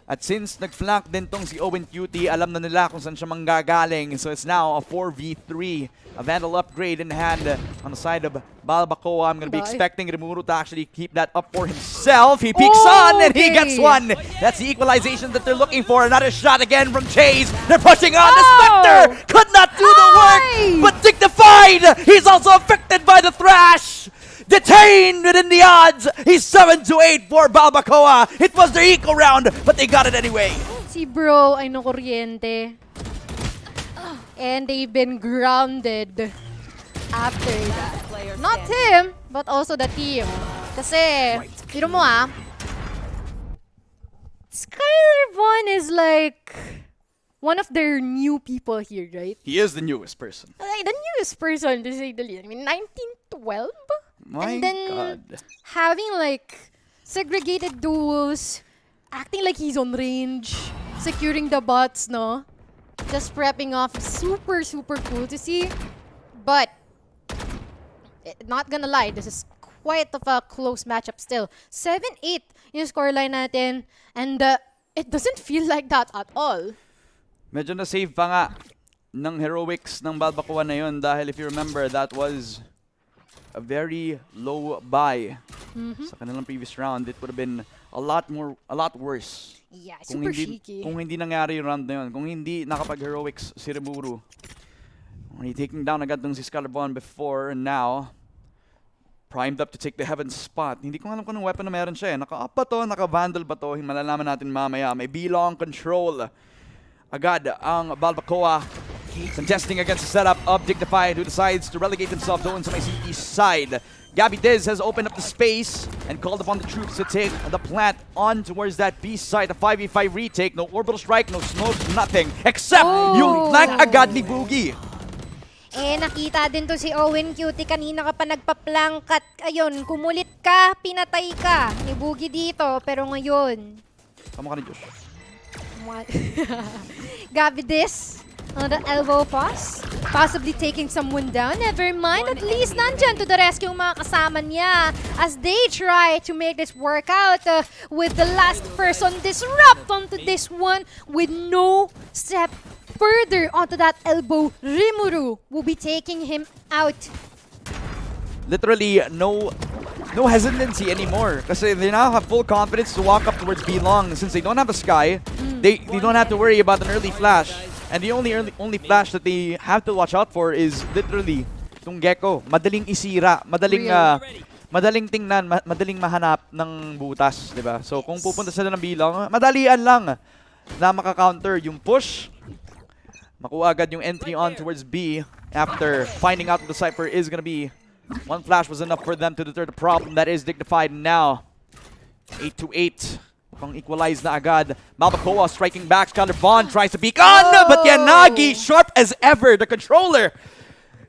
At since nag-flank din tong si Owen Cutie, alam na nila kung saan siya manggagaling. So it's now a 4v3. A Vandal upgrade in hand on the side of Balbacoa. I'm going to be expecting Rimuru to actually keep that up for himself. He peeks on and he gets one. That's the equalization that they're looking for. Another shot again from Chase. They're pushing on. The Spectre could not do the work, but Dignified. He's also affected by the thrash. Detained within the odds. He's 7-8 for Balbacoa. It was their eco round, but they got it anyway. Si bro ay nakuryente. And they've been grounded after that. Not him, but also the team. Kasi, tiro mo Skylar Von is like one of their new people here, right? He is the newest person. Like, the newest person, to say the least. I mean, 1912? My and then God. having like segregated duels, acting like he's on range, securing the bots, no? Just prepping off. Super, super cool to see. But, not gonna lie, this is quite of a close matchup still. 7-8 yung scoreline natin. And it doesn't feel like that at all. Medyo na-save pa nga ng heroics ng Balbacoa na yun dahil if you remember, that was a very low buy. Sa kanilang previous round, it would have been a lot worse. Yeah, super cheeky. Kung hindi nangyari yung round na yun, kung hindi nakapag-heroics si Rimuru, only taking down agad ng si Skylar Von before, and now, primed up to take the heaven spot. Hindi ko alam kung anong weapon na meron siya. Naka-up ba to? Naka-vandal ba to? Malalaman natin mamaya. May B-long control. Agad ang Balbacoa contesting against the setup of Dignified, who decides to relegate himself doon sa may CT side. Gabby Diz has opened up the space and called upon the troops to take the plant on towards that B side. A 5v5 retake, no orbital strike, no smoke, nothing. Except yung flank agad ni Boogie. Nakita din to si Owen Cutie kanina ka pa nagpa-plank at ayun, kumulit ka, pinatay ka ni Boogie dito. Pero ngayon, Tama ka ni Josh. Gabby Diz on the elbow pass, possibly taking someone down. Never mind, at least nandyan to the rescue yung mga kasama niya as they try to make this work out with the last person disrupt onto this one with no step further onto that elbow. Rimuru will be taking him out. Literally no hesitancy anymore kasi they now have full confidence to walk up towards B-long since they don't have a Sky. They don't have to worry about an early flash. And the only flash that they have to watch out for is literally itong Gecko. Madaling isira, madaling tingnan, madaling mahanap ng butas, 'di ba? So kung pupunta sila ng B-long, madalian lang na maka-counter yung push. Makuha agad yung entry on towards B after finding out the Cypher is gonna be one flash was enough for them to deter the problem that is Dignified now. 8-8. Mukhang equalized na agad. Malbacoa striking back. Skyler Bond tries to peek on, but Yanagi, sharp as ever. The controller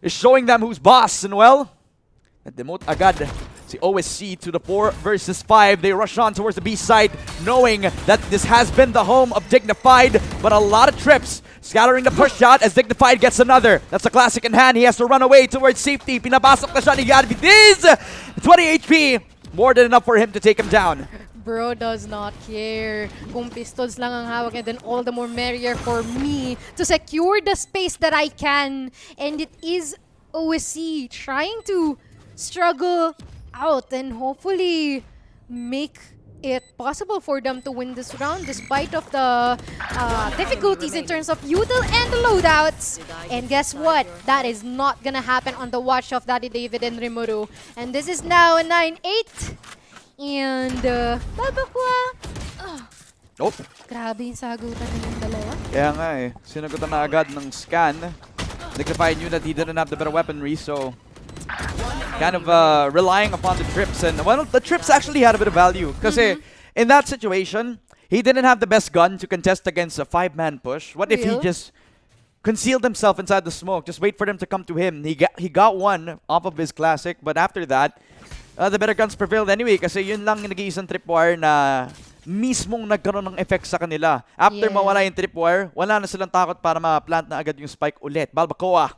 is showing them who's boss. And well, na-demote agad si OSC to the 4 versus 5. They rush on towards the B side, knowing that this has been the home of Dignified, but a lot of trips. Scattering the push shot as Dignified gets another. That's a classic in hand. He has to run away towards safety. Pinapasok na siya ni Gadvidiz. 20 HP. More than enough for him to take him down. Bro does not care. Kung pistols lang ang hawak niya, then all the more merrier for me to secure the space that I can. And it is OSC trying to struggle out and hopefully make it possible for them to win this round despite of the difficulties in terms of util and loadouts. And guess what? That is not gonna happen on the watch of Daddy David and Rimuru. And this is now a 9-8. And Babakwa. Oh. Grabe yung sagutan ng dalawa. Kaya nga eh. Sinagutan na agad ng scan. Dignified knew that he didn't have the better weaponry, so kind of relying upon the trips. And well, the trips actually had a bit of value. Because in that situation, he didn't have the best gun to contest against a 5-man push. What if he just concealed himself inside the smoke? Just wait for them to come to him. He got one off of his classic, but after that, the better guns prevailed anyway. Kasi yun lang yung nag-iisang tripwire na mismong nagkaroon ng effect sa kanila. After mawala yung tripwire, wala na silang takot para ma-plant na agad yung spike ulit. Balbacoa.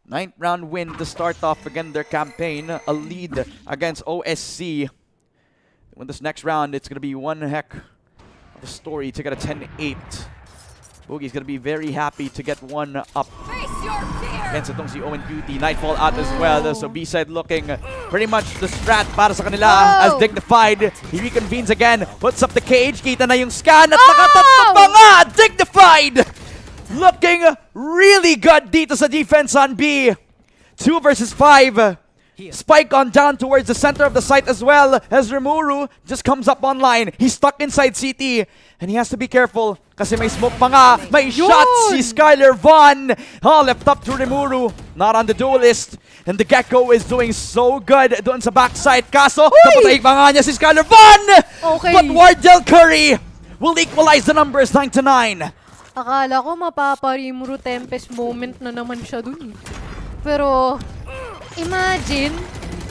9th round win to start off again their campaign. A lead against OSC. When this next round, it's going to be one heck of a story to get a 10-8. Boogie's going to be very happy to get one up. Against itong si Owen Cutie. Nightfall out as well. So B-side looking pretty much the strat para sa kanila as Dignified. He reconvenes again. Puts up the cage. Kita na yung scan at nakatatlo pa nga! Dignified! Looking really good dito sa defense on B. 2 versus 5. Spike on down towards the center of the site as well as Rimuru just comes up online. He's stuck inside CT and he has to be careful kasi may smoke pa nga. May shots si Skyler Von. Left up to Rimuru. Not on the duelist. And the Gecko is doing so good doon sa backside. Kaso, napatay pa nga niya si Skyler Von! Okay. But Wardell Curry will equalize the numbers 9-9. Akala ko mapaparimuro Tempest moment na naman siya dun. Pero, imagine,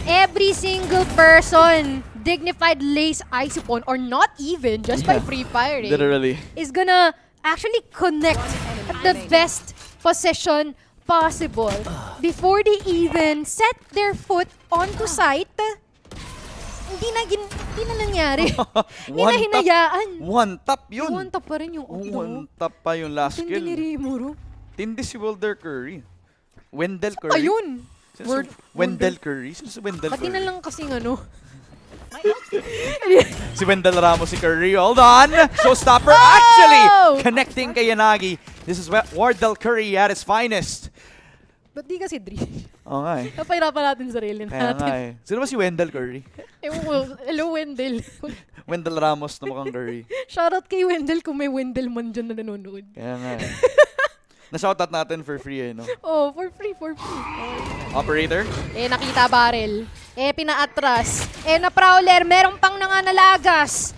every single person Dignified lays eyes upon, or not even, just by free firing, literally, is gonna actually connect at the best position possible before they even set their foot onto site. Hindi na nangyari. Hindi na hinayaan. One tap yun. One tap pa rin yung One tap pa yung last kill. Tindi ni Rimuru. Tindi si Wendell Curry. Wendell Curry? Ayun! Wendell Curry? Sino si Wendell Pati Curry? na lang kasing ano. Si Wendell Ramos, si Curry. Hold on! Showstopper actually connecting kay Yanagi. This is Wardell Curry at his finest. Ba't di kasi Dri? Oo nga eh. Napahirapan natin sarili Kaya nga natin. eh. Sino ba si Wendell Curry? Hello, Wendell. Wendell Ramos na mukhang Curry. Shoutout kay Wendell kung may Wendell man dyan na nanonood. Kaya nga eh. Na-shoutout natin for free eh, no? Oh, for free. Operator? Nakita barrel. Pinaatras. Na-prowler. Meron pang nanganalagas.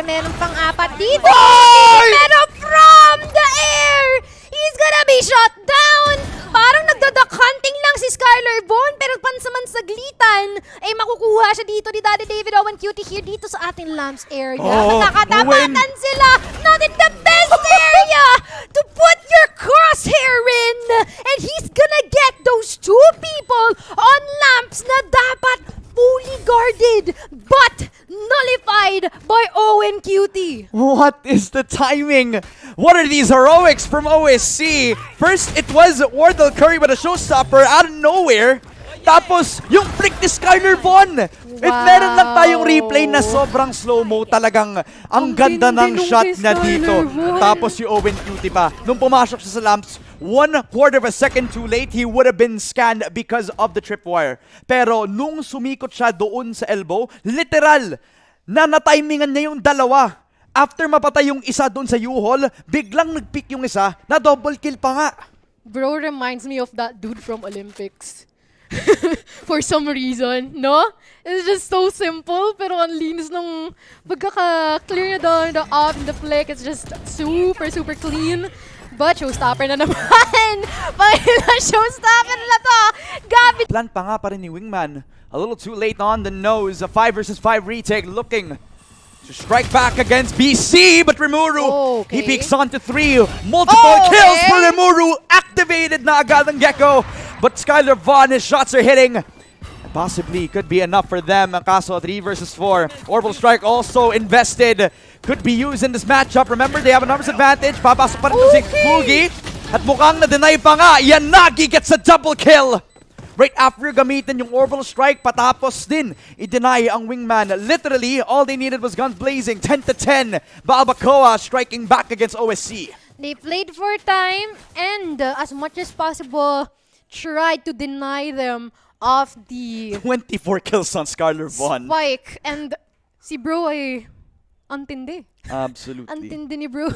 Meron pang 4 dito. Pero from the air, he's gonna be shot down. Parang nagdaduck hunting lang si Skyler Bond, pero pansamansaglitan ay makukuha siya dito ni Daddy David Owen Cutie here dito sa ating Lamps area. Nakatapatan sila. Not in the best area to put your crosshair in. And he's gonna get those 2 people on Lamps na dapat fully guarded but nullified by Owen Cutie. What is the timing? What are these heroics from OSC? First, it was Wardell Curry with a showstopper out of nowhere. Tapos, yung flick ni Skyler Von. If meron lang tayong replay na sobrang slow-mo, talagang ang ganda ng shot na dito. Tapos si Owen Cutie pa. Nung pumasok siya sa lamps, 1/4 of a second too late, he would have been scanned because of the tripwire. Pero nung sumikot siya doon sa elbow, literal, na natimingan niya yung dalawa. After mapatay yung isa doon sa U-Haul, biglang nag-pick yung isa na double kill pa nga. Bro reminds me of that dude from Olympics. For some reason, no? It's just so simple, pero ang linis ng pagkaka-clear na doon, the off, the flick, it's just super, super clean. But showstopper na naman! Panginoon, showstopper na to! Gabi! Plan pa nga pa rin ni Wingman. A little too late on the nose. A 5 versus 5 retake looking to strike back against BC, but Rimuru, he peeks onto 3. Multiple kills for Rimuru. Activated na agad ang Gecko. But Skylar Vaughn, his shots are hitting. Possibly could be enough for them. Ang kaso, 3 versus 4. Orbital Strike also invested. Could be used in this matchup. Remember, they have a numbers advantage. Papasok pa rin to si Fugi. At mukhang na-deny pa nga. Yanagi gets a double kill. Right after gamitin yung Orbital Strike, patapos din i-deny ang Wingman. Literally, all they needed was guns blazing. 10-10. Balbacoa striking back against OSC. They played for time and as much as possible, tried to deny them of the 24 kills on Skylar Vaughn. spike. And si bro ay antindi. Absolutely. Antindi ni bro.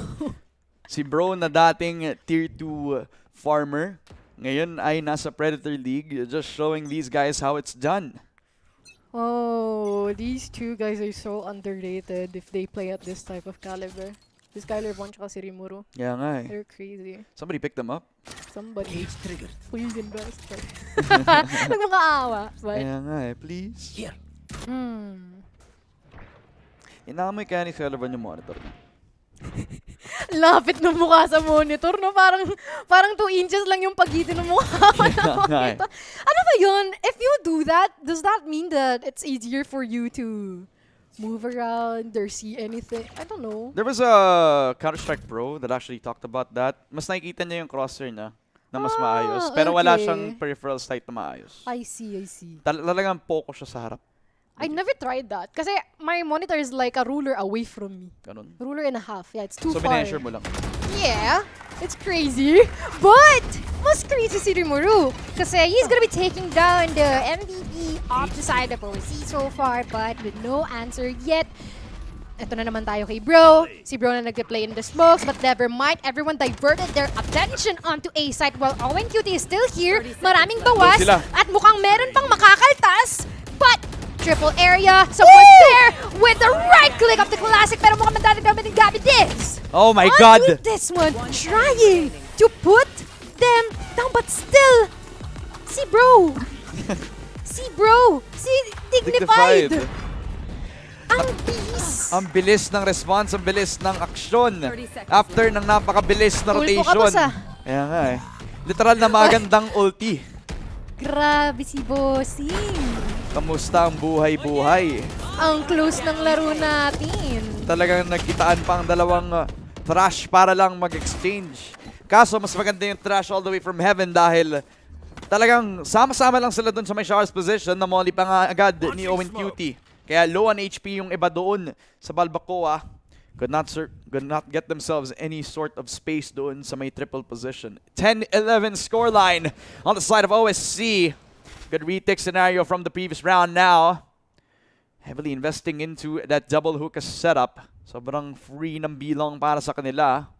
Si bro na dating tier 2 farmer, ngayon ay nasa Predator League, just showing these guys how it's done. Oh, these two guys are so underrated if they play at this type of caliber. This Skylar Vaughn tsaka si Rimuru. Yeah nga eh. They're crazy. Somebody picked them up. Somebody. Please invest. Nagmakaawa. But, Kaya nga eh, please. Inaamoy kaya ni Skylar Vaughn yung monitor niya. lapit ng mukha sa monitor, no? Parang 2 inches lang yung pagitan ng mukha mo na monitor. Ano ba yun? If you do that, does that mean that it's easier for you to move around or see anything? I don't know. There was a Counter-Strike pro that actually talked about that. Mas nakikita niya yung crosshair na mas maayos. Pero wala siyang peripheral sight na maayos. I see. Talagang focus siya sa harap. I never tried that. Kasi my monitor is like a ruler away from me. Ganun. Ruler and a half. Yeah, it's too So, far. binensure mo lang. Yeah, it's crazy. But, mas crazy si Rimuru. Kasi he's gonna be taking down the MVP off the side of OC so far, but with no answer yet. Ito na naman tayo kay Bro. Si Bro na nag-play in the smokes, but never mind. Everyone diverted their attention onto A site while Owen Cutie is still here. Maraming bawas. At mukhang meron pang makakaltas. But, triple area. Someone's there with the right click of the classic. Pero mukhang mandadagamit ng Gabby Diz. Oh my God! With this one, trying to put them down, but still, si Bro, si Dignified. Ang bilis. Ang bilis ng response, ang bilis ng aksyon. After ng napakabilis na Ulpo ka, rotation. boss, ah. Kaya nga eh. Literal na magandang ulti. Grabe si Bossing. Kamusta ang buhay-buhay? Ang close ng laro natin. Talagang nagkitaan pa ang dalawang trash para lang mag-exchange. Kaso mas maganda yung trash all the way from heaven dahil talagang sama-sama lang sila dun sa may showers position na molly pa nga agad ni Owen Cutie. Kaya low on HP yung iba doon sa Balbacoa. Could not get themselves any sort of space doon sa may triple position. 10-11 scoreline on the side of OSC. Good retake scenario from the previous round now. Heavily investing into that double hookah setup. Sobrang free ng bilang para sa kanila.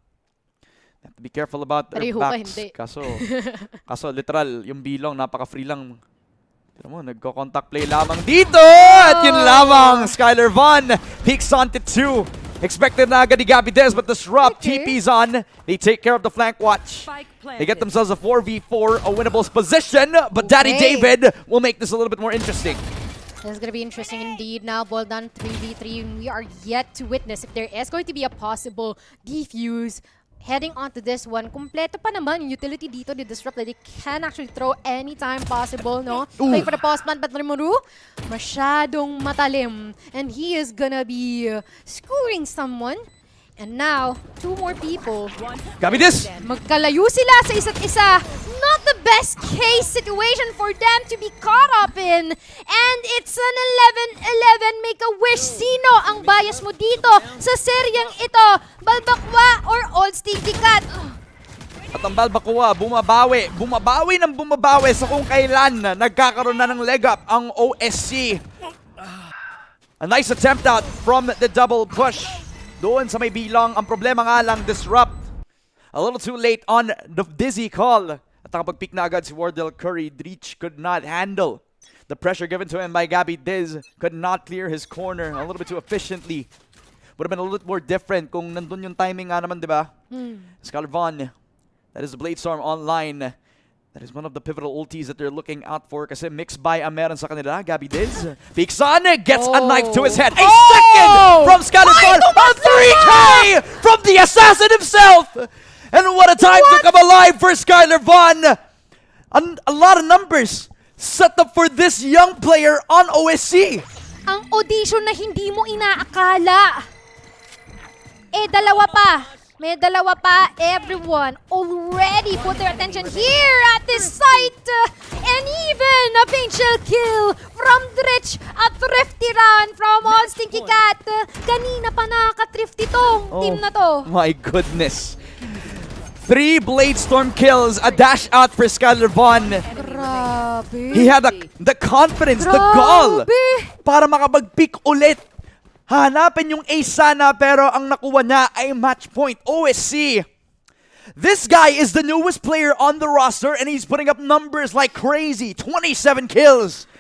Have to be careful about their backs. Kaso literal, yung bilong napaka-free lang. Tira mo, nagko-contact play lamang dito! At yun lamang, Skylar Vaughn peeks onto 2. Expected na agad ni Gabby Diz, but disrupt. TP's on. They take care of the flank watch. They get themselves a 4v4, a winnable position, but Daddy David will make this a little bit more interesting. This is going to be interesting indeed. Now, ball down 3v3. We are yet to witness if there is going to be a possible defuse. Heading onto this one, kompleto pa naman yung utility dito, the disrupt that they can actually throw anytime possible, no? Playing for the post plant, but Rimuru, masyadong matalim. And he is gonna be scoring someone. And now, 2 more people. Gabby Diz! Magkalayo sila sa isa't isa. Not the best case situation for them to be caught up in. And it's an 11-11. Make a wish. Sino ang bias mo dito sa seryeng ito? Balbakwa or Old Stinky Cat? At ang Balbacoa, bumabawi ng bumabawi sa kung kailan nagkakaroon na ng leg up ang OSC. A nice attempt out from the double push. Doon sa may bilang, ang problema nga lang, disrupt. A little too late on the dizzy call. At nakapag-pick na agad si Wardell Curry. Dreach could not handle the pressure given to him by Gabby Diz. Could not clear his corner a little bit too efficiently. Would have been a little bit more different kung nandun yung timing nga naman, di ba? Skylar Vaughn, that is the Bladestorm online. That is one of the pivotal ultis that they're looking out for kasi mixed by ang meron sa kanila. Gabby Diz peeks on, gets a knife to his head. A second from Skylar Vaughn. A 3K from the assassin himself. And what a time to come alive for Skylar Vaughn. A lot of numbers set up for this young player on OSC. Ang audition na hindi mo inaakala. Dalawa pa. May dalawa pa. Everyone already put their attention here at this site. And even a facial kill from Dritch. A thrifty run from All Stinky Cat. Kanina pa nakaka-thrifty tong team na to. My goodness. 3 Bladestorm kills, a dash out for Skylar Vaughn. Grabe. He had the confidence, the gall para makapag-pick ulit. Hanapin yung ace sana pero ang nakuha niya ay match point. OSC. This guy is the newest player on the roster and he's putting up numbers like crazy. 27 kills.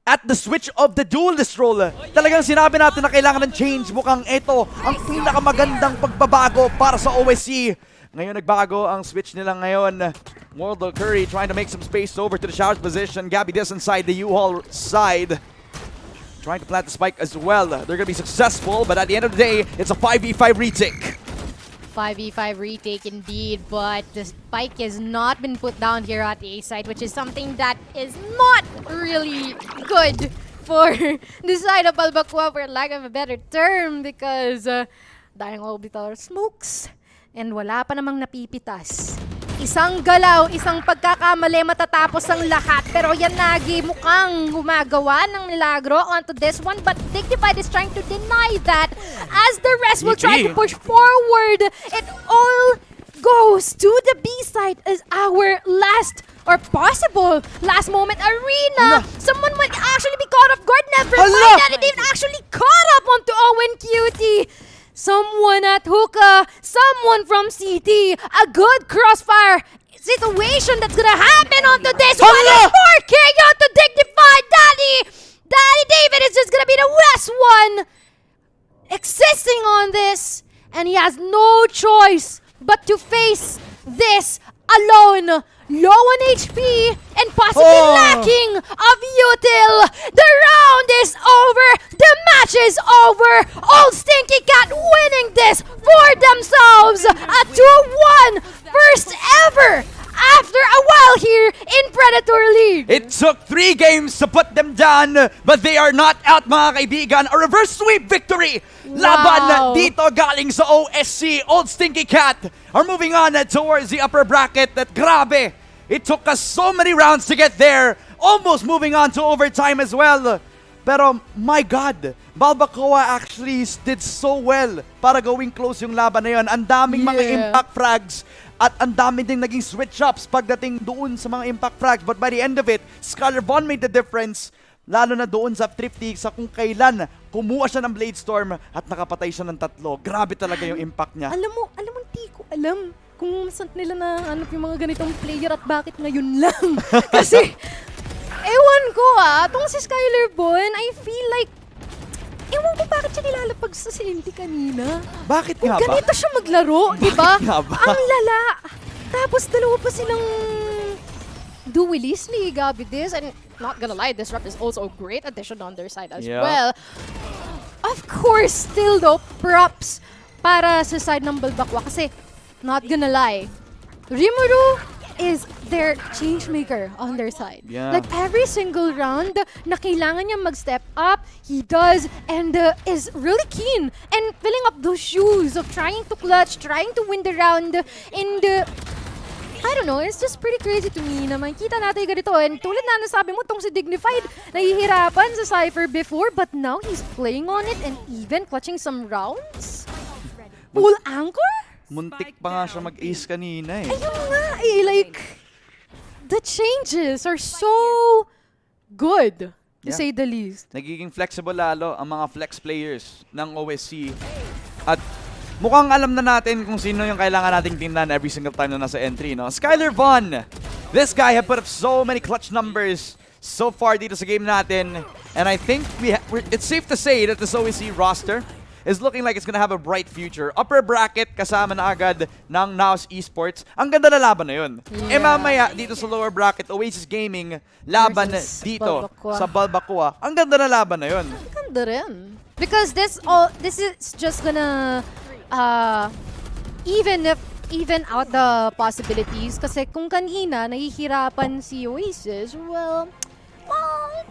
At the switch of the duelist role, talagang sinabi natin na kailangan ng change. Mukhang ito ang pinakamagandang pagbabago para sa OSC. Ngayon nagbago ang switch nila ngayon. Wardell Curry trying to make some space over to the Showers position. Gabby Diz inside the U-Haul side. Trying to plant the spike as well. They're going to be successful, but at the end of the day, it's a 5v5 retake. 5v5 retake indeed, but the spike has not been put down here at the A side, which is something that is not really good for the side of Balbacua, for lack of a better term, because dying orbital smokes and wala pa namang napipitas. Isang galaw, isang pagkakamali, matatapos ang lahat. Pero yan lagi mukhang gumagawa ng milagro onto this one. But Dignified is trying to deny that as the rest will try to push forward. It all goes to the B side as our last or possible last moment arena. Someone would actually be caught off guard. Never mind that it didn't actually caught up onto Owen Cutie. Someone at hookah, someone from CT, a good crossfire situation that's gonna happen onto this one. 4K onto Dignified. Daddy David is just gonna be the last one existing on this. And he has no choice but to face this alone. Low on HP and possibly lacking of util. The round is over. The match is over. All Stinky Cat winning this for themselves. A 2-1 first ever after a while here in Predator League. It took 3 games to put them down, but they are not out, mga kaibigan. A reverse sweep victory. Laban dito galing sa OSC. Old Stinky Cat are moving on towards the upper bracket. That grabe. It took us so many rounds to get there. Almost moving on to overtime as well. Pero my God, Balbacua actually did so well para going close yung laban na yun. Ang daming mga impact frags at ang daming ding naging switch-ups pagdating doon sa mga impact frags. But by the end of it, Skylar Vaughn made the difference. Lalo na doon sa Thrifty, sa kung kailan kumuha siya ng Bladestorm at nakapatay siya ng 3. Grabe talaga yung impact niya. Alam mo, hindi ko alam kung saan nila nahanap yung mga ganitong player at bakit ngayon lang. Kasi, ewan ko itong si Skylar Vaughn, I feel like, ewan ko bakit siya nilalapag sa Cindy kanina. Bakit nga ba? Ganito siya maglaro, di ba? nga ba? Ang lala. Tapos dalawa pa silang duelist ni Gabby Diz, and not gonna lie, Disrupt is also a great addition on their side as well. Of course, still though, props para sa side ng Balbacua kasi not gonna lie, Rimuru is their change maker on their side. Like every single round na kailangan niya mag-step up, he does and is really keen and filling up those shoes of trying to clutch, trying to win the round. And I don't know, it's just pretty crazy to me na makikita natin yung ganito. And tulad na nasabi mo, tong si Dignified, nahihirapan sa Cypher before, but now he's playing on it and even clutching some rounds. Full anchor? Muntik pa nga siya mag-ace kanina eh. Ayun nga like, the changes are so good, to say the least. Nagiging flexible lalo ang mga flex players ng OSC. At mukhang alam na natin kung sino yung kailangan nating tingnan every single time na nasa entry, no? Skyler Vaughn! This guy have put up so many clutch numbers so far dito sa game natin. And I think it's safe to say that this OEC roster is looking like it's gonna have a bright future. Upper bracket kasama na agad ng Naos Esports. Ang ganda na laban na yun. Yeah. Mamaya dito sa lower bracket, Oasis Gaming laban Versus dito Balbacoa. sa Balbacoa. Ang ganda na laban na yun. Ganda rin. Because this is just gonna even out the possibilities. Kasi kung kanina nahihirapan si Oasis, well,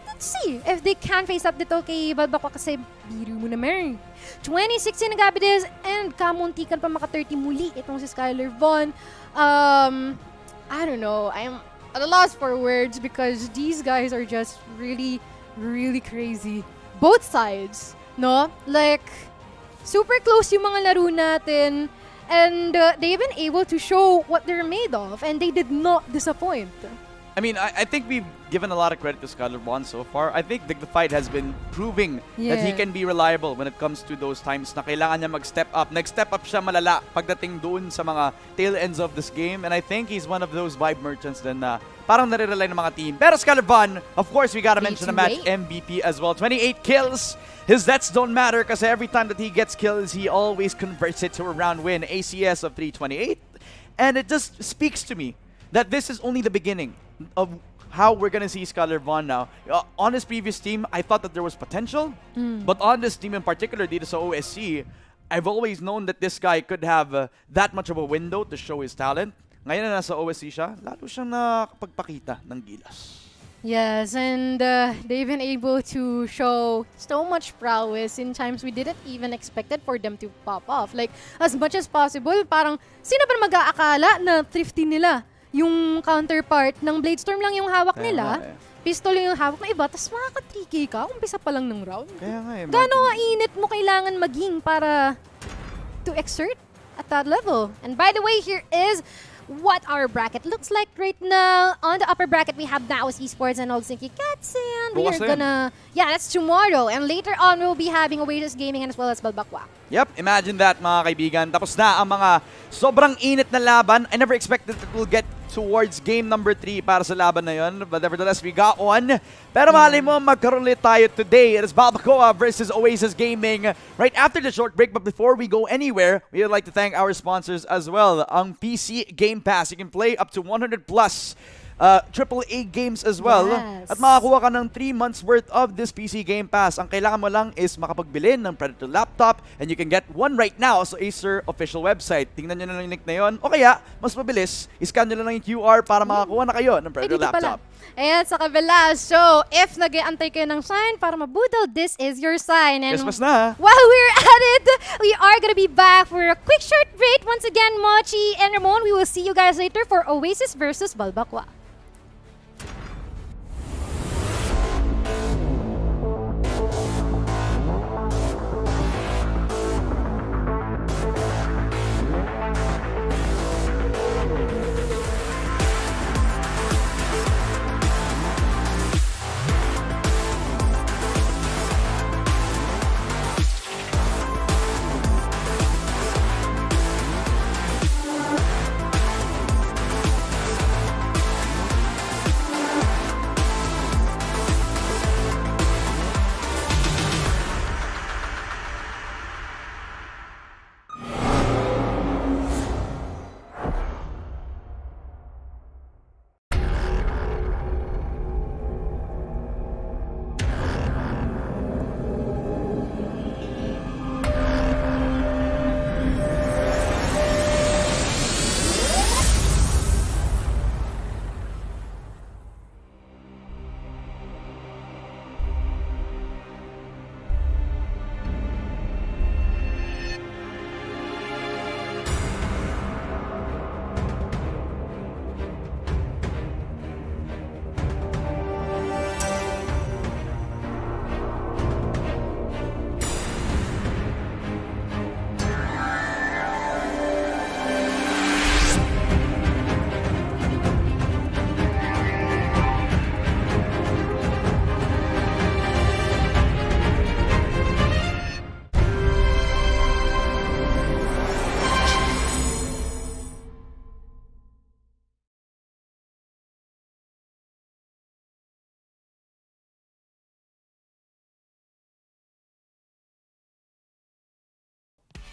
let's see if they can face up dito kay Balbacoa kasi biro mo naman. 2016 na Gabides and kamuntikan pa maka-30 muli itong si Skyler Vaughn. I don't know. I'm at a loss for words because these guys are just really, really crazy. Both sides, no? Like, super close yung mga laro natin and they've been able to show what they're made of and they did not disappoint. I mean, I think we've given a lot of credit to Skyler Vaughn so far. I think Dignified has been proving that he Yeah. can be reliable when it comes to those times na kailangan niya mag-step up. Nag-step up siya malala pagdating doon sa mga tail ends of this game. And I think he's one of those vibe merchants din na parang nare-rely ng mga team. Pero Skyler Vaughn, of course, we gotta mention the match MVP as well. 28 kills. His stats don't matter kasi every time that he gets kills, he always converts it to a round win. ACS of 328. And it just speaks to me that this is only the beginning of how we're gonna see Skyler Vaughn now. On his previous team, I thought that there was potential, but on this team in particular, dito sa OSC, I've always known that this guy could have that much of a window to show his talent. Ngayon na nasa OSC siya, lalo siyang nakapagpakita ng gilas. Yes, and they've been able to show so much prowess in times we didn't even expect it for them to pop off. Like, as much as possible, parang sino ba mag-aakala na thrifty nila? Yung counterpart ng Bladestorm lang yung hawak Kaya nila, nga eh. pistol yung hawak ng iba, tapos makaka-3K ka, umpisa pa lang ng round. Kaya nga eh. Gano'ng init mo kailangan maging para to exert at that level? And by the way, here is what our bracket looks like right now. On the upper bracket, we have Naos Esports and Helsinki Cats, and we are Bukas na yun. that's tomorrow. And later on, we'll be having Oasis Gaming and as well as Balbacoa. Yep, imagine that mga kaibigan. Tapos na ang mga sobrang init na laban. I never expected that we'll get towards game number 3 para sa laban na yun. But nevertheless, we got one. Pero malay mo, magkaroon ulit tayo today. It is Balbacoa versus Oasis Gaming. Right after the short break, but before we go anywhere, we would like to thank our sponsors as well. Ang PC Game Pass. You can play up to 100 plus AAA games as well. Yes. At makakuha ka ng 3 months worth of this PC Game Pass. Ang kailangan mo lang is makapagbili ng Predator laptop and you can get one right now sa Acer official website. Tingnan nyo na lang yung link na yun. O kaya, mas mabilis, iscan nyo lang yung QR para makakuha na kayo ng Predator dito pala. laptop. Ayan, sa kabila. So, if nag-iantay kayo ng sign para mabudol, this is your sign. And Christmas na. while we're at it, we are gonna be back for a quick short break. Once again, Mochi and Ramon, we will see you guys later for Oasis versus Balbacoa.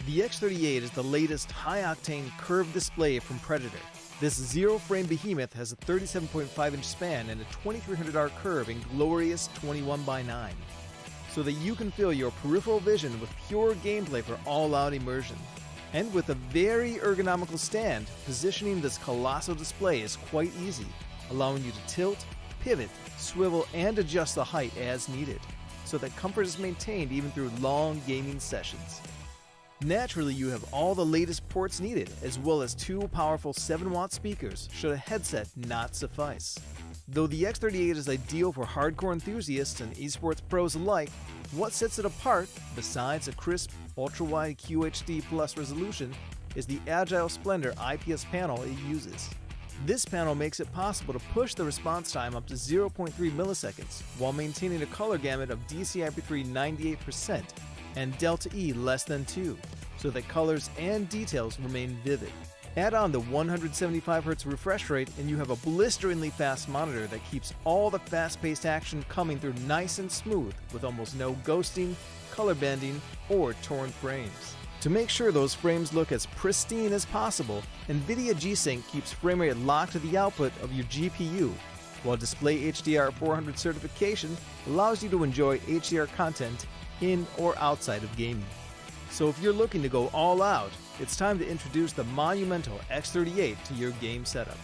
The X38 is the latest high-octane curved display from Predator. This zero-frame behemoth has a 37.5-inch span and a 2300R curve in glorious 21:9, so that you can fill your peripheral vision with pure gameplay for all-out immersion. And with a very ergonomical stand, positioning this colossal display is quite easy, allowing you to tilt, pivot, swivel, and adjust the height as needed, so that comfort is maintained even through long gaming sessions. Naturally, you have all the latest ports needed, as well as two powerful 7-watt speakers should a headset not suffice. Though the X38 is ideal for hardcore enthusiasts and esports pros alike, what sets it apart, besides a crisp, ultra-wide QHD Plus resolution, is the Agile Splendor IPS panel it uses. This panel makes it possible to push the response time up to 0.3 milliseconds while maintaining a color gamut of DCI-P3 98% and Delta E less than 2, so that colors and details remain vivid. Add on the 175Hz refresh rate and you have a blisteringly fast monitor that keeps all the fast-paced action coming through nice and smooth with almost no ghosting, color bending, or torn frames. To make sure those frames look as pristine as possible, NVIDIA G-Sync keeps frame rate locked to the output of your GPU, while Display HDR 400 certification allows you to enjoy HDR content in or outside of gaming. So if you're looking to go all out, it's time to introduce the monumental X38 to your game setup.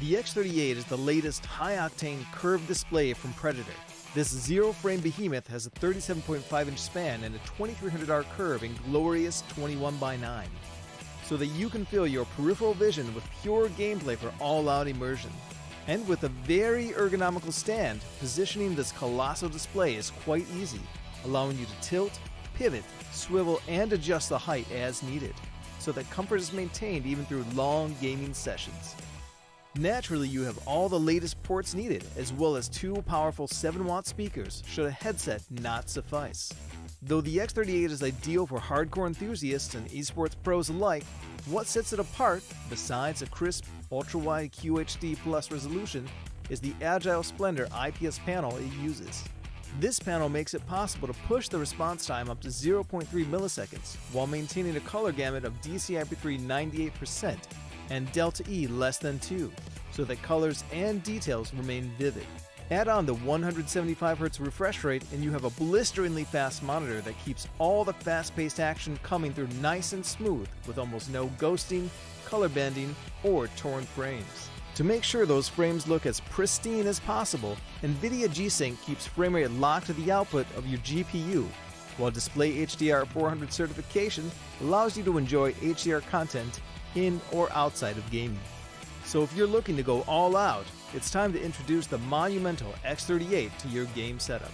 The X38 is the latest high-octane curved display from Predator. This zero-frame behemoth has a 37.5-inch span and a 2300R curve in glorious 21:9, so that you can feel your peripheral vision with pure gameplay for all-out immersion. And with a very ergonomical stand, positioning this colossal display is quite easy, allowing you to tilt, pivot, swivel, and adjust the height as needed, so that comfort is maintained even through long gaming sessions. Naturally, you have all the latest ports needed, as well as two powerful 7-watt speakers should a headset not suffice. Though the X38 is ideal for hardcore enthusiasts and esports pros alike, what sets it apart, besides a crisp, ultra-wide QHD Plus resolution, is the Agile Splendor IPS panel it uses. This panel makes it possible to push the response time up to 0.3 milliseconds, while maintaining a color gamut of DCI-P3 98% and Delta E less than 2, so that colors and details remain vivid. Add on the 175Hz refresh rate and you have a blisteringly fast monitor that keeps all the fast-paced action coming through nice and smooth with almost no ghosting, color bending, or torn frames. To make sure those frames look as pristine as possible, NVIDIA G-Sync keeps frame rate locked to the output of your GPU, while Display HDR 400 certification allows you to enjoy HDR content in or outside of gaming. So if you're looking to go all out, it's time to introduce the monumental X38 to your game setup.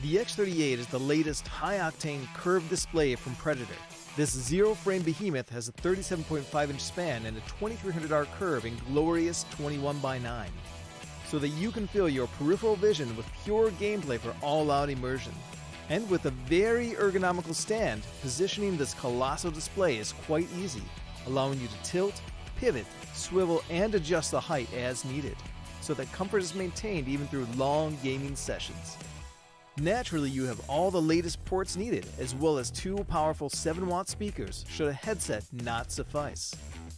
The X38 is the latest high-octane curved display from Predator. This zero-frame behemoth has a 37.5-inch span and a 2300R curve in glorious 21:9, so that you can feel your peripheral vision with pure gameplay for all-out immersion. And with a very ergonomical stand, positioning this colossal display is quite easy, allowing you to tilt, pivot, swivel, and adjust the height as needed, so that comfort is maintained even through long gaming sessions. Naturally, you have all the latest ports needed, as well as 2 powerful 7-watt speakers should a headset not suffice.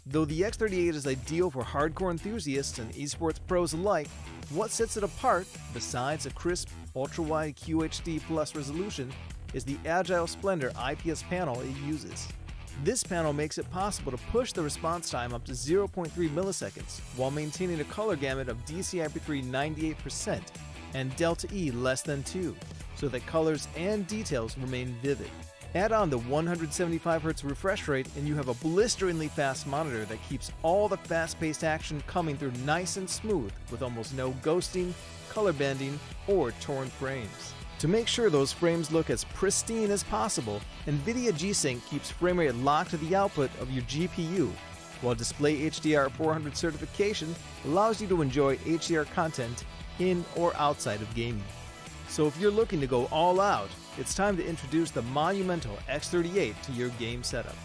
Though the X38 is ideal for hardcore enthusiasts and esports pros alike, what sets it apart, besides a crisp, ultra-wide QHD Plus resolution, is the Agile Splendor IPS panel it uses. This panel makes it possible to push the response time up to 0.3 milliseconds while maintaining a color gamut of DCI-P3 98% and Delta E less than 2, so that colors and details remain vivid. Add on the 175Hz refresh rate and you have a blisteringly fast monitor that keeps all the fast-paced action coming through nice and smooth with almost no ghosting, color bending, or torn frames. To make sure those frames look as pristine as possible, NVIDIA G-Sync keeps frame rate locked to the output of your GPU, while Display HDR 400 certification allows you to enjoy HDR content in or outside of gaming. So if you're looking to go all out, it's time to introduce the monumental X38 to your game setup.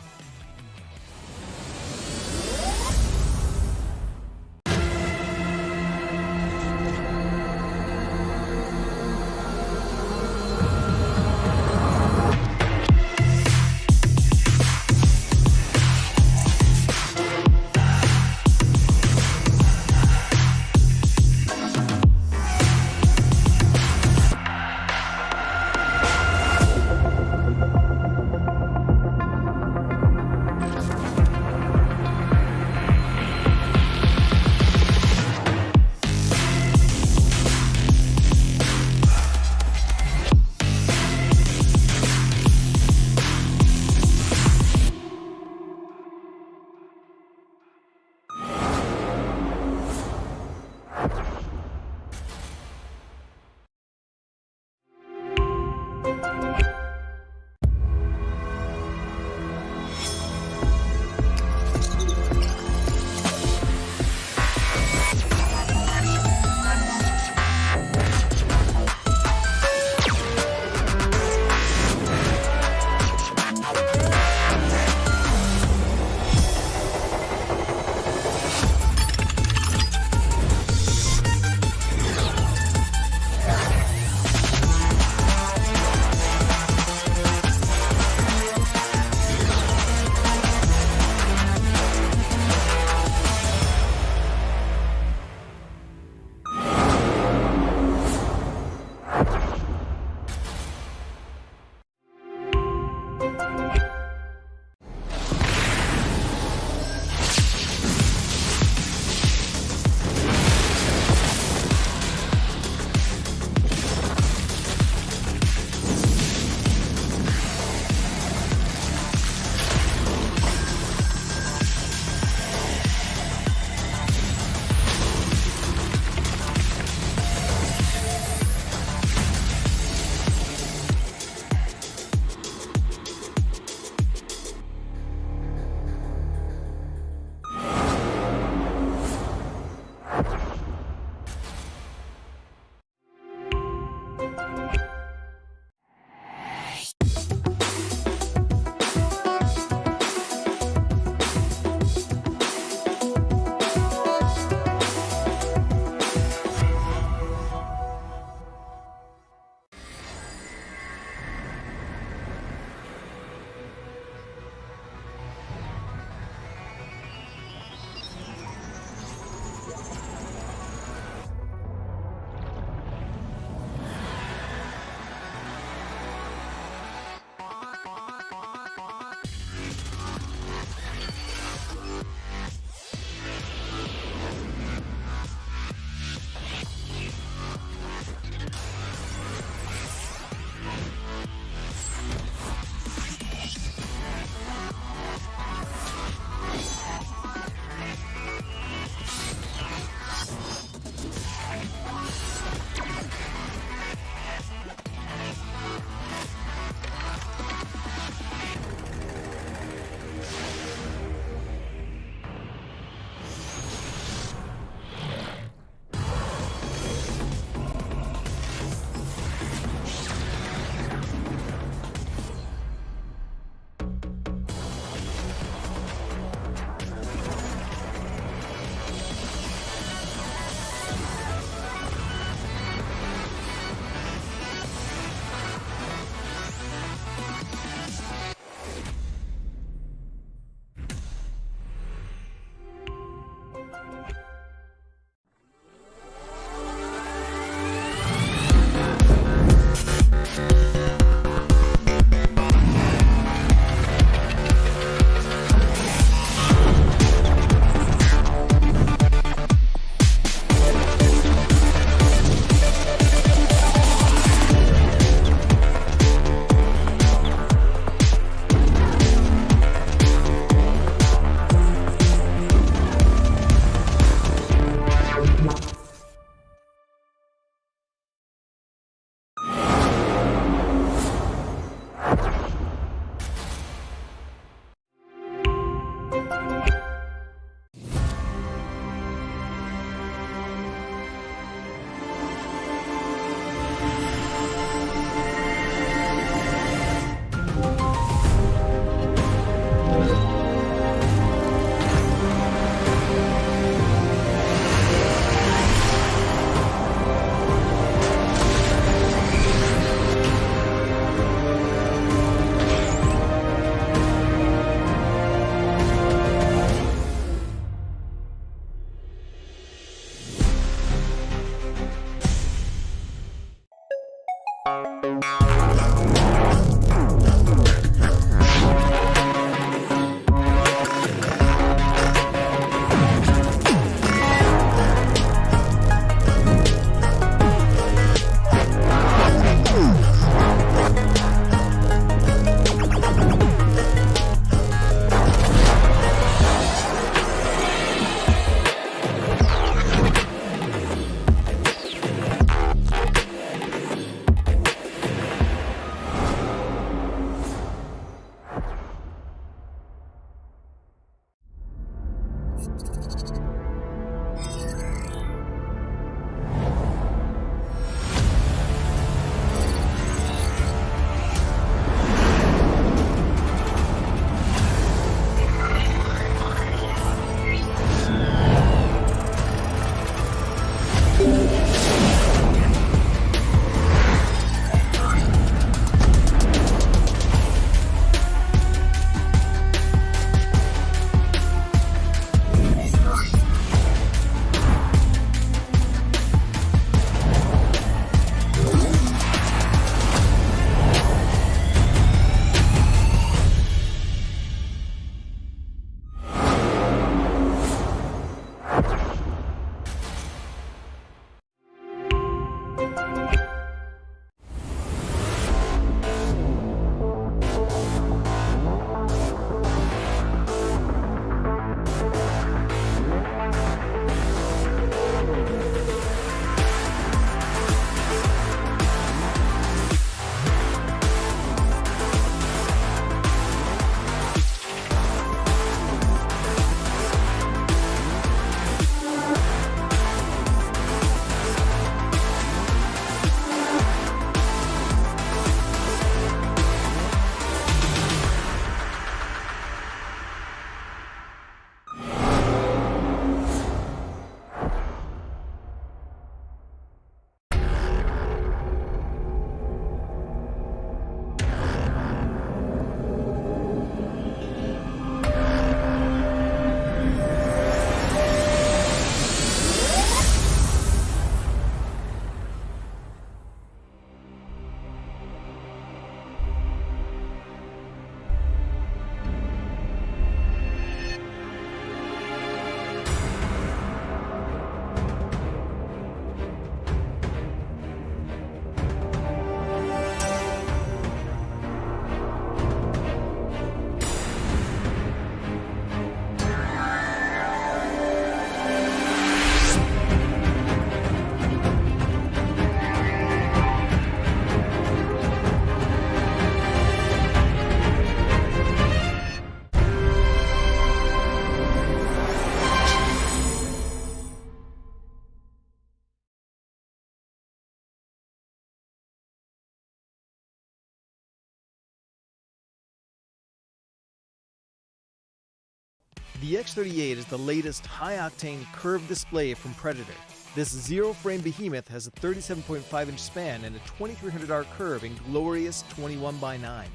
The X38 is the latest high-octane curved display from Predator. This zero-frame behemoth has a 37.5-inch span and a 2300R curve in glorious 21:9,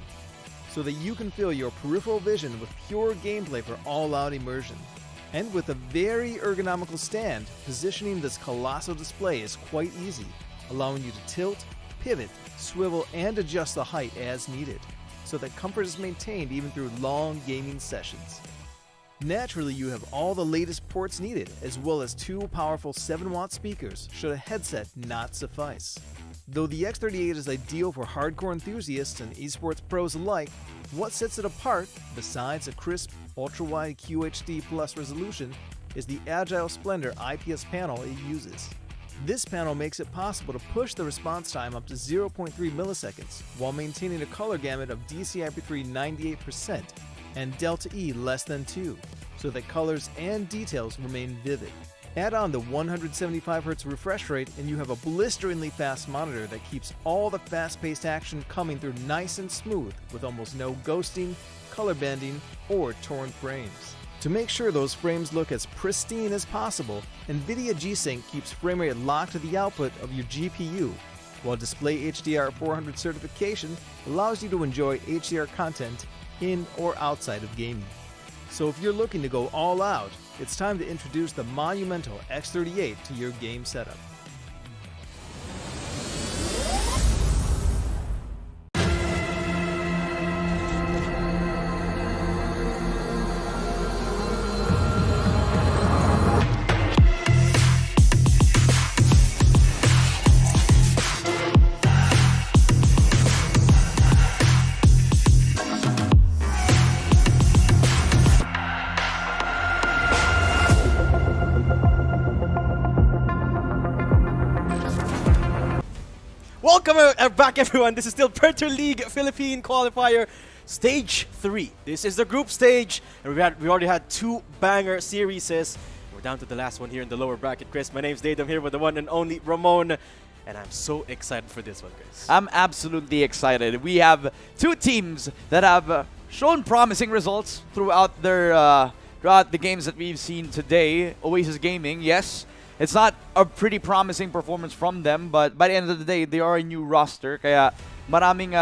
so that you can feel your peripheral vision with pure gameplay for all-out immersion. And with a very ergonomical stand, positioning this colossal display is quite easy, allowing you to tilt, pivot, swivel, and adjust the height as needed, so that comfort is maintained even through long gaming sessions. Naturally, you have all the latest ports needed, as well as two powerful 7-watt speakers should a headset not suffice. Though the X38 is ideal for hardcore enthusiasts and esports pros alike, what sets it apart, besides a crisp, ultra-wide QHD Plus resolution, is the Agile Splendor IPS panel it uses. This panel makes it possible to push the response time up to 0.3 milliseconds while maintaining a color gamut of DCI-P3 98% and Delta E less than 2, so that colors and details remain vivid. Add on the 175Hz refresh rate and you have a blisteringly fast monitor that keeps all the fast-paced action coming through nice and smooth with almost no ghosting, color bending, or torn frames. To make sure those frames look as pristine as possible, NVIDIA G-Sync keeps frame rate locked to the output of your GPU, while Display HDR 400 certification allows you to enjoy HDR content in or outside of gaming. So if you're looking to go all out, it's time to introduce the monumental X38 to your game setup. Welcome back, everyone. This is still Predator League Philippine Qualifier Stage 3. This is the group stage, and we already had 2 banger series. We're down to the last one here in the lower bracket, Chris. My name's Dave. I'm here with the one and only Ramon, and I'm so excited for this one, Chris. I'm absolutely excited. We have 2 teams that have shown promising results throughout the games that we've seen today. Oasis Gaming, yes. It's not a pretty promising performance from them, but by the end of the day, they are a new roster. Kaya maraming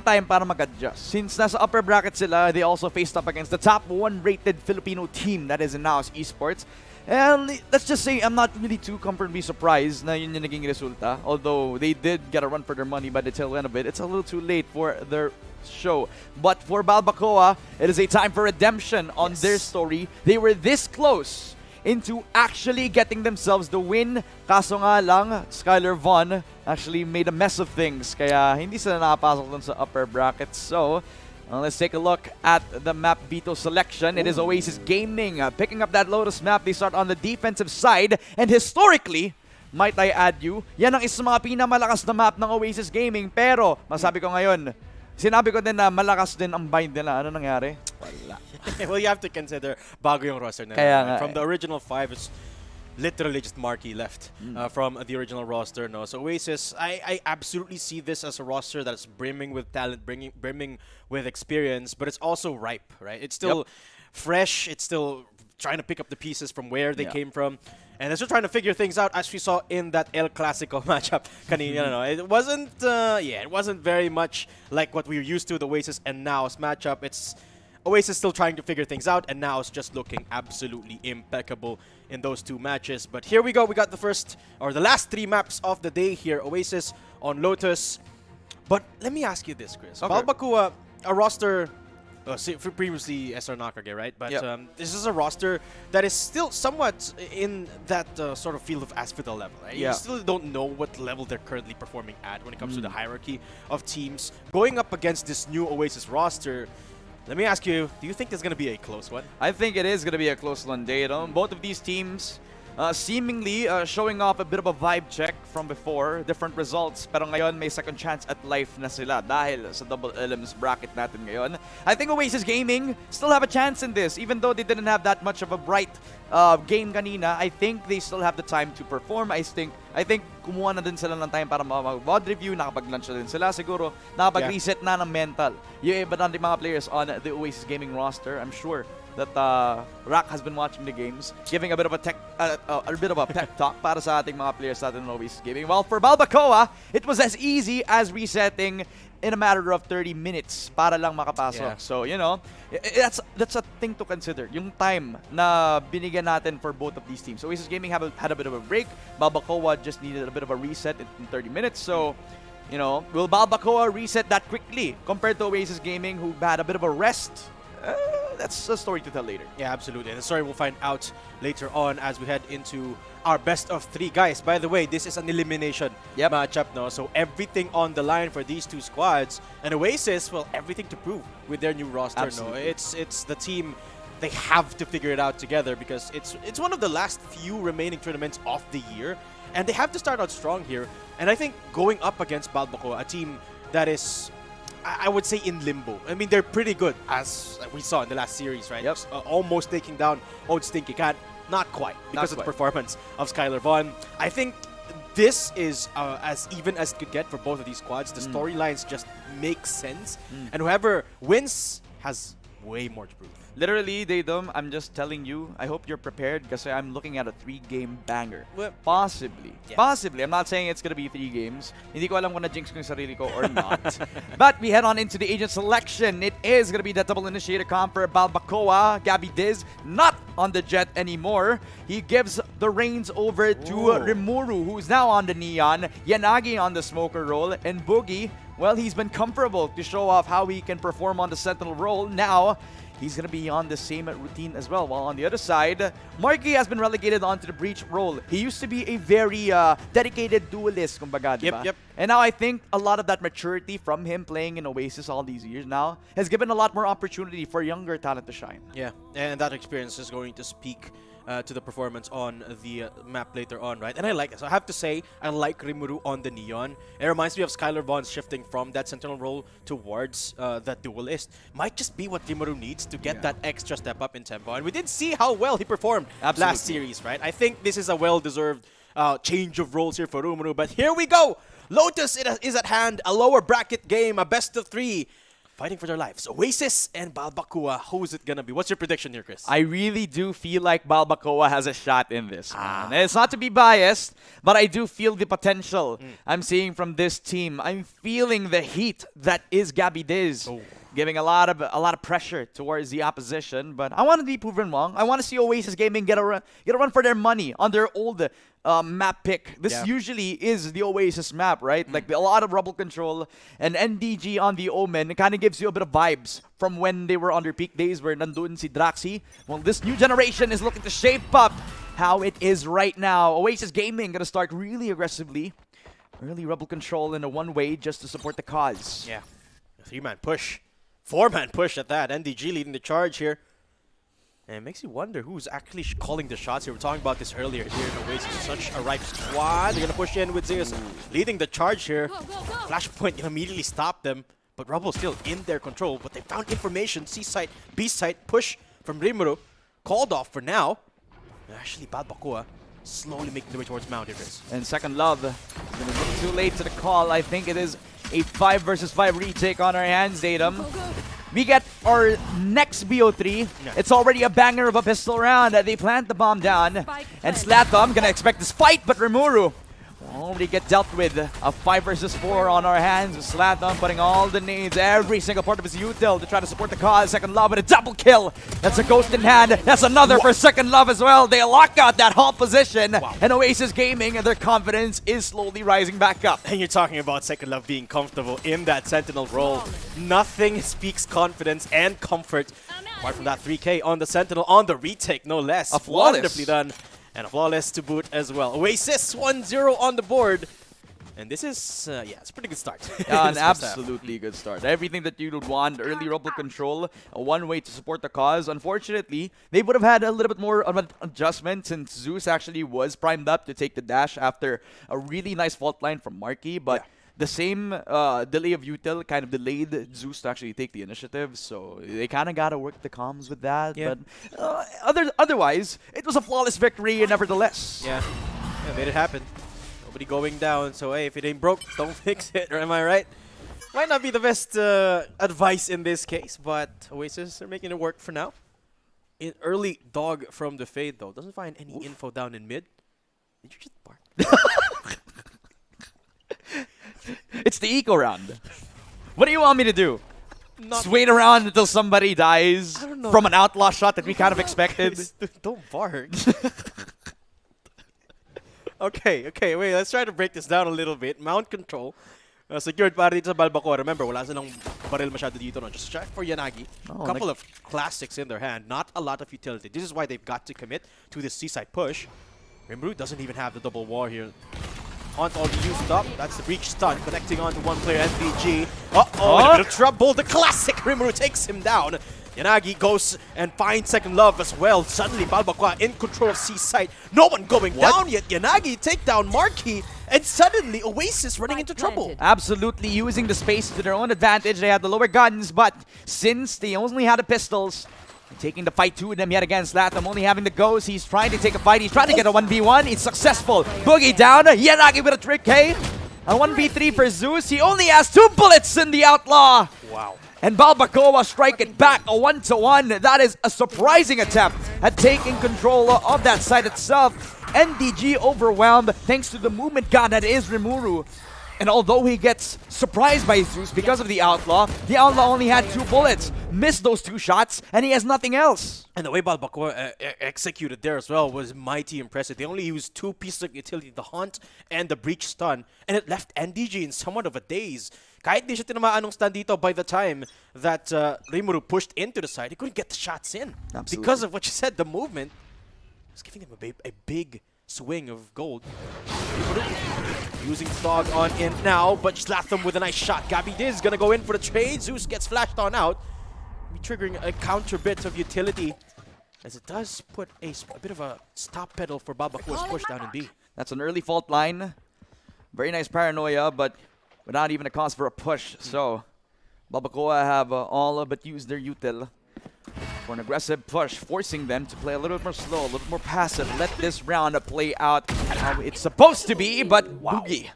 time para mag-adjust. Since nasa upper bracket sila, they also faced up against the top 1-rated Filipino team that is in Naos Esports. And let's just say I'm not really too comfortably surprised na yun yung naging resulta. Although they did get a run for their money by the tail end of it, it's a little too late for their show. But for Balbacoa, it is a time for redemption on their story. They were this close into actually getting themselves the win. Kaso nga lang, Skylar Vaughn actually made a mess of things. Kaya hindi sila nakapasok dun sa upper bracket. So, let's take a look at the map Vito selection. It is Oasis Gaming picking up that Lotus map. They start on the defensive side. And historically, might I add you, yan ang isa mga pinamalakas na map ng Oasis Gaming. Pero, masabi ko ngayon, sinabi ko din na malakas din ang bind nila. Ano nangyari? Wala. Well, you have to consider bago yung roster na. Kaya From the original 5, it's literally just Marquee left from the original roster. No, so Oasis, I absolutely see this as a roster that's brimming with talent, brimming with experience, but it's also ripe, right? It's still fresh. It's still trying to pick up the pieces from where they came from. And they're still trying to figure things out, as we saw in that El Clasico matchup. It wasn't, it wasn't very much like what we were used to, the Oasis and Naos matchup. It's Oasis still trying to figure things out, and Naos just looking absolutely impeccable in those 2 matches. But here we go. We got the last 3 maps of the day here. Oasis on Lotus. But let me ask you this, Chris. Okay. Balbacua, a roster previously SR Nakage, right? But this is a roster that is still somewhat in that sort of field of Asphodel level, right? You still don't know what level they're currently performing at when it comes to the hierarchy of teams. Going up against this new Oasis roster, let me ask you, do you think there's going to be a close one? I think it is going to be a close one, Dayton. Both of these teams seemingly showing off a bit of a vibe check from before. Different results, pero ngayon may second chance at life na sila dahil sa double elims bracket natin ngayon. I think Oasis Gaming still have a chance in this, even though they didn't have that much of a bright game kanina. I think they still have the time to perform. I think I think kumuha na din sila ng time para mag-VOD review, nakapag-lunch na din sila siguro, nakapag-reset na ng mental. Yung iba natin mga players on the Oasis Gaming roster, I'm sure that Rak has been watching the games, giving a bit of a pep talk para sa ating mga players natin in Oasis Gaming. Well, for Balbacoa, it was as easy as resetting in a matter of 30 minutes para lang makapasok. Yeah. So, you know, that's a thing to consider. Yung time na binigyan natin for both of these teams. Oasis Gaming had a bit of a break. Balbacoa just needed a bit of a reset in 30 minutes. So, you know, will Balbacoa reset that quickly compared to Oasis Gaming, who had a bit of a rest? That's a story to tell later. Yeah, absolutely. And the story we'll find out later on as we head into our best of 3 guys. By the way, this is an elimination matchup, no? So everything on the line for these 2 squads. And Oasis, well, everything to prove with their new roster, Absolutely. no? It's the team. They have to figure it out together because it's one of the last few remaining tournaments of the year, and they have to start out strong here. And I think going up against Balbacoa, a team that is, I would say, in limbo. I mean, they're pretty good, as we saw in the last series, right? Yep. Almost taking down Old Stinky Cat. Not quite, because of the performance of Skylar Vaughn. I think this is as even as it could get for both of these squads. The storylines just make sense. And whoever wins has way more to prove. Literally, Daydom, I'm just telling you, I hope you're prepared because I'm looking at a 3-game banger. Well, Possibly. yeah. Possibly. I'm not saying it's going to be 3 games. Hindi ko alam kung na-jinx ko yung sarili ko or not. But we head on into the agent selection. It is going to be the double initiator comp for Balbacoa. Gabby Diz not on the jet anymore. He gives the reins over to Rimuru, who's now on the Neon. Yanagi on the smoker role. And Boogie, well, he's been comfortable to show off how he can perform on the Sentinel role. Now, he's going to be on the same routine as well. While on the other side, Marky has been relegated onto the Breach role. He used to be a very dedicated duelist, kumbaga, diba? Yep. And now I think a lot of that maturity from him playing in Oasis all these years now has given a lot more opportunity for younger talent to shine. Yeah, and that experience is going to speak to the performance on the map later on, right? And I like it. So I have to say, I like Rimuru on the Neon. It reminds me of Skylar Vaughn shifting from that Sentinel role towards that Duelist. Might just be what Rimuru needs to get that extra step up in tempo. And we did see how well he performed last series, right? I think this is a well-deserved change of roles here for Rimuru. But here we go! Lotus is at hand, a lower bracket game, a best of 3. Fighting for their lives. Oasis and Balbacoa. Who is it gonna be? What's your prediction here, Chris? I really do feel like Balbacoa has a shot in this. Man. It's not to be biased, but I do feel the potential I'm seeing from this team. I'm feeling the heat that is Gabby Diz. Giving a lot of pressure towards the opposition, but I want to be proven wrong. I want to see Oasis Gaming get a run for their money on their old map pick. This usually is the Oasis map, right? Like a lot of rubble control and NDG on the Omen. It kind of gives you a bit of vibes from when they were on their peak days where nandun si Draxi. Well, this new generation is looking to shape up how it is right now. Oasis Gaming gonna start really aggressively. Early rubble control in a one-way just to support the cause. Yeah. A 3-man push. 4-man push at that. NDG leading the charge here. And it makes you wonder who's actually calling the shots here. We were talking about this earlier here in Oasis. Such a ripe squad. They're going to push in with Zeus leading the charge here. Flashpoint can immediately stop them. But Rubble still in their control. But they found information. C site, B site, push from Rimuru. Called off for now. And actually, Balbacoa slowly making their way towards Mount Everest. And Second Love, gonna be too late to the call. I think it is a 5 versus 5 retake on our hands, Datum. We get our next BO3. It's already a banger of a pistol round. They plant the bomb down. And Slatham gonna expect this fight, but Rimuru will already get dealt with. A 5 versus 4 on our hands with Slatham putting all the nades, every single part of his util to try to support the cause. Second Love with a double kill. That's a ghost in hand. That's another for Second Love as well. They lock out that whole position. And Oasis Gaming and their confidence is slowly rising back up. And you're talking about Second Love being comfortable in that Sentinel role. Nothing speaks confidence and comfort apart from that 3K on the Sentinel on the retake, no less. A flawless. Wonderfully done. And a flawless to boot as well. Oasis 1-0 on the board. And this is, it's a pretty good start. An absolutely good start. Everything that you would want, early rubble control, a one-way to support the cause. Unfortunately, they would have had a little bit more of an adjustment since Zeus actually was primed up to take the dash after a really nice fault line from Marky, but the same delay of util kind of delayed Zeus to actually take the initiative, so they kind of got to work the comms with that. But otherwise, it was a flawless victory nevertheless. Yeah, made it happen. Nobody going down, so hey, if it ain't broke, don't fix it, am I right? Might not be the best advice in this case, but Oasis are making it work for now. In early dog from the Fade, though. Doesn't find any info down in mid. Did you just bark? It's the eco round. What do you want me to do? Not Just wait around until somebody dies I don't know. from an outlaw shot that we kind of expected? Don't bark. Okay, wait, let's try to break this down a little bit. Mount control. Secured para dito sa Balbacoa. Remember, wala silang baril masyado dito. No? Just check for Yanagi. Oh, A couple of classics in their hand. Not a lot of utility. This is why they've got to commit to this seaside push. Rimuru doesn't even have the double war here. Haunt already used up. That's the breach stun. Connecting onto one player, NVG. Uh-oh, in a bit of trouble. The classic Rimuru takes him down. Yanagi goes and finds second love as well. Suddenly, Balbacoa in control of seaside. No one going down yet. Yanagi take down Marquee. And suddenly, Oasis running into trouble. Absolutely using the space to their own advantage. They had the lower guns, but since they only had the pistols, taking the fight to them yet again. Slatham only having the ghost. He's trying to take a fight. He's trying to get a 1v1. It's successful. Boogie down. Yanagi with a trick, hey? A 1v3 for Zeus. He only has 2 bullets in the Outlaw. Wow. And Balbacoa strike it back, a 1-1. That is a surprising attempt at taking control of that side itself. NDG overwhelmed thanks to the movement god that is Rimuru. And although he gets surprised by Zeus because of the Outlaw only had 2 bullets, missed those 2 shots, and he has nothing else. And the way Balbacoa executed there as well was mighty impressive. They only used 2 pieces of utility, the Haunt and the Breach Stun, and it left NDG in somewhat of a daze. Kahit di siya tinamaan ng stun dito, by the time that Rimuru pushed into the side, he couldn't get the shots in. Absolutely. Because of what you said, the movement was giving him a big swing of gold. Using Dog on in now, but Slatham with a nice shot. Gabby Diz gonna go in for the trade. Zeus gets flashed on out. Triggering a counter bit of utility, as it does put a bit of a stop pedal for Balbacoa's push down in B. That's an early fault line. Very nice paranoia, but without even a cause for a push. So, Balbacoa have all but used their util for an aggressive push, forcing them to play a little bit more slow, a little bit more passive. Let this round play out how it's supposed to be, but Boogie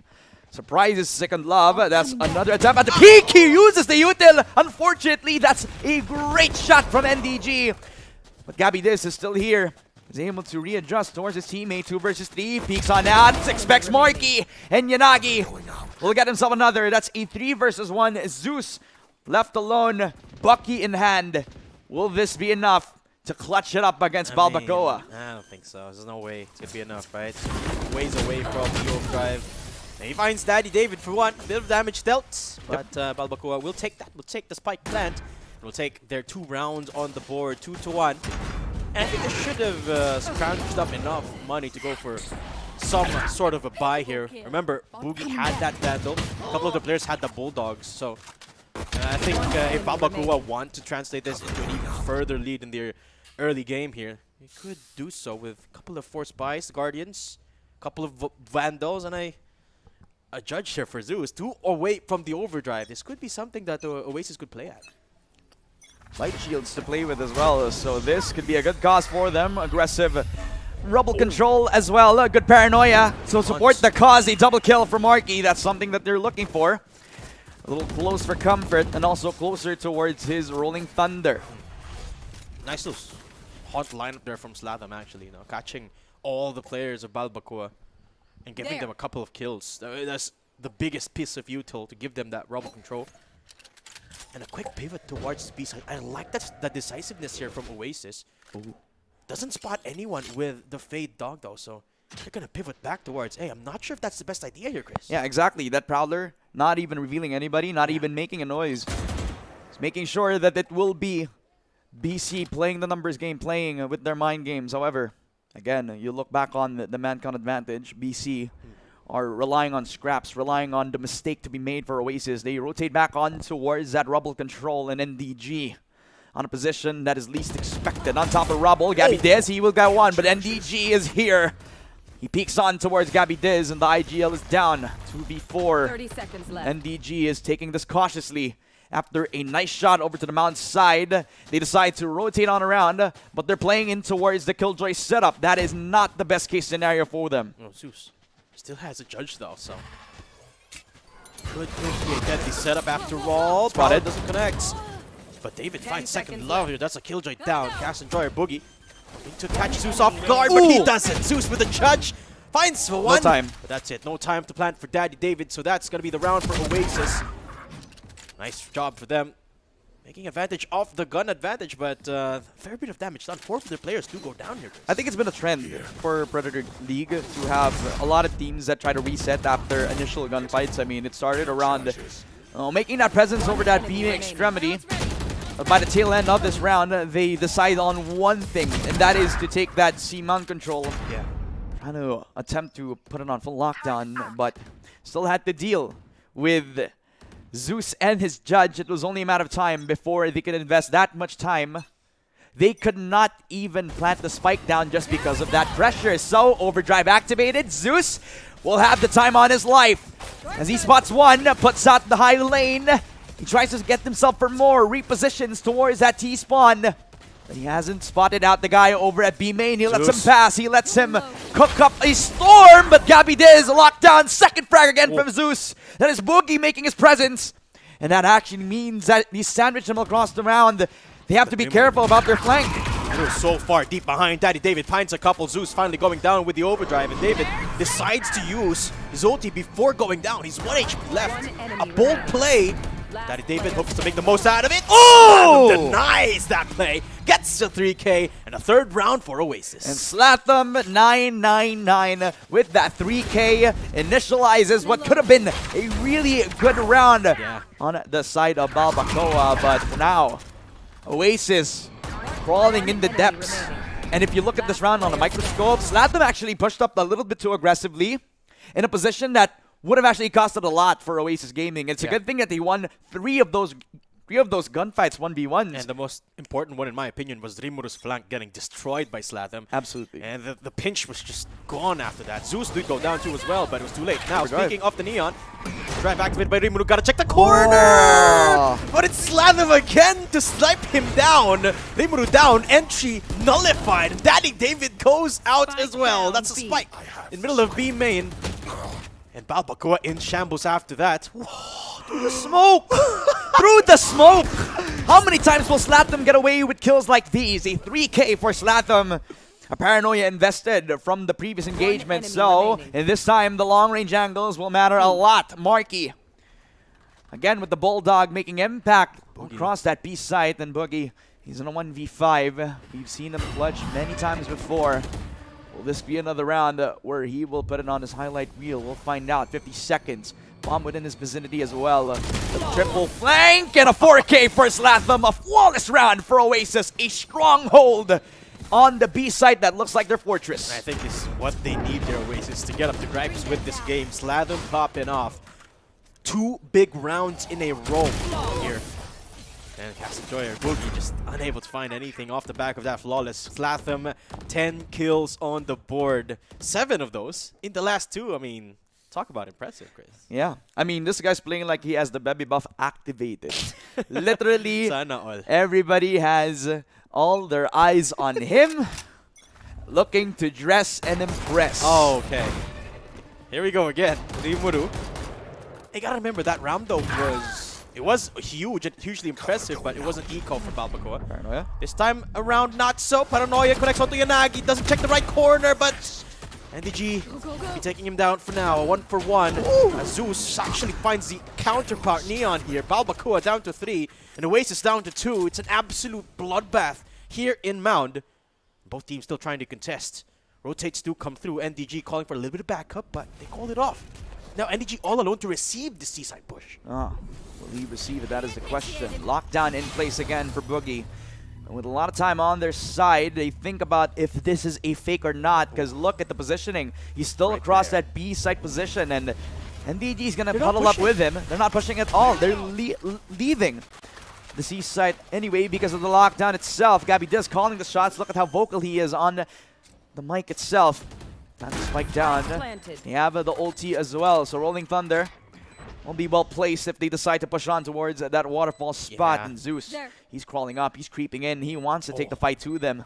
surprises second love. That's another attempt at the peak. He uses the util. Unfortunately, that's a great shot from NDG. But Gabby Diz is still here. He's able to readjust towards his teammate. 2 versus 3. Peeks on out. Expects Marky. And Yanagi will get himself another. That's a 3 versus 1. Zeus left alone. Bucky in hand. Will this be enough to clutch it up against Balbacoa? I don't think so. There's no way it's going to be enough, right? Ways away from the overdrive. And he finds Daddy David for one. A bit of damage dealt. But Balbacoa will take that. Will take the spike plant. Will take their 2 rounds on the board. 2-1. And I think they should have scrounged up enough money to go for some sort of a buy here. Remember, Boogie had that Vandal. A couple of the players had the Bulldogs. So I think if Balbacoa want to translate this into an even further lead in their early game here, they could do so with a couple of force buys, Guardians, a couple of Vandals, and a judge here for Zeus. 2 away from the overdrive. This could be something that Oasis could play at. Light shields to play with as well, so this could be a good cause for them. Aggressive rubble control as well. Good paranoia. So support the cause. A double kill for Marky. That's something that they're looking for. A little close for comfort and also closer towards his Rolling Thunder. Nice little hot lineup there from Slatham, actually. Catching all the players of Balbacoa and giving them a couple of kills. That's the biggest piece of util to give them that rubble control. And a quick pivot towards the B side. I like the decisiveness here from Oasis. Ooh. Doesn't spot anyone with the Fade Dog though, so they're gonna pivot back towards A. I'm not sure if that's the best idea here, Chris. Yeah, exactly. That Prowler, not even revealing anybody, not even making a noise. It's making sure that it will be BC playing the numbers game, playing with their mind games. However, again, you look back on the man count advantage, BC are relying on scraps, relying on the mistake to be made for Oasis. They rotate back on towards that rubble control and NDG on a position that is least expected. On top of rubble, Gabby Diz, he will get one, but NDG is here. He peeks on towards Gabby Diz, and the IGL is down 2v4. 30 seconds left. NDG is taking this cautiously. After a nice shot over to the mount side, they decide to rotate on around, but they're playing in towards the Killjoy setup. That is not the best case scenario for them. Oh, Zeus. Still has a judge though, so could be a deadly setup after all. Spotted. Doesn't connect. But David finds second love here. That's a killjoy down. Cast Enjoyer Boogie. Need to catch Zeus off guard, but he doesn't. Zeus with a judge. Finds for one. No time. But that's it. No time to plant for Daddy David. So that's going to be the round for Oasis. Nice job for them. Making advantage off the gun advantage, but fair bit of damage done. 4 of their players do go down here. I think it's been a trend for Predator League to have a lot of teams that try to reset after initial gunfights. I mean, it started around making that presence over that B extremity. By the tail end of this round, they decide on one thing, and that is to take that C-mount control. Yeah. Trying to attempt to put it on full lockdown, but still had to deal with Zeus and his judge. It was only a matter of time before they could invest that much time. They could not even plant the spike down just because of that pressure. So, overdrive activated. Zeus will have the time on his life. As he spots one, puts out the high lane. He tries to get himself for more, repositions towards that T-spawn. But he hasn't spotted out the guy over at B main. He lets him pass. He lets him cook up a storm. But Gabby Diz locked down. Second frag again from Zeus. That is Boogie making his presence. And that actually means that he sandwiched him across the round. They have to be careful about their flank. They're so far deep behind. Daddy David finds a couple. Zeus finally going down with the overdrive. And David decides to use his ulti before going down. He's 1 HP left. A bold play. Daddy David hopes to make the most out of it. Oh! Slatham denies that play. Gets to 3K and a third round for Oasis. And Slatham 999 with that 3K initializes what could have been a really good round on the side of Balbacoa. But now, Oasis crawling in the depths. And if you look at this round on a microscope, Slatham actually pushed up a little bit too aggressively in a position that would have actually costed a lot for Oasis Gaming. It's a good thing that they won three of those gunfights, 1v1s. And the most important one, in my opinion, was Rimuru's flank getting destroyed by Slatham. Absolutely. And the pinch was just gone after that. Zeus did go down too as well, but it was too late. Now, speaking of the Neon, drive activated by Rimuru. Gotta check the corner! Oh. But it's Slatham again to snipe him down. Rimuru down, entry nullified. Daddy David goes out as well. That's a spike in middle of B main. And Balbacoa in shambles after that. Through the smoke! Through the smoke! How many times will Slatham get away with kills like these? A 3K for Slatham. A paranoia invested from the previous engagement. So, in this time, the long-range angles will matter a lot. Marky, again with the Bulldog making impact across that B site. And Boogie, he's in a 1v5. We've seen him clutch many times before. Will this be another round where he will put it on his highlight reel? We'll find out. 50 seconds. Bomb within his vicinity as well. The triple flank and a 4K for Slatham. A flawless round for Oasis. A stronghold on the B site that looks like their fortress. I think this is what they need here, Oasis, to get up to gripes with this game. Slatham popping off 2 big rounds in a row here. And Castajoy or Boogie just unable to find anything off the back of that flawless. Slatham, 10 kills on the board. 7 of those in the last 2. I mean, talk about impressive, Chris. Yeah. I mean, this guy's playing like he has the baby buff activated. Literally, Sana all. everybody has all their eyes on him, looking to dress and impress. Oh, okay. Here we go again. Rimuru. You gotta remember that round though was huge and hugely impressive, but it wasn't eco for Balbacoa. Paranoia. This time around, not so. Paranoia connects onto Yanagi. Doesn't check the right corner, but NDG be taking him down for now. A 1-for-1. Zeus actually finds the counterpart Neon here. Balbacoa down to 3, and Oasis down to 2. It's an absolute bloodbath here in Mound. Both teams still trying to contest. Rotates do come through. NDG calling for a little bit of backup, but they called it off. Now NDG all alone to receive the seaside push. Will he receive it? That is the question. Lockdown in place again for Boogie. And with a lot of time on their side, they think about if this is a fake or not, because look at the positioning. He's still across that B site position, and NDG is going to huddle up with him. They're not pushing at all. They're leaving the C site anyway because of the lockdown itself. Gabby Diz calling the shots. Look at how vocal he is on the mic itself. That's spike down. They have the ulti as well, so Rolling Thunder will be well placed if they decide to push on towards that waterfall spot. And Zeus, he's crawling up, he's creeping in, he wants to take the fight to them.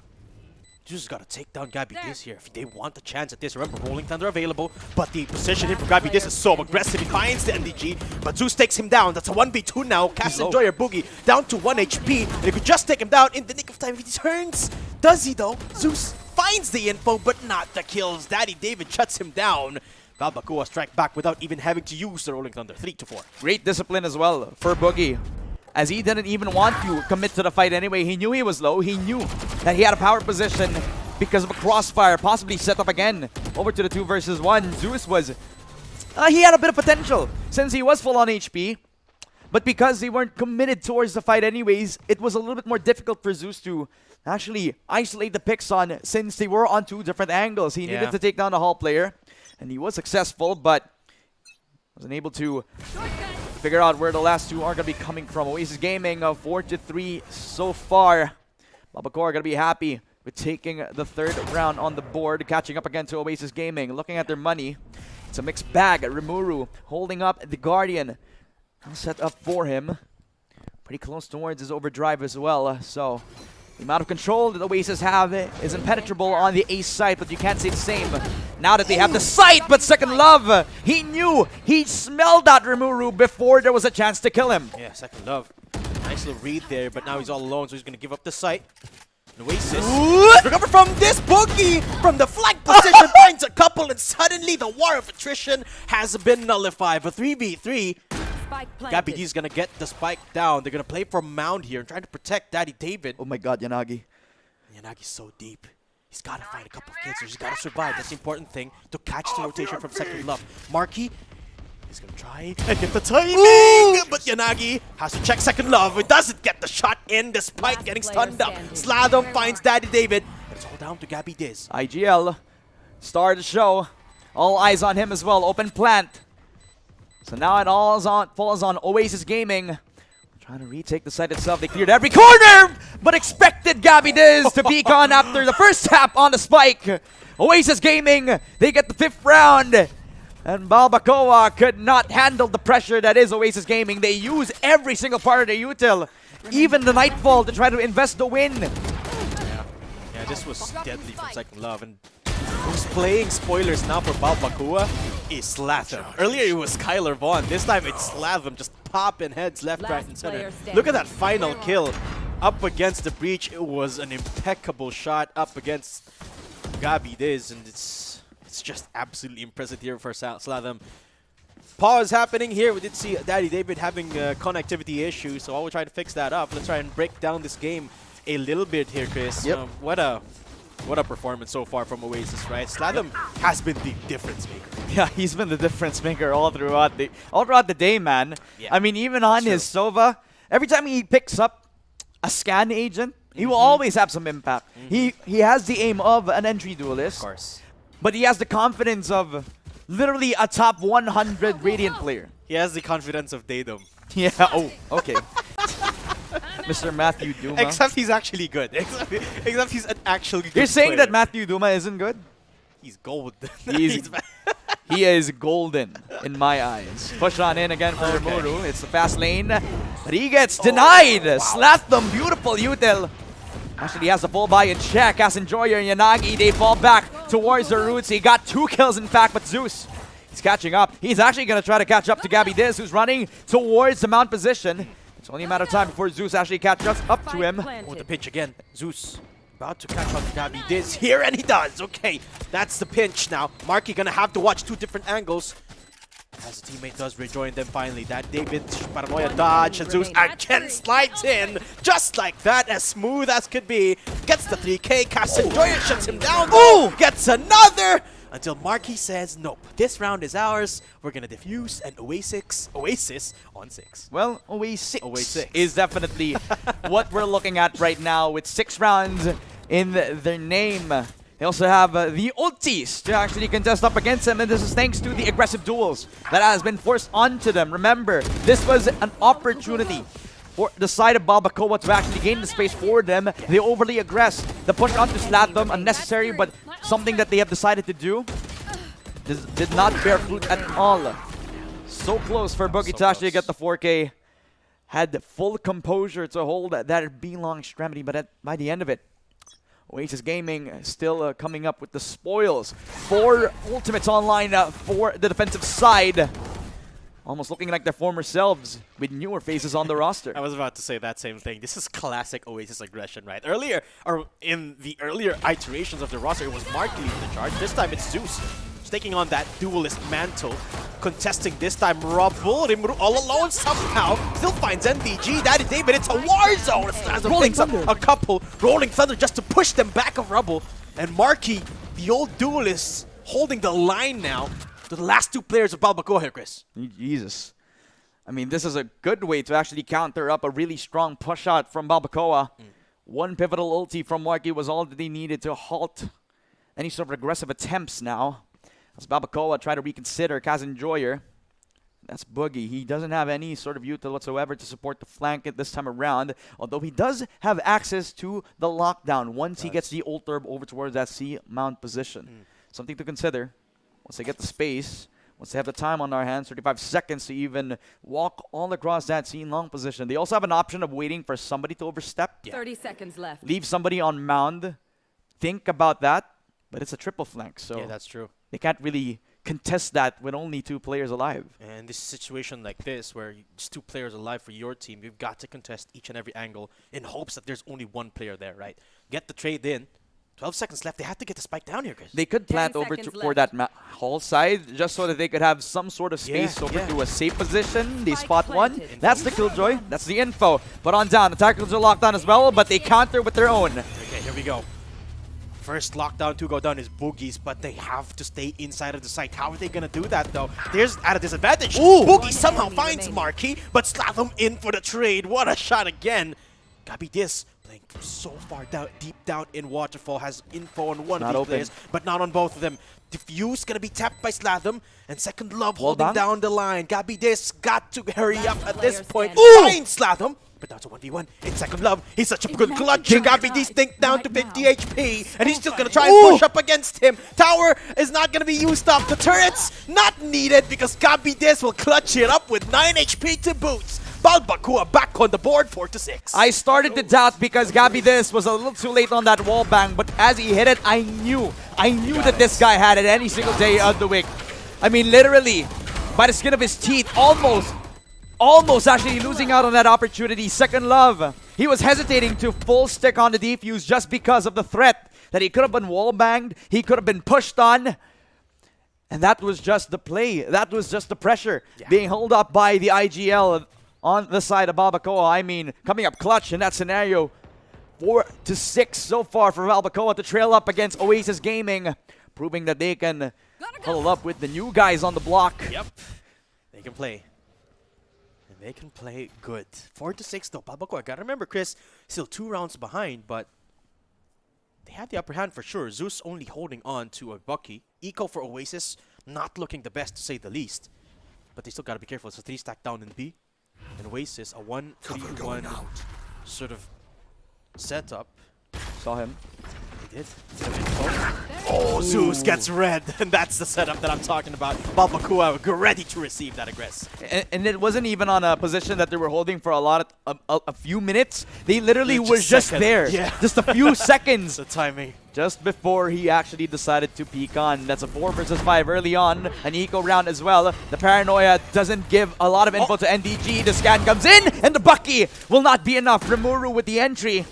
Zeus got to take down Gabby Diz here if they want a chance at this. Remember, Rolling Thunder available, but the position here for Gabby Diz is so aggressive. He finds the MDG, but Zeus takes him down. That's a 1v2 now. Cast Enjoyer Boogie down to 1 HP. And he could just take him down in the nick of time if he turns. Does he though? Zeus finds the info, but not the kills. Daddy David shuts him down. Valbakua strike back without even having to use the Rolling Thunder. 3-4. Great discipline as well for Boogie, as he didn't even want to commit to the fight anyway. He knew he was low. He knew that he had a power position because of a crossfire, possibly set up again over to the 2 versus 1. Zeus was... he had a bit of potential since he was full on HP. But because they weren't committed towards the fight anyways, it was a little bit more difficult for Zeus to actually isolate the picks on, since they were on 2 different angles. He needed to take down the Hall player, and he was successful, but wasn't able to figure out where the last 2 are going to be coming from. Oasis Gaming 4-3 so far. Valbakua are going to be happy with taking the 3rd round on the board, catching up again to Oasis Gaming. Looking at their money, it's a mixed bag. Rimuru holding up the Guardian. All set up for him. Pretty close towards his overdrive as well. So the amount of control that Oasis have is impenetrable on the ace side, but you can't say the same now that they have the sight. But Second Love, he knew, he smelled that Rimuru before there was a chance to kill him. Yeah, Second Love. Nice little read there, but now he's all alone, so he's going to give up the sight. Oasis. Recover from this Boogie from the flank position, finds a couple, and suddenly the war of attrition has been nullified. For 3v3, Gabby D is going to get the spike down. They're going to play for Mound here and trying to protect Daddy David. Oh my god, Yanagi. Yanagi's so deep. He's got to find a couple of kills. He's got to survive. That's the important thing, to catch the rotation from Second Love. Marky is going to try and get the timing, but Yanagi has to check Second Love. It doesn't get the shot in despite getting stunned up. Sladom finds Daddy David. It's all down to Gabby Diz. IGL, star of the show. All eyes on him as well. Open plant. So now it all falls on Oasis Gaming. Trying to retake the site itself. They cleared every corner, but expected Gabby Diz to peek on after the first tap on the spike. Oasis Gaming, they get the 5th round. And Valbakua could not handle the pressure that is Oasis Gaming. They use every single part of their util, even the Nightfall, to try to invest the win. Yeah, this was deadly from Second Love. And who's playing spoilers now for Valbakua is Slatham. Earlier it was Skylar Vaughn. This time it's Slatham just popping heads left, right, and center. Look at that final kill up against the breach. It was an impeccable shot up against Gabby Diz, and it's just absolutely impressive here for Slatham. Pause happening here. We did see Daddy David having connectivity issues, so I will try to fix that up. Let's try and break down this game a little bit here, Chris. Yep. What a performance so far from Oasis, right? Slatham has been the difference maker. Yeah, he's been the difference maker all throughout the day, man. Yeah, I mean, even on his Sova, every time he picks up a scan agent, he will always have some impact. He has the aim of an entry duelist. Of course. But he has the confidence of literally a top 100 Radiant player. He has the confidence of Daedom. Yeah, oh, okay. Mr. Matthew Duma. Except he's actually good. Except he's an actually good You're saying player. that Matthew Duma isn't good? He's gold. He is golden in my eyes. Push on in again for Rimuru. It's the fast lane. But he gets denied. Slapped them. Beautiful util. Actually, he has the full buy in check. As Enjoyer and Yanagi, they fall back towards the roots. He got 2 kills, in fact, but Zeus, he's catching up. He's actually going to try to catch up to Gabby Diz, who's running towards the mount position. It's only a matter of time before Zeus actually catches up to him. Oh, the pinch again. Zeus about to catch up to Gabby Diz here, and he does. Okay, that's the pinch now. Marky going to have to watch 2 different angles. As the teammate does rejoin them finally. That David Paranoia dodge, and Zeus again slides in. Just like that, as smooth as could be. Gets the 3K, casts Enjoyer, shuts him down. Oh, gets another! Until Marky says, nope, this round is ours. We're going to defuse and Oasis on 6. Well, Oasis is definitely what we're looking at right now with 6 rounds in their name. They also have the ultis to actually contest up against them, and this is thanks to the aggressive duels that has been forced onto them. Remember, this was an opportunity for the side of Valbakua to actually gain the space for them. They overly aggress. The push onto Slatham, unnecessary, but something that they have decided to do. This did not bear fruit at all. So close for Boogie to actually get the 4K. Had full composure to hold that B-long extremity, but by the end of it, Oasis Gaming still coming up with the spoils. 4 ultimates online for the defensive side. Almost looking like their former selves with newer faces on the roster. I was about to say that same thing. This is classic Oasis aggression, right? Earlier, or in the earlier iterations of the roster, it was Mark leading the charge. This time it's Zeus. He's taking on that duelist mantle. Contesting this time Rubble. Rimuru all alone somehow. Still finds NDG. Daddy David, it's a war zone. As Rolling picks up Thunder. a couple. Rolling Thunder just to push them back of Rubble. And Marky, the old duelist, holding the line now. To the last 2 players of Balbacoa here, Chris. Jesus. I mean, this is a good way to actually counter up a really strong push out from Balbacoa. 1 pivotal ulti from Marky was all that they needed to halt any sort of aggressive attempts now. As Balbacoa try to reconsider Kaz Enjoyer. That's Boogie. He doesn't have any sort of util whatsoever to support the flank at this time around. Although he does have access to the lockdown once he gets the ult orb over towards that C mount position. Something to consider. Once they get the space, once they have the time on our hands, 35 seconds to even walk all across that scene long position. They also have an option of waiting for somebody to overstep. 30 seconds left. Leave somebody on mound. Think about that, but it's a triple flank, so Yeah, that's true. they can't really contest that with only 2 players alive. And this situation like this, where just 2 players alive for your team, you've got to contest each and every angle in hopes that there's only 1 player there, right? Get the trade in. 12 seconds left. They have to get the spike down here, Chris. They could 10 plant over seconds for left. that hall side just so that they could have some sort of space over to a safe position. They Spike spot 1. planted. That's the killjoy. That's the info. But on down, attackers are locked down as well, but they counter with their own. Okay, here we go. First lockdown to go down is Boogie's, but they have to stay inside of the site. How are they going to do that, though? There's at a disadvantage. Boogie somehow enemy finds remaining. Marky, but Slatham in for the trade. What a shot again. Gabi Dis playing so far down, deep down in Waterfall, has info on one Not of these open. players, but not on both of them. Diffuse gonna be tapped by Slatham, and Second Love Wall holding bang? down the line. Gabi Dis got to hurry up at this player point. standing. Finds Slatham. But now it's a 1v1. It's Second Love. He's such a good Imagine clutch. trying Gabi to Dis hide think down to right 50 now. HP. And he's still going to try and push up against him. Tower is not going to be used up. The turret's not needed because Gabi Dis will clutch it up with 9 HP to boot. Balbacoa back on the board, 4-6. I started to doubt because Gabi this was a little too late on that wall bang, but as he hit it, I knew that this guy had it any single day of the week. I mean, literally, by the skin of his teeth, almost actually losing out on that opportunity. Second Love, he was hesitating to full stick on the defuse just because of the threat that he could have been wall banged, he could have been pushed on. And that was just the play. That was just the pressure being held up by the IGL on the side of Balbacoa. I mean, coming up clutch in that scenario. 4-6 so far for Balbacoa to trail up against Oasis Gaming, proving that they can huddle up with the new guys on the block. Yep. They can play. And they can play good. 4-6 though. Balbacoa, gotta remember, Chris, still 2 rounds behind, but they have the upper hand for sure. Zeus only holding on to a Bucky. Eco for Oasis, not looking the best to say the least. But they still gotta be careful. It's a 3 stack down in B. And Oasis, a 1-3-1 sort of setup. Saw him. They did. Oh, Zeus gets red. And that's the setup that I'm talking about. Balbacoa ready to receive that aggress. And it wasn't even on a position that they were holding for a few minutes. They literally Just was just second. there. Yeah. Just a few seconds. The timing. Just before he actually decided to peek on. That's a 4 versus 5 early on. An eco round as well. The paranoia doesn't give a lot of info to NDG. The scan comes in, and the Bucky will not be enough. Rimuru with the entry.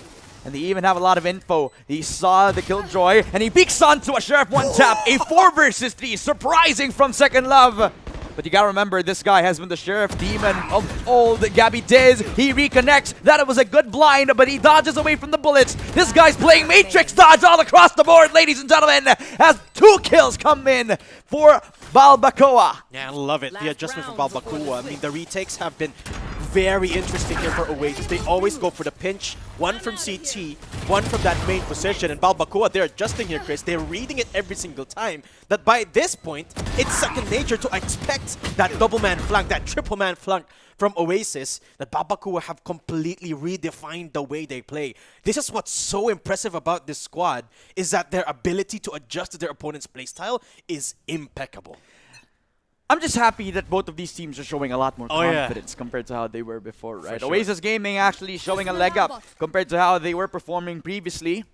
And they even have a lot of info. He saw the Killjoy, and he peeks onto a Sheriff 1-tap. A 4 versus 3. Surprising from Second Love. But you gotta remember, this guy has been the Sheriff Demon of old. Gabi Diz, he reconnects. That was a good blind, but he dodges away from the bullets. This guy's playing Matrix dodge all across the board, ladies and gentlemen, as 2 kills come in for Balbacoa. Yeah, I love it. The Last adjustment for round before the Balbacoa. I mean, the retakes have been very interesting here for Oasis. They always go for the pinch. 1 from CT, 1 from that main position. And Balbacoa, they're adjusting here, Chris. They're reading it every single time. That by this point, it's second nature to expect that double man flank, that triple man flank from Oasis, that Balbacoa have completely redefined the way they play. This is what's so impressive about this squad, is that their ability to adjust to their opponent's playstyle is impeccable. I'm just happy that both of these teams are showing a lot more Oh, yeah. confidence compared to how they were before, right? sure. Oasis Gaming actually showing a leg up compared to how they were performing previously.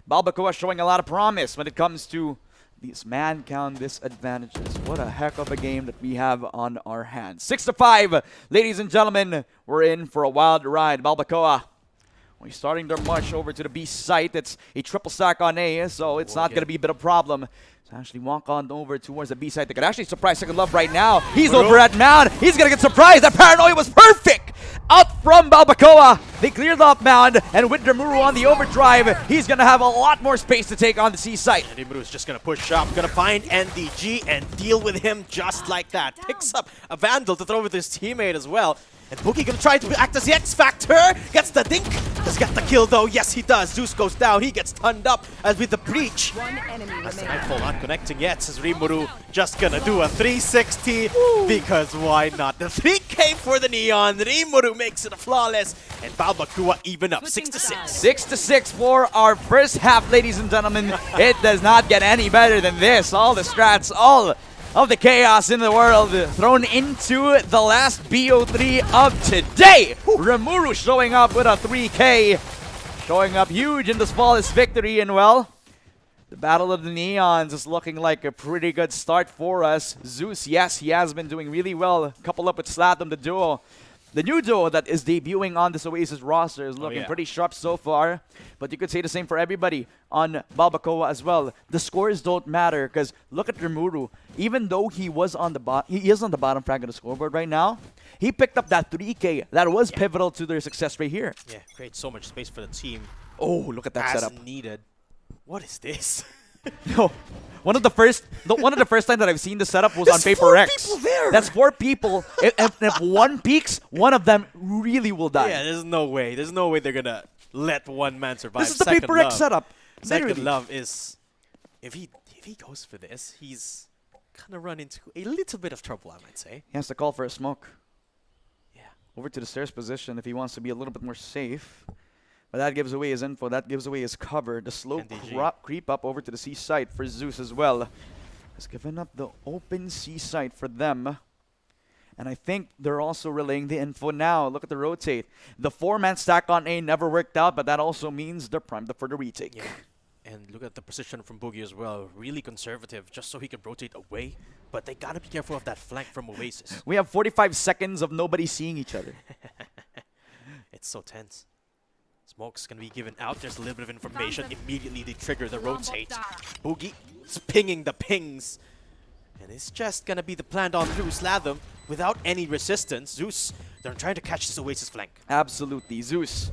Balbacoa showing a lot of promise when it comes to these man count disadvantages. What a heck of a game that we have on our hands. 6-5, ladies and gentlemen. We're in for a wild ride. Balbacoa, we're starting their march over to the B site. It's a triple stack on A, so it's not going to be a bit of a problem. So actually walk on over towards the B site. They could actually surprise Second Love right now. He's over at Mound. He's going to get surprised. That paranoia was perfect. Out from Balbacoa. They cleared off Mound, and with Rimuru on the overdrive, he's going to have a lot more space to take on the C site. Rimuru is just going to push up, going to find NDG and deal with him just like that. Picks up a Vandal to throw with his teammate as well. And Boogie gonna try to act as the X Factor. Gets the dink. Does get the kill though. Yes, he does. Zeus goes down. He gets stunned up as with the breach. As the Nightfall not connecting yet. Says Rimuru just gonna do a 360 because why not? The 3K for the Neon. Rimuru makes it a flawless. And Balbacoa even up 6-6. 6-6 for our first half, ladies and gentlemen. It does not get any better than this. All the strats, all of the chaos in the world thrown into the last BO3 of today. Rimuru showing up with a 3K, showing up huge in this flawless victory, and well, the Battle of the Neons is looking like a pretty good start for us. Zeus, yes, he has been doing really well. Couple up with Slatham, the duo. The new duo that is debuting on this Oasis roster is looking pretty sharp so far. But you could say the same for everybody on Balbacoa as well. The scores don't matter because look at Rimuru. Even though he was on the he is on the bottom frag of the scoreboard right now, he picked up that 3K that was pivotal to their success right here. Yeah, creates so much space for the team. Oh, look at that as setup. needed. What is this? No. One of the first time that I've seen the setup was on Paper X. People there. That's 4 people. If one peaks, one of them really will die. Yeah, there's no way. There's no way they're gonna let one man survive. This is the Paper X setup. Second Literally. Love is, if he goes for this, he's gonna run into a little bit of trouble, I might say. He has to call for a smoke. Yeah. Over to the stairs position if he wants to be a little bit more safe. But that gives away his info. That gives away his cover. The slow creep up over to the C site for Zeus as well. Has given up the open C site for them. And I think they're also relaying the info now. Look at the rotate. The 4-man stack on A never worked out, but that also means they're primed up for the retake. Yeah. And look at the position from Boogie as well. Really conservative, just so he can rotate away. But they gotta be careful of that flank from Oasis. We have 45 seconds of nobody seeing each other. It's so tense. Smoke's gonna be given out. There's a little bit of information. Immediately they trigger the rotate. Boogie is pinging the pings. And it's just gonna be the planned on through Slatham without any resistance. Zeus, they're trying to catch this Oasis flank. Absolutely. Zeus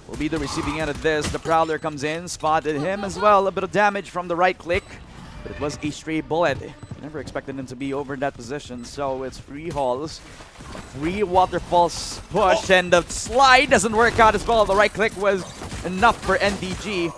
will be the receiving end of this. The Prowler comes in, spotted him as well. A bit of damage from the right click, but it was a stray bullet. Never expected him to be over in that position, so it's free hauls. Free waterfalls push, and the slide doesn't work out as well. The right click was enough for NDG.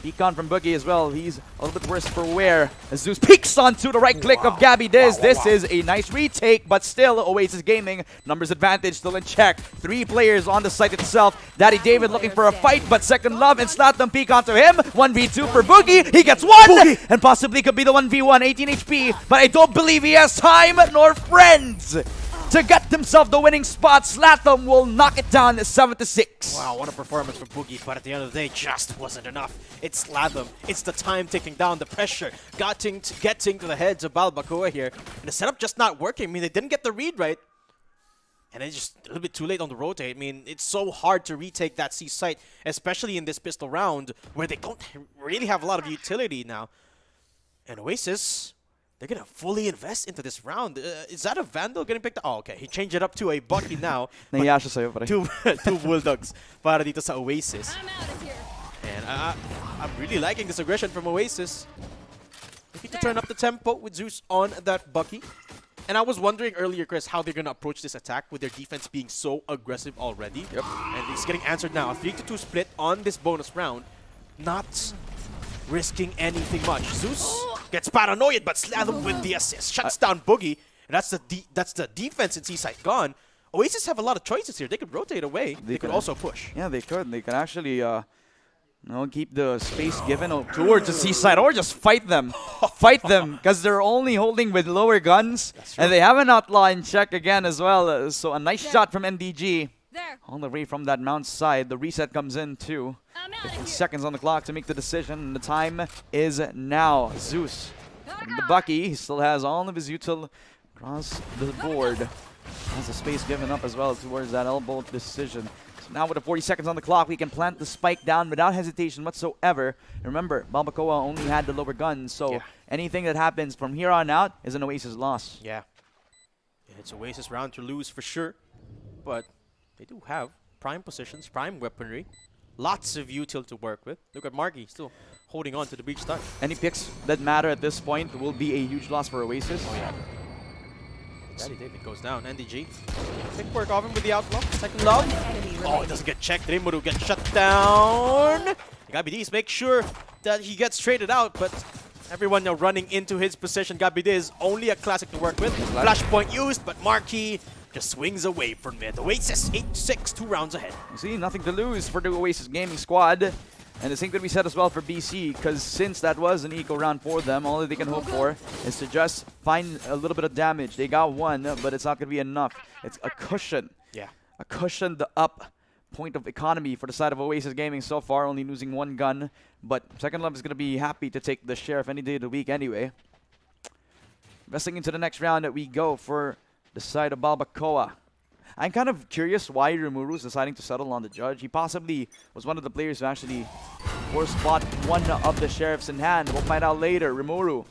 Beacon from Boogie as well. He's a little bit worse for wear. As Zeus peeks onto the right click of Gabby Diz. This is a nice retake, but still Oasis Gaming. Numbers advantage still in check. 3 players on the site itself. Daddy David looking for a fight, but Second Love and Slatham peek onto him. 1v2 for Boogie. He gets 1! And possibly could be the 1v1. 18 HP, but I don't believe he has time nor friends to get himself the winning spot. Slatham will knock it down 7-6. Wow, what a performance from Boogie, but at the end of the day, just wasn't enough. It's Slatham. It's the time taking down the pressure, getting to the heads of Balbacoa here. And the setup just not working. I mean, they didn't get the read right. And it's just a little bit too late on the rotate. I mean, it's so hard to retake that C site, especially in this pistol round, where they don't really have a lot of utility now. And Oasis, they're going to fully invest into this round. Is that a Vandal getting picked up? Oh, okay. He changed it up to a Bucky now. Nahiya siya sa'yo, pare. two Bulldogs para dito sa Oasis. And I'm really liking this aggression from Oasis. Looking to turn up the tempo with Zeus on that Bucky. And I was wondering earlier, Chris, how they're going to approach this attack with their defense being so aggressive already. Yep. And it's getting answered now. A 3-2 split on this bonus round. Not risking anything much. Zeus gets paranoid, but Slatham with the assist. Shuts down Boogie. And that's the defense in C-side gone. Oasis have a lot of choices here. They could rotate away. They could also push. Yeah, they could. They can actually keep the space given towards the C-side or just fight them. Fight them because they're only holding with lower guns. And they have an outlaw in check again as well. So a nice shot from NDG. On the way from that mount side, the reset comes in too. 15 seconds on the clock to make the decision, and the time is now. Zeus, the Bucky, he still has all of his util across the board. Has the space given up as well towards that elbow decision. So now with the 40 seconds on the clock, we can plant the spike down without hesitation whatsoever. Remember, Balbacoa only had the lower gun, so anything that happens from here on out is an Oasis loss. Yeah, it's Oasis round to lose for sure, but they do have prime positions, prime weaponry, lots of util to work with. Look at Marky still holding on to the breach stun. Any picks that matter at this point will be a huge loss for Oasis. Oh yeah. Daddy David goes down. NDG. Quick work off him with the outlaw. Second love. Oh, it doesn't get checked. Rimuru gets shut down. Gabidiz makes sure that he gets traded out, but everyone now running into his position. Gabidiz only a classic to work with. Flashpoint used, but Marquis just swings away from it. Oasis 8-6, 2 rounds ahead. You see, nothing to lose for the Oasis Gaming squad. And the same could be said as well for BC, because since that was an eco round for them, all that they can hope for is to just find a little bit of damage. They got one, but it's not going to be enough. It's a cushion. Yeah. A cushioned up point of economy for the side of Oasis Gaming so far, only losing one gun. But Second Love is going to be happy to take the sheriff any day of the week anyway. Investing into the next round that we go for the side of Balbacoa. I'm kind of curious why Rimuru is deciding to settle on the judge. He possibly was one of the players who actually forced spot one of the sheriffs in hand. We'll find out later. Rimuru,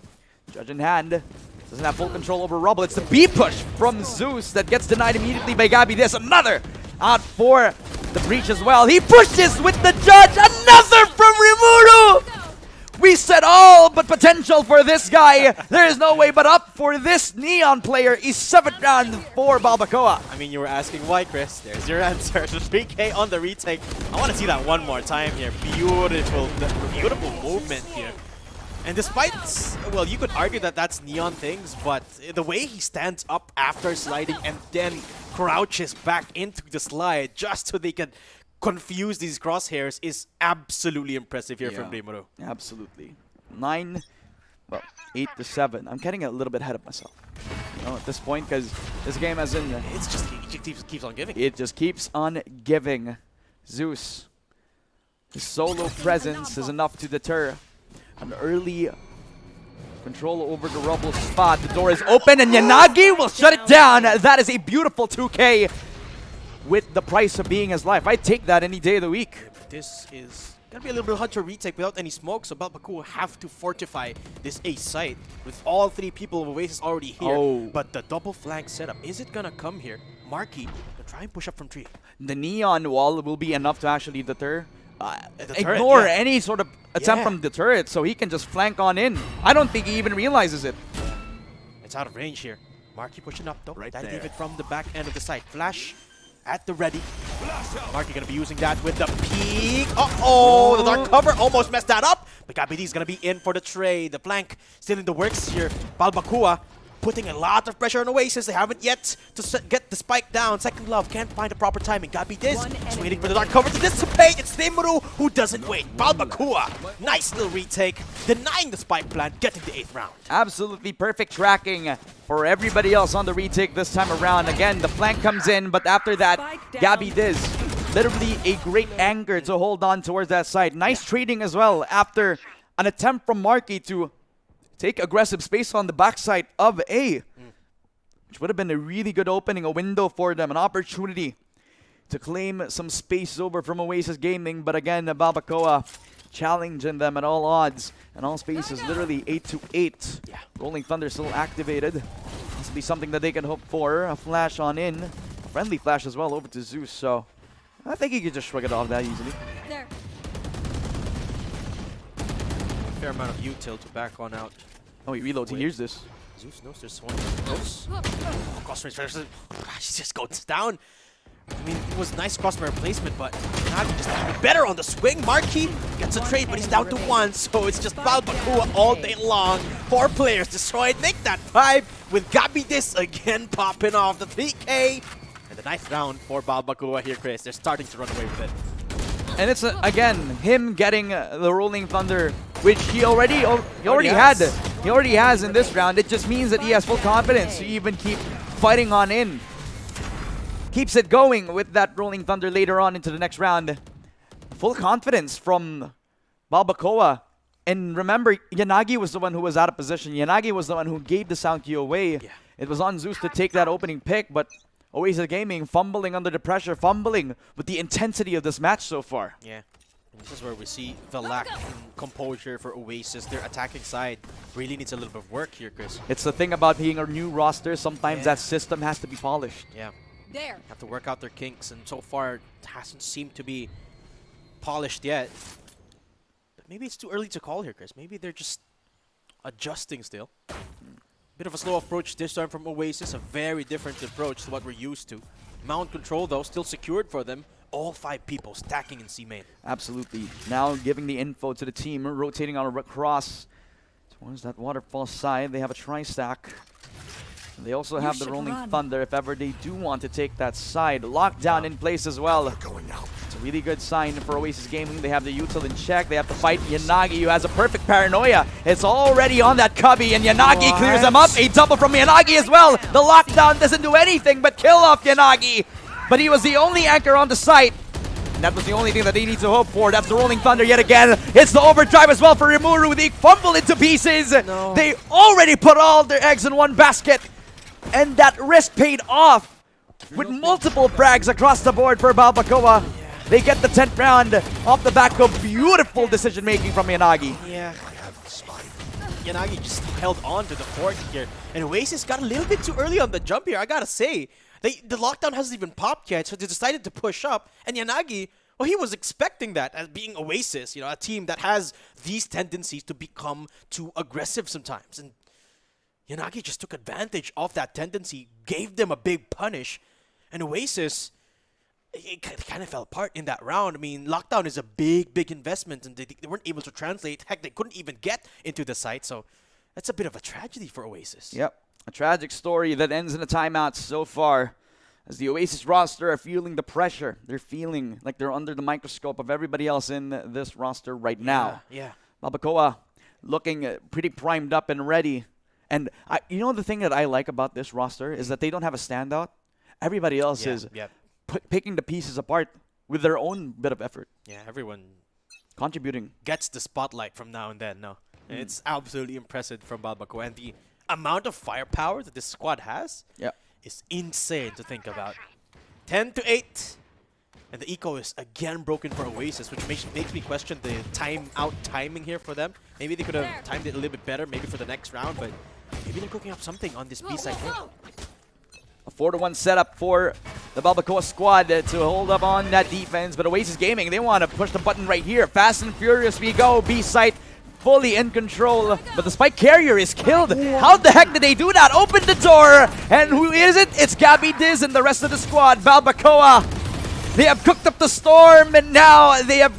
judge in hand, doesn't have full control over Rubble. It's the B push from Zeus that gets denied immediately by Gabby. There's another out for the breach as well. He pushes with the judge. Another from Rimuru. We said all but potential for this guy. There is no way but up for this Neon player. Is 7th round for Balbacoa. I mean, you were asking why, Chris. There's your answer. The 3K on the retake. I want to see that one more time here. Beautiful, beautiful movement here. And despite, well, you could argue that that's Neon things, but the way he stands up after sliding and then crouches back into the slide just so they can confuse these crosshairs is absolutely impressive here from Rimuru. Absolutely. 8-7. I'm getting a little bit ahead of myself, you know, at this point, because this game has in it just keeps on giving. It just keeps on giving. Zeus, his solo presence is enough to deter an early control over the Rubble spot. The door is open and Yanagi will shut it down. That is a beautiful 2K. With the price of being his life, I'd take that any day of the week. This is gonna be a little bit hard to retake without any smoke, so Balbacoa have to fortify this A site with all 3 people of Oasis already here. Oh. But the double flank setup, is it gonna come here? Marky will try and push up from 3. The neon wall will be enough to actually deter. The turret, Ignore any sort of attempt from the turret, so he can just flank on in. I don't think he even realizes it. It's out of range here. Marky pushing up though. Daddy David from the back end of the site. Flash at the ready. Marky gonna be using that with the peek. Uh-oh, the dark cover almost messed that up. But Gabidi's gonna be in for the trade. The flank still in the works here. Balbacoa putting a lot of pressure on Oasis. They haven't yet to get the spike down. Second Love can't find the proper timing. Gabidiz is waiting for the dark cover to dissipate. It's Rimuru who doesn't wait. Balbacoa, nice little retake, denying the spike plant, getting the 8th round. Absolutely perfect tracking for everybody else on the retake this time around. Again, the flank comes in, but after that, Gabby Diz, literally a great anchor to hold on towards that side. Nice trading as well after an attempt from Marky to take aggressive space on the backside of A, which would have been a really good opening, a window for them, an opportunity to claim some space over from Oasis Gaming. But again, Balbacoa challenging them at all odds, and all space is literally 8-8. Yeah. Rolling Thunder still activated. This will be something that they can hope for. A flash on in, a friendly flash as well over to Zeus. So I think he could just shrug it off that easily. There. Fair amount of util to back on out. Oh, he reloads. He hears this. Zeus knows there's one close. Crossfire versus. He just goes down. I mean, it was nice crossfire placement, but Nagi just even better on the swing. Marky gets a trade, but he's down to 1, so it's just Balbacoa all day long. 4 players destroyed. Make that 5 with Gabidis again popping off the 3K. And the 9th round for Balbacoa here, Chris. They're starting to run away with it. And it's, again, him getting the Rolling Thunder, which he already has in this round. It just means that he has full confidence to even keep fighting on in. keeps it going with that Rolling Thunder later on into the next round. Full confidence from Balbacoa. And remember, Yanagi was the one who was out of position. Yanagi was the one who gave the sound cue away. Yeah. It was on Zeus to take that opening pick, but Oasis Gaming fumbling under the pressure, fumbling with the intensity of this match so far. Yeah. And this is where we see the lack in composure for Oasis. Their attacking side really needs a little bit of work here, Chris. It's the thing about being a new roster, sometimes that system has to be polished. Yeah. There. Have to work out their kinks, and so far it hasn't seemed to be polished yet. But maybe it's too early to call here, Chris. Maybe they're just adjusting still. Bit of a slow approach this time from Oasis, a very different approach to what we're used to. Mount control though, still secured for them. All 5 people stacking in C main. Absolutely. Now giving the info to the team, rotating on a cross towards that waterfall side. They have a tri-stack. They also have the Rolling Thunder if ever they do want to take that side. Lockdown in place as well. It's a really good sign for Oasis Gaming. They have the util in check. They have to fight Yanagi, who has a perfect paranoia. It's already on that cubby, and Yanagi clears them up. A double from Yanagi as well. The lockdown doesn't do anything but kill off Yanagi. But he was the only anchor on the site. And that was the only thing that they need to hope for. That's the Rolling Thunder yet again. It's the overdrive as well for Rimuru. They fumble into pieces. No. They already put all their eggs in one basket. And that risk paid off with multiple frags across the board for Balbacoa. They get the 10th round off the back of beautiful decision making from Yanagi. Yeah. Yanagi just held on to the fort here. And Oasis got a little bit too early on the jump here, I gotta say. The lockdown hasn't even popped yet, so they decided to push up. And Yanagi, well, he was expecting that as being Oasis, you know, a team that has these tendencies to become too aggressive sometimes. And Yanagi just took advantage of that tendency, gave them a big punish, and Oasis, it kind of fell apart in that round. I mean, lockdown is a big investment, and they weren't able to translate. Heck, they couldn't even get into the site, so that's a bit of a tragedy for Oasis. Yep, a tragic story that ends in a timeout so far. As the Oasis roster are feeling the pressure. They're feeling like they're under the microscope of everybody else in this roster right now. Yeah. Balbacoa looking pretty primed up and ready. And you know the thing that I like about this roster is that they don't have a standout. Everybody else is picking the pieces apart with their own bit of effort. Yeah, everyone contributing. Gets the spotlight from now and then, no. And it's absolutely impressive from Balbacoa. And the amount of firepower that this squad has is insane to think about. 10-8. And the eco is again broken for Oasis, which makes me question the timing here for them. Maybe they could have timed it a little bit better, maybe for the next round, but maybe they're cooking up something on this B-side. A 4-1 setup for the Balbacoa squad to hold up on that defense, but Oasis Gaming, they want to push the button right here. Fast and furious we go. B-site fully in control, but the spike carrier is killed. How the heck did they do that? Open the door, and who is it? It's Gabby Diz and the rest of the squad. Balbacoa, they have cooked up the storm, and now they have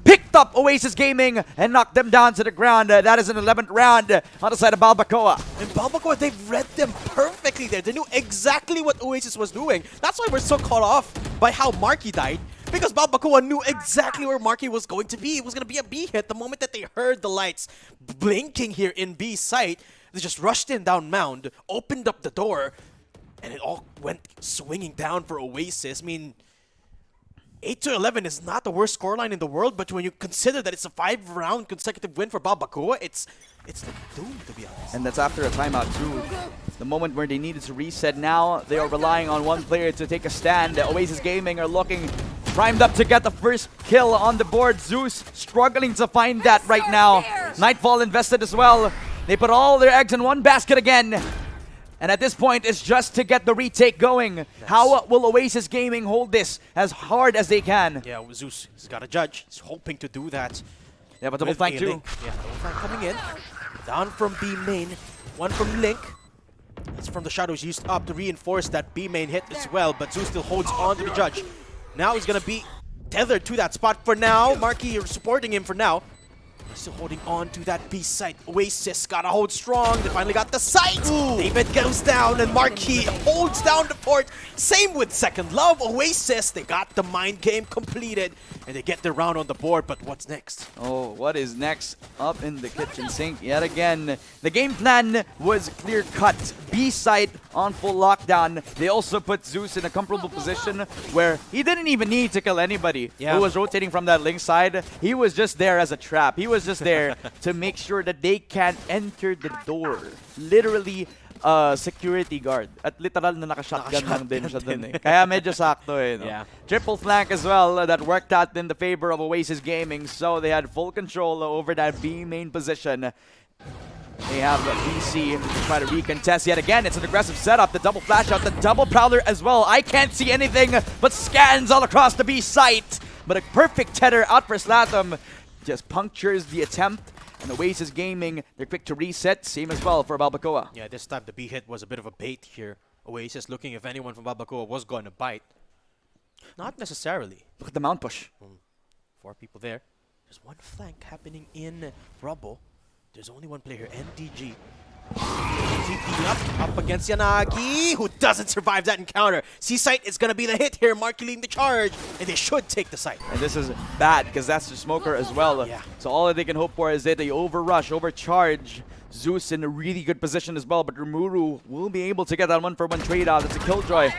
picked up Oasis Gaming and knocked them down to the ground. That is an 11th round on the side of Balbacoa. And Balbacoa, they've read them perfectly there. They knew exactly what Oasis was doing. That's why we're so caught off by how Marky died. Because Balbacoa knew exactly where Marky was going to be. It was going to be a B hit the moment that they heard the lights blinking here in B site. They just rushed in down Mound, opened up the door, and it all went swinging down for Oasis. I mean, 8-11 is not the worst scoreline in the world, but when you consider that it's a 5-round consecutive win for Balbacoa, it's the doom, to be honest. And that's after a timeout too. The moment where they needed to reset. Now they are relying on one player to take a stand. The Oasis Gaming are looking primed up to get the first kill on the board. Zeus struggling to find that right now. Nightfall invested as well. They put all their eggs in one basket again. And at this point, it's just to get the retake going. Yes. How will Oasis Gaming hold this as hard as they can? Yeah, Zeus has got a judge. He's hoping to do that. Yeah, but double flank too. Yeah, double flank coming in. Down from B main. One from Link. That's from the shadows used up to reinforce that B main hit as well. But Zeus still holds on to the judge. Now he's going to be tethered to that spot for now. Marky supporting him for now. Still holding on to that B site. Oasis gotta hold strong. They finally got the site. David goes down and Marquis holds down the fort. Same with Second Love. Oasis, they got the mind game completed and they get their round on the board. But what's next? Oh, what is next? Up in the kitchen sink yet again. The game plan was clear cut. B site on full lockdown. They also put Zeus in a comfortable position where he didn't even need to kill anybody who was rotating from that link side. He was just there as a trap. He was just there to make sure that they can't enter the door. Literally security guard. At literal na naka-shotgun lang din siya dun eh. Kaya medyo sakto eh. No? Yeah. Triple flank as well that worked out in the favor of Oasis Gaming. So they had full control over that B main position. They have BC try to recontest yet again. It's an aggressive setup. The double flash out, the double prowler as well. I can't see anything but scans all across the B site. But a perfect tether out for Slatham just punctures the attempt. And Oasis Gaming, they're quick to reset. Same as well for Balbacoa. Yeah, this time the B hit was a bit of a bait here. Oasis looking if anyone from Balbacoa was going to bite. Not necessarily. Look at the mount push. 4 people there. There's one flank happening in Rubble. There's only one player, NDG. TP up against Yanagi, who doesn't survive that encounter. C-Site is going to be the hit here. Marky leading the charge, and they should take the site. And this is bad because that's the smoker as well. Yeah. So all that they can hope for is that they overrush, overcharge. Zeus in a really good position as well, but Rimuru will be able to get that 1-for-1 trade out. It's a Killjoy.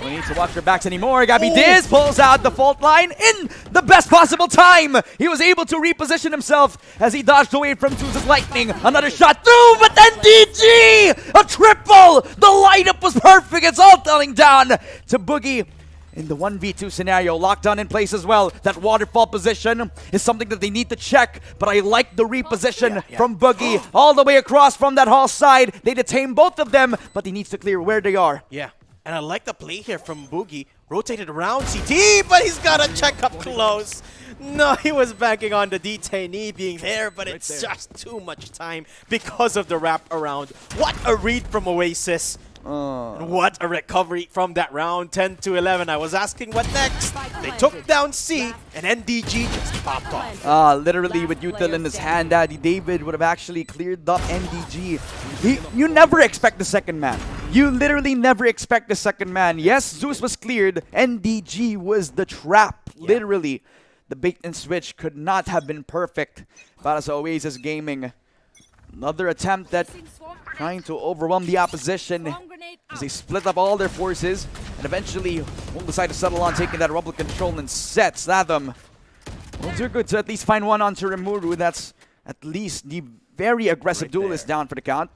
No need to watch their backs anymore. Gabby Diz pulls out the fault line in the best possible time. He was able to reposition himself as he dodged away from Zeus's lightning. Another shot through, but then DG! A triple! The lineup was perfect. It's all telling down to Boogie. In the 1v2 scenario, lockdown in place as well. That waterfall position is something that they need to check, but I like the reposition from Boogie all the way across from that hall side. They detain both of them, but he needs to clear where they are. Yeah, and I like the play here from Boogie. Rotated around CT, but he's got to check up close. No, he was banking on the detainee being there, but it's just too much time because of the wrap around. What a read from Oasis. And what a recovery from that round. 10-11. I was asking what next. They took down C, and NDG just popped off. Literally with Util in his hand, Daddy David would have actually cleared up NDG. You never expect the second man. You literally never expect the second man. Yes, Zeus was cleared. NDG was the trap. Literally. The bait and switch could not have been perfect. Para sa Oasis Gaming. Another attempt at trying to overwhelm the opposition as they split up all their forces and eventually will decide to settle on taking that Rubble control and set Slatham. Will do good to at least find one onto Rimuru. That's at least the very aggressive duelist down for the count.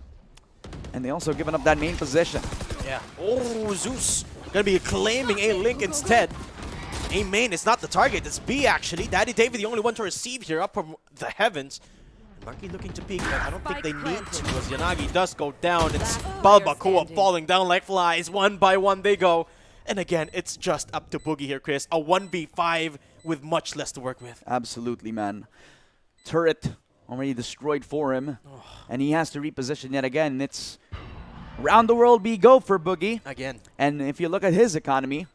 And they also given up that main position. Yeah. Oh, Zeus gonna be claiming A Link instead. A main is not the target, it's B actually. Daddy David the only one to receive here up from the heavens. Marky looking to peek, but I don't think they need to as Yanagi does go down. It's Balbacoa falling down like flies. One by one they go. And again, it's just up to Boogie here, Chris. A 1v5 with much less to work with. Absolutely, man. Turret already destroyed for him. And he has to reposition yet again. It's round the world we go for Boogie. Again. And if you look at his economy,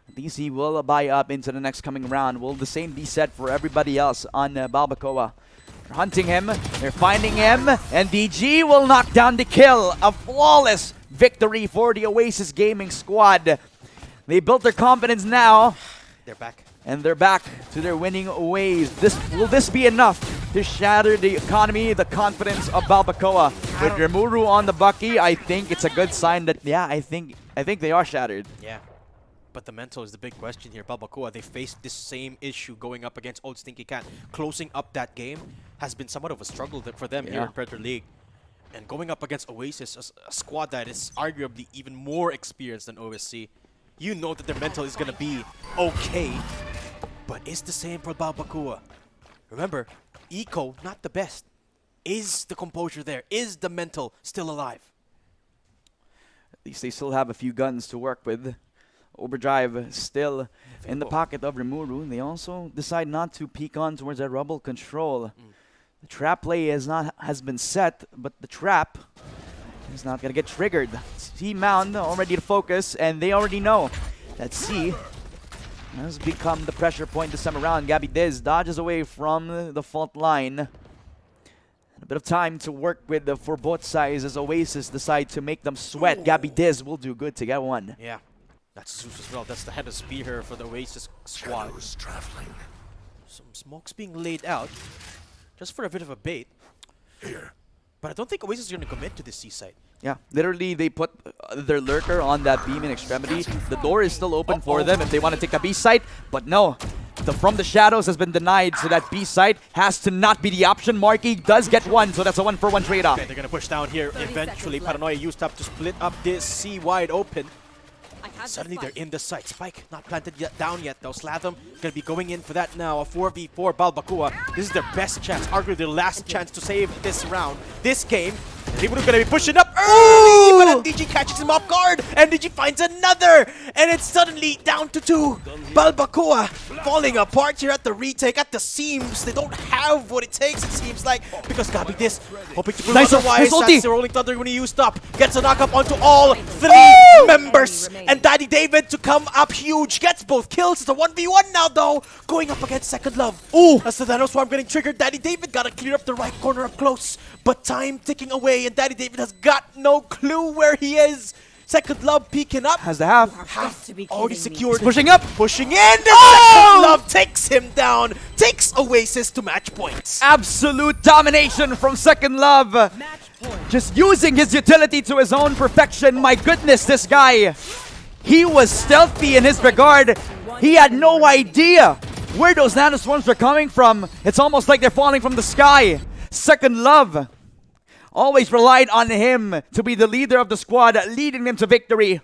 at least he will buy up into the next coming round. Will the same be set for everybody else on Balbacoa? They're hunting him, they're finding him, and DG will knock down the kill. A flawless victory for the Oasis Gaming squad. They built their confidence now. They're back. And they're back to their winning ways. Will this be enough to shatter the economy, the confidence of Balbacoa? With Rimuru on the Bucky, I think it's a good sign that, yeah, I think they are shattered. Yeah. But the mental is the big question here. Balbacoa, they faced this same issue going up against Old Stinky Cat. Closing up that game has been somewhat of a struggle for them here in Predator League. And going up against Oasis, a squad that is arguably even more experienced than OSC, you know that their mental is going to be okay. But it's the same for Balbacoa. Remember, Eco, not the best. Is the composure there? Is the mental still alive? At least they still have a few guns to work with. Overdrive still in the pocket of Rimuru. They also decide not to peek on towards that Rubble control. The trap play has been set, but the trap is not going to get triggered. C Mound already to focus, and they already know that C has become the pressure point this time around. Gabby Diz dodges away from the fault line. A bit of time to work with for both sides as Oasis decide to make them sweat. Ooh. Gabby Diz will do good to get one. Yeah, that's Zeus as well. That's the head of spear here for the Oasis squad. Some smokes being laid out, just for a bit of a bait. But I don't think Oasis is going to commit to this C site. Yeah, literally they put their lurker on that beam in extremity. The door is still open for them if they want to take a B site, but no. The From the Shadows has been denied, so that B site has to not be the option. Marky does get one, so that's a 1-for-1 trade-off. Okay, they're going to push down here eventually. Paranoia used up to split up this C wide open. Suddenly they're in the site. Spike not planted yet, down yet though. Slatham gonna be going in for that now. A 4v4 Balbakua. This is their best chance, arguably their last chance to save this round, this game. People are gonna be pushing up early, but DG catches him off guard, and DG finds another, and it's suddenly down to 2. Balbakua falling apart here at the retake, at the seams. They don't have what it takes, it seems like, because Gabi Dis hoping to prove Nice otherwise. ulti. That's the Rolling Thunder when he used up. Gets a knock up onto all 3 members, and Daddy David to come up huge. Gets both kills. It's a 1v1 now though, going up against Second Love. Ooh, as the Nano Swarm getting triggered, Daddy David gotta clear up the right corner up close, but time ticking away, and Daddy David has got no clue where he is. Second Love peeking up. Has the half. Half already secured. Pushing up. Pushing in. And Second Love takes him down. Takes Oasis to match points. Absolute domination from Second Love. Just using his utility to his own perfection. My goodness, this guy. He was stealthy in his regard. He had no idea where those nanoswarms were coming from. It's almost like they're falling from the sky. Second Love always relied on him to be the leader of the squad, leading them to victory.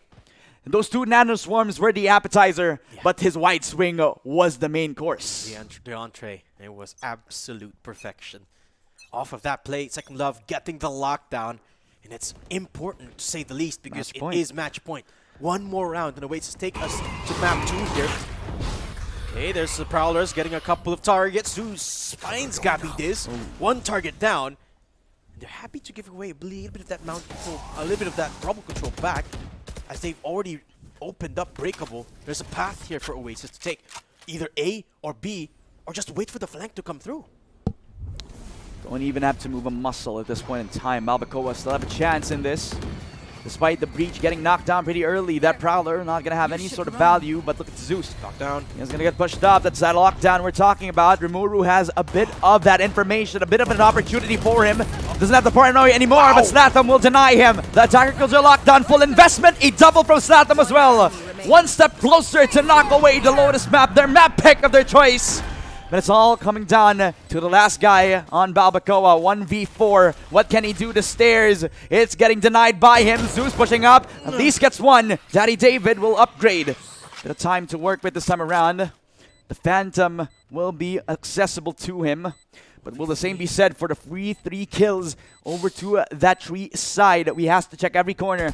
Those 2 nanoswarms were the appetizer, but his wide swing was the main course. The entree, it was absolute perfection. Off of that play, Second Love getting the lockdown, and it's important to say the least because it is match point. One more round, and Oasis take us to map 2 here. Okay, there's the Prowlers getting a couple of targets. Zeus finds Gabi Diz. 1 target down. They're happy to give away a little bit of that mount control, a little bit of that rubble control back, as they've already opened up breakable. There's a path here for Oasis to take either A or B, or just wait for the flank to come through. Don't even have to move a muscle at this point in time. Balbakua still have a chance in this. Despite the breach getting knocked down pretty early, that Prowler not going to have any sort of value, but look at Zeus. Knockdown. He's going to get pushed up. That's that lockdown we're talking about. Rimuru has a bit of that information, a bit of an opportunity for him. Doesn't have the paranoia anymore, but Slatham will deny him. The attacker kills are locked down. Full investment. A double from Slatham as well. One step closer to knock away the Lotus map, their map pick of their choice. But it's all coming down to the last guy on Balbakua. 1v4. What can he do to stairs? It's getting denied by him. Zeus pushing up. At least gets one. Daddy David will upgrade. Bit of time to work with this time around. The Phantom will be accessible to him. But will the same be said for the free 3 kills over to that tree side? We have to check every corner.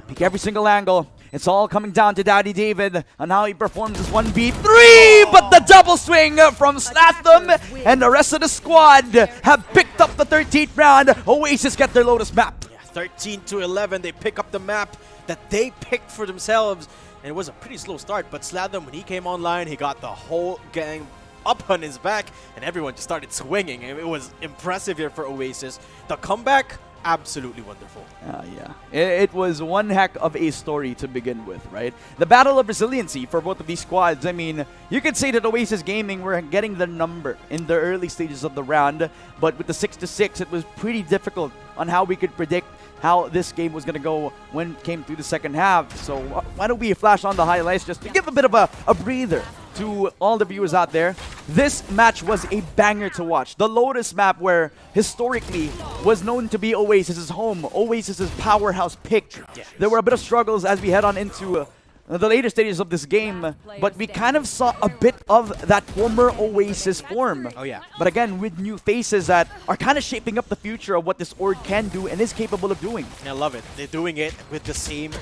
Peek every single angle. It's all coming down to Daddy David on how he performs this 1v3, but the double swing from Slatham and the rest of the squad have picked up the 13th round. Oasis get their Lotus map. Yeah, 13 to 11, they pick up the map that they picked for themselves. And it was a pretty slow start, but Slatham, when he came online, he got the whole gang up on his back, and everyone just started swinging. It was impressive here for Oasis. The comeback, absolutely wonderful. Yeah. It was one heck of a story to begin with, right? The battle of resiliency for both of these squads. I mean, you could say that Oasis Gaming were getting the number in the early stages of the round, but with the 6-6, it was pretty difficult on how we could predict how this game was going to go when it came through the second half. So why don't we flash on the highlights just to give a bit of a breather to all the viewers out there. This match was a banger to watch. The Lotus map, where historically was known to be Oasis's home, Oasis's powerhouse pick. There were a bit of struggles as we head on into the later stages of this game, but we kind of saw a bit of that former Oasis form. Oh yeah. But again, with new faces that are kind of shaping up the future of what this org can do and is capable of doing. I love it. They're doing it with the same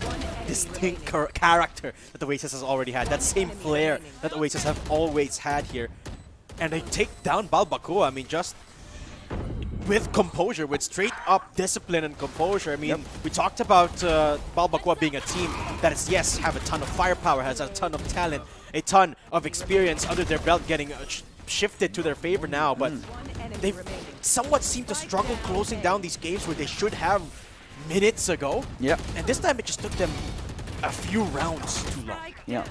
distinct character that Oasis has already had. That same flair that Oasis have always had here. And they take down Balbakua. I mean, just with composure, with straight up discipline and composure. I mean, Yep. we talked about Balbacoa being a team that is, yes, have a ton of firepower, has a ton of talent, a ton of experience under their belt, getting shifted to their favor now, but they somewhat seem to struggle closing down these games where they should have minutes ago. Yeah. And this time it just took them a few rounds too long. Yeah.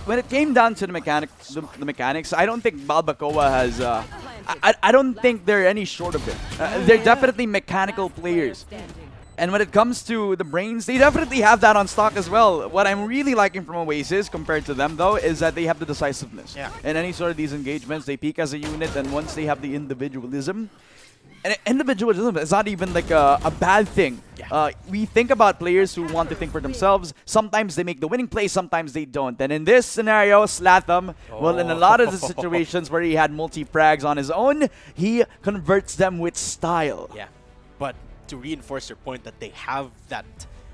When it came down to the mechanics, I don't think Balbacoa has. I don't think they're any short of it. They're definitely mechanical players. And when it comes to the brains, they definitely have that on stock as well. What I'm really liking from Oasis compared to them, though, is that they have the decisiveness. Yeah. In any sort of these engagements, they peak as a unit, and once they have the individualism, and individualism is not even like a bad thing. Yeah. We think about players who want to think for themselves. Sometimes they make the winning play, sometimes they don't. And in this scenario, Slatham, well, in a lot of the situations where he had multi-frags on his own, he converts them with style. Yeah, but to reinforce your point that they have that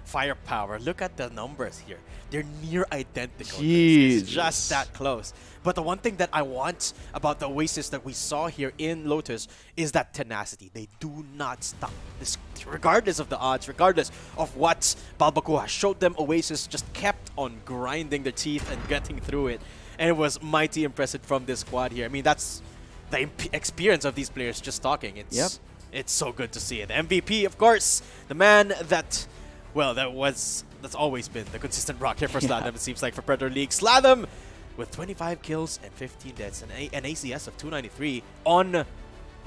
firepower, look at the numbers here. They're near identical. Jesus. It's just that close. But the one thing that I want about the Oasis that we saw here in Lotus is that tenacity. They do not stop. This, regardless of the odds, regardless of what Balbacoa has showed them, Oasis just kept on grinding their teeth and getting through it. And it was mighty impressive from this squad here. I mean, that's the experience of these players just talking. It's so good to see it. MVP, of course, the man that, well, that's always been the consistent rock here for Slatham, it seems like, for Predator League. Slatham with 25 kills and 15 deaths and an ACS of 293 on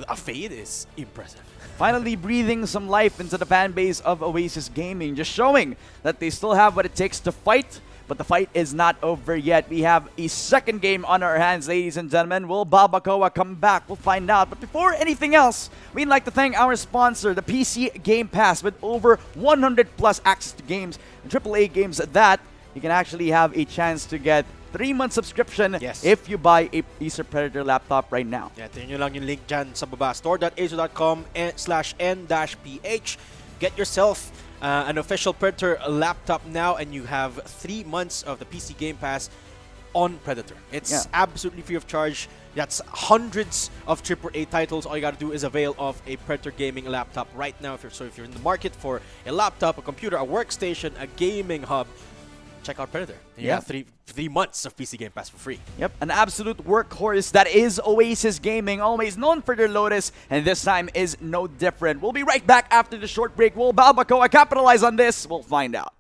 a fade is impressive. Finally breathing some life into the fan base of Oasis Gaming, just showing that they still have what it takes to fight. But the fight is not over yet. We have a second game on our hands, ladies and gentlemen. Will Balbacoa come back? We'll find out. But before anything else, we'd like to thank our sponsor, the PC Game Pass, with over 100 plus access to games, and AAA games at that. You can actually have a chance to get 3-month subscription if you buy a Acer Predator laptop right now. Yeah, tingnan nyo lang yung link dyan sa baba, store.acer.com/n-ph. Get yourself an official Predator laptop now, and you have 3 months of the PC Game Pass on Predator. It's absolutely free of charge. That's hundreds of AAA titles. All you gotta do is avail of a Predator gaming laptop right now. If you're in the market for a laptop, a computer, a workstation, a gaming hub, check out Predator. You have 3 months of PC Game Pass for free. Yep, an absolute workhorse that is Oasis Gaming, always known for their Lotus, and this time is no different. We'll be right back after the short break. Will Balbacoa capitalize on this? We'll find out.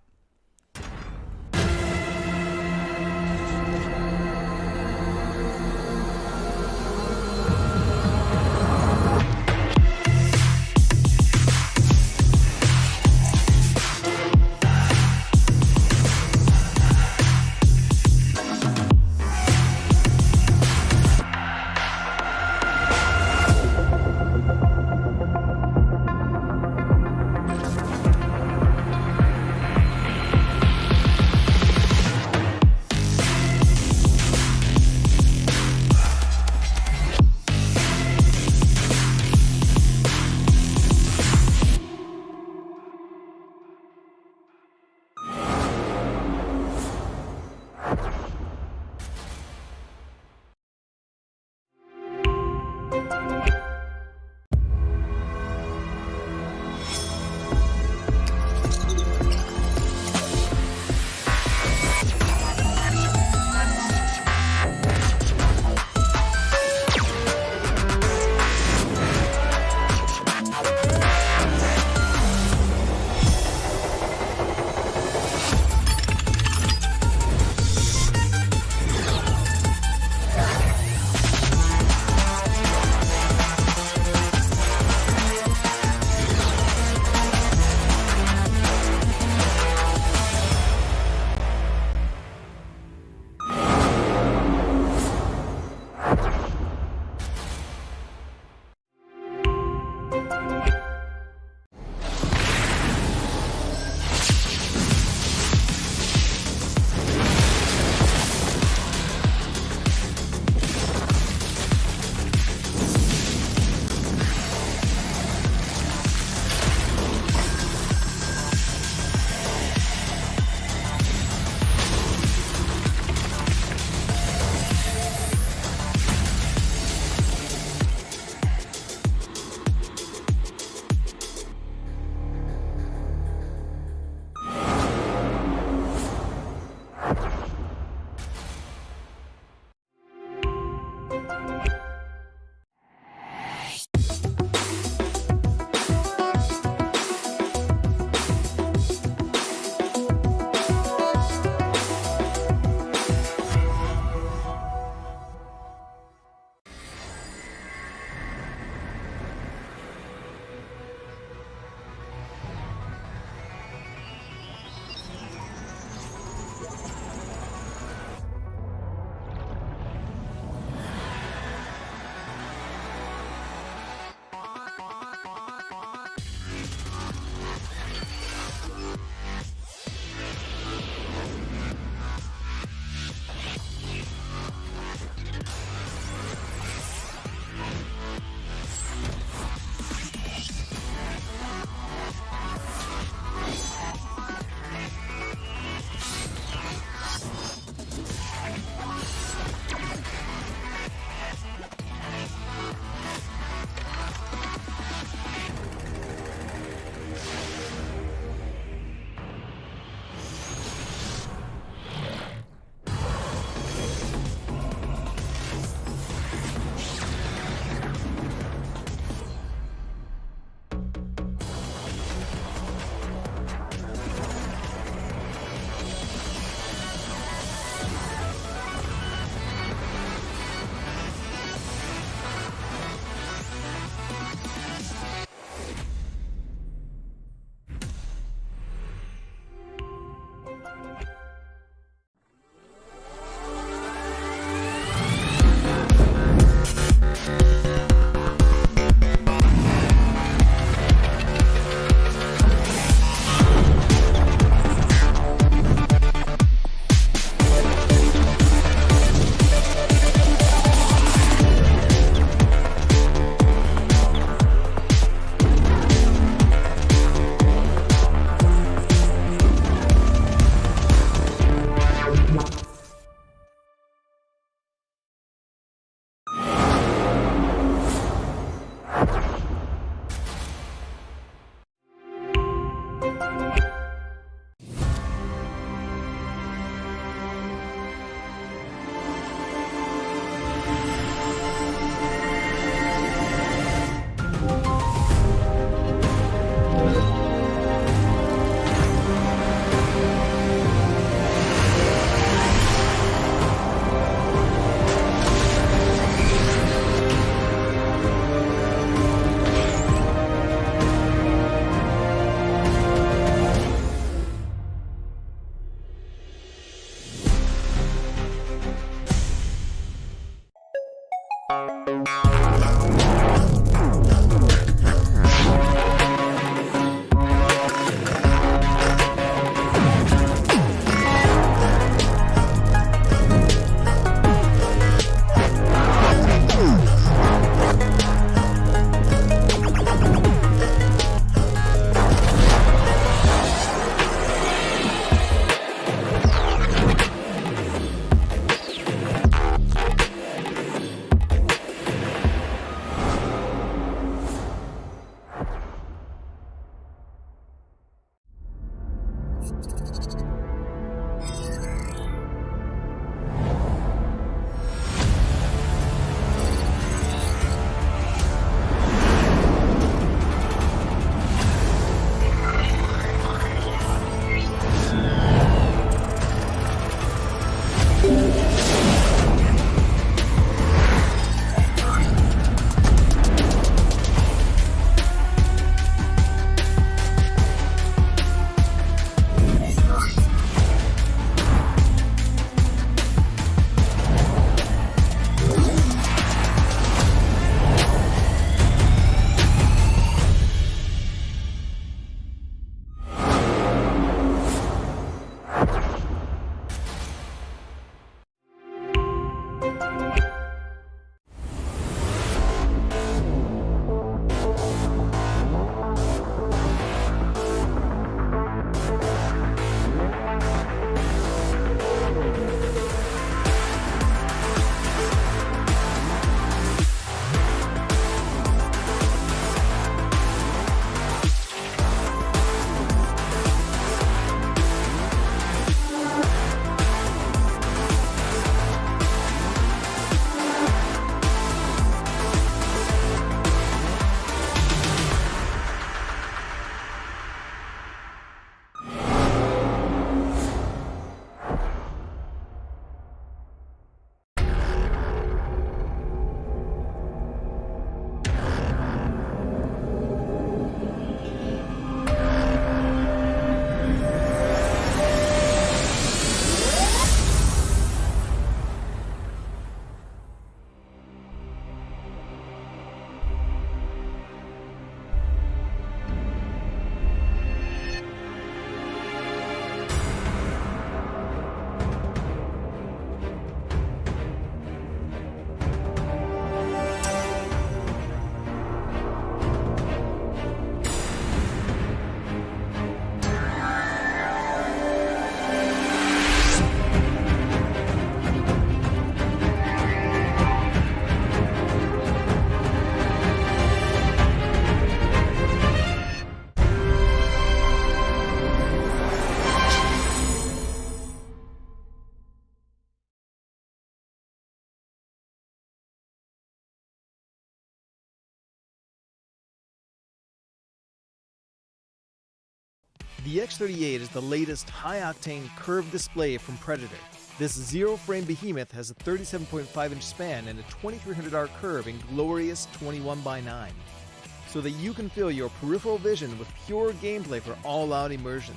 The X38 is the latest high-octane curved display from Predator. This zero-frame behemoth has a 37.5-inch span and a 2300R curve in glorious 21:9, so that you can feel your peripheral vision with pure gameplay for all-out immersion.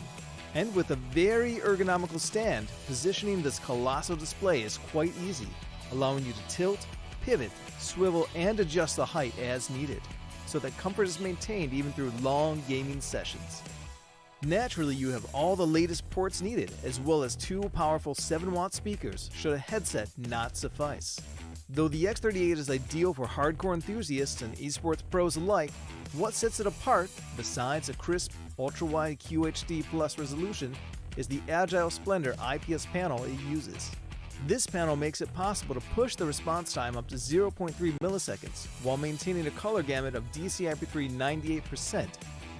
And with a very ergonomical stand, positioning this colossal display is quite easy, allowing you to tilt, pivot, swivel, and adjust the height as needed, so that comfort is maintained even through long gaming sessions. Naturally, you have all the latest ports needed, as well as two powerful 7-watt speakers should a headset not suffice. Though the X38 is ideal for hardcore enthusiasts and esports pros alike, what sets it apart, besides a crisp, ultra-wide QHD Plus resolution, is the Agile Splendor IPS panel it uses. This panel makes it possible to push the response time up to 0.3 milliseconds while maintaining a color gamut of DCI-P3 98%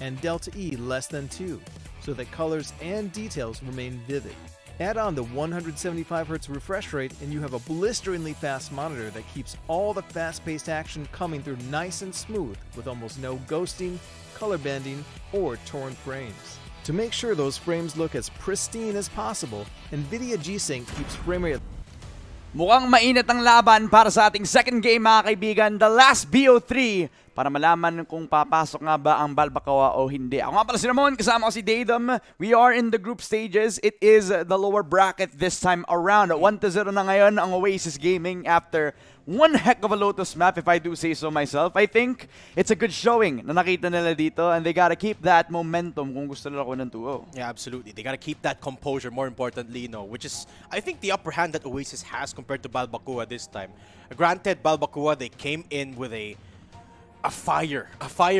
and Delta E less than 2, so that colors and details remain vivid. Add on the 175Hz refresh rate and you have a blisteringly fast monitor that keeps all the fast-paced action coming through nice and smooth with almost no ghosting, color bending, or torn frames. To make sure those frames look as pristine as possible, NVIDIA G-Sync keeps frame rate. Mukhang mainit ang laban para sa ating second game, mga kaibigan, the last BO3, para malaman kung papasok nga ba ang Balbacoa o hindi. Ako nga pala si Ramon, kasama ko si Daydom. We are in the group stages. It is the lower bracket this time around. 1-0 na ngayon ang Oasis Gaming after one heck of a Lotus map, if I do say so myself. I think it's a good showing na nakita nila dito, and they gotta keep that momentum kung gusto nila ko ng 2-0. Yeah, absolutely. They gotta keep that composure, more importantly, which is, I think, the upper hand that Oasis has compared to Balbacoa this time. Granted, Balbacoa, they came in with a fire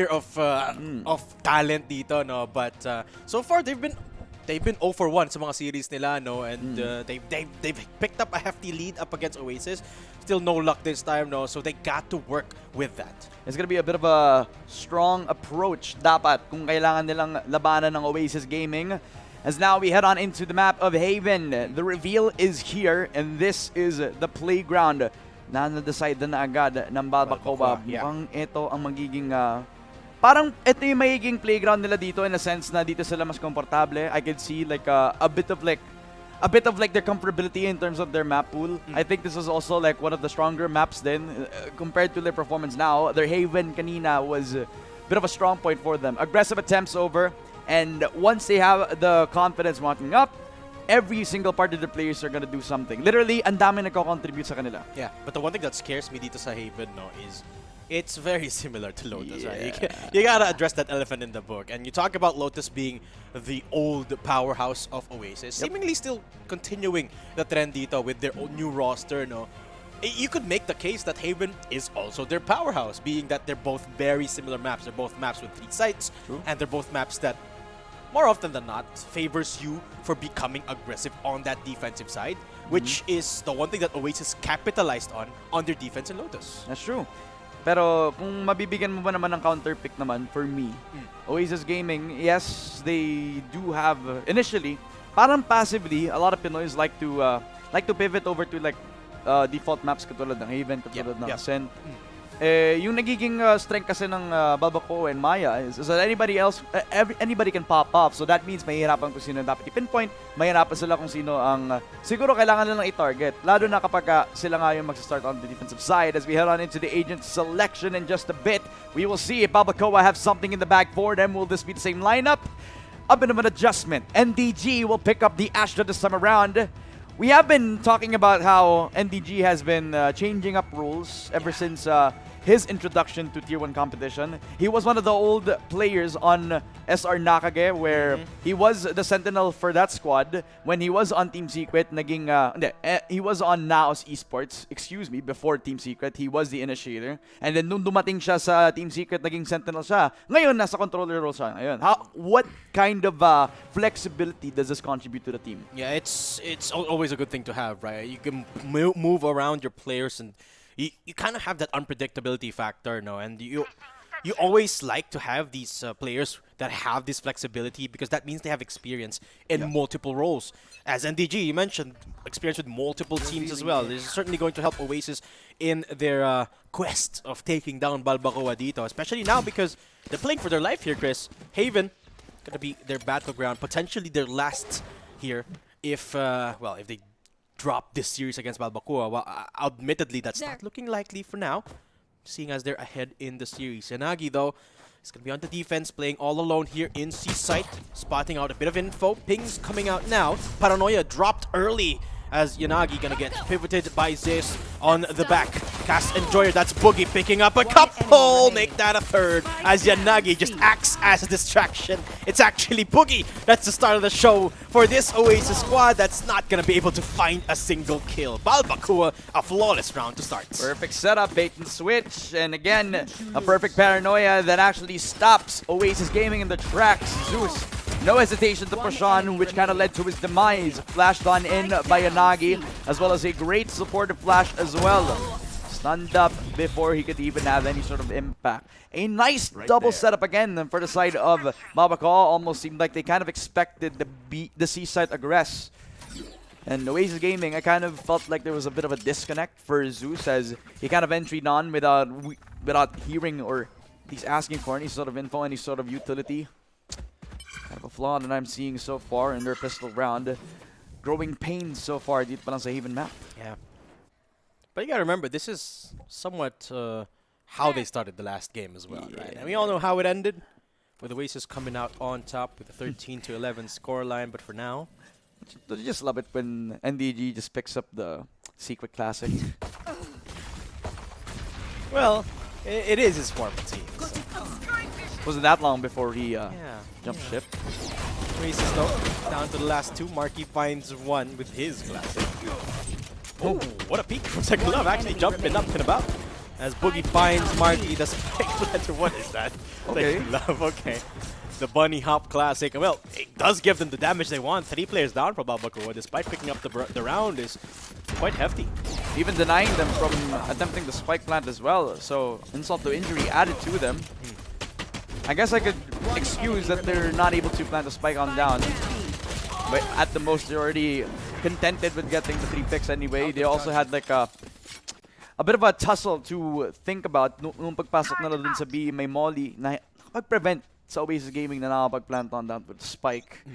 of talent dito, but so far they've been 0 for 1 sa mga series nila, and they've picked up a hefty lead up against Oasis. Still no luck this time, so they got to work with that. It's gonna be a bit of a strong approach dapat kung kailangan nilang labanan ng Oasis Gaming. As now we head on into the map of Haven. The reveal is here, and this is the playground na na-decide na agad ng Balbacoa. Yeah. Mukhang ito ang magiging parang ito yung magiging playground nila dito, in a sense na dito sila mas komportable. I could see like a bit of their comfortability in terms of their map pool. I think this is also like one of the stronger maps then compared to their performance now. Their Haven kanina was a bit of a strong point for them. Aggressive attempts over, and once they have the confidence walking up, every single part of the players are gonna do something. Literally, ang dami nagko-contribute sa kanila. Yeah, but the one thing that scares me dito sa Haven, is it's very similar to Lotus, right? You gotta address that elephant in the book. And you talk about Lotus being the old powerhouse of Oasis, seemingly still continuing the trend dito with their new roster, You could make the case that Haven is also their powerhouse, being that they're both very similar maps. They're both maps with 3 sites, and they're both maps that, more often than not, favors you for becoming aggressive on that defensive side, which is the one thing that Oasis capitalized on their defense in Lotus. That's true. Pero kung mabibigyan mo ba naman ng counter pick naman, for me, Oasis Gaming, yes, they do have, initially, parang passively, a lot of Pinoys like to pivot over to like default maps katulad ng Haven, katulad ng Ascent. Yung nagiging strength kasi ng Balbacoa and Maya is that anybody can pop off. So that means mahihirapan kung sino dapat i-pinpoint, mahihirapan sila kung sino ang siguro kailangan nilang i-target. Lalo na kapag sila nga yung mag-start on the defensive side. As we head on into the agent selection in just a bit, we will see if Balbacoa have something in the bag for them. Will this be the same lineup? A bit of an adjustment. NDG will pick up the Astra this time around. We have been talking about how NDG has been changing up rules ever since his introduction to Tier 1 competition. He was one of the old players on SR Nakage, where he was the sentinel for that squad. When he was on Team Secret, he was on Naos Esports, before Team Secret. He was the initiator. And then nung dumating siya sa Team Secret, naging sentinel siya. Ngayon, nasa controller role siya. Ngayon, what kind of flexibility does this contribute to the team? Yeah, it's always a good thing to have, right? You can move around your players, and you kind of have that unpredictability factor, and you always like to have these players that have this flexibility, because that means they have experience in multiple roles. As NDG, you mentioned, experience with multiple teams as well. This is certainly going to help Oasis in their quest of taking down Balbacoa dito, especially now because they're playing for their life here, Chris. Haven, gonna be their battleground, potentially their last here. If well, if they drop this series against Balbakua, well, admittedly that's not looking likely for now, seeing as they're ahead in the series. Yanagi though is gonna be on the defense, playing all alone here in C site, spotting out a bit of info. Pings coming out now. Paranoia dropped early as Yanagi gonna get pivoted by Zeus on the back. Cast Enjoyer, that's Boogie picking up a couple, make that a third, as Yanagi just acts as a distraction. It's actually Boogie that's the start of the show for this Oasis squad that's not gonna be able to find a single kill. Balbakua, a flawless round to start. Perfect setup, bait and switch, and again, a perfect Paranoia that actually stops Oasis Gaming in the tracks. Zeus, no hesitation to push on, which kind of led to his demise. Flashed on in by Yanagi, as well as a great supportive flash as well. Stunned up before he could even have any sort of impact. A nice double setup again for the side of Babaka. Almost seemed like they kind of expected the C-side aggress. And Oasis Gaming, I kind of felt like there was a bit of a disconnect for Zeus as he kind of entered on without hearing or at least asking for any sort of info, any sort of utility. Kind of a flaw that I'm seeing so far in their pistol round. Growing pains so far dito pa lang sa Haven map. Yeah. But you gotta remember, this is somewhat how they started the last game as well, right? And we all know how it ended, with Oasis coming out on top with a 13-11 scoreline. But for now, don't you just love it when NDG just picks up the Secret Classic? well, it is his former team. Wasn't that long before he jumped ship. Oasis though, down to the last two. Marky finds one with his classic. Oh, what a peek from Second Love, actually jumping up and about. As Boogie finds Marky, the spike planter. What is that? Okay. Second Love, okay. The bunny hop classic. Well, it does give them the damage they want. 3 players down for Balbakua, despite picking up the round is quite hefty. Even denying them from attempting the spike plant as well. So insult to injury added to them. I guess I could excuse that they're not able to plant a spike on down. But at the most, they're already contented with getting the 3 picks anyway. They also had like a bit of a tussle to think about. Nung pagpasok nila dun sa B, may molly na pag-prevent sa Oasis Gaming na nakapag-plant on down with the spike.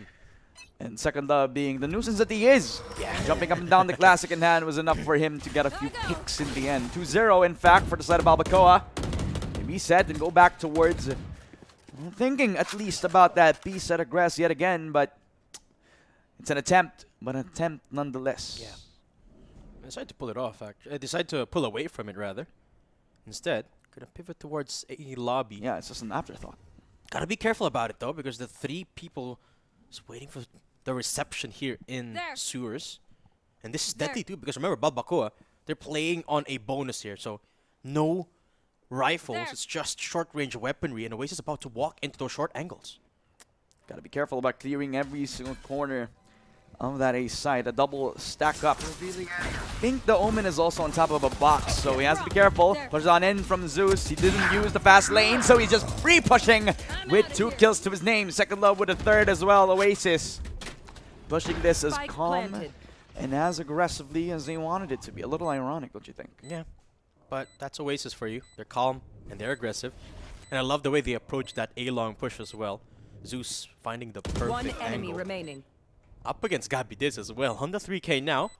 And Second Love being the nuisance that he is. Jumping up and down the classic in hand was enough for him to get a few picks in the end. 2-0 in fact for the side of Balbacoa. Reset and go back towards thinking at least about that B set aggress yet again, but it's an attempt, nonetheless. Yeah. I decided to pull it off, actually. I decided to pull away from it, rather. Instead, gonna pivot towards a lobby. Yeah, it's just an afterthought. Gotta be careful about it, though, because the 3 people is waiting for the reception here in sewers. And this is deadly, too, because remember, Balbakua, they're playing on a bonus here, so no rifles, it's just short-range weaponry, and Oasis is about to walk into those short angles. Gotta be careful about clearing every single corner of that A side. A double stack up. I think the Omen is also on top of a box, so he has to be careful. Pushes on in from Zeus. He didn't use the fast lane, so he's just free pushing with 2 kills to his name. Second Love with a 3rd as well. Oasis pushing this as calm and as aggressively as they wanted it to be. A little ironic, don't you think? Yeah, but that's Oasis for you. They're calm and they're aggressive. And I love the way they approach that A-long push as well. Zeus finding the perfect One enemy angle. remaining. Up against Gabi Diz as well. On the 3K now.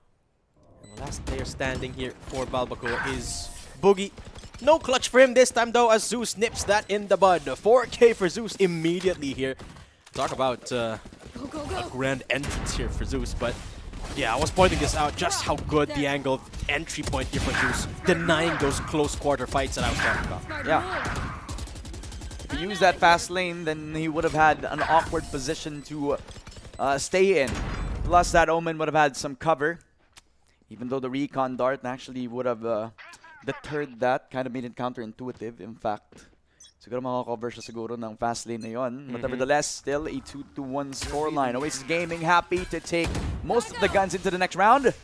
And the last player standing here for Balbakua is Boogie. No clutch for him this time though, as Zeus nips that in the bud. 4K for Zeus immediately here. Talk about a grand entrance here for Zeus, but yeah, I was pointing this out, just how good the angle entry point here for Zeus, denying those close quarter fights that I was talking about. Yeah. If he used that fast lane, then he would have had an awkward position to stay in. Plus, that Omen would have had some cover. Even though the recon dart actually would have deterred that. Kind of made it counterintuitive, in fact. Siguro makakover siya siguro ng fast lane na yun. But nevertheless, still a 2-1 scoreline. Oasis Gaming happy to take most of the guns into the next round.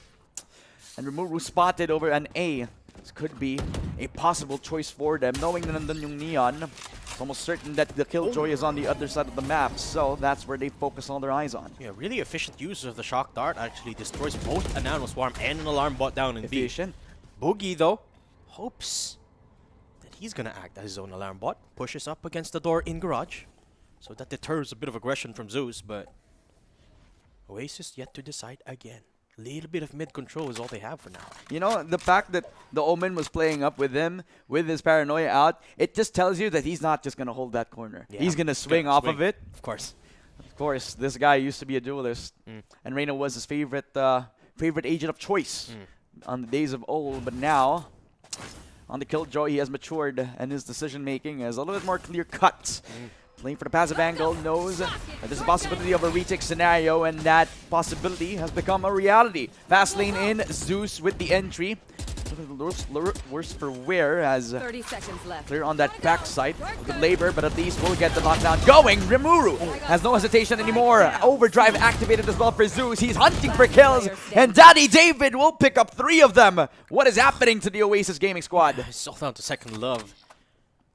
And Rimuru spotted over an A. This could be a possible choice for them. Knowing na nandun yung Neon, it's almost certain that the Killjoy is on the other side of the map. So that's where they focus all their eyes on. Yeah, really efficient use of the shock dart. Actually destroys both a nano swarm and an alarm bot down in B. Efficient. Boogie, though, hopes that he's gonna act as his own alarm bot. Pushes up against the door in garage. So that deters a bit of aggression from Zeus, but Oasis yet to decide again. A little bit of mid control is all they have for now. You know, the fact that the Omen was playing up with him, with his paranoia out, it just tells you that he's not just going to hold that corner. Yeah. He's going to swing off of it. Of course. Of course, this guy used to be a duelist, and Reyna was his favorite agent of choice on the days of old. But now, on the Killjoy, he has matured, and his decision-making is a little bit more clear-cut. Playing for the passive angle, knows that there's a possibility of a retake scenario, and that possibility has become a reality. Fast lane in, Zeus with the entry. Worse for wear as 30 seconds left. clear on that backside. Good labor, but at least we'll get the lockdown going. Rimuru has no hesitation anymore. Overdrive activated as well for Zeus. He's hunting for kills, and Daddy David will pick up 3 of them. What is happening to the Oasis Gaming squad? It's all down to second love.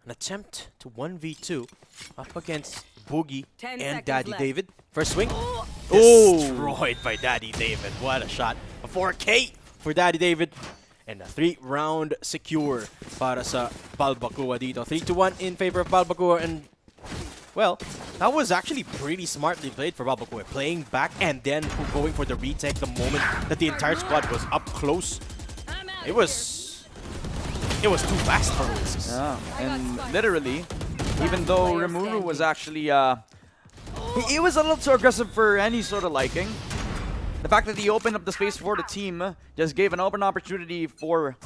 An attempt to 1v2 up against Boogie 10 and seconds Daddy left. David. First swing. Oh. Destroyed by Daddy David. What a shot. A 4K for Daddy David. And a 3-round secure para sa Balbacua dito. 3-1 in favor of Balbacua. And, well, that was actually pretty smartly played for Balbacua. Playing back and then going for the retake the moment that the entire squad was up close. It was too fast for Oasis. Yeah, and literally, even though Rimuru was actually, he was a little too aggressive for any sort of liking. The fact that he opened up the space for the team just gave an open opportunity for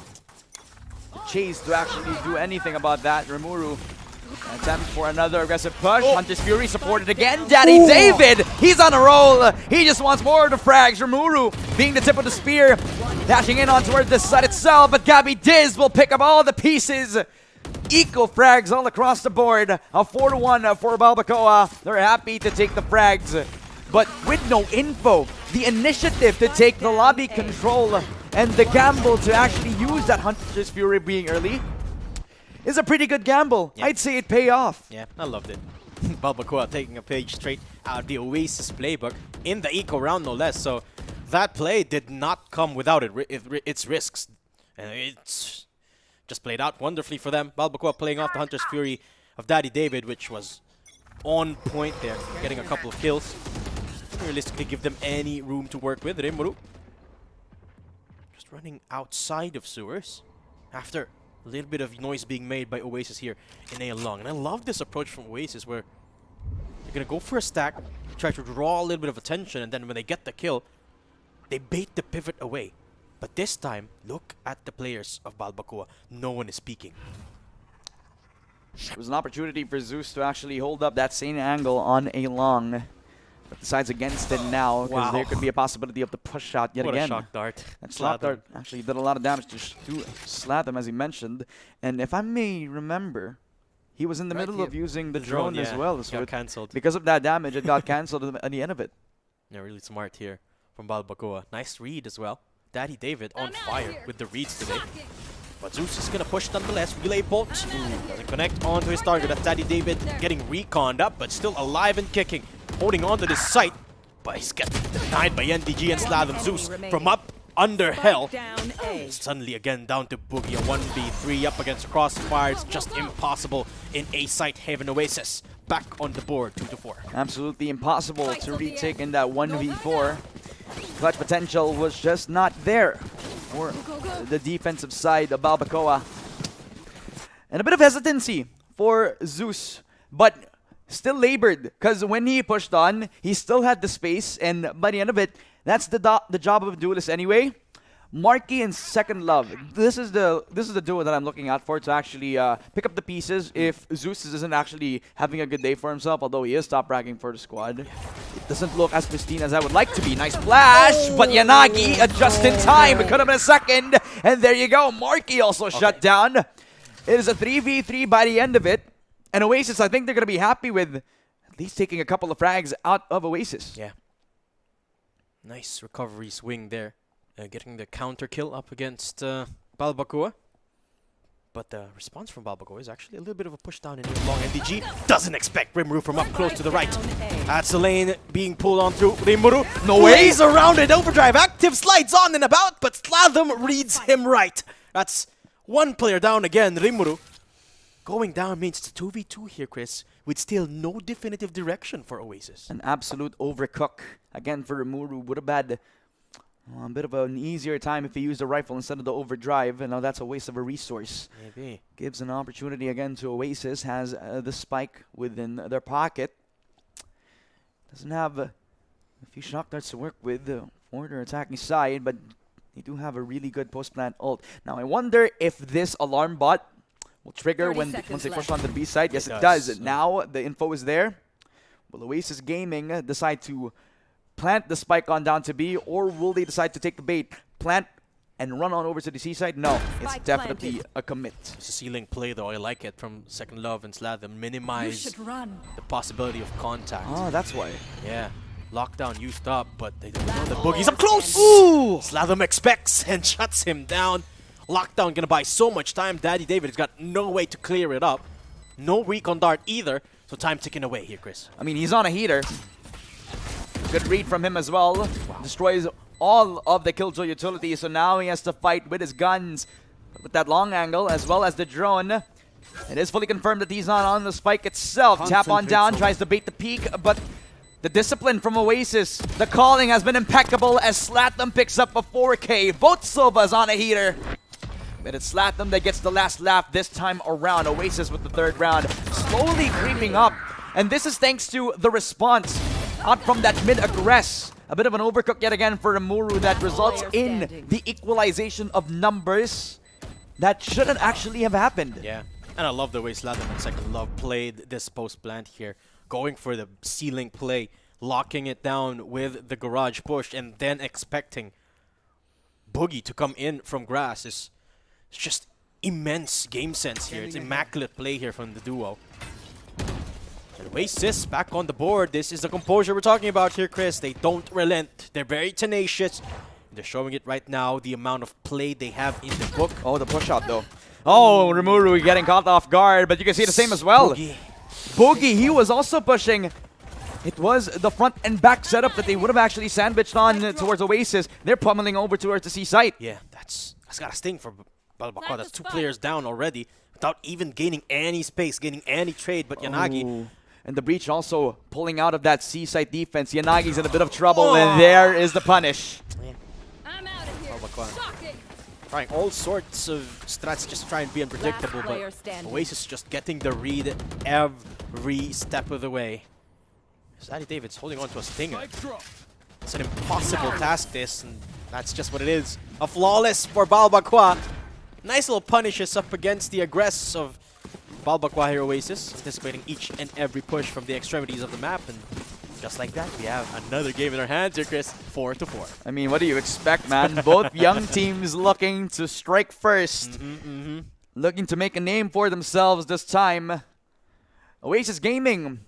Chase to actually do anything about that. Rimuru attempt for another aggressive push. Hunter's Fury supported again. Daddy David, he's on a roll. He just wants more of the frags. Rimuru being the tip of the spear, dashing in on towards the side itself, but Gabby Diz will pick up all the pieces. Eco frags all across the board. A 4-1 for Balbacoa. They're happy to take the frags, but with no info. The initiative to take the lobby control and the gamble to actually use that Hunter's Fury being early is a pretty good gamble. Yeah. I'd say it pay off. Yeah, I loved it. Balbacua taking a page straight out of the Oasis playbook in the eco round, no less. So that play did not come without its risks. And it's just played out wonderfully for them. Balbacua playing off the Hunter's Fury of Daddy David, which was on point there, getting a couple of kills. Realistically give them any room to work with. Rimuru just running outside of sewers after a little bit of noise being made by Oasis here in A long. And I love this approach from Oasis where they're going to go for a stack, try to draw a little bit of attention, and then when they get the kill, they bait the pivot away. But this time, look at the players of Balbacua. No one is speaking. It was an opportunity for Zeus to actually hold up that same angle on A long. But decides against it now because there could be a possibility of the push shot yet What again. a shock dart. That slap dart actually did a lot of damage to Slatham, as he mentioned. And if I may remember, he was in the middle of using the drone as well. So got cancelled. because of that damage, it got cancelled at the end of it. Yeah, really smart here from Balbacua. Nice read as well. Daddy David on fire with the reads today. But Zeus is going to push nonetheless. Relay bolt. Doesn't connect onto his target. That's Daddy David getting reconned up, but still alive and kicking. Holding on to this site. But he's getting denied by NDG and Slatham. Zeus from up under hell. Suddenly again down to Boogie. A 1v3 up against Crossfire. It's just impossible in a site Haven Oasis. Back on the board, 2-4. Absolutely impossible to retake in that 1v4. Clutch potential was just not there for the defensive side of Balbacoa. And a bit of hesitancy for Zeus, but still labored, because when he pushed on, he still had the space, and by the end of it, that's the job of a duelist anyway. Marky and Second Love. This is the duo that I'm looking out for to actually pick up the pieces if Zeus isn't actually having a good day for himself, although he is top bragging for the squad. It doesn't look as pristine as I would like to be. Nice flash, but Yanagi just in time. It could have been a second, and there you go. Marky also shut down. It is a 3v3 by the end of it, and Oasis, I think they're going to be happy with at least taking a couple of frags out of Oasis. Yeah. Nice recovery swing there. Getting the counter kill up against Balbacua. But the response from Balbacua is actually a little bit of a push down in long. NDG doesn't expect Rimuru from up close to the right. That's the lane being pulled on through. Rimuru plays around it. Overdrive active, slides on and about, but Slatham reads him right. That's one player down again, Rimuru. Going down means it's a 2v2 here, Chris, with still no definitive direction for Oasis. An absolute overcook. Again, for Rimuru, would have had a bit of an easier time if he used the rifle instead of the overdrive, and now that's a waste of a resource. Maybe. Gives an opportunity again to Oasis, has the spike within their pocket. Doesn't have a few shock darts to work with for their attacking side, but they do have a really good post-plant ult. Now, I wonder if this alarm bot will trigger 30 once seconds they push left. onto the B side. Yes, It it does. does. Now, the info is there. Will Oasis Gaming decide to plant the spike on down to B, or will they decide to take the bait, plant, and run on over to the C side? No, it's Spike definitely planted. a commit. It's a ceiling play, though. I like it from Second Love and Slathem. You Minimize should run. the possibility of contact. Oh, that's why. Yeah. Lockdown used up, but they don't know Last the player Boogie's up close! standing. Ooh! Slathem expects and shuts him down. Lockdown gonna buy so much time. Daddy David has got no way to clear it up. No recon dart either. So time ticking away here, Chris. I mean, he's on a heater. Good read from him as well. Destroys all of the Killjoy utility, so now he has to fight with his guns with that long angle as well as the drone. It is fully confirmed that he's not on the spike itself. Tap on down, tries to bait the peak, but the discipline from Oasis, the calling has been impeccable as Slathem picks up a 4K. Both Silvas on a heater. But it's Slathem that gets the last laugh this time around. Oasis with the third round, slowly creeping up. And this is thanks to the response out from that mid-aggress. A bit of an overcook yet again for Rimuru that results in the equalization of numbers that shouldn't actually have happened. Yeah. And I love the way Slathem and Second Love played this post-plant here. Going for the ceiling play, locking it down with the garage push, and then expecting Boogie to come in from grass is just immense game sense here. It's immaculate play here from the duo. And Oasis back on the board. This is the composure we're talking about here, Chris. They don't relent. They're very tenacious. They're showing it right now, the amount of play they have in the book. Oh, the push out though. Oh, Rimuru getting caught off guard, but you can see the same as well. Boogie, he was also pushing. It was the front and back setup that they would have actually sandwiched on towards Oasis. They're pummeling over towards the C site. Yeah, that's got a sting for Balbakwa. That's two players down already without even gaining any space, gaining any trade. But Yanagi, Ooh. And the Breach also pulling out of that C site defense. Yanagi's in a bit of trouble, and there is the punish. I'm out of here. Balbakwa Shocking. trying all sorts of strats just to try and be unpredictable, Last player but standing. Oasis just getting the read every step of the way. Zaddy David's holding on to a stinger. It's an impossible task, this, and that's just what it is. A flawless for Balbakwa. Nice little punishes up against the aggress of Balbakwa here, Oasis, anticipating each and every push from the extremities of the map, and just like that, we have another game in our hands here, Chris. 4-4. I mean, what do you expect, man? Both young teams looking to strike first. Looking to make a name for themselves this time. Oasis Gaming,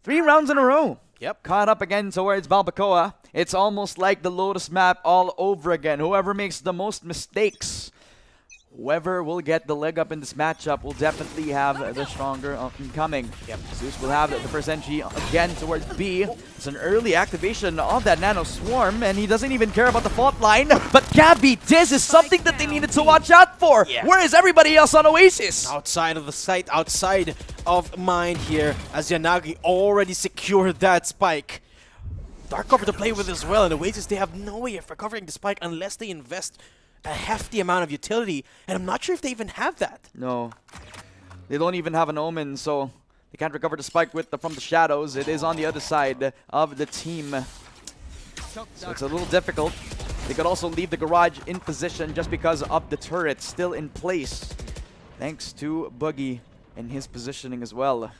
3 rounds in a row. Yep. Caught up again towards Balbacoa. It's almost like the Lotus map all over again. Whoever makes the most mistakes, whoever will get the leg up in this matchup will definitely have the stronger incoming. Yep. Zeus will have the first entry again towards B. It's an early activation of that Nano Swarm, and he doesn't even care about the fault line. But Gabby, this is something that they needed to watch out for. Yeah. Where is everybody else on Oasis? Outside of the site, outside of mine here, as Yanagi already secured that spike. Dark cover to play with as well, and Oasis, they have no way of recovering the spike unless they invest a hefty amount of utility, and I'm not sure if they even have that. No. They don't even have an Omen, so they can't recover the spike with from the shadows. It is on the other side of the team. So it's a little difficult. They could also leave the garage in position just because of the turret still in place. Thanks to Boogie and his positioning as well.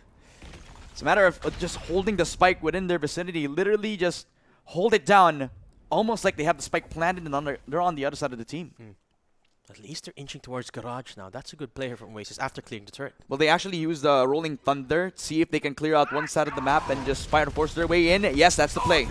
It's a matter of just holding the spike within their vicinity. Literally just hold it down. Almost like they have the spike planted and they're on the other side of the team. At least they're inching towards garage now. That's a good player from Oasis after clearing the turret. Well, they actually use the Rolling Thunder to see if they can clear out one side of the map and just fire to force their way in. Yes, that's the play.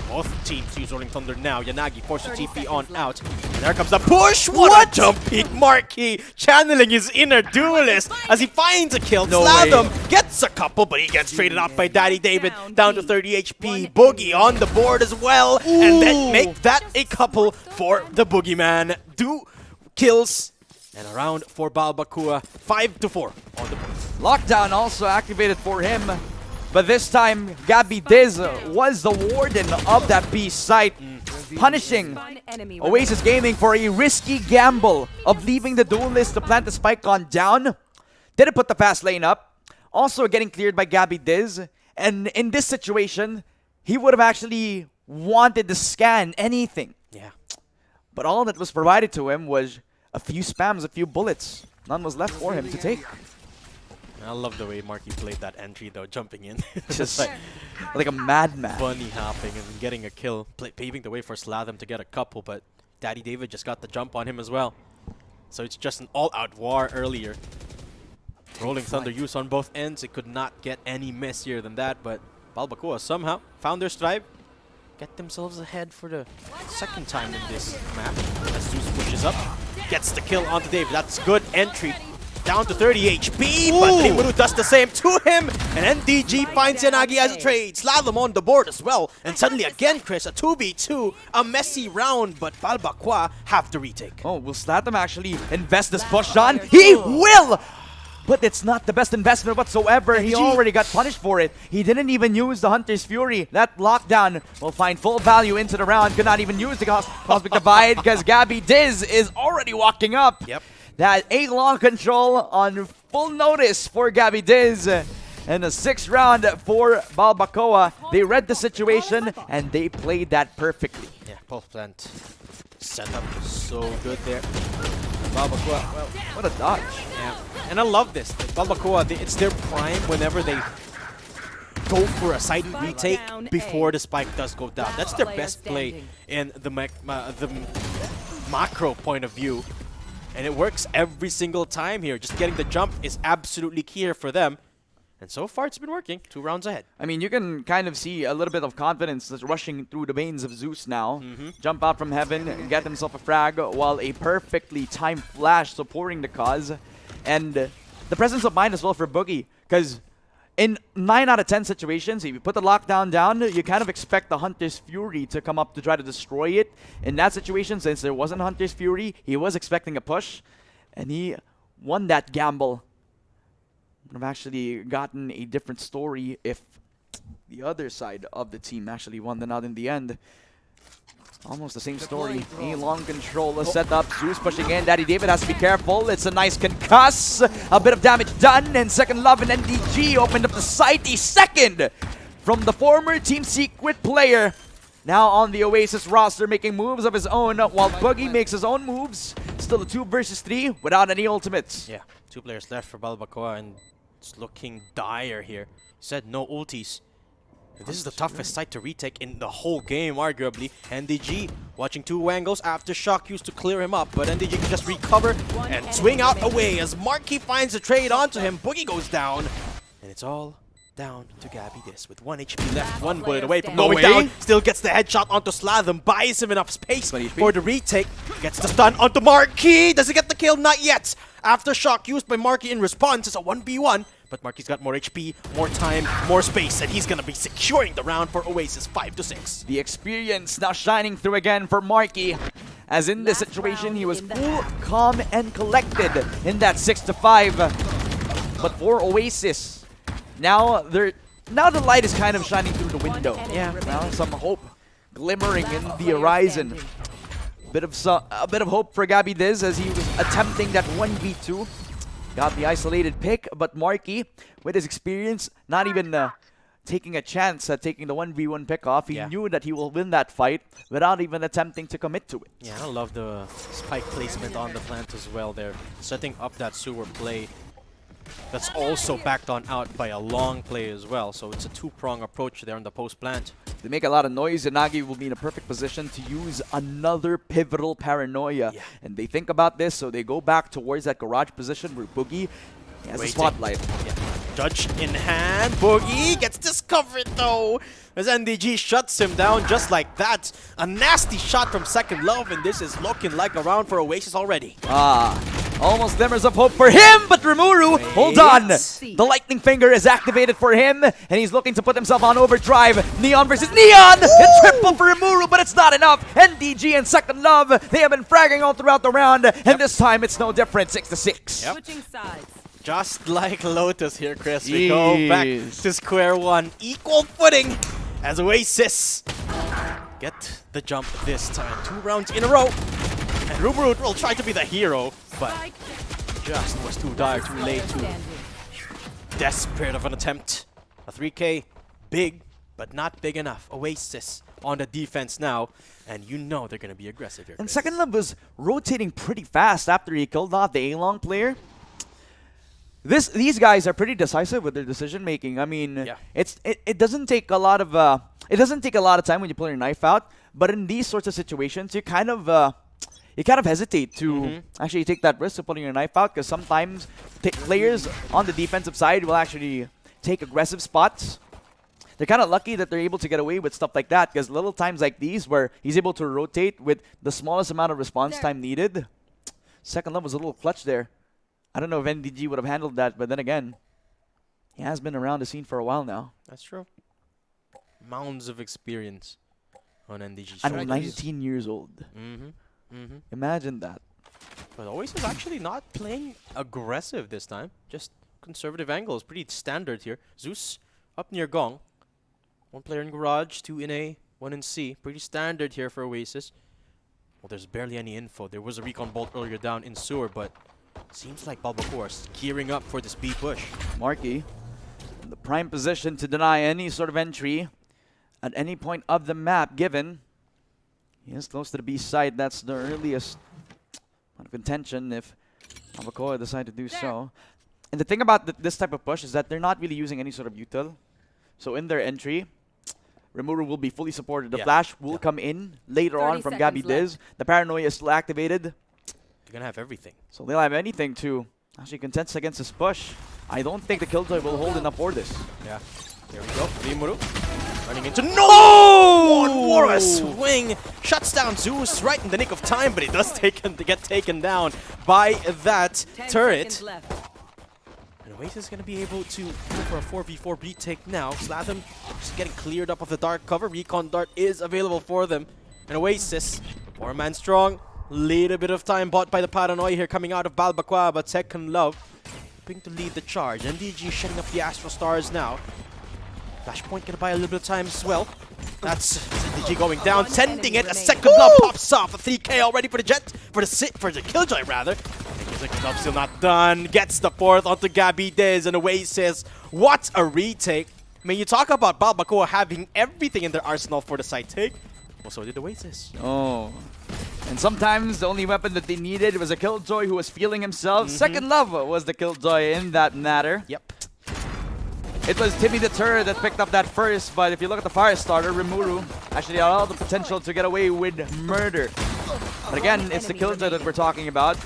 Both teams use Rolling Thunder now. Yanagi forced to TP on out. And there comes the push! What a jump peek! Marquis channeling his inner duelist as he finds a kill. No Slathem way. gets a couple, but he gets traded out by Daddy David. Down to 30 HP. Boogie on the board as well. And then make that a couple for the Boogeyman. 2 kills And a round for Balbakua, 5-4 on the board. Lockdown also activated for him. But this time, Gabby Diz was the warden of that B site, punishing Oasis Gaming for a risky gamble of leaving the duelist to plant the spike on down. Didn't put the fast lane up. Also getting cleared by Gabby Diz. And in this situation, he would have actually wanted to scan anything. Yeah. But all that was provided to him was a few spams, a few bullets. None was left for him to take. I love the way Marky played that entry though, jumping in. Just like a madman. Bunny hopping and getting a kill, paving the way for Slatham to get a couple, but Daddy David just got the jump on him as well. So it's just an all-out war earlier. Rolling Thunder use on both ends. It could not get any messier than that, but Balbakua somehow found their stride. Get themselves ahead for the second time in this map. As Zeus pushes up, gets the kill onto David. That's good entry. Down to 30 HP, but Rimuru does the same to him. And NDG finds Yanagi as a trade. Slalom on the board as well. And suddenly again, Chris, a 2v2. A messy round, but Balbakua have to retake. Oh, will Slatham actually invest this push on? He will! But it's not the best investment whatsoever. He already got punished for it. He didn't even use the Hunter's Fury. That lockdown will find full value into the round. Could not even use the Cosmic Divide because Gabby Diz is already walking up. Yep. That A-long control on full notice for Gabby Diz. And the 6th round for Balbakua. They read the situation and they played that perfectly. Yeah, both plant set up so good there. Balbakua, well, What a dodge. yeah. And I love this. Balbakua, it's their prime whenever they go for a side retake before the spike does go down. That's their best play in the macro point of view. And it works every single time here. Just getting the jump is absolutely key here for them. And so far, it's been working. 2 rounds ahead. I mean, you can kind of see a little bit of confidence that's rushing through the veins of Zeus now. Jump out from heaven, get himself a frag, while a perfectly timed flash supporting the cause. And the presence of mind as well for Boogie. Because in 9 out of 10 situations, if you put the lockdown down, you kind of expect the Hunter's Fury to come up to try to destroy it. In that situation, since there wasn't Hunter's Fury, he was expecting a push. And he won that gamble. Would have actually gotten a different story if the other side of the team actually won the nut in the end. Almost the same story. A long control set up. Zeus pushing in. Daddy David has to be careful. It's a nice concuss. A bit of damage done. And Second Love and NDG opened up the site. A second from the former Team Secret player. Now on the Oasis roster making moves of his own while Boogie makes his own moves. Still a 2 versus 3 without any ultimates. Yeah, 2 players left for Balbakua and it's looking dire here. He said no ultis. This is the toughest site to retake in the whole game, arguably. NDG watching 2 angles after Shock used to clear him up, but NDG can just recover and swing out away as Marky finds a trade onto him. Boogie goes down, and it's all down to Gabby Diz with 1 HP left, 1 bullet away from going down. Still gets the headshot onto Slatham, buys him enough space for the retake. Gets the stun onto Marky. Does he get the kill? Not yet. After Shock used by Marky in response, it's a 1v1. But Marky's got more HP, more time, more space, and he's gonna be securing the round for Oasis 5-6. The experience now shining through again for Marky. As in this situation, he was cool, calm, and collected in that 6-5. But for Oasis, now the light is kind of shining through the window. Yeah, now some hope glimmering in the horizon. A bit of hope for Gabby Diz as he was attempting that 1v2. Got the isolated pick, but Marky, with his experience, not even taking a chance at taking the 1v1 pick off. He knew that he will win that fight without even attempting to commit to it. Yeah, I love the spike placement on the plant as well there. Setting up that sewer play that's also backed on out by a long play as well. So it's a 2-prong approach there on the post plant. They make a lot of noise, and Nagi will be in a perfect position to use another pivotal paranoia. Yeah. And they think about this, so they go back towards that garage position where Boogie has a spotlight. Yeah. Judge in hand. Boogie gets discovered though, as NDG shuts him down just like that. A nasty shot from Second Love, and this is looking like a round for Oasis already. Almost glimmers of hope for him, but Rimuru, hold on. The lightning finger is activated for him, and he's looking to put himself on overdrive. Neon versus Neon! A triple for Rimuru, but it's not enough. NDG and Second Love, they have been fragging all throughout the round, and this time it's no different, 6-6. Yep. Switching sides. Just like Lotus here, Chris. We go back to square one. Equal footing as Oasis get the jump this time. 2 rounds in a row. And Rubrut will try to be the hero, but just was too dire, too late, too desperate of an attempt. A 3K, big, but not big enough. Oasis on the defense now, and you know they're going to be aggressive here, And Chris. Second Love was rotating pretty fast after he killed off the A-Long player. These guys are pretty decisive with their decision making. I mean, Yeah. it doesn't take a lot of time when you pull your knife out, but in these sorts of situations, you kind of hesitate to actually take that risk of pulling your knife out, because sometimes players on the defensive side will actually take aggressive spots. They're kind of lucky that they're able to get away with stuff like that, because little times like these where he's able to rotate with the smallest amount of response time needed. Second Love was a little clutch there. I don't know if NDG would have handled that, but then again, he has been around the scene for a while now. That's true. Mounds of experience on NDG. And 19 years old. Imagine that. But Oasis actually not playing aggressive this time. Just conservative angles. Pretty standard here. Zeus up near Gong. 1 player in Garage, 2 in A, 1 in C. Pretty standard here for Oasis. Well, there's barely any info. There was a recon bolt earlier down in Sewer, but seems like Balbacore is gearing up for this B push. Marky in the prime position to deny any sort of entry at any point of the map given. He is close to the B side. That's the earliest point of contention if Balbacore decide to do so. And the thing about this type of push is that they're not really using any sort of util. So in their entry, Rimuru will be fully supported. The flash will come in later 30 on from Gabby seconds Diz. The paranoia is still activated. They're gonna have everything. So they'll have anything to actually contest against this push. I don't think the Killjoy will hold enough for this. Yeah. There we go. Rimuru running into One more a swing. Shuts down Zeus right in the nick of time, but he does get taken down by that 10 turret. seconds left. And Oasis is going to be able to go for a 4v4 retake now. Slatham just getting cleared up of the dark cover. Recon Dart is available for them. And Oasis, 4-man strong. Little bit of time bought by the Paranoia here coming out of Balbaqua, but Second Love hoping to lead the charge. NDG shutting up the Astro Stars now. Flashpoint gonna buy a little bit of time as well. That's NDG going down, sending it. A Second Love pops off. A 3K already for the Jet, for the Killjoy rather. And Second Love still not done. Gets the 4th onto Gabby Diz, and Oasis. What a retake! I mean, you talk about Balbacoa having everything in their arsenal for the side take. Well, so did Oasis. Oh. And sometimes the only weapon that they needed was a Killjoy who was feeling himself. Second Love was the Killjoy in that matter. Yep. It was Timmy the Turret that picked up that first, but if you look at the fire starter, Rimuru actually had all the potential to get away with murder. But again, it's the Killjoy that we're talking about.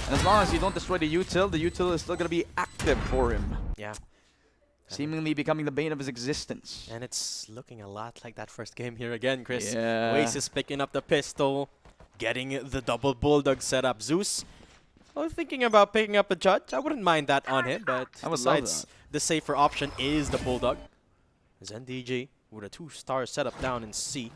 And as long as you don't destroy the util is still going to be active for him. Yeah. Seemingly becoming the bane of his existence. And it's looking a lot like that first game here again, Chris. Yeah. Oasis picking up the pistol, getting the double bulldog set up. Zeus, well, thinking about picking up a judge. I wouldn't mind that on him, but I would love besides, that. the safer option is the bulldog. As NDG with a 2-star setup down in C.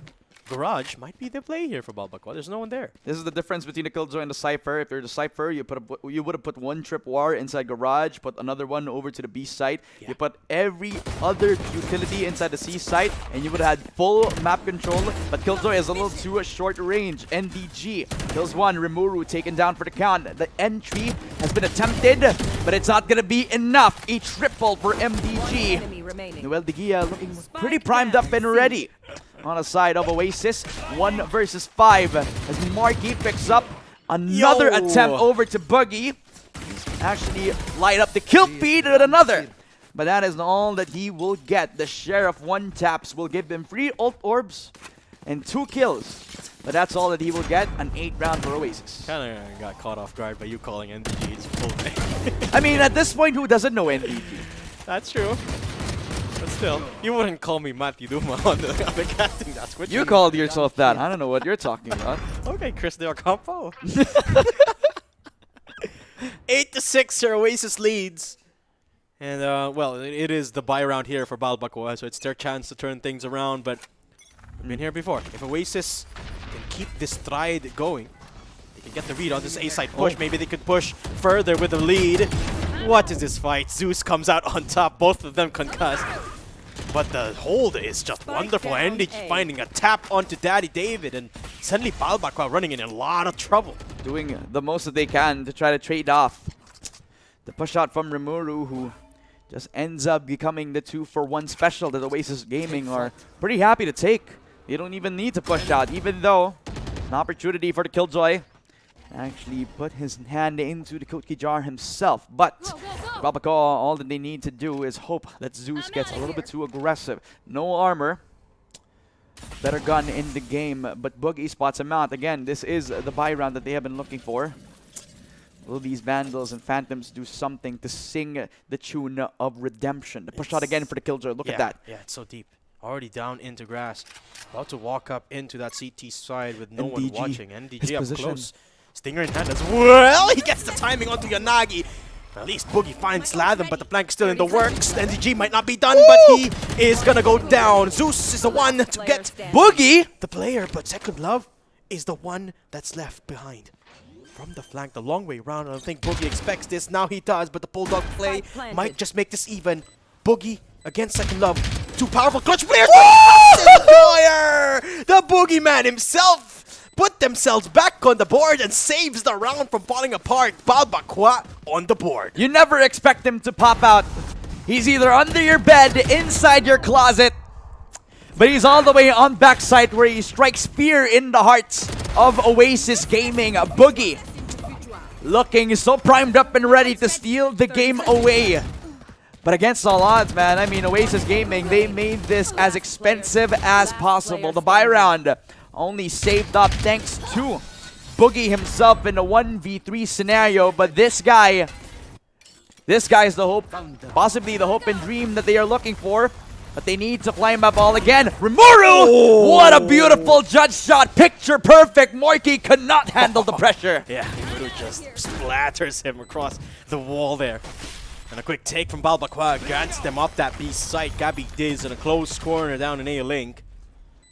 Garage might be the play here for Balbaqua. There's no one there. This is the difference between the Killjoy and the Cypher. If you're the Cypher, you would have put 1 trip war inside Garage, put another one over to the B site. Yeah. You put every other utility inside the C site, and you would have had full map control. But Killjoy is a little too short range. NDG kills 1. Rimuru taken down for the count. The entry has been attempted, but it's not gonna be enough. A triple for MDG. Enemy remaining. Noel De Gia looking pretty primed up and ready. On the side of Oasis, 1 versus 5 as Marky picks up another attempt over to Buggy. He's actually light up the kill feed with another. But that is all that he will get. The Sheriff 1 taps will give him 3 ult orbs and 2 kills. But that's all that he will get, an 8 round for Oasis. Kind of got caught off guard by you calling NDG his full name. I mean, at this point, who doesn't know NDG? That's true. But still, you wouldn't call me Matthew Duma on the casting. That's what You called yourself that. I don't know what you're talking about. Okay, Chris Del Campo. 8-6 here, Oasis leads. And, well, it is the buy round here for Balbacoa, so it's their chance to turn things around, but we've been here before. If Oasis can keep this stride going, they can get the read on this A-side push. Maybe they could push further with the lead. What is this fight? Zeus comes out on top, both of them concussed. But the hold is just wonderful. NDG finding a tap onto Daddy David, and suddenly Balbacoa running in a lot of trouble. Doing the most that they can to try to trade off the push out from Rimuru, who just ends up becoming the 2-for-1 special that Oasis Gaming are pretty happy to take. They don't even need to push out, even though an opportunity for the Killjoy actually put his hand into the cookie jar himself. But Balbacoa, all that they need to do is hope that Zeus gets a little bit too aggressive. No armor. Better gun in the game, but Boogie spots him out. Again, this is the buy round that they have been looking for. Will these Vandals and Phantoms do something to sing the tune of redemption? The push out again for the Killjoy. Look at that. Yeah, it's so deep. Already down into grass. About to walk up into that CT side with no one NDG, watching. his NDG up position. close. Stinger in hand as well. He gets the timing onto Yanagi. At least Boogie finds Latham, but the flank is still in the works. NDG might not be done, but he is gonna go down. Zeus is the one to get Boogie, the player, but Second Love is the one that's left behind. From the flank, the long way around. I don't think Boogie expects this. Now he does, but the Bulldog play might just make this even. Boogie against Second Love. Two powerful clutch players. The Boogeyman himself put themselves back on the board and saves the round from falling apart. Balbacoa on the board. You never expect him to pop out. He's either under your bed, inside your closet, but he's all the way on backside where he strikes fear in the hearts of Oasis Gaming. Boogie looking so primed up and ready to steal the game away. But against all odds, man, I mean, Oasis Gaming, they made this as expensive as possible. The buy round only saved up thanks to Boogie himself in a 1v3 scenario. But this guy is the hope, possibly the hope and dream that they are looking for. But they need to climb up all again. Rimuru! What a beautiful judge shot. Picture perfect. Morky could not handle the pressure. Yeah, Rimuru just splatters him across the wall there. And a quick take from Balbacoa grants them up that B site. Gabby Diz in a close corner down in A-Link.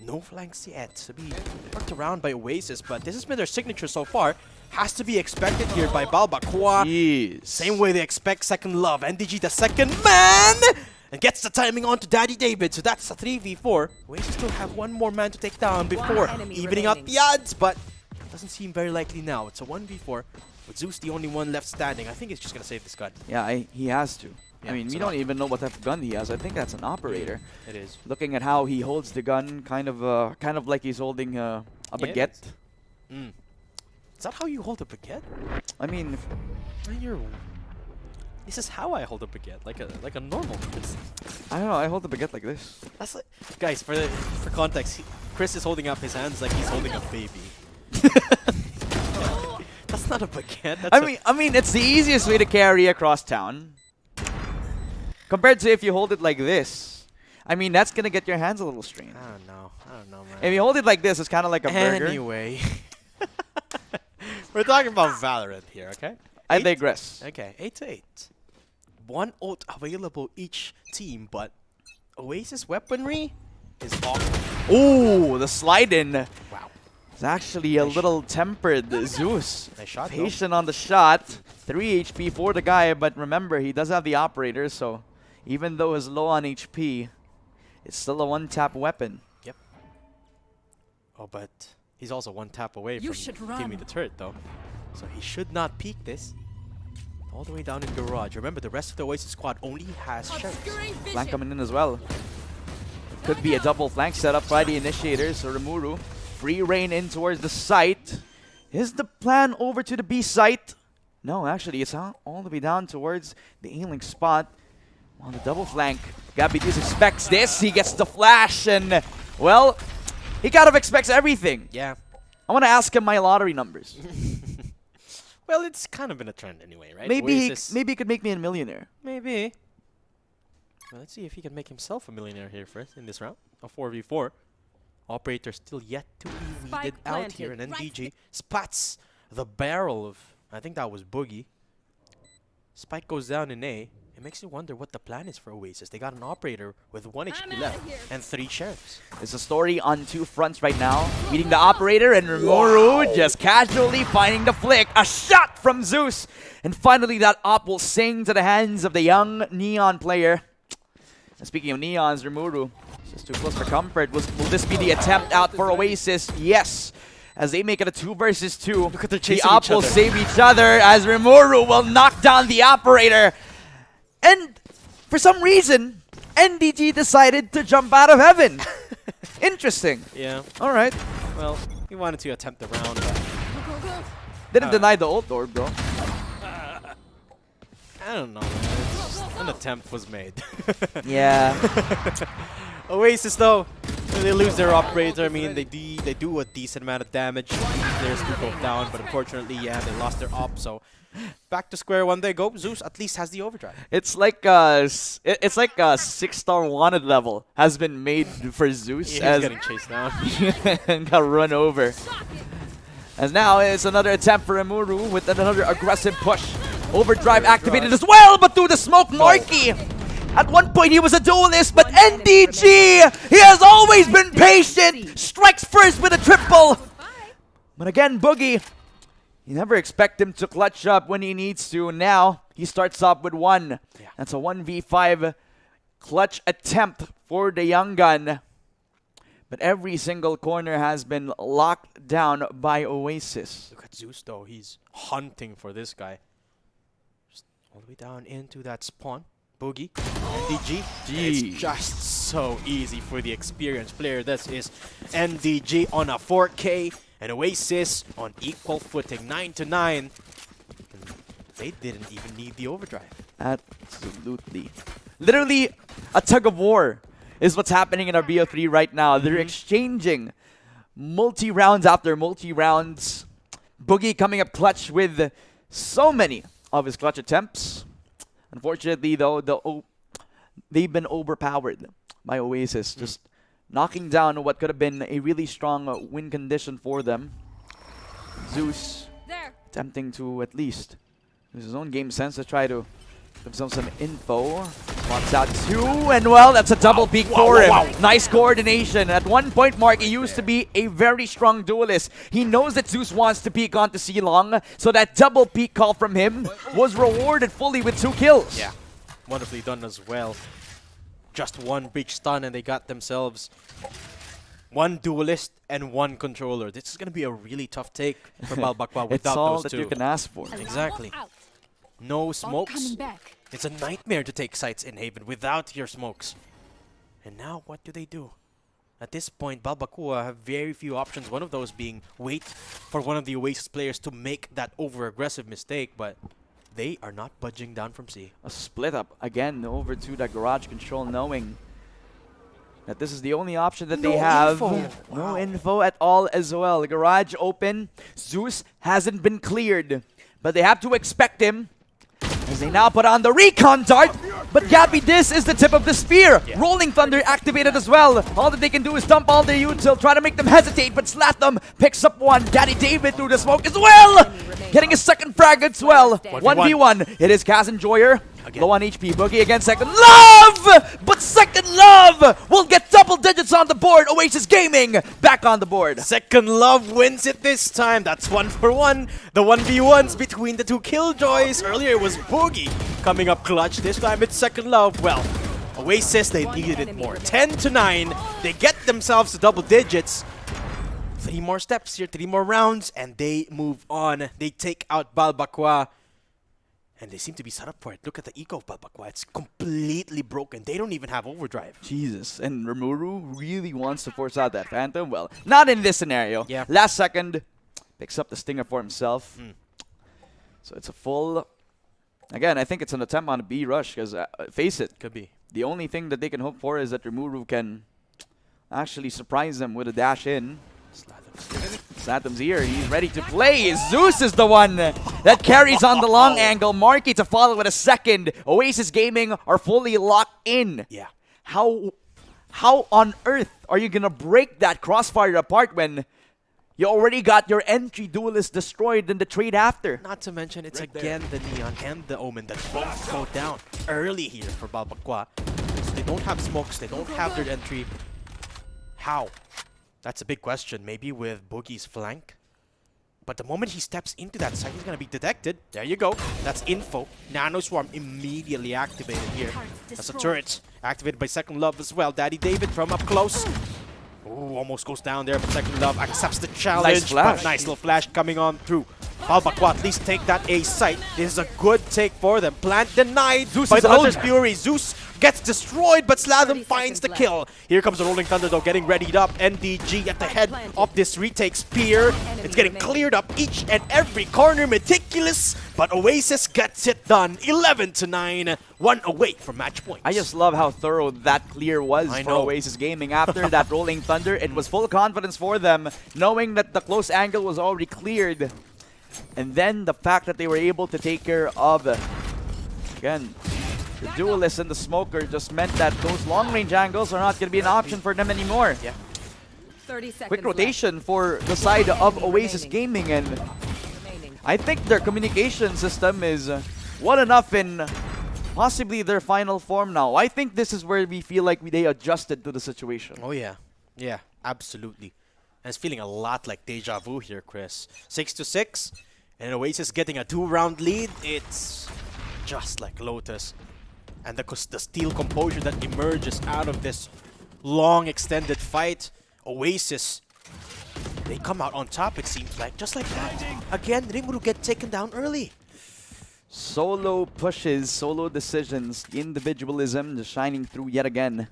No flanks yet to be worked around by Oasis, but this has been their signature so far. Has to be expected here by Balbacoa. Yes. Same way they expect Second Love. NDG the second man! And gets the timing on to Daddy David, so that's a 3v4. Oasis still have one more man to take down before evening out the odds, but doesn't seem very likely now. It's a 1v4. With Zeus the only one left standing, I think he's just gonna save this gun. Yeah, he has to. Yeah, I mean, it's we an don't even know what type of gun he has. I think that's an operator. It is. Looking at how he holds the gun, kind of like he's holding a baguette. Is that how you hold a baguette? I mean, This is how I hold a baguette, like a normal person. I don't know. I hold the baguette like this. That's like, guys, for context, Chris is holding up his hands like he's holding a baby. That's not a baguette. That's I mean, it's the easiest way to carry across town. Compared to if you hold it like this. I mean, that's gonna get your hands a little strained. I don't know, man. If you hold it like this, it's kind of like a burger. Anyway, we're talking about Valorant here, okay? I digress. Okay, 8-8. One ult available each team, but Oasis weaponry is awesome. Ooh, the slide in. Wow. It's actually a little tempered. Zeus. Nice shot, though. Patient on the shot. 3 HP for the guy, but remember, he does have the operator, so even though he's low on HP, it's still a one-tap weapon. Yep. Oh, but he's also one tap away You from should giving me run. the turret, though. So he should not peek this. All the way down in garage. Remember, the rest of the Oasis squad only has sheriffs. Obscuring vision. Flank coming in as well. Could be a double flank setup by the initiators. So Rimuru, free reign in towards the site. Is the plan over to the B site? No, actually, it's all the way down towards the A-Link spot. On the double flank, Gabby Diaz expects this. He gets the flash, and, well, he kind of expects everything. Yeah. I want to ask him my lottery numbers. Well, it's kind of been a trend anyway, right? Maybe Oasis- he could make me a millionaire. Maybe. Well, let's see if he can make himself a millionaire here first in this round. A 4v4. Operator still yet to be Spike weeded out here. And planted. NDG spats the barrel of, I think that was Boogie. Spike goes down in A. It makes you wonder what the plan is for Oasis. They got an operator with 1 I'm HP outta left here. and 3 sheriffs. It's a story on 2 fronts right now. Meeting the operator and Rimuru just casually finding the flick. A shot from Zeus. And finally that op will sing to the hands of the young Neon player. And speaking of Neons, Rimuru just too close for comfort. Will this be the attempt out for Oasis? Yes. As they make it a 2 versus 2. Look at the The chasing op each will other. save each other as Rimuru will knock down the operator. And for some reason, NDG decided to jump out of heaven. Interesting. Yeah. All right. Well, he wanted to attempt the round, but Go, go, go. Didn't deny the ult orb though. I don't know, man. It's just an attempt was made. Yeah. Oasis, though, they lose their operator. I mean, they do a decent amount of damage. Players do go down, but unfortunately, yeah, they lost their op. So back to square one they go. Zeus at least has the overdrive. It's like it's like a 6-star wanted level has been made for Zeus He's as getting chased down. and got run over. As now it's another attempt for Rimuru with another aggressive push. Overdrive activated as well, but through the smoke, Marky. At one point he was a duelist, but NDG, he has always been patient. Strikes first with a triple. But again, Boogie, you never expect him to clutch up when he needs to. Now he starts off with 1. Yeah. That's a 1v5 clutch attempt for the young gun. But every single corner has been locked down by Oasis. Look at Zeus, though. He's hunting for this guy. Just all the way down into that spawn. Boogie, NDG. Gee. It's just so easy for the experienced player. This is NDG on a 4K and Oasis on equal footing, 9-9. And they didn't even need the overdrive. Absolutely. Literally a tug of war is what's happening in our BO3 right now. They're exchanging multi-rounds after multi-rounds. Boogie coming up clutch with so many of his clutch attempts. Unfortunately, though, they've been overpowered by Oasis, just knocking down what could have been a really strong win condition for them. Zeus There. attempting to at least use his own game sense to try to give himself some info. Spots out 2, and well, that's a double peek for him. Nice coordination. At one point, Mark, he used to be a very strong duelist. He knows that Zeus wants to peek onto C-Long, so that double peek call from him was rewarded fully with 2 kills. Yeah, wonderfully done as well. Just 1 breach stun and they got themselves 1 duelist and 1 controller. This is going to be a really tough take for Balbakwa It's without all those that 2. you can ask for. Exactly. Out. No Bomb smokes. coming back. It's a nightmare to take sites in Haven without your smokes. And now what do? At this point, Balbakua have very few options. One of those being wait for one of the Oasis players to make that over-aggressive mistake, but they are not budging down from C. A split up again over to the garage control, knowing that this is the only option that they have. No info at all as well. Garage open. Zeus hasn't been cleared, but they have to expect him as they now put on the recon dart. But Gabby, this is the tip of the spear. Yeah. Rolling Thunder activated as well. All that they can do is dump all their util, try to make them hesitate, but Slatham picks up 1. Daddy David through the smoke as well. Getting his second frag as well. 1v1. It is Kaz Enjoyer. Again. Low on HP. Boogie against Second Love! But Second Love will get double digits on the board. Oasis Gaming back on the board. Second Love wins it this time. That's 1 for 1. The 1v1s between the 2 Killjoys. Earlier it was Boogie coming up clutch. This time it's Second Love. Well, Oasis, they needed it more. 10-9. They get themselves to double digits. 3 more steps here, 3 more rounds, and they move on. They take out Balbakwa. And they seem to be set up for it. Look at the eco of Balbakwa. It's completely broken. They don't even have overdrive. Jesus, and Rimuru really wants to force out that Phantom. Well, not in this scenario. Yeah. Last second, picks up the Stinger for himself. So it's a full... Again, I think it's an attempt on a B rush, because face it, Could be. the only thing that they can hope for is that Rimuru can actually surprise them with a dash in. Satham's here. He's ready to play. Zeus is the one that carries on the long angle. Marky to follow with a second. Oasis Gaming are fully locked in. Yeah. How on earth are you going to break that crossfire apart when You already got your entry duelist destroyed in the trade after. Not to mention, it's again the Neon and the Omen that both go down early here for Balbaqua. So they don't have smokes, they don't have their entry. How? That's a big question. Maybe with Boogie's flank? But the moment he steps into that site, he's going to be detected. There you go. That's info. Nano Swarm immediately activated here. That's a turret. Activated by Second Love as well. Daddy David from up close. Ooh, almost goes down there, but Second Love accepts the challenge. Nice flash. But nice little flash coming on through. Balbaqua at least take that A site. This is a good take for them. Plant denied Zeus by is the Hunter's owned. Fury. Zeus gets destroyed, but Sladam 30 finds the seconds kill. Here comes the Rolling Thunder though, getting readied up. NDG at the head of this retake spear. It's getting cleared up each and every corner, meticulous, but Oasis gets it done. 11-9, 1 away from match point. I just love how thorough that clear was I for know. Oasis Gaming. After that Rolling Thunder, it was full confidence for them, knowing that the close angle was already cleared. And then the fact that they were able to take care of, again, the duelist and the smoker just meant that those long-range angles are not going to be an option for them anymore. Yeah. 30 seconds Quick rotation for the side of Oasis Gaming, and remaining. I think their communication system is well enough in possibly their final form now. I think this is where we feel like they adjusted to the situation. Oh yeah. Yeah, absolutely. And it's feeling a lot like deja vu here, Chris. 6-6, and Oasis getting a 2-round lead. It's just like Lotus. And the steel composure that emerges out of this long extended fight. Oasis, they come out on top, it seems like. Just like that. Again, Rimuru get taken down early. Solo pushes, solo decisions, individualism just shining through yet again.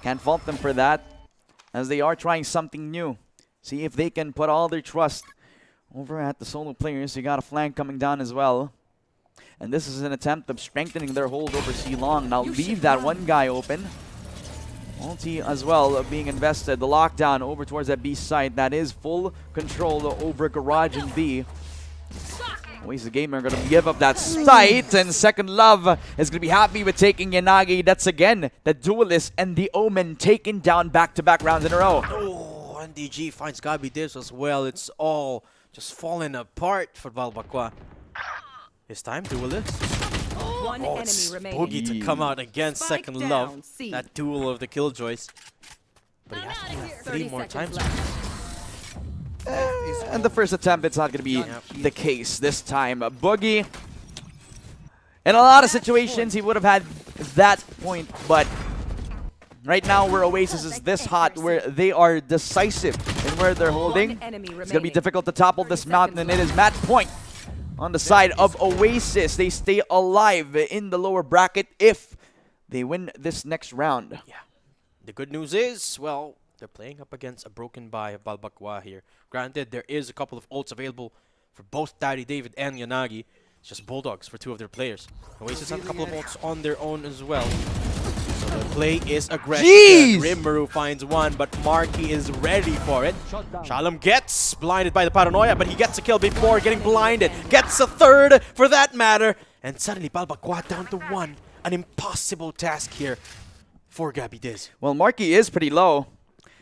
Can't fault them for that, as they are trying something new. See if they can put all their trust over at the solo players. You got a flank coming down as well. And this is an attempt of strengthening their hold over C-Long. Now leave that one guy open. Ulti as well being invested. The lockdown over towards that B site. That is full control over Garage and B. Oasis Gamer going to give up that site, and Second Love is going to be happy with taking Yanagi. That's again the Duelist and the Omen taken down back-to-back rounds in a row. Oh, NDG finds Gabi this as well. It's all just falling apart for Balbaqua. It's time, Duelist. One Oh, enemy it's remaining. Boogie to come out against Spike Second down, Love. C. That duel of the Killjoys. But he I'm has to outta do here. that 3 30 more seconds times. left. And the first attempt, it's not going to be the case this time. Boogie, in a lot of situations, he would have had that point, but right now where Oasis is this hot, where they are decisive in where they're holding, One enemy it's going to be remaining. difficult to topple this mountain, and it is match point on the side of Oasis. They stay alive in the lower bracket if they win this next round. Yeah. The good news is, well, they're playing up against a broken buy of Balbaqua here. Granted, there is a couple of ults available for both Daddy David and Yanagi. It's just Bulldogs for 2 of their players. Oasis have a couple of ults on their own as well. So the play is aggressive. Jeez! Rimuru finds one, but Marky is ready for it. Shalom gets blinded by the paranoia, but he gets a kill before getting blinded. Gets a third for that matter. And suddenly Balbaqua down to 1. An impossible task here for Gabi Diz. Well, Marky is pretty low.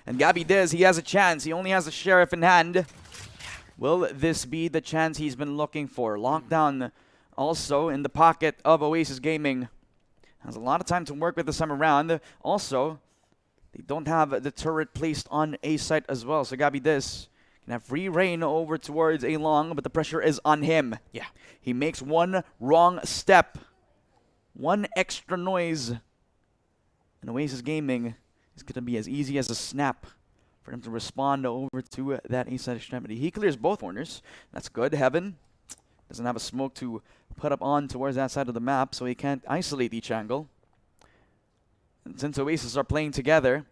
And Gabi Diz, he has a chance. He only has a Sheriff in hand. Will this be the chance he's been looking for? Lockdown also in the pocket of Oasis Gaming. Has a lot of time to work with this time around. Also, they don't have the turret placed on A site as well. So Gabi Diz can have free reign over towards A long, but the pressure is on him. Yeah. He makes one wrong step. One extra noise. And Oasis Gaming is going to be as easy as a snap for him to respond over to that A-side extremity. He clears both corners. That's good. Heaven doesn't have a smoke to put up on towards that side of the map, so he can't isolate each angle. And since Oasis are playing together,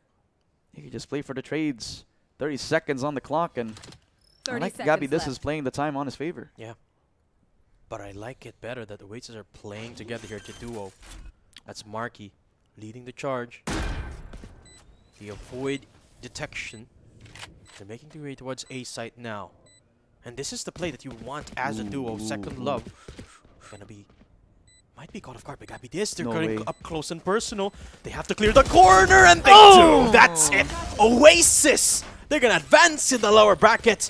he can just play for the trades. 30 seconds on the clock, and I 30 like seconds Gabi, this left. is playing the time on his favor. Yeah. But I like it better that the Oasis are playing together here to duo. That's Marky leading the charge. They avoid detection. They're making their way towards A site now. And this is the play that you want as a duo. Second Love gonna be might be caught off guard by Gabi Diz. They're No going way. up close and personal. They have to clear the corner, and they do. That's it. Oasis, They're gonna advance in the lower bracket.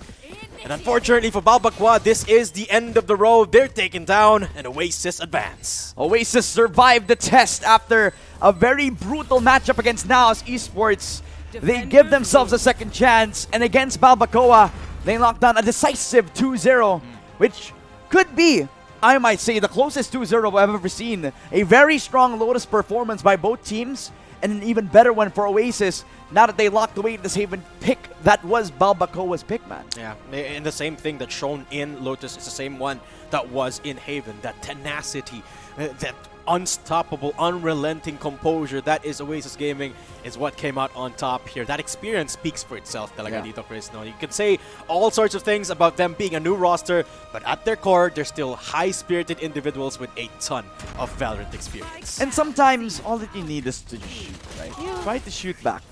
And unfortunately for Balbaqua, this is the end of the road. They're taken down, and Oasis advance. Oasis survived the test after a very brutal matchup against Naos Esports. They give themselves a second chance, and against Balbacoa, they locked down a decisive 2-0, which could be, I might say, the closest 2-0 I've ever seen. A very strong Lotus performance by both teams, and an even better one for Oasis, now that they locked away this Haven pick that was Balbacoa's pick, man. Yeah, and the same thing that's shown in Lotus is the same one that was in Haven. That tenacity, that unstoppable, unrelenting composure that is Oasis Gaming is what came out on top here. That experience speaks for itself talaga dito, Chris. No, you can say all sorts of things about them being a new roster, but at their core, they're still high-spirited individuals with a ton of Valorant experience. And sometimes, all that you need is to shoot, right? Try to shoot back.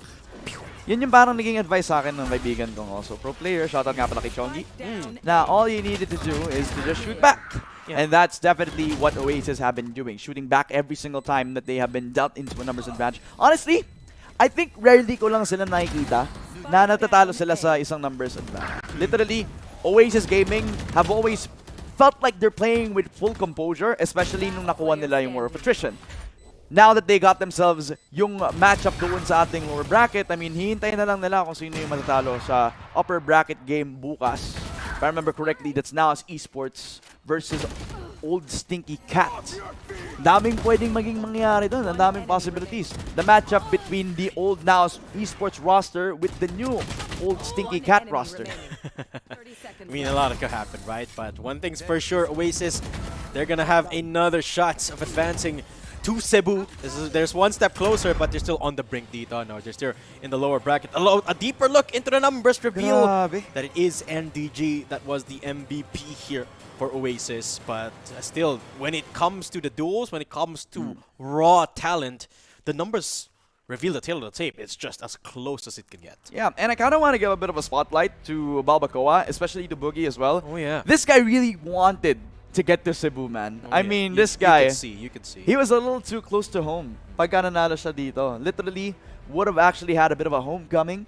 Yun yung parang naging advice sa akin ng kaibigan kong also pro player. Shoutout nga pala kay Chongi. Na all you needed to do is to just shoot back. Yeah. And that's definitely what Oasis have been doing. Shooting back every single time that they have been dealt into a numbers advantage. Honestly, I think rarely ko lang sila nakikita na natatalo sila sa isang numbers advantage. Literally, Oasis Gaming have always felt like they're playing with full composure, especially nung nakuha nila yung War of Attrition. Now that they got themselves yung matchup doon sa ating lower bracket, I mean, hihintayin na lang nila kung sino yung matatalo sa upper bracket game bukas. If I remember correctly, that's Naos Esports versus Old Stinky Cat. Daming pwedeng maging mangyari doon. Ang daming possibilities. The matchup between the old Naos Esports roster with the new Old Stinky Cat roster. I mean, a lot could happen, right? But one thing's for sure, Oasis, they're gonna have another shot of advancing to Cebu. There's one step closer, but they're still on the brink dito. No, they're still in the lower bracket. A deeper look into the numbers reveal that it is NDG that was the MVP here for Oasis. But still, when it comes to the duels, when it comes to raw talent, the numbers reveal the tail of the tape. It's just as close as it can get. Yeah, and I kind of want to give a bit of a spotlight to Balbacoa, especially to Boogie as well. Oh yeah. This guy really wanted to get to Cebu, man. Oh, I yeah. mean, this guy, You could see. he was a little too close to home. Pagka nanalo siya dito, literally would have actually had a bit of a homecoming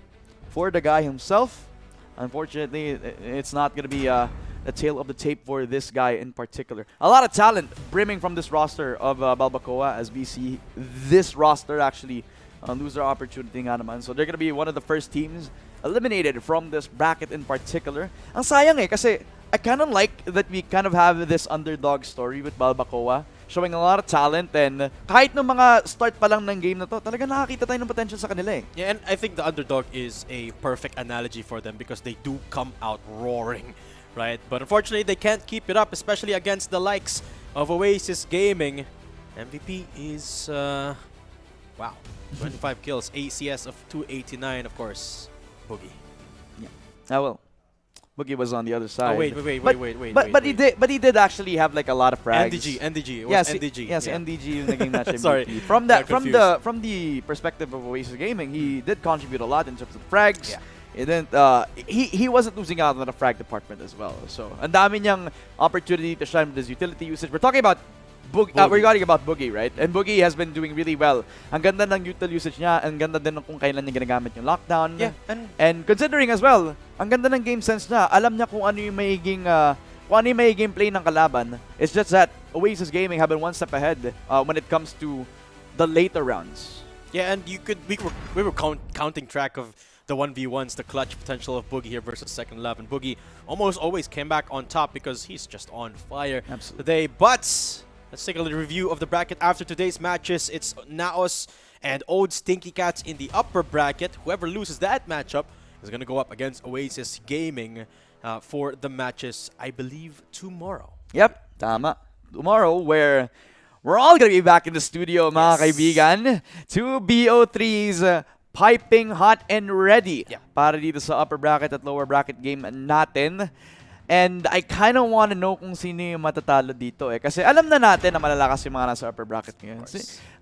for the guy himself. Unfortunately, it's not going to be a tail of the tape for this guy in particular. A lot of talent brimming from this roster of Balbacoa, as we see this roster actually lose their opportunity nga naman. So they're going to be one of the first teams eliminated from this bracket in particular. Ang sayang kasi I kind of like that we kind of have this underdog story with Balbacoa, showing a lot of talent, and kahit nung mga start pa lang ng game na to, talaga nakakita tayo ng potential sa kanila eh. Yeah, and I think the underdog is a perfect analogy for them because they do come out roaring, right? But unfortunately, they can't keep it up, especially against the likes of Oasis Gaming. MVP is, wow, 25 kills, ACS of 289, of course, Boogie. Ah, well, Boogie was on the other side. Oh, wait. But he did actually have like a lot of frags. NDG. It was Yes, NDG. Yes, yeah. NDG yung naging match MVP. Sorry, From got from the perspective of Oasis Gaming, he did contribute a lot in terms of frags. Yeah. It didn't, he wasn't losing out on the frag department as well. So, ang dami niyang opportunity to shine with his utility usage. We're talking about we're talking about Boogie, right? And Boogie has been doing really well. Ang ganda ng util usage niya, ang ganda din ng kung kailan niya ginagamit yung lockdown. Yeah, and considering as well, ang ganda ng game sense niya, alam niya kung ano yung magiging play ng kalaban. It's just that Oasis Gaming have been one step ahead when it comes to the later rounds. Yeah, and we were counting track of the 1v1s, the clutch potential of Boogie here versus Second Love, and Boogie almost always came back on top because he's just on fire today. But let's take a little review of the bracket after today's matches. It's Naos and Old Stinky Cats in the upper bracket. Whoever loses that matchup is going to go up against Oasis Gaming for the matches, I believe, tomorrow. Yep, tama. Tomorrow, where we're all going to be back in the studio, mga kaibigan. Two BO3s piping hot and ready para dito sa upper bracket at lower bracket game natin. And I kind of want to know kung sino yung matatalo dito eh. Kasi alam na natin na malalakas yung mga nasa upper bracket ngayon.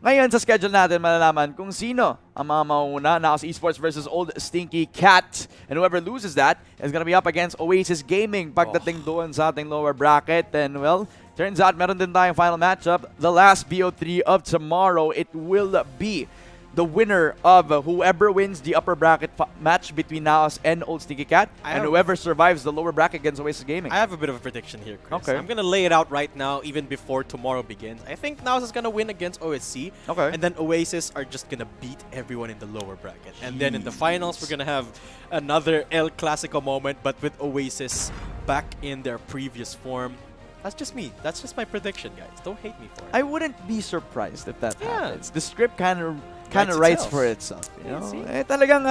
Ngayon sa schedule natin, malalaman kung sino ang mga mauna. Naos Esports versus Old Stinky Cat. And whoever loses that is gonna be up against Oasis Gaming pagdating doon sa ating lower bracket. And well, turns out meron din tayong final matchup. The last BO3 of tomorrow, it will be the winner of whoever wins the upper bracket match between Naos and Old Stinky Cat, and whoever survives the lower bracket against Oasis Gaming. I have a bit of a prediction here, Chris. Okay. I'm gonna lay it out right now, even before tomorrow begins. I think Naos is gonna win against OSC, Okay. and then Oasis are just gonna beat everyone in the lower bracket. And then in the finals, we're gonna have another El Clasico moment, but with Oasis back in their previous form. That's just me. That's just my prediction, guys. Don't hate me for it. I wouldn't be surprised if that Yeah. happens. The script kind of Writes writes itself. for itself. You Yeah, know? see? Talagang,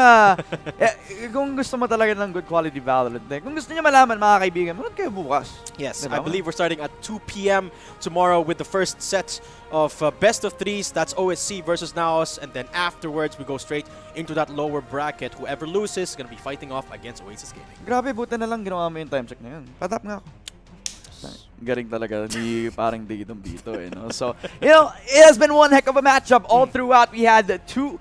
kung gusto mo talaga ng good quality Valorant, kung gusto niyo malaman, mga kaibigan, manood kayo bukas. Yes, Diba? I believe we're starting at 2 p.m. tomorrow with the first set of best of threes. That's OSC versus Naos, and then afterwards we go straight into that lower bracket. Whoever loses is gonna be fighting off against Oasis Gaming. Grabe, buta na lang ginawa mo yung time check na yun. Patap nga ako. Galing talaga ni parang Didong dito, no? So, it has been one heck of a matchup all throughout. We had 3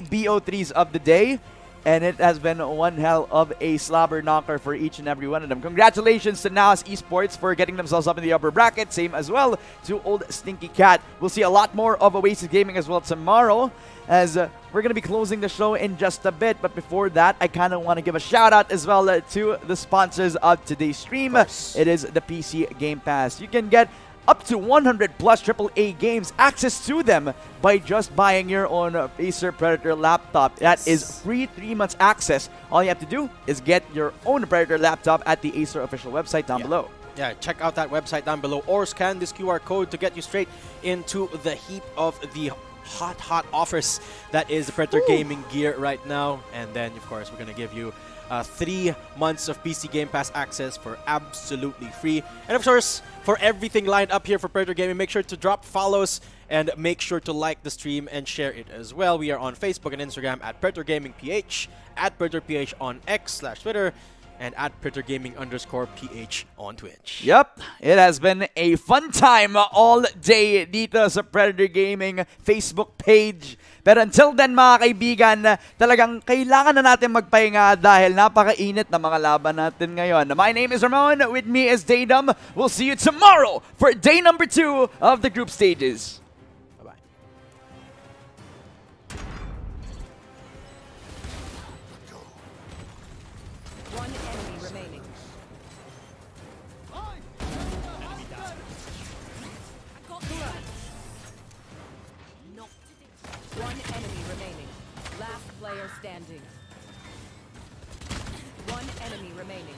BO3s of the day, and it has been one hell of a slobber knocker for each and every one of them. Congratulations to Naos Esports for getting themselves up in the upper bracket. Same as well to Old Stinky Cat. We'll see a lot more of Oasis Gaming as well tomorrow, as we're going to be closing the show in just a bit. But before that, I kind of want to give a shout out as well to the sponsors of today's stream. It is the PC Game Pass. You can get up to 100 plus AAA games, access to them by just buying your own Acer Predator laptop. That is free 3 months access. All you have to do is get your own Predator laptop at the Acer official website down below. Yeah, check out that website down below, or scan this QR code to get you straight into the heap of the hot offers that is the Predator Gaming gear right now. And then, of course, we're going to give you 3 months of PC Game Pass access for absolutely free. And of course, for everything lined up here for Predator Gaming, make sure to drop follows and make sure to like the stream and share it as well. We are on Facebook and Instagram at Predator Gaming PH, at Predator PH on X/Twitter, and at PredatorGaming_PH on Twitch. Yep, it has been a fun time all day dito sa Predator Gaming Facebook page. Pero until then, mga kaibigan, talagang kailangan na natin magpahinga dahil napakainit na mga laban natin ngayon. My name is Ramon. With me is Daydum. We'll see you tomorrow for day number 2 of the group stages. Bye-bye. One enemy remaining. One enemy remaining. Last player standing. One enemy remaining.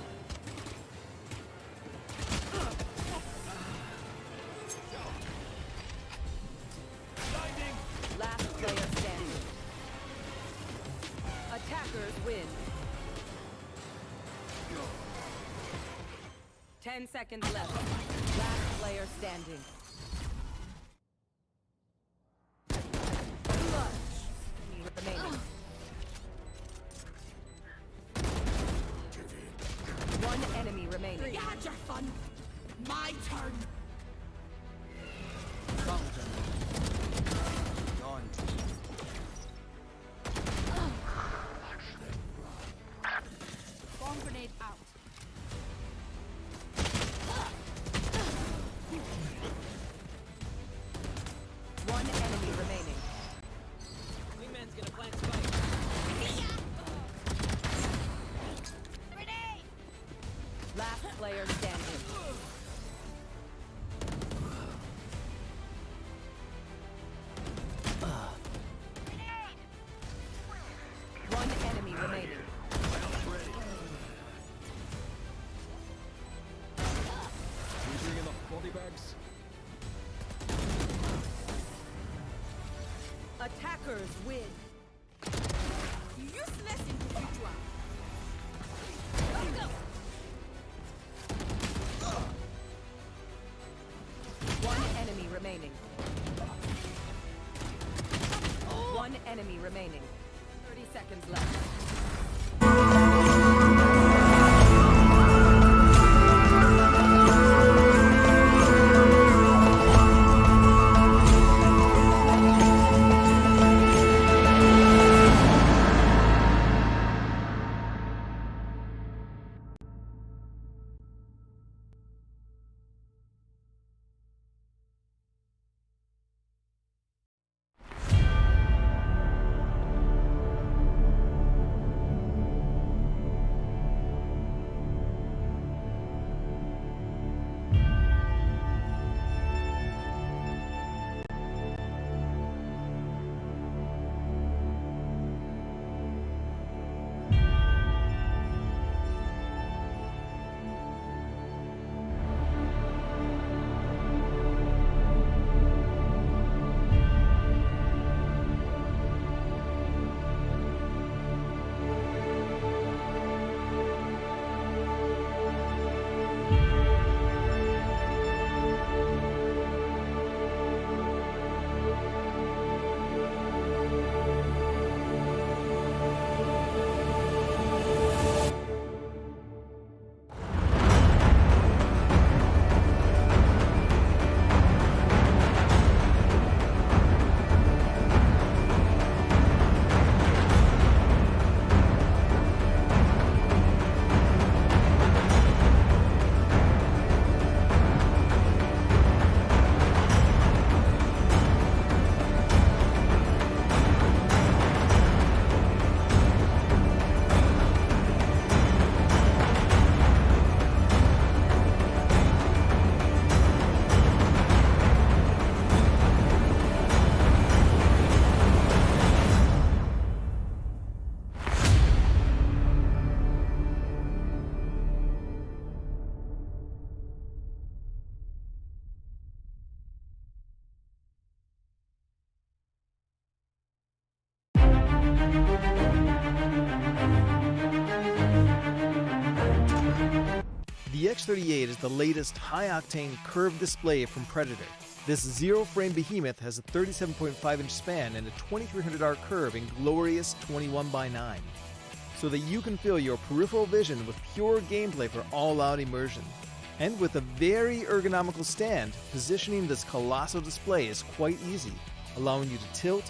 Last player standing. Attackers win. 10 seconds left. Last player standing. Enemy remaining. One enemy remaining. You had your fun. My turn. Bomb grenade out. One enemy remaining. Last player standing. One enemy remaining. Attackers win. Useless individual. One enemy remaining. One enemy remaining. 30 seconds left. The X38 is the latest high-octane curved display from Predator. This zero-frame behemoth has a 37.5-inch span and a 2300R curve in glorious 21:9, so that you can fill your peripheral vision with pure gameplay for all-out immersion. And with a very ergonomical stand, positioning this colossal display is quite easy, allowing you to tilt,